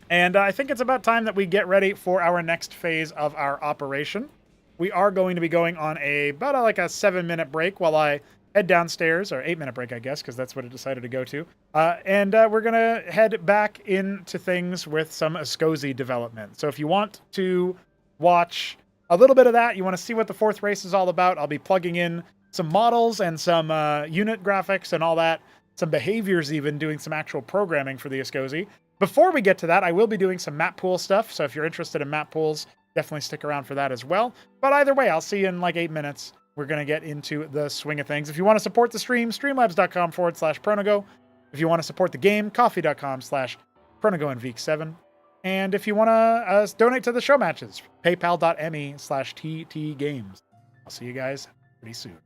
And I think it's about time that we get ready for our next phase of our operation. We are going to be going on about like a 7-minute break while I head downstairs, or 8-minute break, I guess, because that's what it decided to go to. And we're going to head back into things with some Ascozi development. So if you want to watch a little bit of that, you want to see what the 4th race is all about, I'll be plugging in some models and some unit graphics and all that, some behaviors even, doing some actual programming for the Ascozi. Before we get to that, I will be doing some map pool stuff, so if you're interested in map pools, definitely stick around for that as well. But either way, I'll see you in like 8 minutes. We're going to get into the swing of things. If you want to support the stream, streamlabs.com/Pronago. If you want to support the game, coffee.com/Pronago and Veek7. And if you want to donate to the show matches, paypal.me/TTgames. I'll see you guys pretty soon.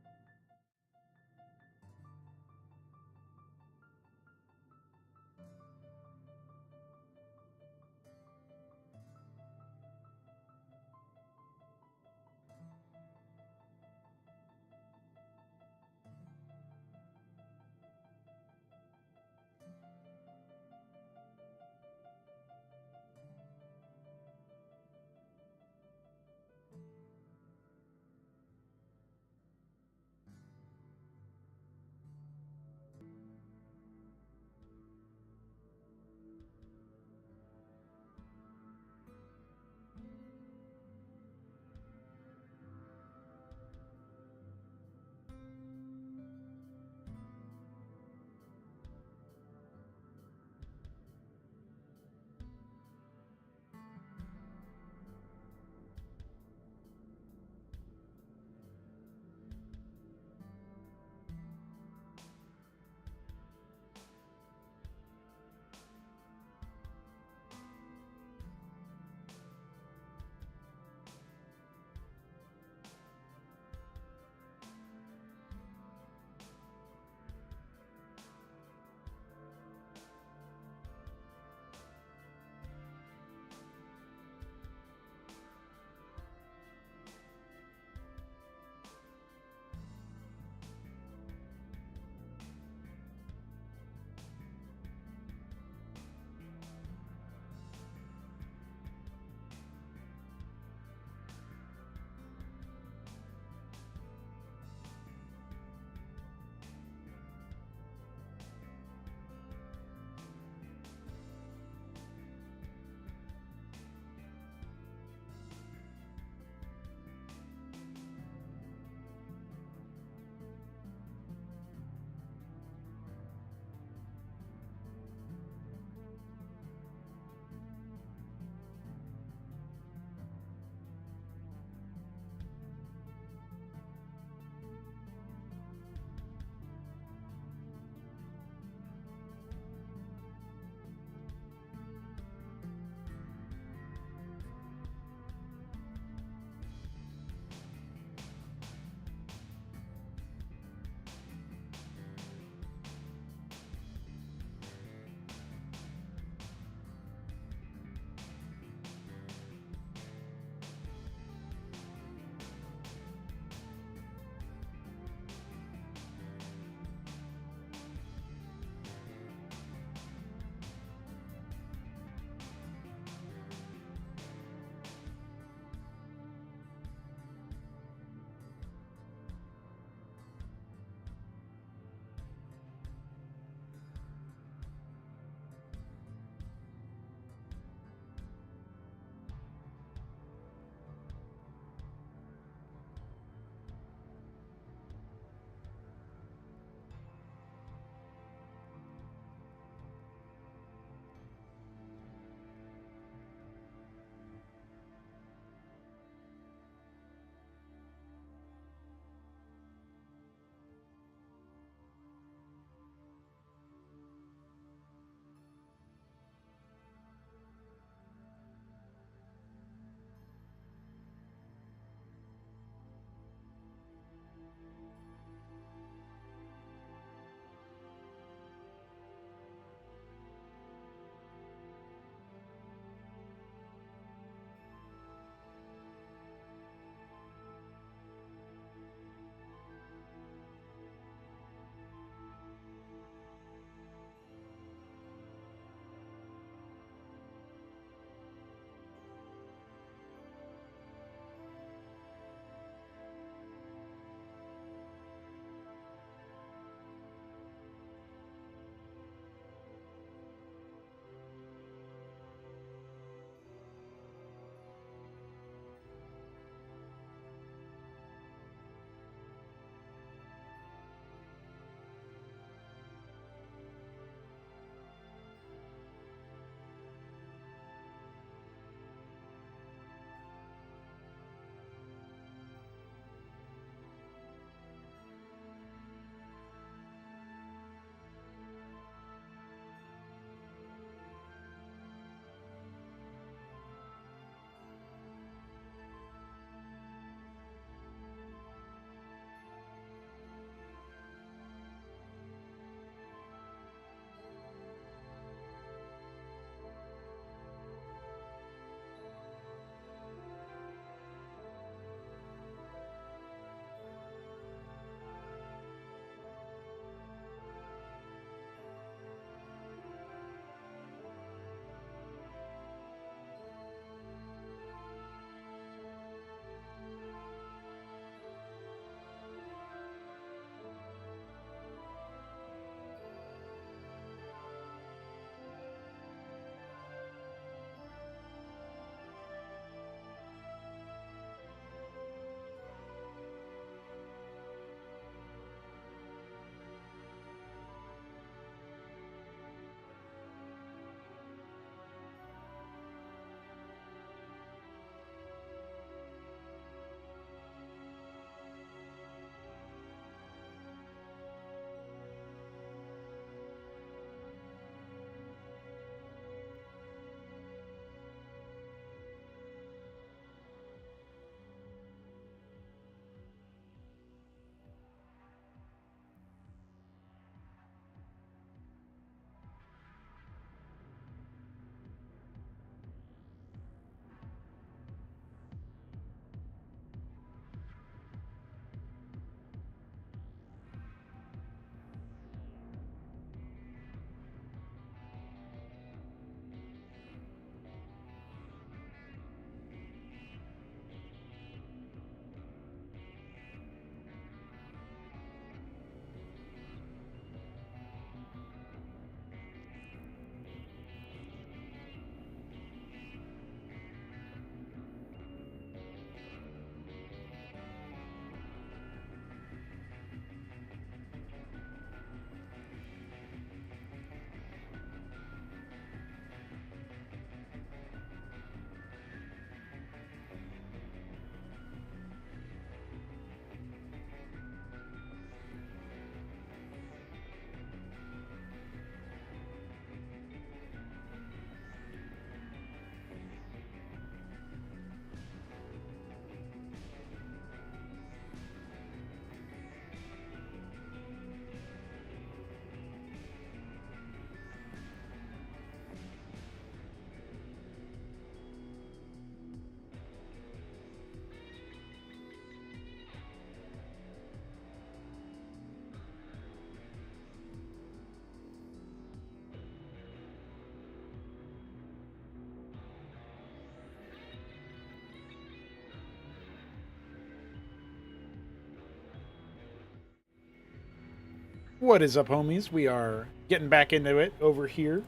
What is up, homies? We are getting back into it over here,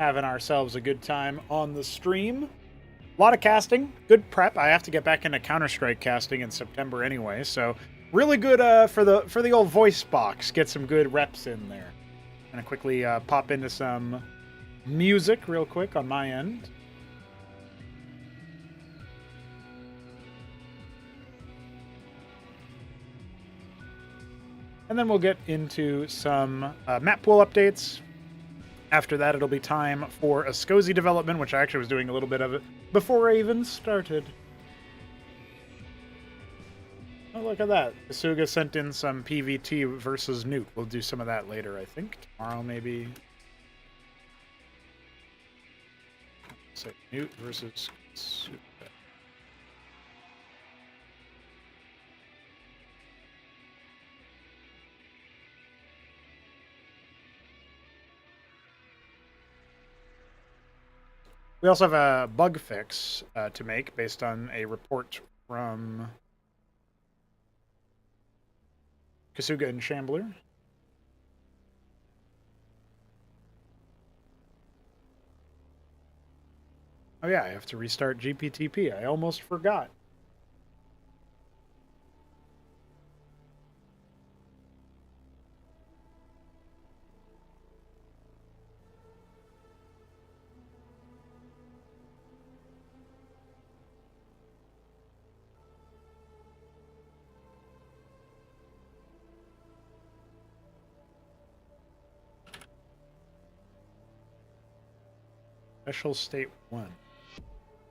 having ourselves a good time on the stream. A lot of casting, good prep. I have to get back into Counter-Strike casting in September anyway, so really good for the old voice box. Get some good reps in there. I'm gonna quickly pop into some music real quick on my end. And then we'll get into some map pool updates. After that, it'll be time for a SCSI development, which I actually was doing a little bit of it before I even started. Oh, look at that. Kasuga sent in some PvT versus Nuke. We'll do some of that later, I think. Tomorrow, maybe. So, Nuke versus Kasuga. We also have a bug fix to make based on a report from Kasuga and Shambler. Oh yeah, I have to restart GPTP. I almost forgot. Special State 1.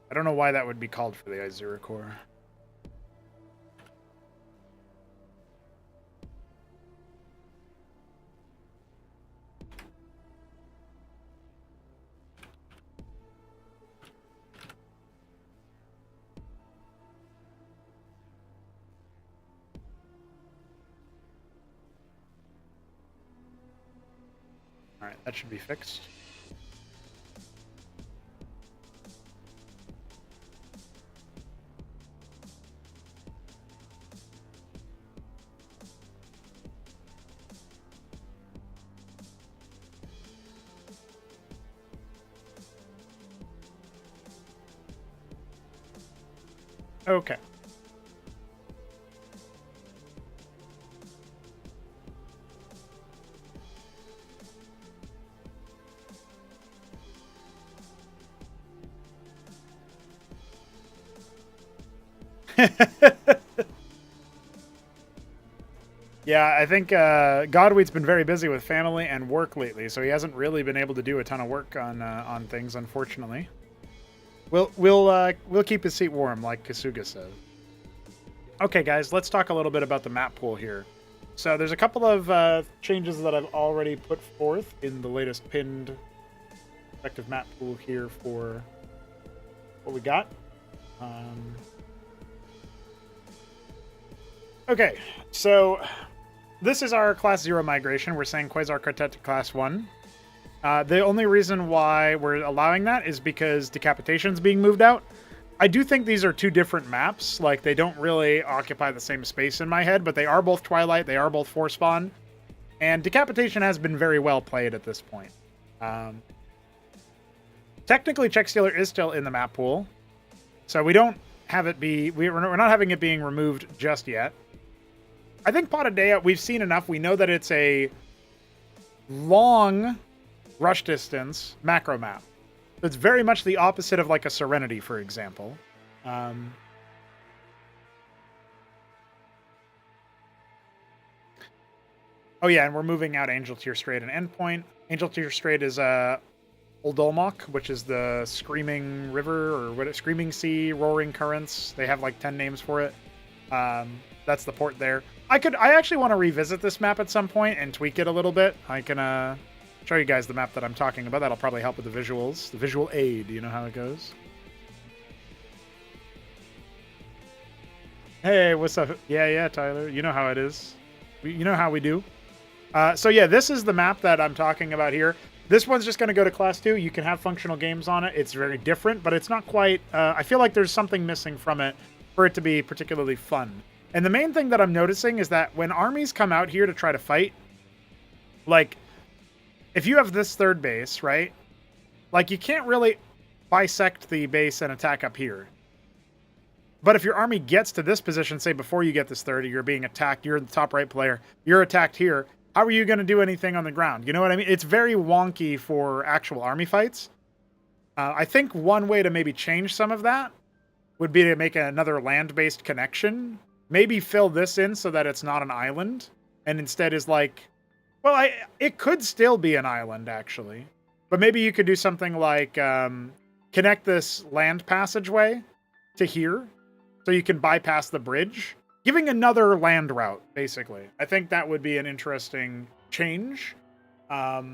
I don't know why that would be called for the Izura Core. Alright, that should be fixed. Okay. Yeah, I think Godweed's been very busy with family and work lately, so he hasn't really been able to do a ton of work on things, unfortunately. We'll keep his seat warm, like Kasuga said. Okay, guys, let's talk a little bit about the map pool here. So there's a couple of changes that I've already put forth in the latest pinned effective map pool here for what we got. Okay, so this is our Class 0 migration. We're saying Quasar Quartet to Class 1. The only reason why we're allowing that is because Decapitation's being moved out. I do think these are two different maps. Like, they don't really occupy the same space in my head, but they are both Twilight, they are both Forspawn. And Decapitation has been very well played at this point. Technically, Check Stealer is still in the map pool. So we don't have it be... We're not having it being removed just yet. I think Potadea, we've seen enough. We know that it's a long rush distance macro map. It's very much the opposite of like a Serenity, for example. Oh yeah, and we're moving out Angel Tier Strait and Endpoint. Angel Tier Strait is Uldolmok, which is the Screaming River, or what? Screaming Sea, Roaring Currents. They have like 10 names for it. That's the port there. I actually want to revisit this map at some point and tweak it a little bit. I can show you guys the map that I'm talking about. That'll probably help with the visuals. The visual aid, you know how it goes. Hey, what's up? Yeah, Tyler. You know how it is. You know how we do. So yeah, this is the map that I'm talking about here. This one's just going to go to Class 2. You can have functional games on it. It's very different, but it's not quite... I feel like there's something missing from it for it to be particularly fun. And the main thing that I'm noticing is that when armies come out here to try to fight, Like, if you have this third base, right? Like, you can't really bisect the base and attack up here. But if your army gets to this position, say before you get this third, you're being attacked, you're the top right player, you're attacked here, how are you going to do anything on the ground? You know what I mean? It's very wonky for actual army fights. I think one way to maybe change some of that would be to make another land-based connection. Maybe fill this in so that it's not an island, and instead is like... Well, it could still be an island, actually. But maybe you could do something like connect this land passageway to here, so you can bypass the bridge, giving another land route, basically. I think that would be an interesting change. Like,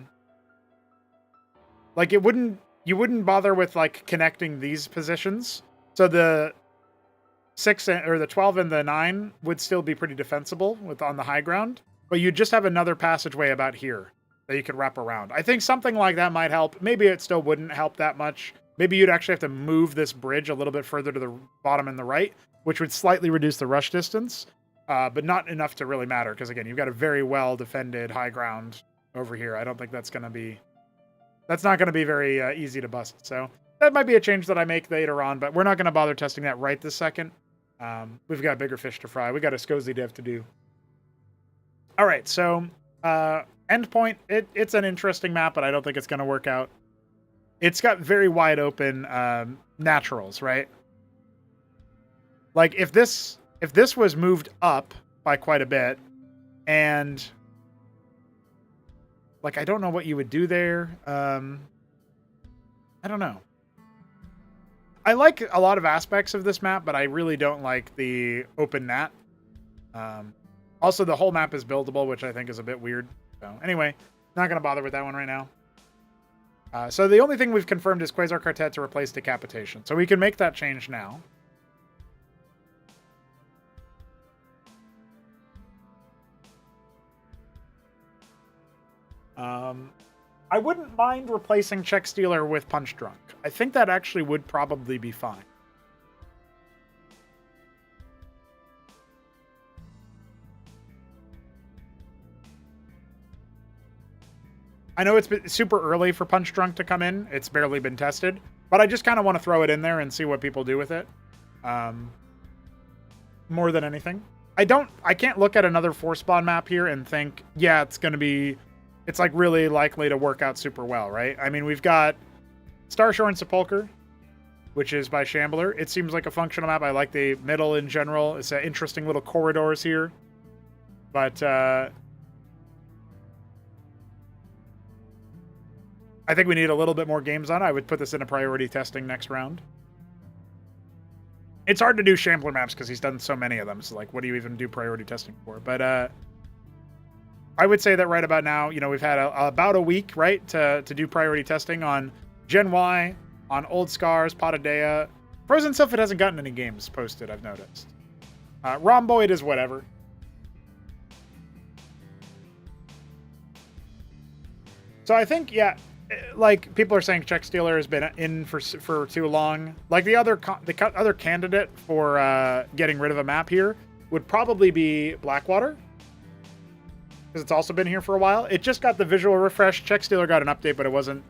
you wouldn't bother with, like, connecting these positions. So the 6 or the 12 and the 9 would still be pretty defensible on the high ground, but you just have another passageway about here that you could wrap around. I think something like that might help. Maybe it still wouldn't help that much. Maybe you'd actually have to move this bridge a little bit further to the bottom and the right, which would slightly reduce the rush distance, but not enough to really matter, because, again, you've got a very well-defended high ground over here. I don't think that's not going to be very easy to bust. So that might be a change that I make later on, but we're not going to bother testing that right this second. We've got bigger fish to fry. We got a SCSI dev to do. All right, so Endpoint, it's an interesting map, but I don't think it's going to work out. It's got very wide open naturals, right? Like, if this was moved up by quite a bit, and like, I don't know what you would do there. I don't know. I like a lot of aspects of this map, but I really don't like the open nat. Also, the whole map is buildable, which I think is a bit weird. So anyway, not going to bother with that one right now. So the only thing we've confirmed is Quasar Quartet to replace Decapitation. So we can make that change now. I wouldn't mind replacing Check Stealer with Punch Drunk. I think that actually would probably be fine. I know it's been super early for Punch Drunk to come in. It's barely been tested. But I just kind of want to throw it in there and see what people do with it. More than anything. I can't look at another 4-spawn map here and think, yeah, it's like really likely to work out super well, right? I mean, we've got Starshore and Sepulcher, which is by Shambler. It seems like a functional map. I like the middle in general. It's interesting little corridors here. But I think we need a little bit more games on it. I would put this in a priority testing next round. It's hard to do Shambler maps because he's done so many of them. So, like, what do you even do priority testing for? But I would say that right about now, you know, we've had about a week, right, to do priority testing on Gen Y, on Old Scars, Potadea. Frozen Sylphid hasn't gotten any games posted, I've noticed. Rhomboid is whatever. So I think, yeah, like, people are saying Check Stealer has been in for too long. Like, the other candidate for getting rid of a map here would probably be Blackwater, because it's also been here for a while. It just got the visual refresh. Check Stealer got an update, but it wasn't...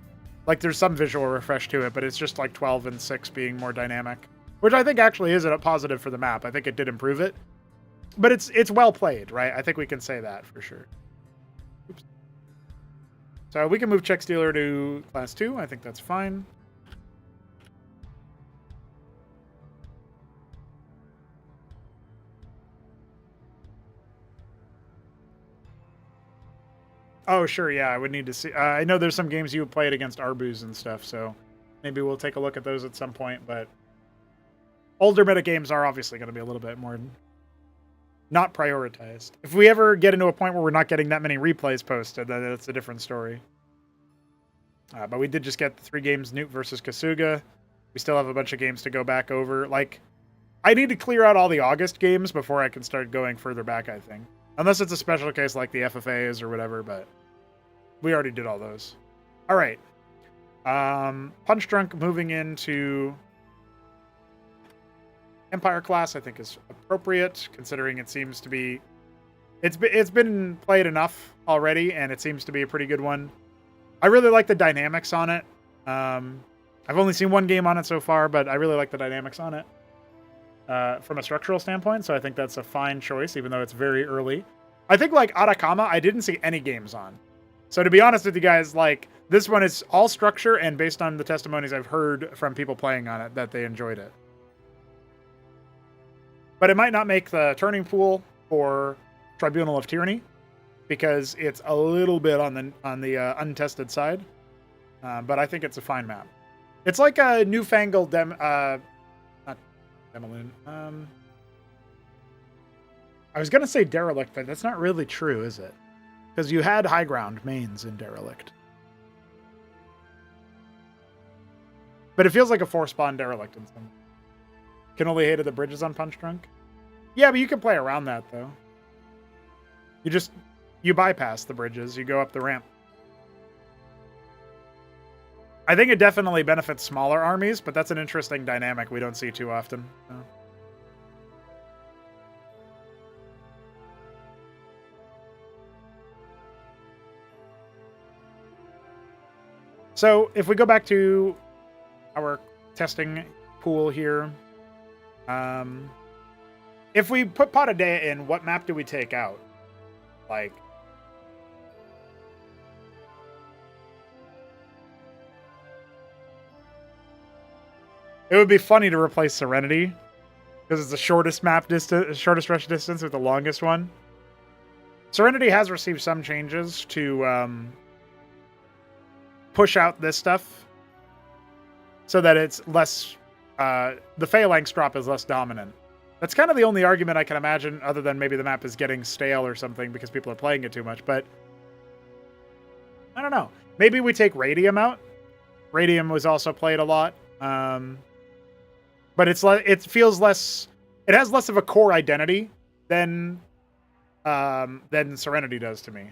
Like, there's some visual refresh to it, but it's just like 12 and 6 being more dynamic, which I think actually is a positive for the map. I think it did improve it. But it's well played, right? I think we can say that for sure. Oops. So we can move Check Stealer to Class 2. I think that's fine. Oh, sure, yeah, I would need to see. I know there's some games you would play it against Arbus and stuff, so maybe we'll take a look at those at some point, but older meta games are obviously going to be a little bit more not prioritized. If we ever get into a point where we're not getting that many replays posted, then it's a different story. But we did just get the 3 games, Newt versus Kasuga. We still have a bunch of games to go back over. Like, I need to clear out all the August games before I can start going further back, I think. Unless it's a special case like the FFAs or whatever, but we already did all those. All right. Punch Drunk moving into Empire class, I think, is appropriate, considering it seems to be... It's been played enough already, and it seems to be a pretty good one. I really like the dynamics on it. I've only seen one game on it so far, but I really like the dynamics on it from a structural standpoint. So I think that's a fine choice, even though it's very early. I think like Atacama, I didn't see any games on. So to be honest with you guys, like this one is all structure, and based on the testimonies I've heard from people playing on it, that they enjoyed it. But it might not make the turning pool for Tribunal of Tyranny because it's a little bit on the untested side. But I think it's a fine map. It's like a newfangled not Demolition. I was gonna say Derelict, but that's not really true, is it? Because you had high ground mains in Derelict. But it feels like a 4-spawn Derelict in some. Can only hate the bridges on Punch Drunk. Yeah, but you can play around that though. You bypass the bridges, you go up the ramp. I think it definitely benefits smaller armies, but that's an interesting dynamic we don't see too often. So if we go back to our testing pool here, if we put Potadea in, what map do we take out? Like, it would be funny to replace Serenity because it's the shortest map distance, shortest rush distance with the longest one. Serenity has received some changes to push out this stuff so that it's less. The phalanx drop is less dominant. That's kind of the only argument I can imagine, other than maybe the map is getting stale or something because people are playing it too much. But I don't know. Maybe we take Radium out. Radium was also played a lot. But it feels less. It has less of a core identity than Serenity does to me.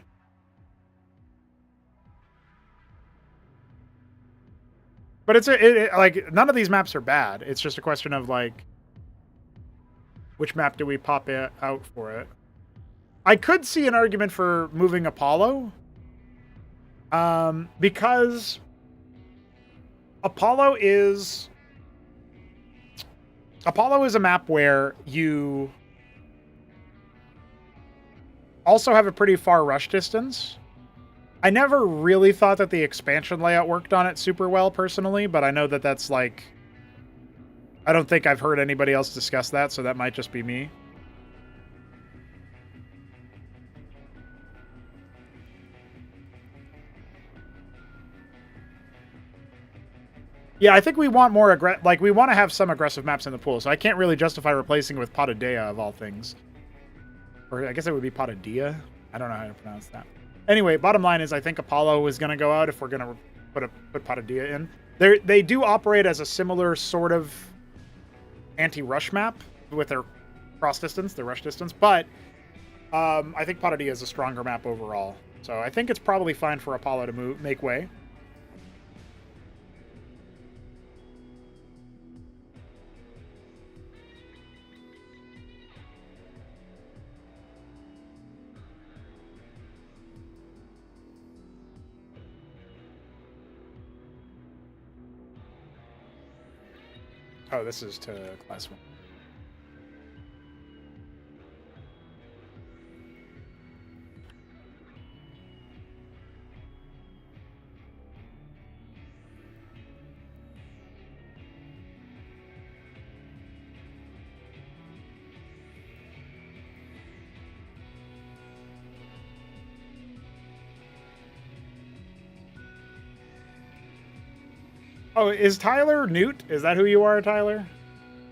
But it's like none of these maps are bad. It's just a question of like, which map do we pop out for it? I could see an argument for moving Apollo, because Apollo is a map where you also have a pretty far rush distance. I never really thought that the expansion layout worked on it super well personally, but I know that that's like, I don't think I've heard anybody else discuss that, so that might just be me. Yeah, I think we want more we want to have some aggressive maps in the pool, so I can't really justify replacing with Potadea of all things. Or I guess it would be Potadea. I don't know how to pronounce that. Anyway, bottom line is I think Apollo is going to go out if we're going to put Potadea in. They do operate as a similar sort of anti-rush map with their cross distance, their rush distance, but I think Potadea is a stronger map overall. So I think it's probably fine for Apollo to make way. Oh, this is to class 1. Oh, is Tyler Newt? Is that who you are, Tyler?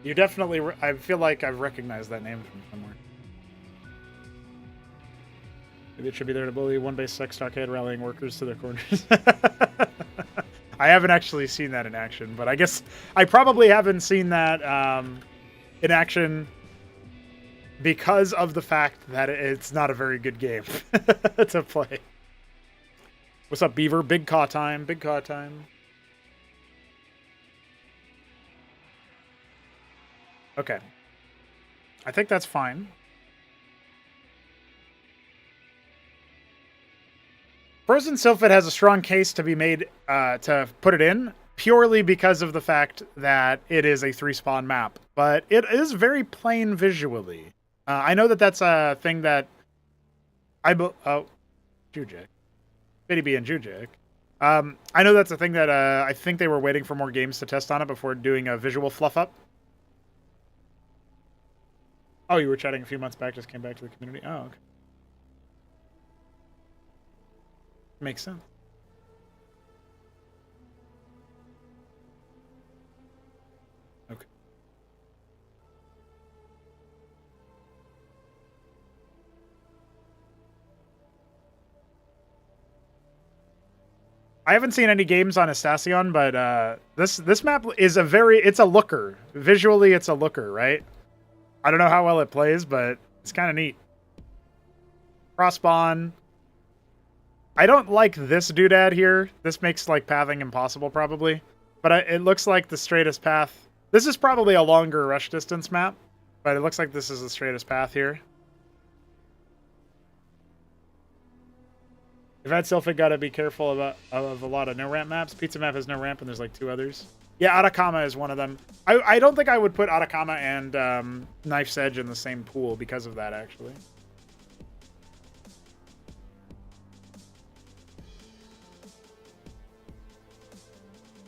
You definitely. I feel like I've recognized that name from somewhere. Maybe it should be there to bully one base sex stockade rallying workers to their corners. I haven't actually seen that in action, but I guess I probably haven't seen that in action because of the fact that it's not a very good game to play. What's up, Beaver? Big caw time. Big caw time. Okay. I think that's fine. Frozen Sylphid has a strong case to be made to put it in, purely because of the fact that it is a 3-spawn map. But it is very plain visually. I know that that's a thing that oh, Jujik. Bitty B and Jujik. I know that's a thing that I think they were waiting for more games to test on it before doing a visual fluff up. Oh, you were chatting a few months back, just came back to the community. Oh, okay. Makes sense. Okay. I haven't seen any games on Estacion, but this map is it's a looker. Visually, it's a looker, right? I don't know how well it plays, but it's kind of neat. Cross spawn. I don't like this doodad here. This makes like pathing impossible, probably. But it looks like the straightest path. This is probably a longer rush distance map, but it looks like this is the straightest path here. If I'd Sylphid, gotta be careful of a lot of no ramp maps. Pizza map has no ramp, and there's like 2 others. Yeah, Atacama is one of them. I don't think I would put Atacama and Knife's Edge in the same pool because of that, actually.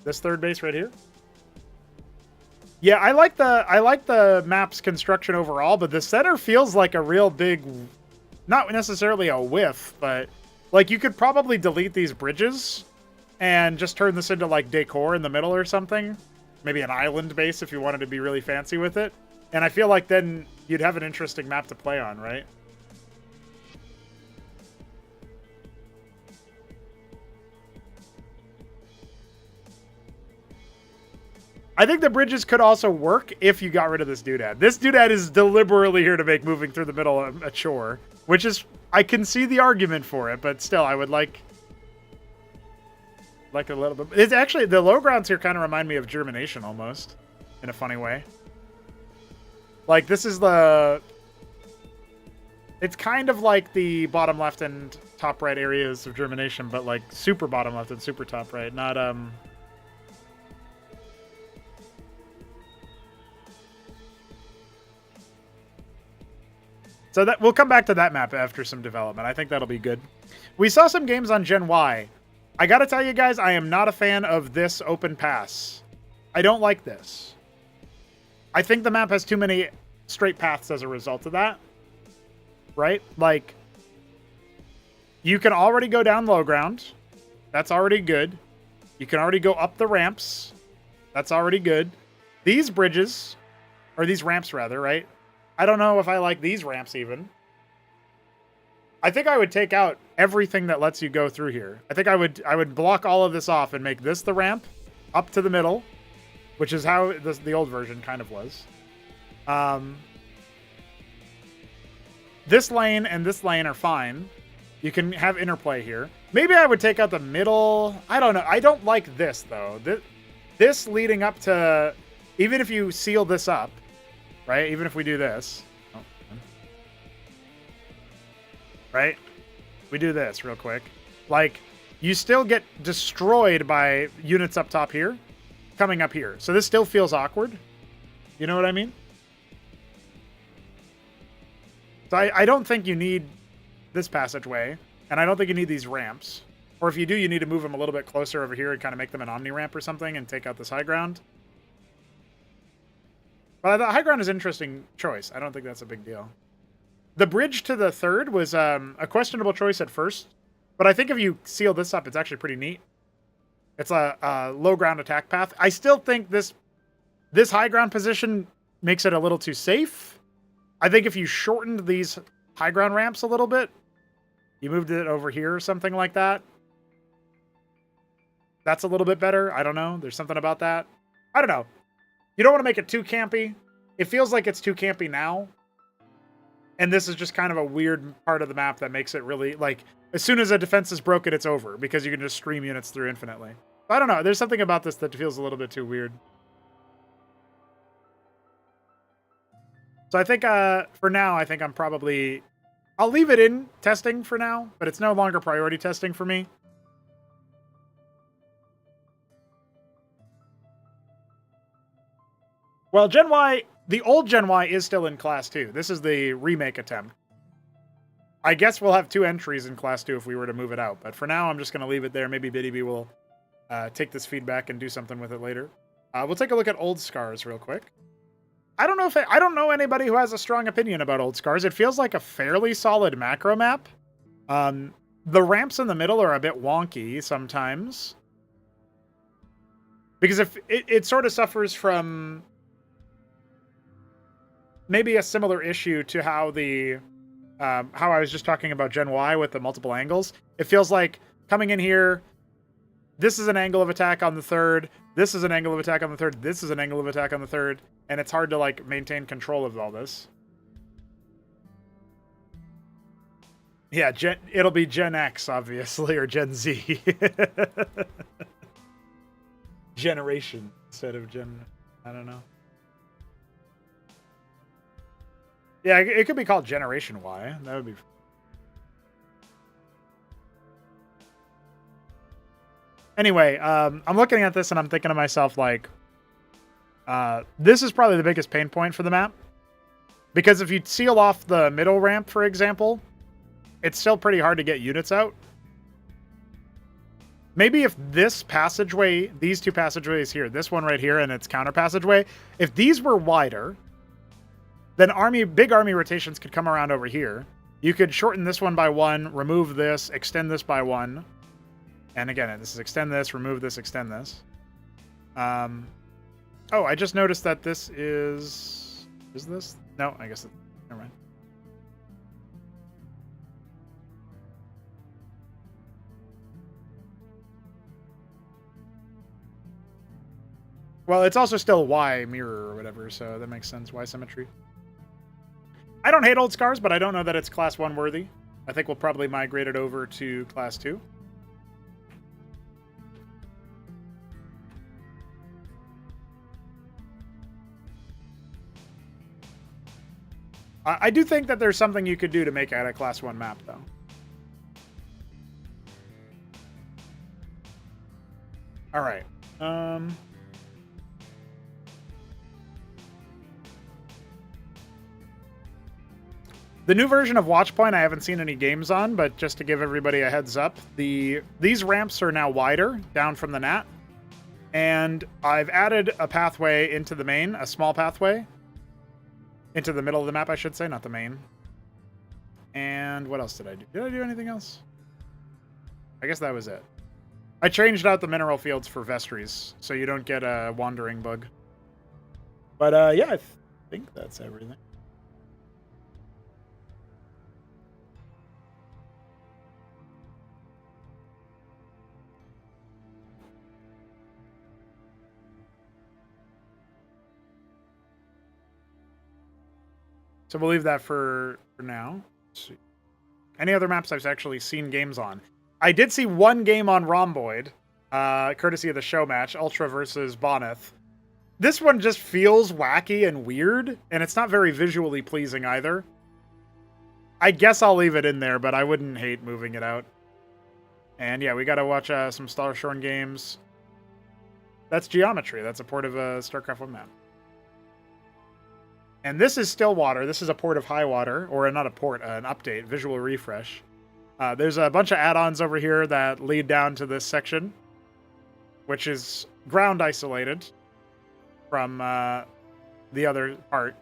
This third base right here. Yeah, I like the map's construction overall, but the center feels like a real big, not necessarily a whiff, but like you could probably delete these bridges and just turn this into like decor in the middle or something. Maybe an island base if you wanted to be really fancy with it. And I feel like then you'd have an interesting map to play on, right? I think the bridges could also work if you got rid of this doodad. This doodad is deliberately here to make moving through the middle a chore, which is, I can see the argument for it, but still, I would like a little bit. It's actually, the low grounds here kind of remind me of Germination almost, in a funny way. Like, this is it's kind of like the bottom left and top right areas of Germination, but like super bottom left and super top right, not, So that we'll come back to that map after some development. I think that'll be good. We saw some games on Gen Y. I gotta tell you guys, I am not a fan of this open pass. I don't like this. I think the map has too many straight paths as a result of that. Right? Like, you can already go down low ground. That's already good. You can already go up the ramps. That's already good. These bridges, or these ramps rather, right? I don't know if I like these ramps even. I think I would take out everything that lets you go through here. I think I would block all of this off and make this the ramp up to the middle, which is how the old version kind of was. This lane and this lane are fine. You can have interplay here. Maybe I would take out the middle. I don't know. I don't like this, though. This leading up to... Even if you seal this up, right? Even if we do this. Oh, right? We do this real quick. Like, you still get destroyed by units up top here, coming up here. So this still feels awkward. You know what I mean? So I don't think you need this passageway, and I don't think you need these ramps. Or if you do, you need to move them a little bit closer over here and kind of make them an omni-ramp or something and take out this high ground. But the high ground is an interesting choice. I don't think that's a big deal. The bridge to the third was a questionable choice at first, but I think if you seal this up, it's actually pretty neat. It's a low ground attack path. I still think this high ground position makes it a little too safe. I think if you shortened these high ground ramps a little bit, you moved it over here or something like that, that's a little bit better. I don't know. There's something about that. I don't know. You don't want to make it too campy. It feels like it's too campy now. And this is just kind of a weird part of the map that makes it really, like, as soon as a defense is broken, it's over, because you can just stream units through infinitely. I don't know. There's something about this that feels a little bit too weird. So I think, for now, I think I'm probably I'll leave it in testing for now, but it's no longer priority testing for me. Well, Gen Y, the old Gen Y is still in Class 2. This is the remake attempt. I guess we'll have 2 entries in Class 2 if we were to move it out, but for now, I'm just going to leave it there. Maybe BDB will take this feedback and do something with it later. We'll take a look at Old Scars real quick. I don't know anybody who has a strong opinion about Old Scars. It feels like a fairly solid macro map. The ramps in the middle are a bit wonky sometimes. Because if it sort of suffers from maybe a similar issue to how the how I was just talking about Gen Y with the multiple angles. It feels like coming in here, this is an angle of attack on the third, this is an angle of attack on the third, this is an angle of attack on the third, and it's hard to like maintain control of all this. Yeah, it'll be Gen X, obviously, or Gen Z. Generation instead of Gen... I don't know. Yeah, it could be called Generation Y. That would be... Anyway, I'm looking at this and I'm thinking to myself, like... this is probably the biggest pain point for the map. Because if you seal off the middle ramp, for example, it's still pretty hard to get units out. Maybe if this passageway, these 2 passageways here, this one right here and its counter passageway, if these were wider, then big army rotations could come around over here. You could shorten this one by 1, remove this, extend this by 1. And again, this is extend this, remove this, extend this. Oh, I just noticed that this is... Is this? No, I guess it's... Never mind. Well, it's also still Y mirror or whatever, so that makes sense. Y symmetry. I don't hate Old Scars, but I don't know that it's Class 1 worthy. I think we'll probably migrate it over to Class 2. I do think that there's something you could do to make it a Class 1 map, though. All right. The new version of Watchpoint I haven't seen any games on, but just to give everybody a heads up, these ramps are now wider down from the NAT. And I've added a pathway into the main, a small pathway. Into the middle of the map, I should say, not the main. And what else did I do? Did I do anything else? I guess that was it. I changed out the mineral fields for vestries, so you don't get a wandering bug. But yeah, I think that's everything. So we'll leave that for now. Let's see. Any other maps I've actually seen games on? I did see one game on Rhomboid, courtesy of the show match, Ultra versus Bonneth. This one just feels wacky and weird, and it's not very visually pleasing either. I guess I'll leave it in there, but I wouldn't hate moving it out. And yeah, we gotta watch some Starshorn games. That's Geometry. That's a port of a StarCraft 1 map. And this is Stillwater. This is a port of Highwater, or not a port, an update, visual refresh. There's a bunch of add-ons over here that lead down to this section, which is ground isolated from the other part.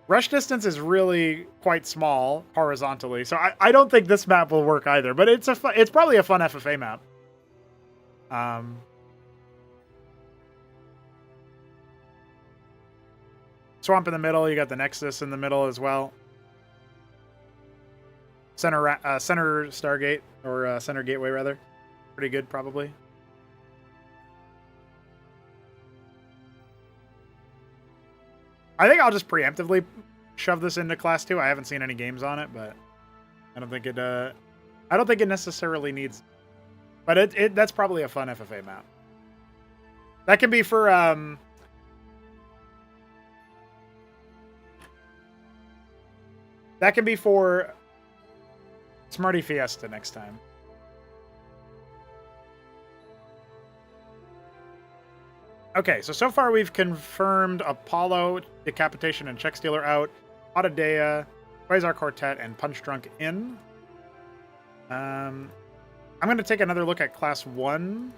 Rush distance is really quite small horizontally, so I don't think this map will work either. But it's probably a fun FFA map. Swamp in the middle. You got the Nexus in the middle as well. Center Stargate, or Center Gateway rather. Pretty good, probably. I think I'll just preemptively shove this into Class 2. I haven't seen any games on it, but I don't think it necessarily needs. But that's probably a fun FFA map. That can be for That can be for Smarty Fiesta next time. Okay, so far we've confirmed Apollo, Decapitation, and Check Stealer out. Otadea, Quasar Quartet, and Punch Drunk in. I'm going to take another look at Class 1.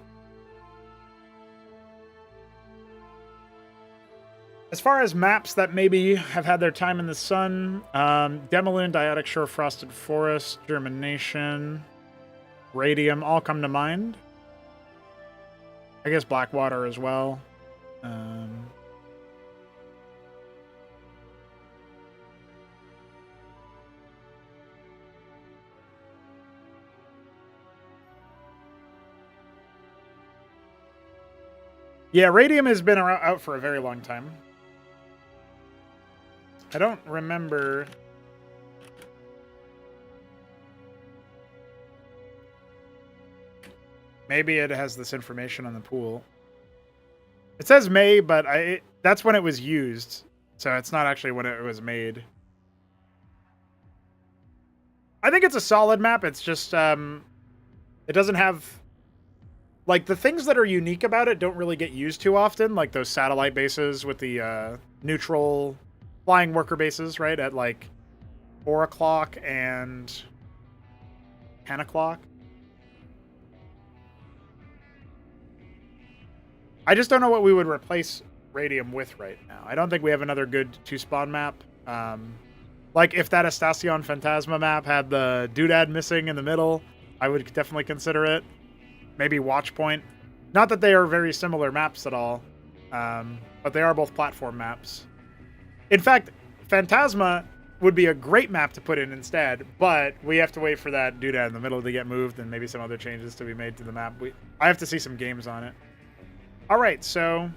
As far as maps that maybe have had their time in the sun, Demolin, Diotic Shore, Frosted Forest, Germination, Radium all come to mind. I guess Blackwater as well. Yeah, Radium has been out for a very long time. I don't remember. Maybe it has this information on the pool. It says May, but that's when it was used. So it's not actually when it was made. I think it's a solid map. It's just, it doesn't have... Like, the things that are unique about it don't really get used too often. Like those satellite bases with the neutral flying worker bases, right? At like 4 o'clock and 10 o'clock. I just don't know what we would replace Radium with right now. I don't think we have another good 2-spawn map. Like, if that Estacion Phantasma map had the doodad missing in the middle, I would definitely consider it. Maybe Watchpoint. Not that they are very similar maps at all, but they are both platform maps. In fact, Phantasma would be a great map to put in instead, but we have to wait for that doodad in the middle to get moved and maybe some other changes to be made to the map. I have to see some games on it. All right, so...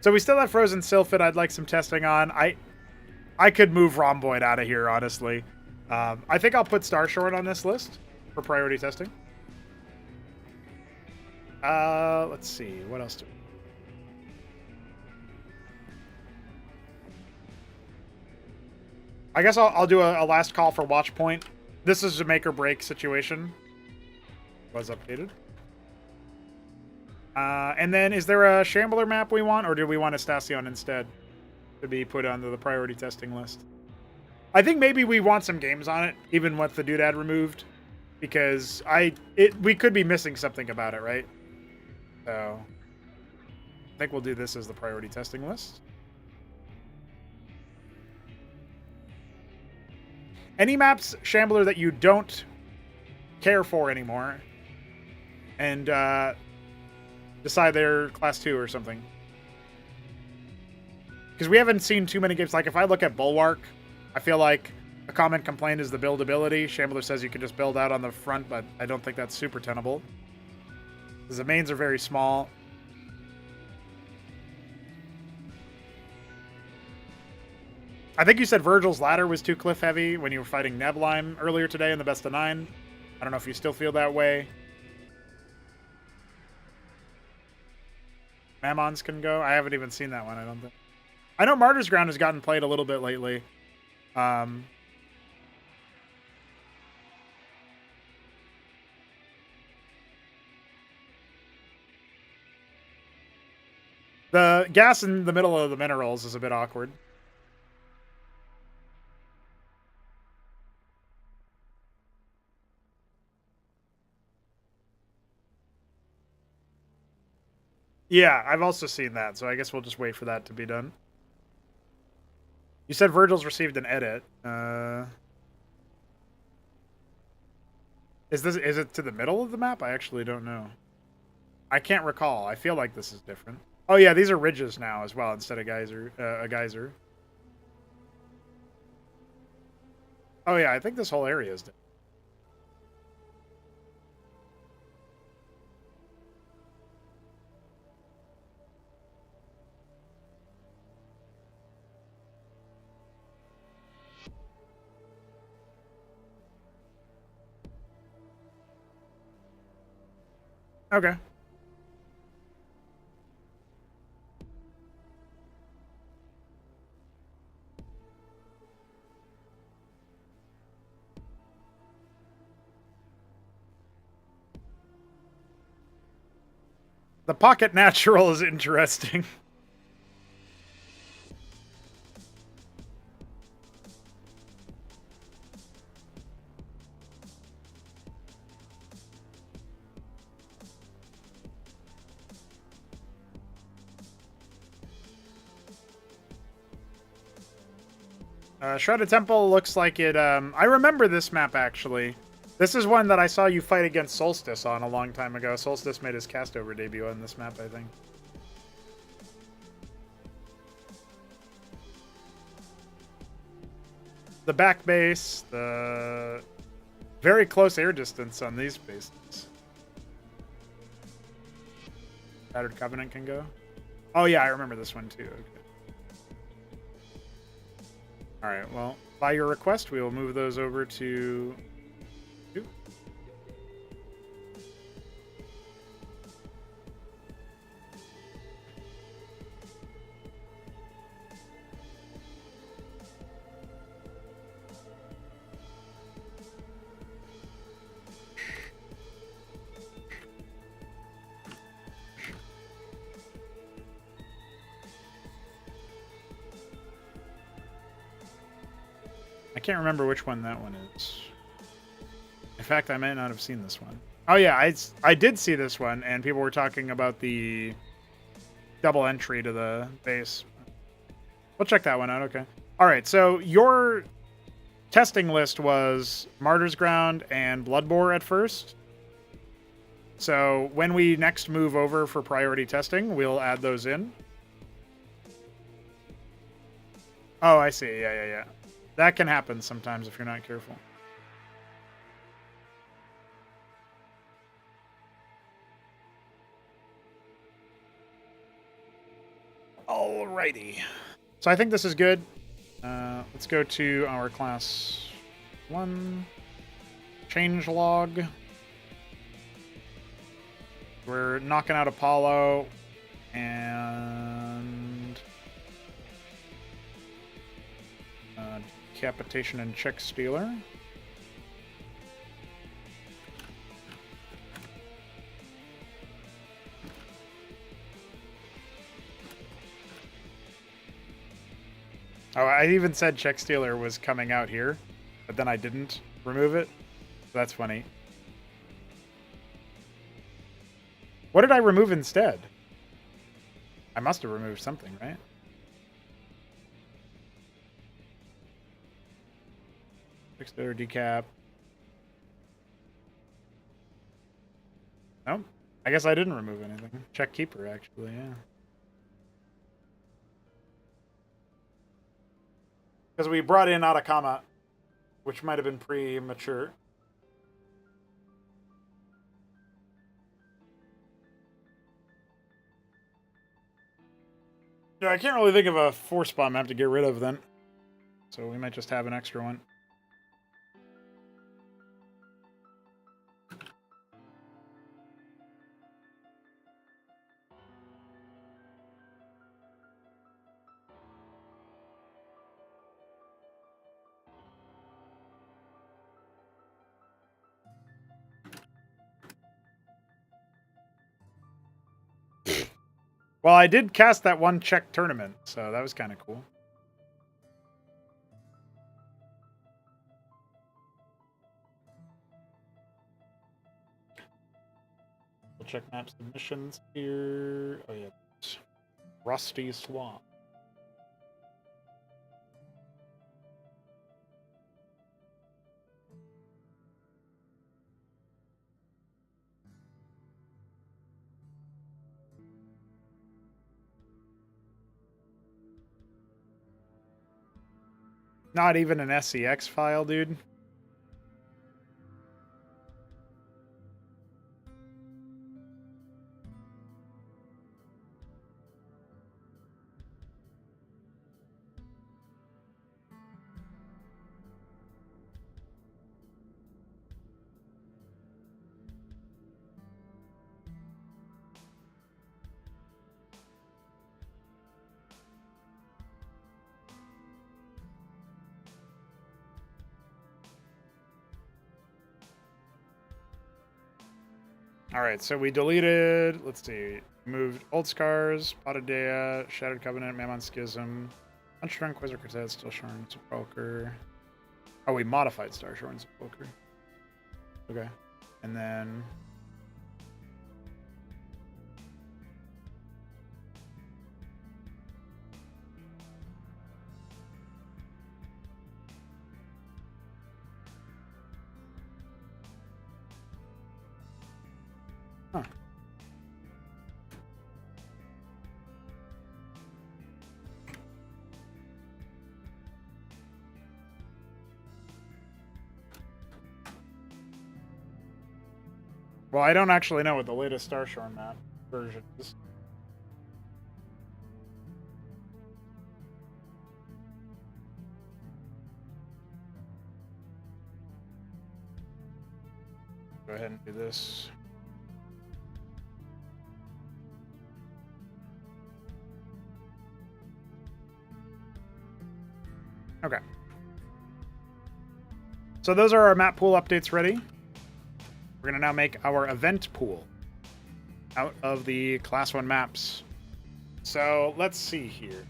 So we still have Frozen Sylphid I'd like some testing on. I could move Rhomboid out of here, honestly. I think I'll put Starshort on this list for priority testing. Let's see. What else do we... I guess I'll do a last call for Watchpoint. This is a make or break situation. Was updated. And then, is there a Shambler map we want, or do we want Estacion instead to be put onto the priority testing list? I think maybe we want some games on it, even with the doodad removed, because we could be missing something about it, right? So, I think we'll do this as the priority testing list. Any maps, Shambler, that you don't care for anymore, and decide they're Class 2 or something. Because we haven't seen too many games. Like, if I look at Bulwark, I feel like a common complaint is the buildability. Shambler says you can just build out on the front, but I don't think that's super tenable. Because the mains are very small. I think you said Virgil's Ladder was too cliff heavy when you were fighting Neblime earlier today in the best of 9. I don't know if you still feel that way. Mammons can go. I haven't even seen that one, I don't think. I know Martyr's Ground has gotten played a little bit lately. The gas in the middle of the minerals is a bit awkward. Yeah, I've also seen that, so I guess we'll just wait for that to be done. You said Virgil's received an edit. Is it to the middle of the map? I actually don't know. I can't recall. I feel like this is different. Oh yeah, these are ridges now as well instead of a geyser. Oh yeah, I think this whole area is different. Okay. The pocket natural is interesting. Shrouded Temple looks like it. I remember this map, actually. This is one that I saw you fight against Solstice on a long time ago. Solstice made his Castover debut on this map, I think. The back base, the very close air distance on these bases. Shattered Covenant can go. Oh, yeah, I remember this one, too. Okay. All right, well, by your request, we will move those over to... I can't remember which one that one is. In fact, I may not have seen this one. Oh, yeah, I did see this one, and people were talking about the double entry to the base. We'll check that one out, okay. All right, so your testing list was Martyr's Ground and Bloodbore at first. So when we next move over for priority testing, we'll add those in. Oh, I see. Yeah. That can happen sometimes if you're not careful. Alrighty. So I think this is good. Let's go to our class 1. Change log. We're knocking out Apollo and Decapitation and Check Stealer. Oh, I even said Check Stealer was coming out here, but then I didn't remove it. That's funny. What did I remove instead? I must have removed something, right? Check Stealer, decap. Nope. I guess I didn't remove anything. Check Keeper, actually, yeah. Because we brought in Atacama, which might have been premature. Yeah, I can't really think of a force bomb I have to get rid of then. So we might just have an extra one. Well, I did cast that one check tournament, so that was kind of cool. We'll check map submissions here. Oh, yeah. Rusty Swamp. Not even an SCX file, dude. All right, so we deleted, let's see, moved Old Scars, Potadea, Shattered Covenant, Mammon Schism, Unstrung Quasar Quartet, Still Shorn, Sepulcher. Oh, we modified Star Shorn Sepulcher. Okay. And then... Huh. Well, I don't actually know what the latest Starshorn map version is. Go ahead and do this. Okay. So those are our map pool updates ready. We're going to now make our event pool out of the Class 1 maps. So let's see here.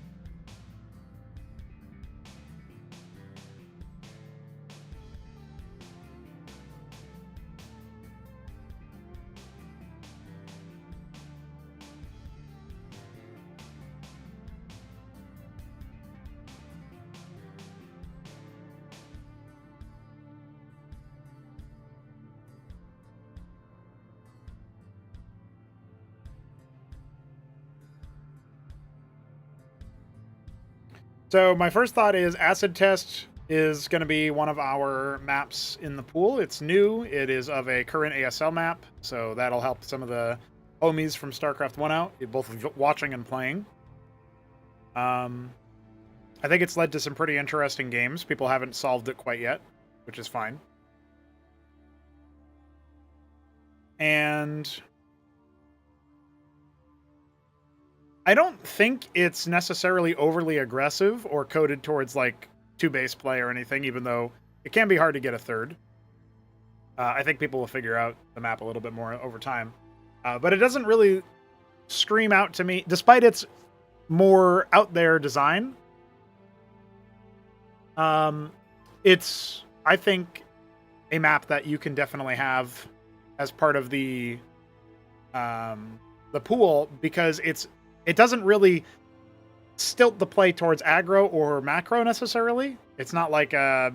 So my first thought is Acid Test is going to be one of our maps in the pool. It's new. It is of a current ASL map, so that'll help some of the homies from StarCraft 1 out, both watching and playing. I think it's led to some pretty interesting games. People haven't solved it quite yet, which is fine. And I don't think it's necessarily overly aggressive or coded towards like 2-base play or anything, even though it can be hard to get a third. I think people will figure out the map a little bit more over time. But it doesn't really scream out to me, despite its more out there design. It's, I think, a map that you can definitely have as part of the pool, because it doesn't really stilt the play towards aggro or macro necessarily. It's not like a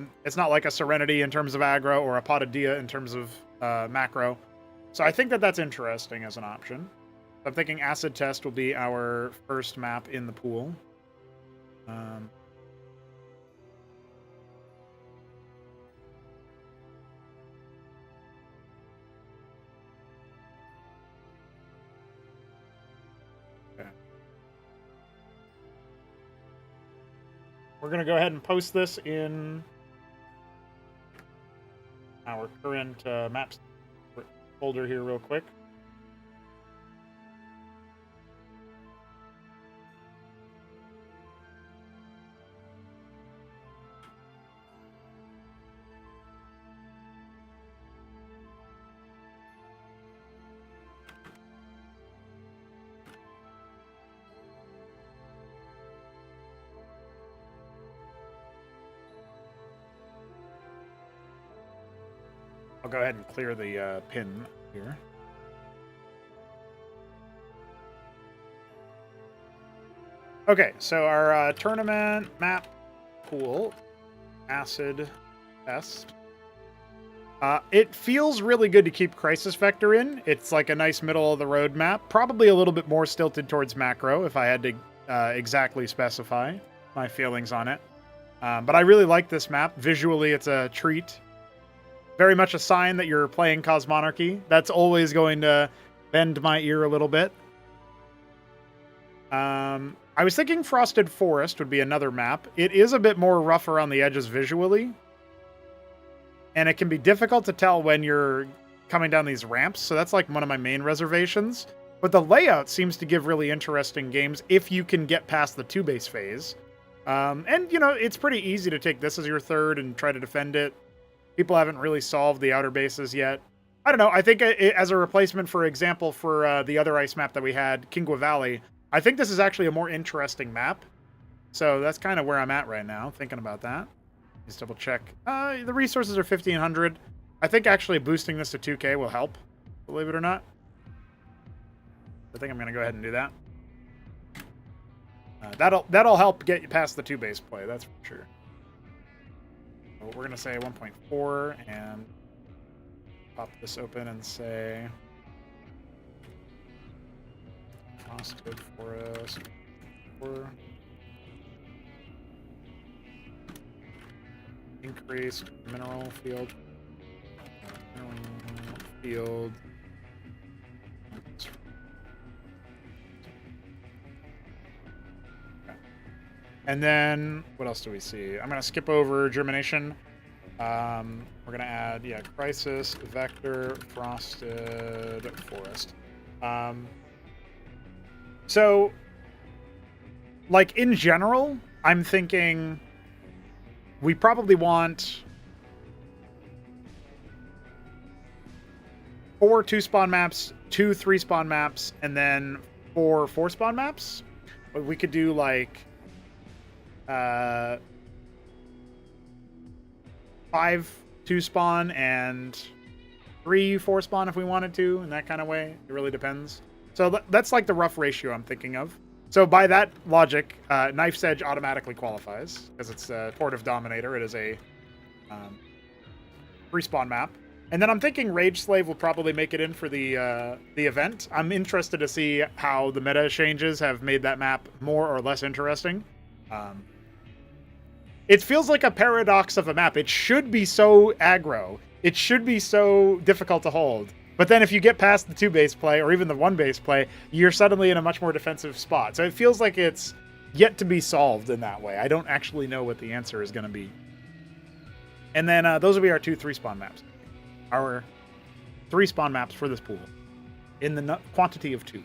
Serenity in terms of aggro or a Potadea in terms of macro. So I think that that's interesting as an option. I'm thinking Acid Test will be our first map in the pool. We're going to go ahead and post this in our current maps folder here real quick. I'll go ahead and clear the pin here. Okay, so our tournament map pool, Acid Test. It feels really good to keep Crisis Vector in. It's like a nice middle of the road map. Probably a little bit more stilted towards macro if I had to exactly specify my feelings on it. But I really like this map. Visually, it's a treat. Very much a sign that you're playing Cosmonarchy. That's always going to bend my ear a little bit. I was thinking Frosted Forest would be another map. It is a bit more rough around the edges visually. And it can be difficult to tell when you're coming down these ramps. So that's like one of my main reservations. But the layout seems to give really interesting games if you can get past the 2-base phase. And, you know, it's pretty easy to take this as your third and try to defend it. People haven't really solved the outer bases yet. I don't know. I think as a replacement, for example, for the other ice map that we had, Kingwa Valley, I think this is actually a more interesting map. So that's kind of where I'm at right now, thinking about that. Just double check. The resources are 1,500. I think actually boosting this to 2K will help, believe it or not. I think I'm going to go ahead and do that. That'll help get you past the 2 base play, that's for sure. So we're going to say 1.4 and pop this open and say frosted forest 4. Increased mineral field. Mineral field. And then, what else do we see? I'm going to skip over germination. We're going to add, yeah, crisis, vector, frosted forest. So, like, in general, I'm thinking we probably want 4 2-spawn maps, 2 3-spawn maps, and then 4 4-spawn maps. But we could do, like, 5 2-spawn and 3 4-spawn if we wanted to, in that kind of way. It really depends. So that's like the rough ratio I'm thinking of. So by that logic, Knife's Edge automatically qualifies because it's a Portive Dominator. It is a 3-spawn map. And then I'm thinking Rage Slave will probably make it in for the event. I'm interested to see how the meta changes have made that map more or less interesting. It feels like a paradox of a map. It should be so aggro. It should be so difficult to hold. But then if you get past the 2 base play or even the 1 base play, you're suddenly in a much more defensive spot. So it feels like it's yet to be solved in that way. I don't actually know what the answer is going to be. And then those will be our 2 3-spawn maps. Our 3-spawn maps for this pool in the quantity of 2.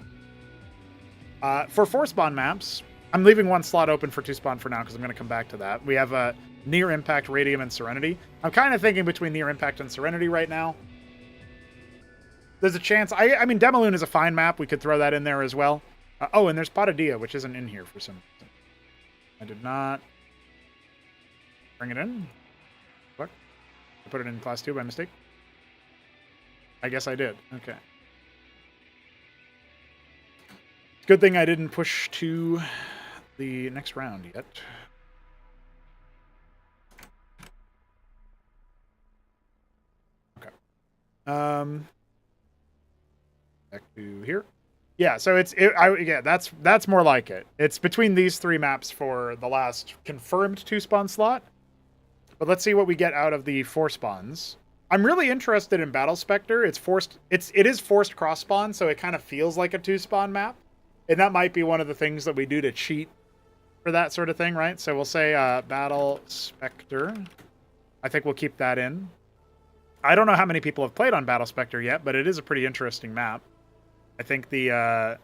For 4-spawn maps, I'm leaving 1 slot open for 2-spawn for now because I'm going to come back to that. We have Near Impact, Radium, and Serenity. I'm kind of thinking between Near Impact and Serenity right now. There's a chance. I mean, Demaloon is a fine map. We could throw that in there as well. Oh, and there's Patadia, which isn't in here for some reason. I did not bring it in. What? I put it in Class 2 by mistake? I guess I did. Okay. Good thing I didn't push to the next round yet. Okay. Back to here. Yeah, so yeah, that's more like it. It's between these 3 maps for the last confirmed 2-spawn slot. But let's see what we get out of the 4 spawns. I'm really interested in Battle Spectre. It is forced cross spawn, so it kind of feels like a 2-spawn map. And that might be one of the things that we do to cheat for that sort of thing, right? So we'll say Battle Spectre. I think we'll keep that in. I don't know how many people have played on Battle Spectre yet, but it is a pretty interesting map. I think the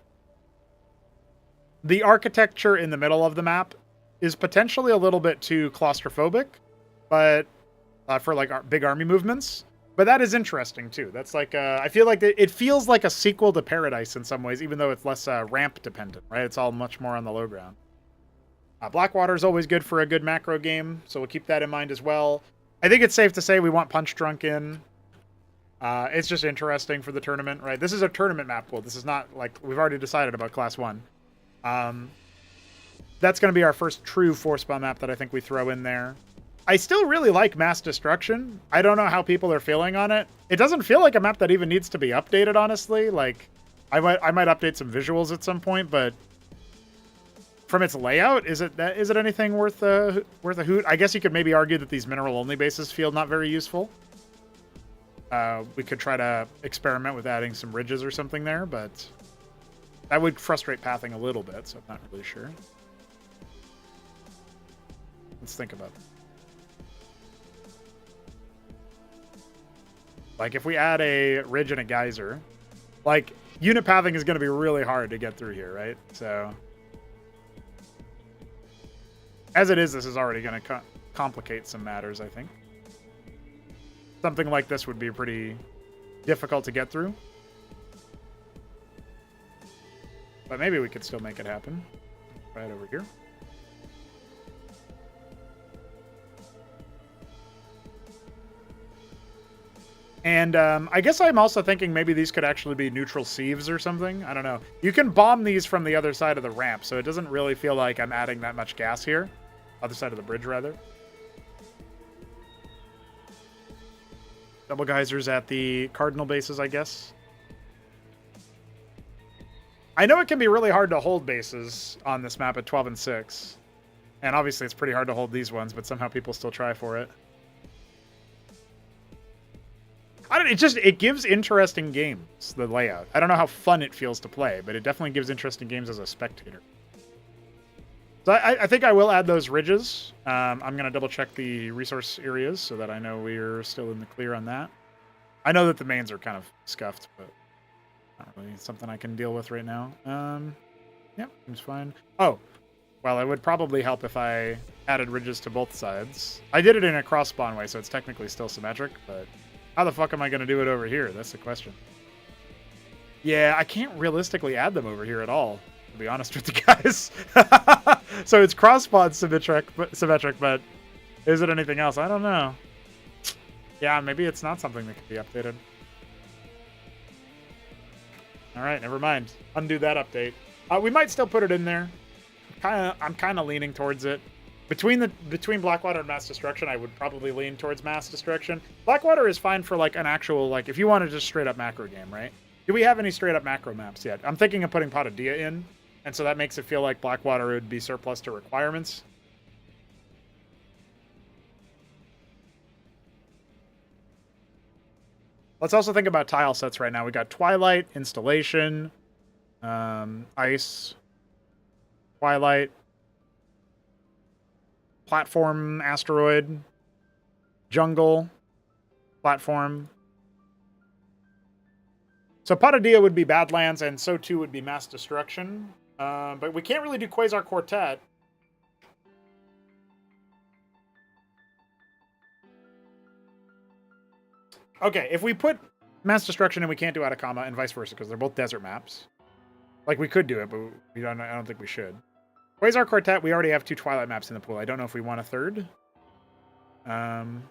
architecture in the middle of the map is potentially a little bit too claustrophobic, but for like big army movements. But that is interesting too. That's like I feel like it feels like a sequel to Paradise in some ways, even though it's less ramp dependent, right? It's all much more on the low ground. Blackwater is always good for a good macro game, so we'll keep that in mind as well. I think it's safe to say we want Punch Drunk in. It's just interesting for the tournament, right? This is a tournament map pool. This is not like we've already decided about Class 1. That's going to be our first true 4-spawn map that I think we throw in there. I still really like Mass Destruction. I don't know how people are feeling on it. It doesn't feel like a map that even needs to be updated, honestly. Like, I might update some visuals at some point, but from its layout, is it anything worth a hoot? I guess you could maybe argue that these mineral-only bases feel not very useful. We could try to experiment with adding some ridges or something there, but that would frustrate pathing a little bit, so I'm not really sure. Let's think about that. Like, if we add a ridge and a geyser, like, unit pathing is going to be really hard to get through here, right? So, as it is, this is already going to complicate some matters, I think. Something like this would be pretty difficult to get through. But maybe we could still make it happen. Right over here. And I guess I'm also thinking maybe these could actually be neutral sieves or something. I don't know. You can bomb these from the other side of the ramp, so it doesn't really feel like I'm adding that much gas here. Other side of the bridge, rather. Double geysers at the cardinal bases, I guess. I know it can be really hard to hold bases on this map at 12 and 6. And obviously it's pretty hard to hold these ones, but somehow people still try for it. It gives interesting games, the layout. I don't know how fun it feels to play, but it definitely gives interesting games as a spectator. So I think I will add those ridges. I'm going to double check the resource areas so that I know we're still in the clear on that. I know that the mains are kind of scuffed, but not really something I can deal with right now. Yeah, seems fine. Oh, well, it would probably help if I added ridges to both sides. I did it in a cross spawn way, so it's technically still symmetric, but how the fuck am I going to do it over here? That's the question. Yeah, I can't realistically add them over here at all, to be honest with you guys. So it's cross-spawn symmetric, but is it anything else? I don't know. Yeah, maybe it's not something that can be updated. All right, never mind. Undo that update. We might still put it in there. I'm kind of leaning towards it. Between Blackwater and Mass Destruction, I would probably lean towards Mass Destruction. Blackwater is fine for like an actual, like, if you want to just straight up macro game, right? Do we have any straight up macro maps yet? I'm thinking of putting Patadia in, and so that makes it feel like Blackwater would be surplus to requirements. Let's also think about tile sets right now. We got Twilight, Installation, Ice, Twilight, Platform, Asteroid, Jungle, Platform. So Patadia would be Badlands, and so too would be Mass Destruction. But we can't really do Quasar Quartet. Okay, if we put Mass Destruction and we can't do Atacama, and vice versa, because they're both desert maps. Like, we could do it, but I don't think we should. Quasar Quartet, we already have 2 Twilight maps in the pool. I don't know if we want a third. And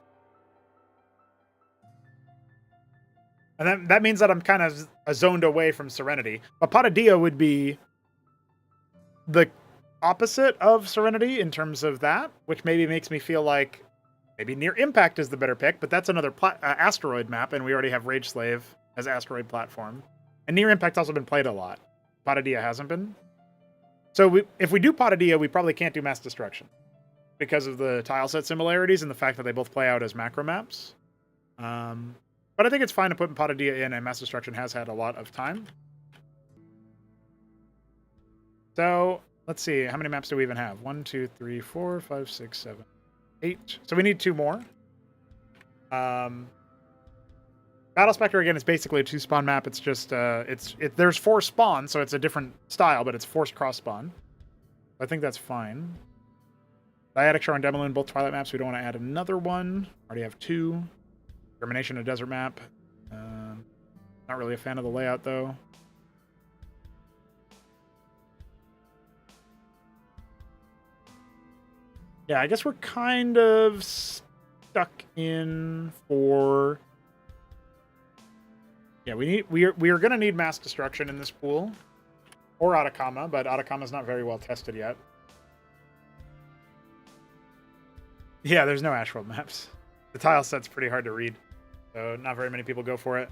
that means that I'm kind of zoned away from Serenity. But Patadia would be the opposite of Serenity in terms of that, which maybe makes me feel like maybe Near Impact is the better pick, but that's another asteroid map, and we already have Rage Slave as asteroid platform. And Near Impact's also been played a lot. Patadia hasn't been. So if we do Patadia, we probably can't do Mass Destruction because of the tile set similarities and the fact that they both play out as macro maps. But I think it's fine to put Patadia in, and Mass Destruction has had a lot of time. So let's see, how many maps do we even have? 1, 2, 3, 4, 5, 6, 7, 8. So we need 2 more. Battle Spectre, again, is basically a 2-spawn map. It's just, there's 4 spawns, so it's a different style, but it's forced cross-spawn. I think that's fine. Dyadic Shore and Demolune, both Twilight maps. We don't want to add another one. Already have 2. Termination, a desert map. Not really a fan of the layout, though. Yeah, I guess we're kind of stuck in for... Yeah, we are going to need Mass Destruction in this pool. Or Atacama, but Atacama's not very well tested yet. Yeah, there's no Ashworld maps. The tile set's pretty hard to read, so not very many people go for it.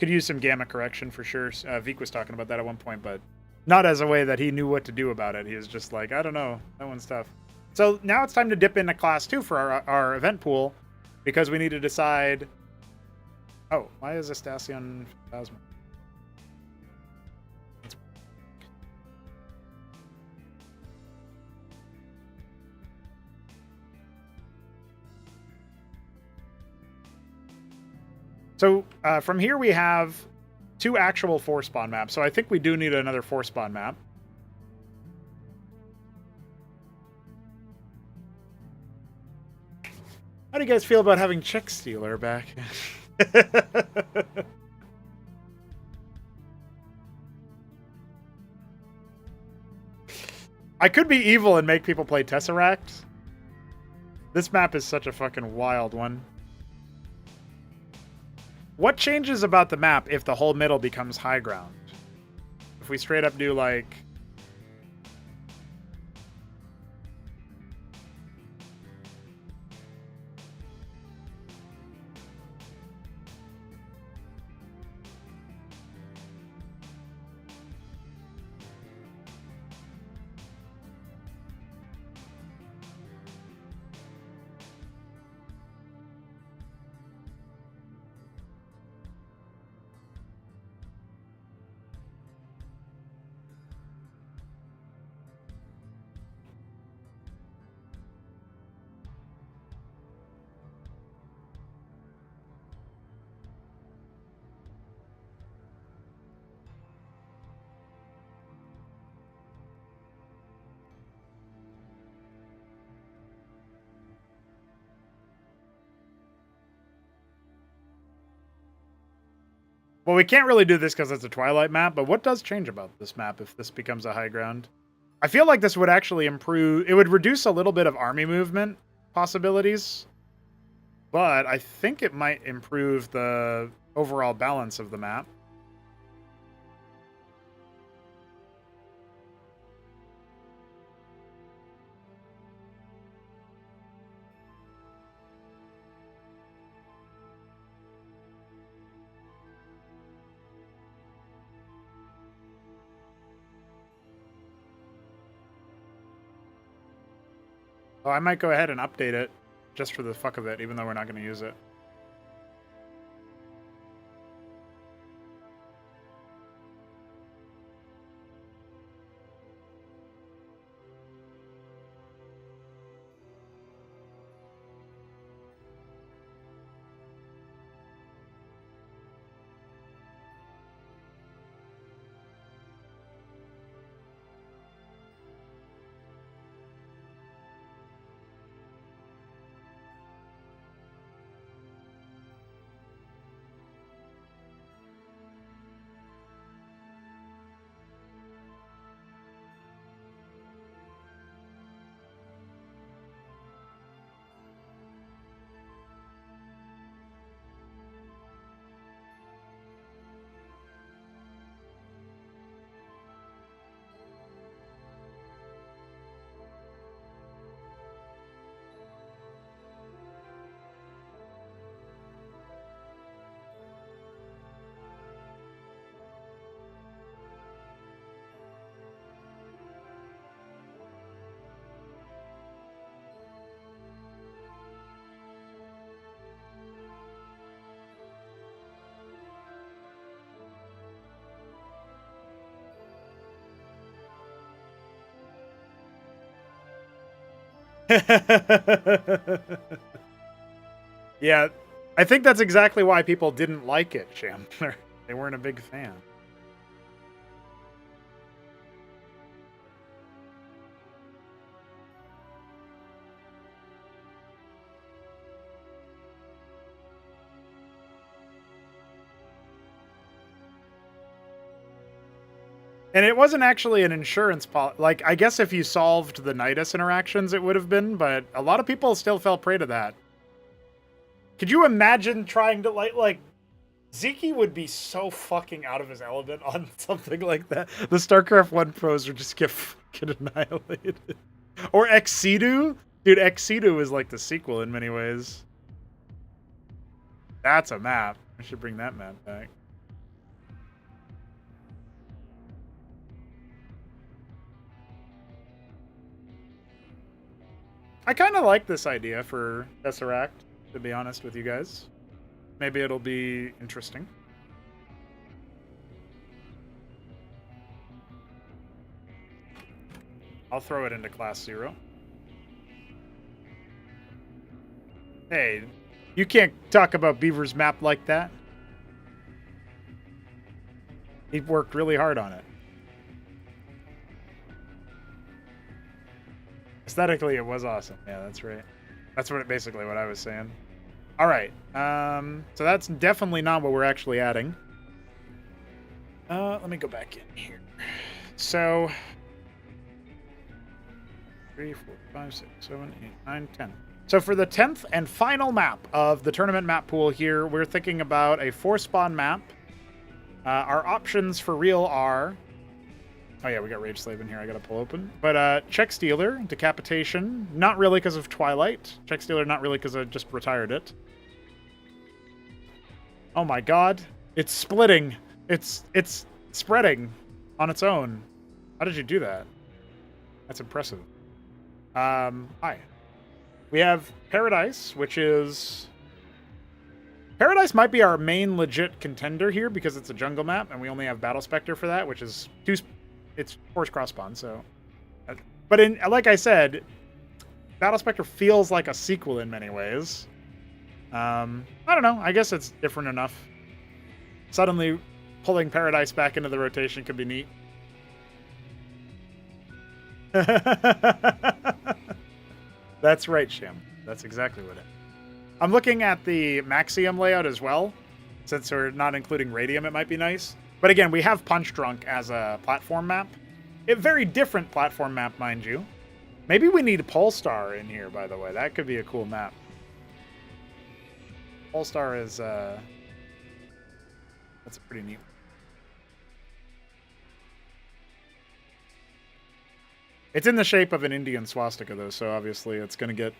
Could use some gamma correction for sure. Veek was talking about that at one point, but not as a way that he knew what to do about it. He was just like, I don't know, that one's tough. So now it's time to dip into Class 2 for our event pool, because we need to decide... Oh, why is Estacion Plasma? So from here we have 2 actual 4-spawn maps. So I think we do need another 4-spawn map. How do you guys feel about having Chick Stealer back? I could be evil and make people play Tesseract. This map is such a fucking wild one. What changes about the map if the whole middle becomes high ground? If we straight up do like... Well, we can't really do this because it's a Twilight map, but what does change about this map if this becomes a high ground? I feel like this would actually improve... It would reduce a little bit of army movement possibilities, but I think it might improve the overall balance of the map. Oh, I might go ahead and update it just for the fuck of it, even though we're not going to use it. Yeah, I think that's exactly why people didn't like it, Chandler. They weren't a big fan. And it wasn't actually an insurance policy. Like, I guess if you solved the Nidus interactions, it would have been, but a lot of people still fell prey to that. Could you imagine trying to, like Zeke would be so fucking out of his element on something like that. The StarCraft 1 pros would just get fucking annihilated. Or Exceedu? Dude, Exceedu is like the sequel in many ways. That's a map. I should bring that map back. I kind of like this idea for Tesseract, to be honest with you guys. Maybe it'll be interesting. I'll throw it into Class 0. Hey, you can't talk about Beaver's map like that. He worked really hard on it. Aesthetically, it was awesome. Yeah, that's right. That's basically what I was saying. All right. So that's definitely not what we're actually adding. Let me go back in here. So 3, 4, 5, 6, 7, 8, 9, 10. So for the 10th and final map of the tournament map pool here, we're thinking about a 4-spawn map. Our options for real are... Oh yeah, we got Rage Slave in here I gotta pull open. But Check Stealer, Decapitation, not really because of Twilight. Check Stealer, not really because I just retired it. Oh my god. It's splitting. It's spreading on its own. How did you do that? That's impressive. Hi. We have Paradise, which is... Paradise might be our main legit contender here because it's a jungle map, and we only have Battle Spectre for that, which is it's Force Crossbond, so... But like I said, Battle Spectre feels like a sequel in many ways. I don't know. I guess it's different enough. Suddenly, pulling Paradise back into the rotation could be neat. That's right, Shim. That's exactly what it is. I'm looking at the Maxium layout as well. Since we're not including Radium, it might be nice. But again, we have Punch Drunk as a platform map. A very different platform map, mind you. Maybe we need Polestar in here, by the way. That could be a cool map. Polestar is, that's a pretty neat one. It's in the shape of an Indian swastika, though, so obviously it's going to get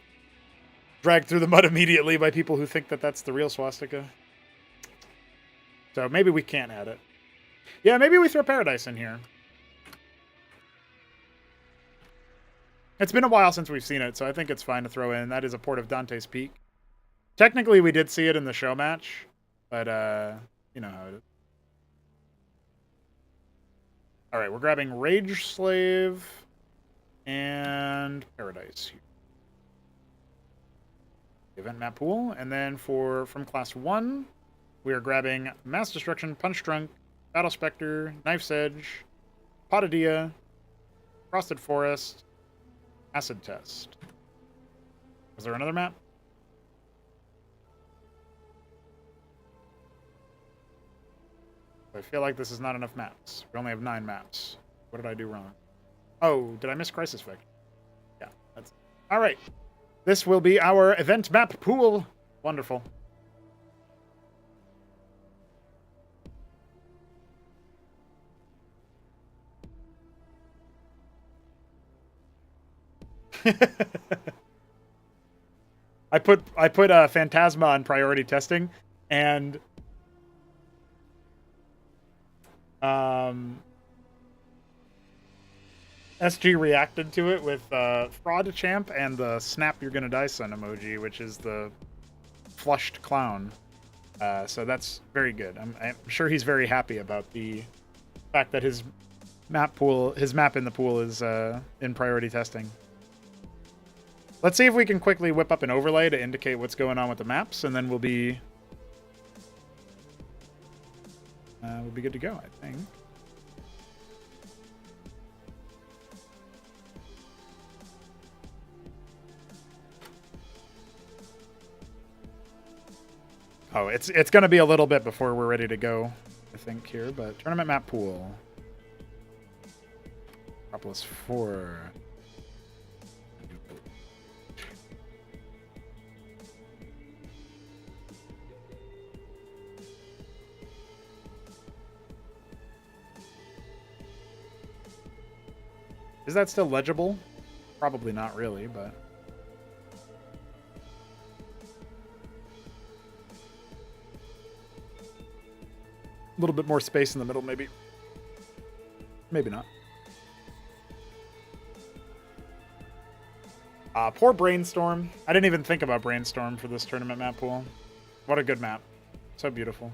dragged through the mud immediately by people who think that that's the real swastika. So maybe we can't add it. Yeah, maybe we throw Paradise in here. It's been a while since we've seen it, so I think it's fine to throw in. That is a port of Dante's Peak. Technically, we did see it in the show match, but, you know how it is. Alright, we're grabbing Rage Slave and Paradise here. Event map pool, and then from class 1, we are grabbing Mass Destruction, Punch Drunk, Battle Spectre, Knife's Edge, Potadia, Frosted Forest, Acid Test. Was there another map? I feel like this is not enough maps. We only have 9 maps. What did I do wrong? Oh, did I miss Crisis Vector? Yeah, that's... All right. This will be our event map pool. Wonderful. I put Phantasma on priority testing, and SG reacted to it with Fraud Champ and the Snap You're Gonna Die Son emoji, which is the flushed clown. So that's very good. I'm sure he's very happy about the fact that his map in the pool is in priority testing. Let's see if we can quickly whip up an overlay to indicate what's going on with the maps, and then we'll be good to go, I think. Oh, it's going to be a little bit before we're ready to go, I think, here, but tournament map pool. Propolis 4. Is that still legible? Probably not really, but... A little bit more space in the middle, maybe. Maybe not. Poor Brainstorm. I didn't even think about Brainstorm for this tournament map pool. What a good map. So beautiful.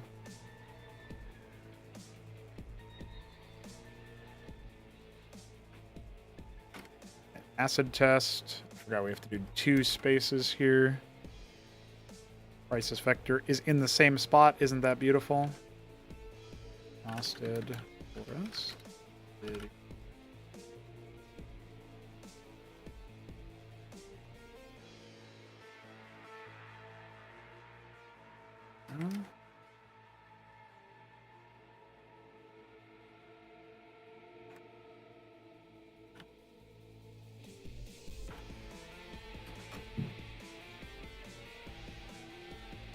Acid Test. I forgot we have to do 2 spaces here. Crisis Vector is in the same spot. Isn't that beautiful? Frosted Forest.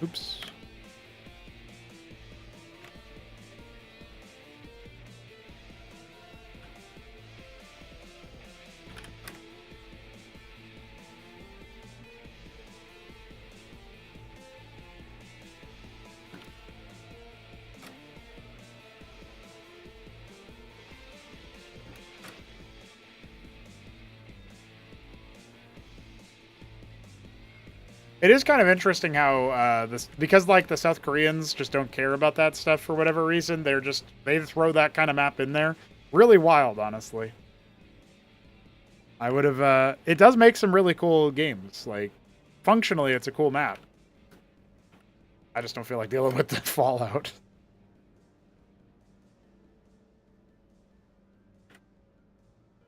Oops. It is kind of interesting how because like the South Koreans just don't care about that stuff for whatever reason. They throw that kind of map in there. Really wild, honestly. I would have. It does make some really cool games. Like functionally, it's a cool map. I just don't feel like dealing with the Fallout.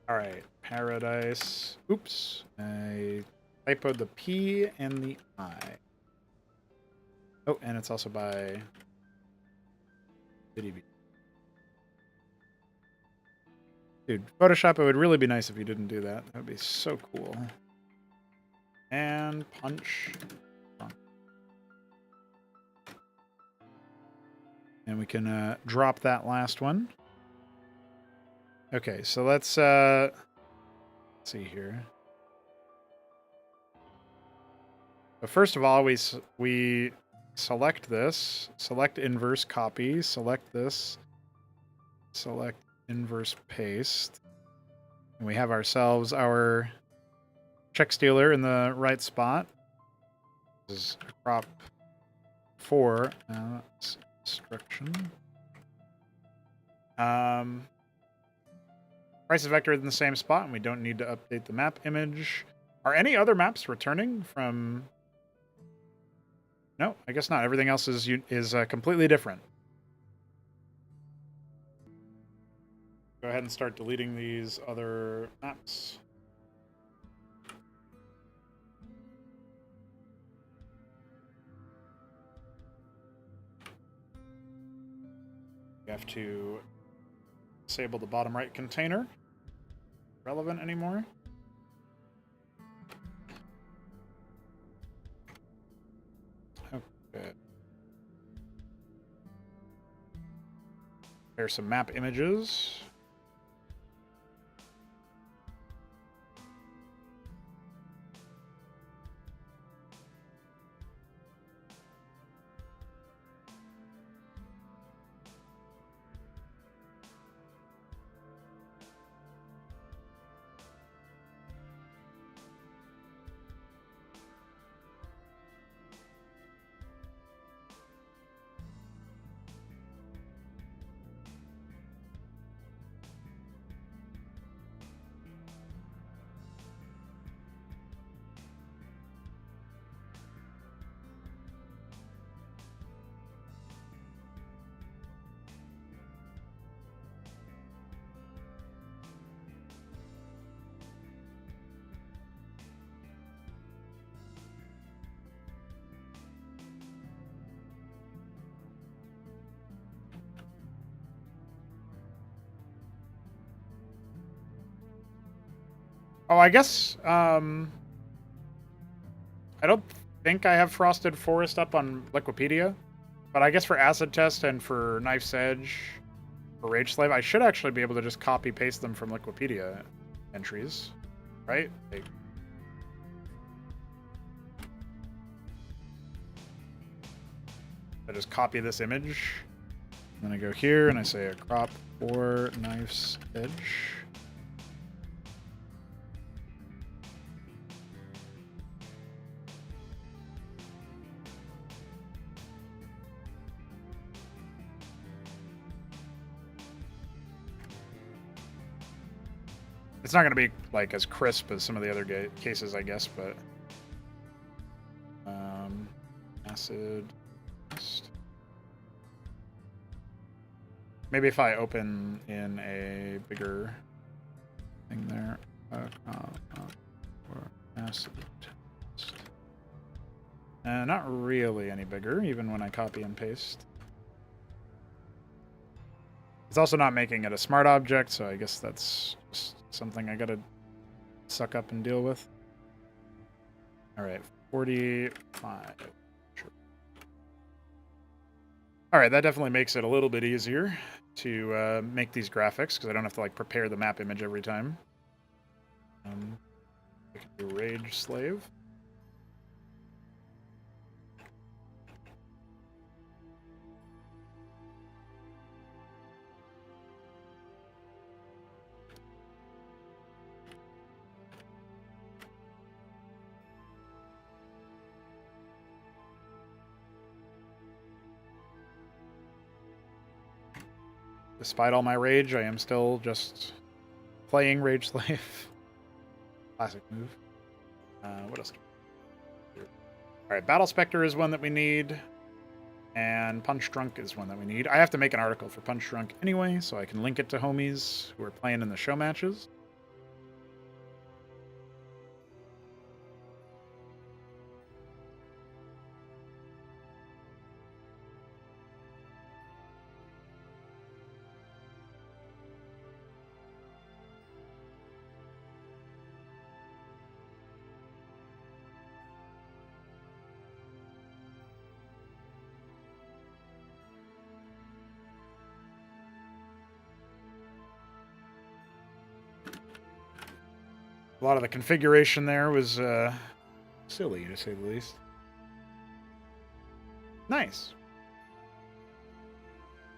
All right, Paradise. Oops, I typoed the P and the I. Oh, and it's also by City. Dude, Photoshop, it would really be nice if you didn't do that. That would be so cool. And punch. And we can drop that last one. Okay, so let's see here. But first of all, we select this, select inverse copy, select this, select inverse paste, and we have ourselves our check stealer in the right spot. This is crop 4 destruction. Price vector in the same spot, and we don't need to update the map image. Are any other maps returning from? No, I guess not. Everything else is completely different. Go ahead and start deleting these other maps. You have to disable the bottom right container. Relevant anymore? Okay. There's some map images. Oh, I guess, I don't think I have Frosted Forest up on Liquipedia, but I guess for Acid Test and for Knife's Edge, for Rage Slave, I should actually be able to just copy-paste them from Liquipedia entries, right? Like, I just copy this image, then I go here and I say a crop for Knife's Edge. It's not going to be like as crisp as some of the other cases, I guess, but acid. Maybe if I open in a bigger thing there, or acid test. Not really any bigger, even when I copy and paste. It's also not making it a smart object, so I guess that's just something I gotta suck up and deal with. All right, 45. Sure. All right, that definitely makes it a little bit easier to make these graphics because I don't have to like prepare the map image every time. I can do Rage Slave. Despite all my rage, I am still just playing Rage Slave. Classic move. What else? All right, Battle Spectre is one that we need, and Punch Drunk is one that we need. I have to make an article for Punch Drunk anyway, so I can link it to homies who are playing in the show matches. A lot of the configuration there was silly, to say the least. Nice.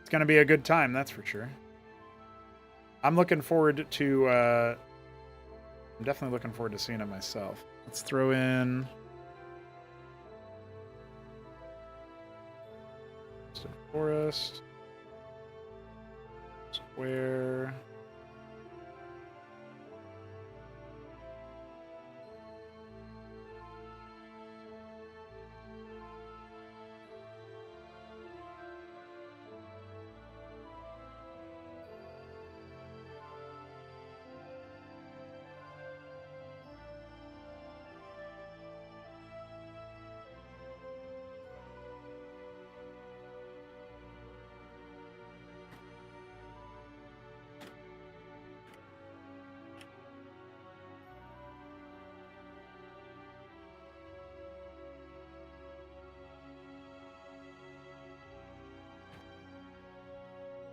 It's going to be a good time, that's for sure. I'm looking forward to... I'm definitely looking forward to seeing it myself. Let's throw in... Forest. Square...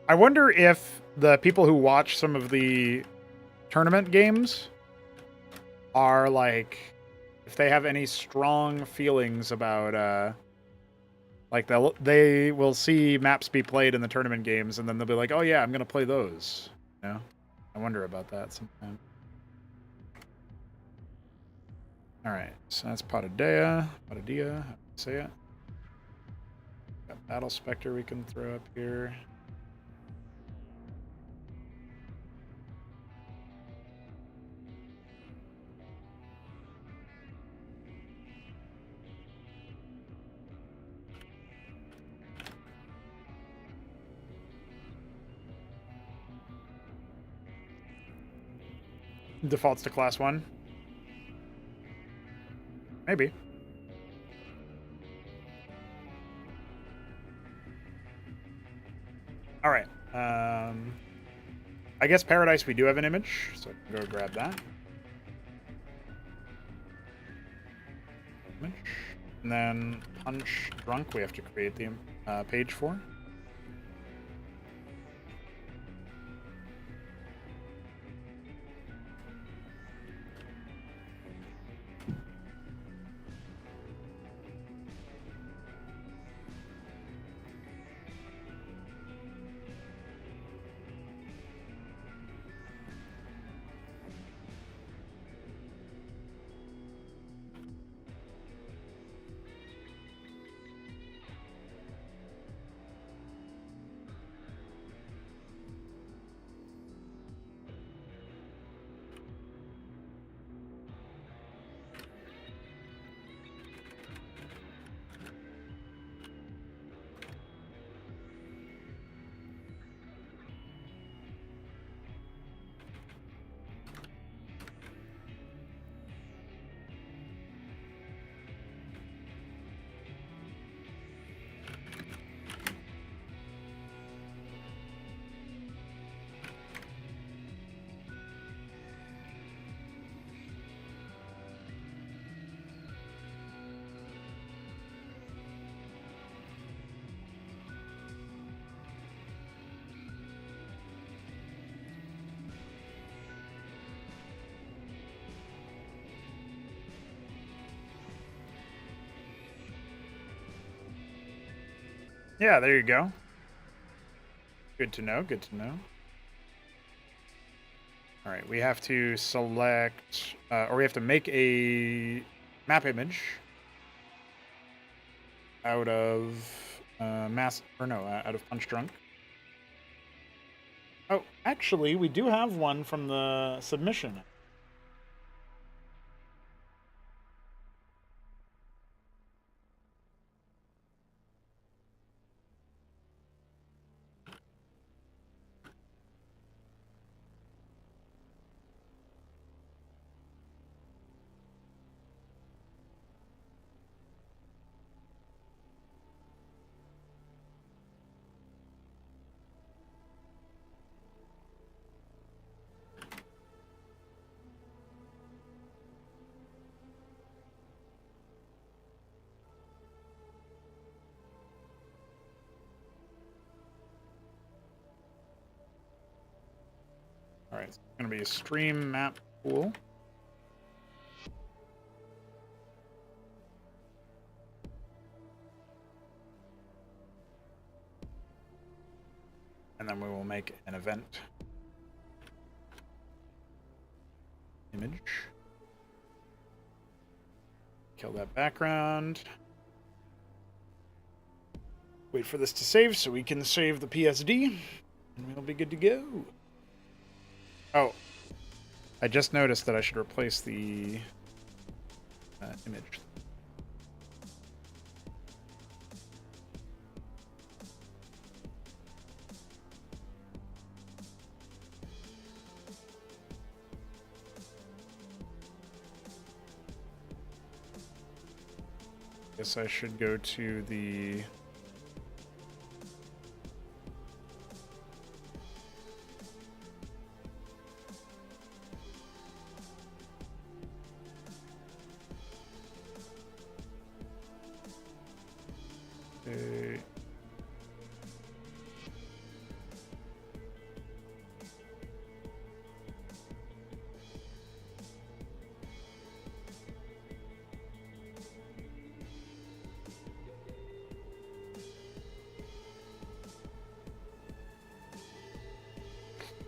I wonder if the people who watch some of the tournament games are like, if they have any strong feelings about, like they will see maps be played in the tournament games, and then they'll be like, oh yeah, I'm gonna play those. You know, I wonder about that sometimes. All right, so that's Potadea, how do you say it? Got Battle Spectre we can throw up here. Defaults to class 1. Maybe. All right. I guess Paradise we do have an image, so I can go grab that. Image. And then Punch Drunk we have to create the page for. Yeah, there you go. Good to know, good to know. All right, we have to select, or we have to make a map image out of out of Punch Drunk. Oh, actually, we do have one from the submission. All right, it's going to be a stream map pool. And then we will make an event image. Kill that background. Wait for this to save so we can save the PSD. And we'll be good to go. Oh, I just noticed that I should replace the image. Guess I should go to the... Okay.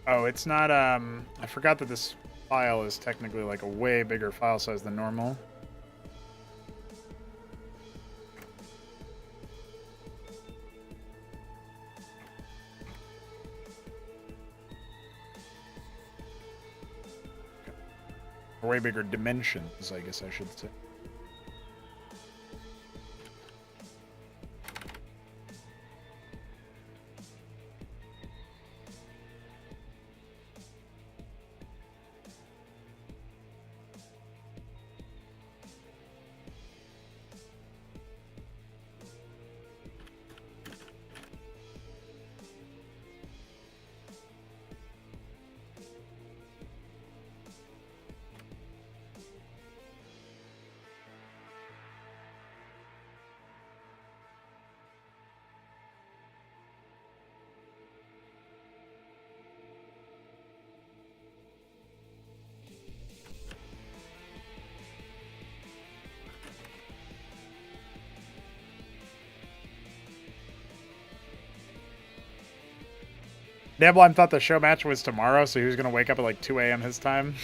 Oh, it's not, I forgot that this file is technically like a way bigger file size than normal. Or way bigger dimensions, I guess I should say. Dablime thought the show match was tomorrow, so he was going to wake up at like 2 a.m. his time.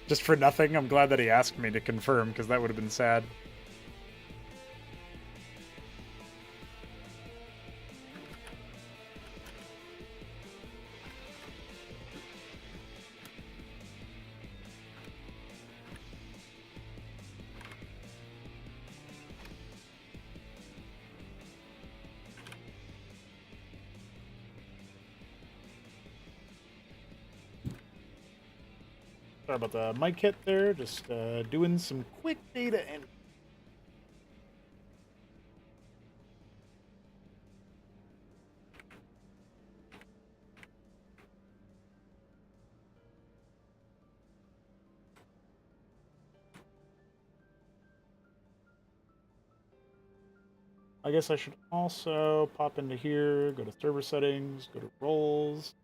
Just for nothing. I'm glad that he asked me to confirm, because that would have been sad. Sorry about the mic hit there. Just doing some quick data entry. I guess I should also pop into here, go to server settings, go to roles,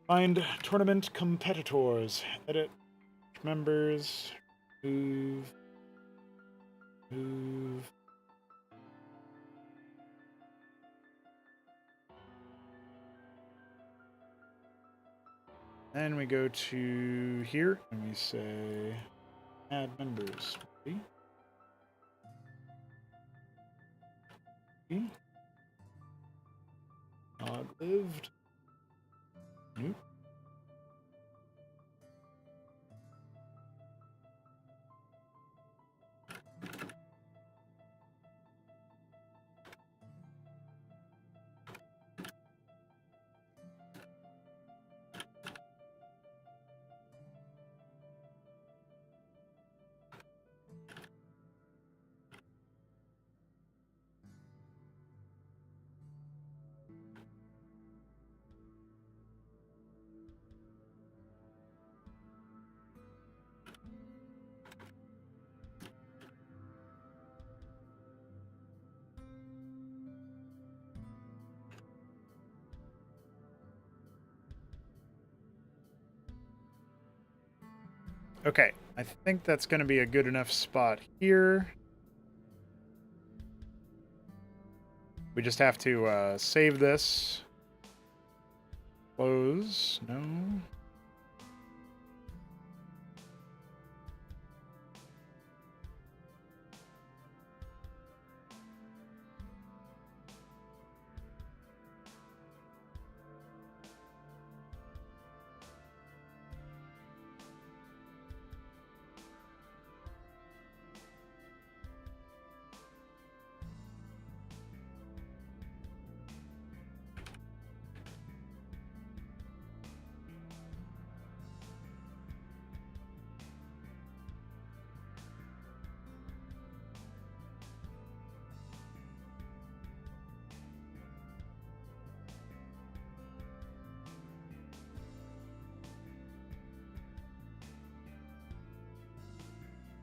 find tournament competitors, edit members, move. Then we go to here and we say add members. Odd-lived. Nope. Okay, I think that's going to be a good enough spot here. We just have to save this. Close. No.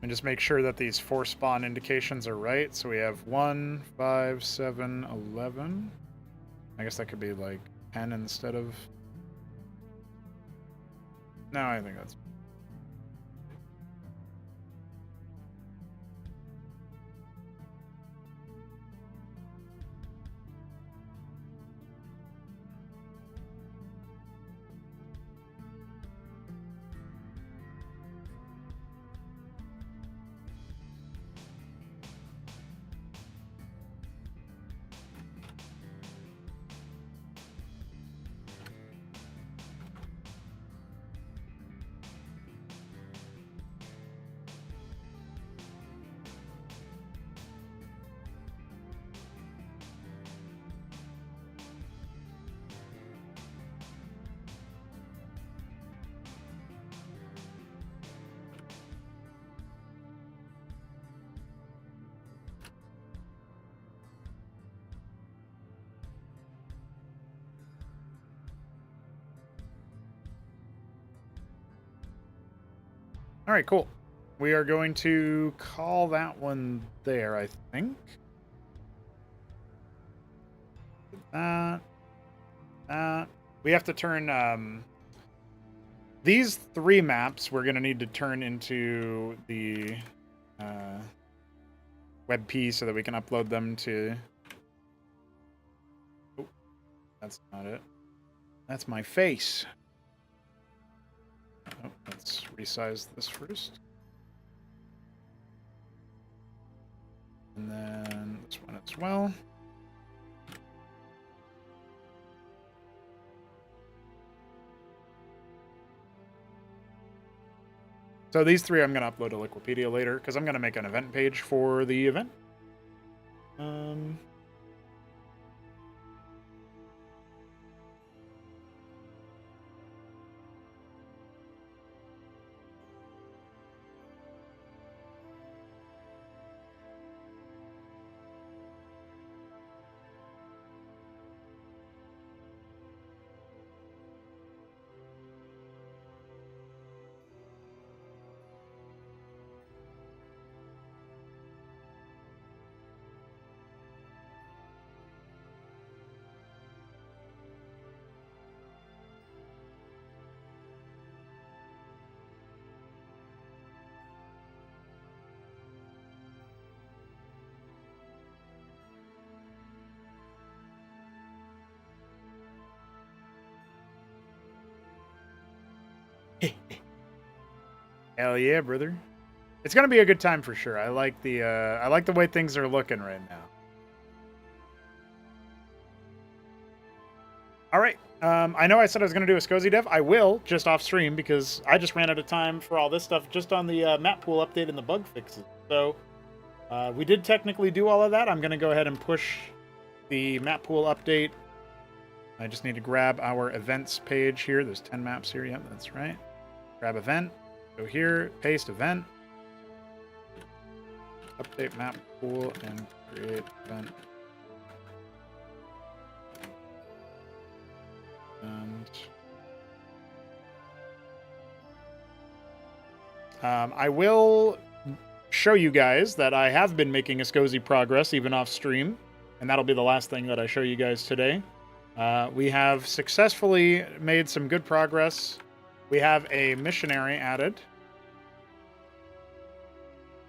And just make sure that these 4 spawn indications are right. So we have 1, 5, 7, 11. I guess that could be like 10 instead of... No, I think that's... All right, cool. We are going to call that one there, I think. That. We have to turn... these 3 maps we're going to need to turn into the WebP so that we can upload them to... Oh, that's not it. That's my face. Oh, let's resize this first. And then this one as well. So these 3 I'm going to upload to Liquipedia later, because I'm going to make an event page for the event. Hell yeah, brother. It's gonna be a good time for sure. I like the way things are looking right now. All right. I know I said I was going to do a SCSI dev. I will, just off stream, because I just ran out of time for all this stuff just on the map pool update and the bug fixes. So we did technically do all of that. I'm going to go ahead and push the map pool update. I just need to grab our events page here. There's 10 maps here. Yep, that's right. Grab event. Go here, paste event. Update map pool and create event. And I will show you guys that I have been making a SCSI progress even off stream, and that'll be the last thing that I show you guys today. We have successfully made some good progress. We have a missionary added.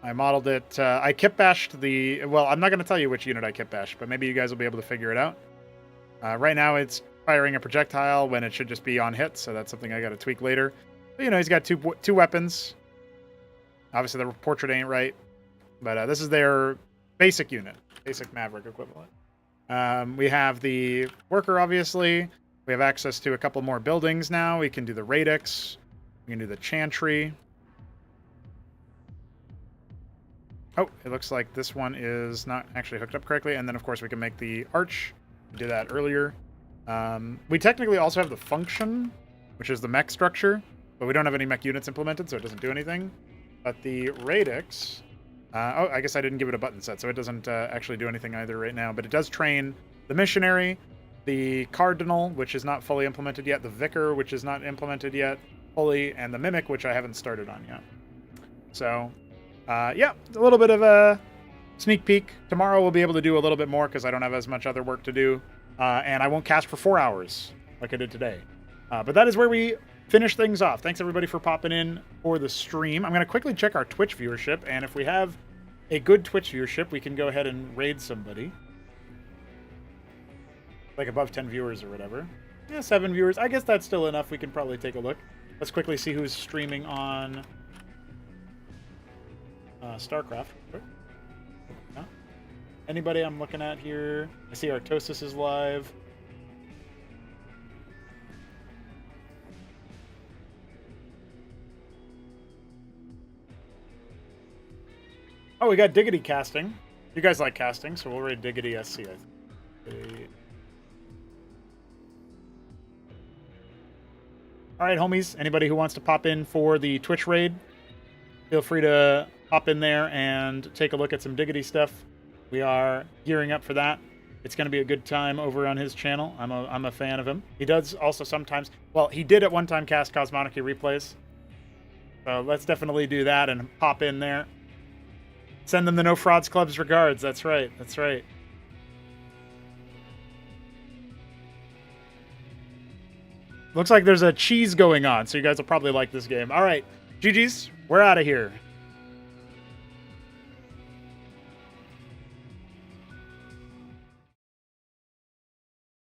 I modeled it. I kit bashed the... Well, I'm not going to tell you which unit I kit bashed, but maybe you guys will be able to figure it out. Right now, it's firing a projectile when it should just be on hit, so that's something I got to tweak later. But, you know, he's got two weapons. Obviously, the portrait ain't right, but this is their basic unit, basic Maverick equivalent. We have the worker, obviously. We have access to a couple more buildings now. We can do the radix. We can do the chantry. Oh, it looks like this one is not actually hooked up correctly. And then, of course, we can make the arch. We did that earlier. We technically also have the function, which is the mech structure, but we don't have any mech units implemented, so it doesn't do anything. But the radix... oh, I guess I didn't give it a button set, so it doesn't actually do anything either right now. But it does train the missionary, the cardinal, which is not fully implemented yet, the vicar, which is not implemented yet fully, and the mimic, which I haven't started on yet. So, yeah, a little bit of a sneak peek. Tomorrow we'll be able to do a little bit more because I don't have as much other work to do. And I won't cast for 4 hours like I did today. But that is where we finish things off. Thanks, everybody, for popping in for the stream. I'm going to quickly check our Twitch viewership, and if we have a good Twitch viewership, we can go ahead and raid somebody. Like above 10 viewers or whatever. Yeah, 7 viewers. I guess that's still enough. We can probably take a look. Let's quickly see who's streaming on Starcraft. Yeah. Anybody I'm looking at here? I see Artosis is live. Oh, we got Diggity casting. You guys like casting, so we'll raid Diggity SC, I think. Alright, homies. Anybody who wants to pop in for the Twitch raid, feel free to pop in there and take a look at some Diggity stuff. We are gearing up for that. It's going to be a good time over on his channel. I'm a fan of him. He does also sometimes... Well, he did at one time cast Cosmonarchy replays. So let's definitely do that and pop in there. Send them the No Frauds Club's regards. That's right. That's right. Looks like there's a cheese going on, so you guys will probably like this game. All right. GG's. We're out of here.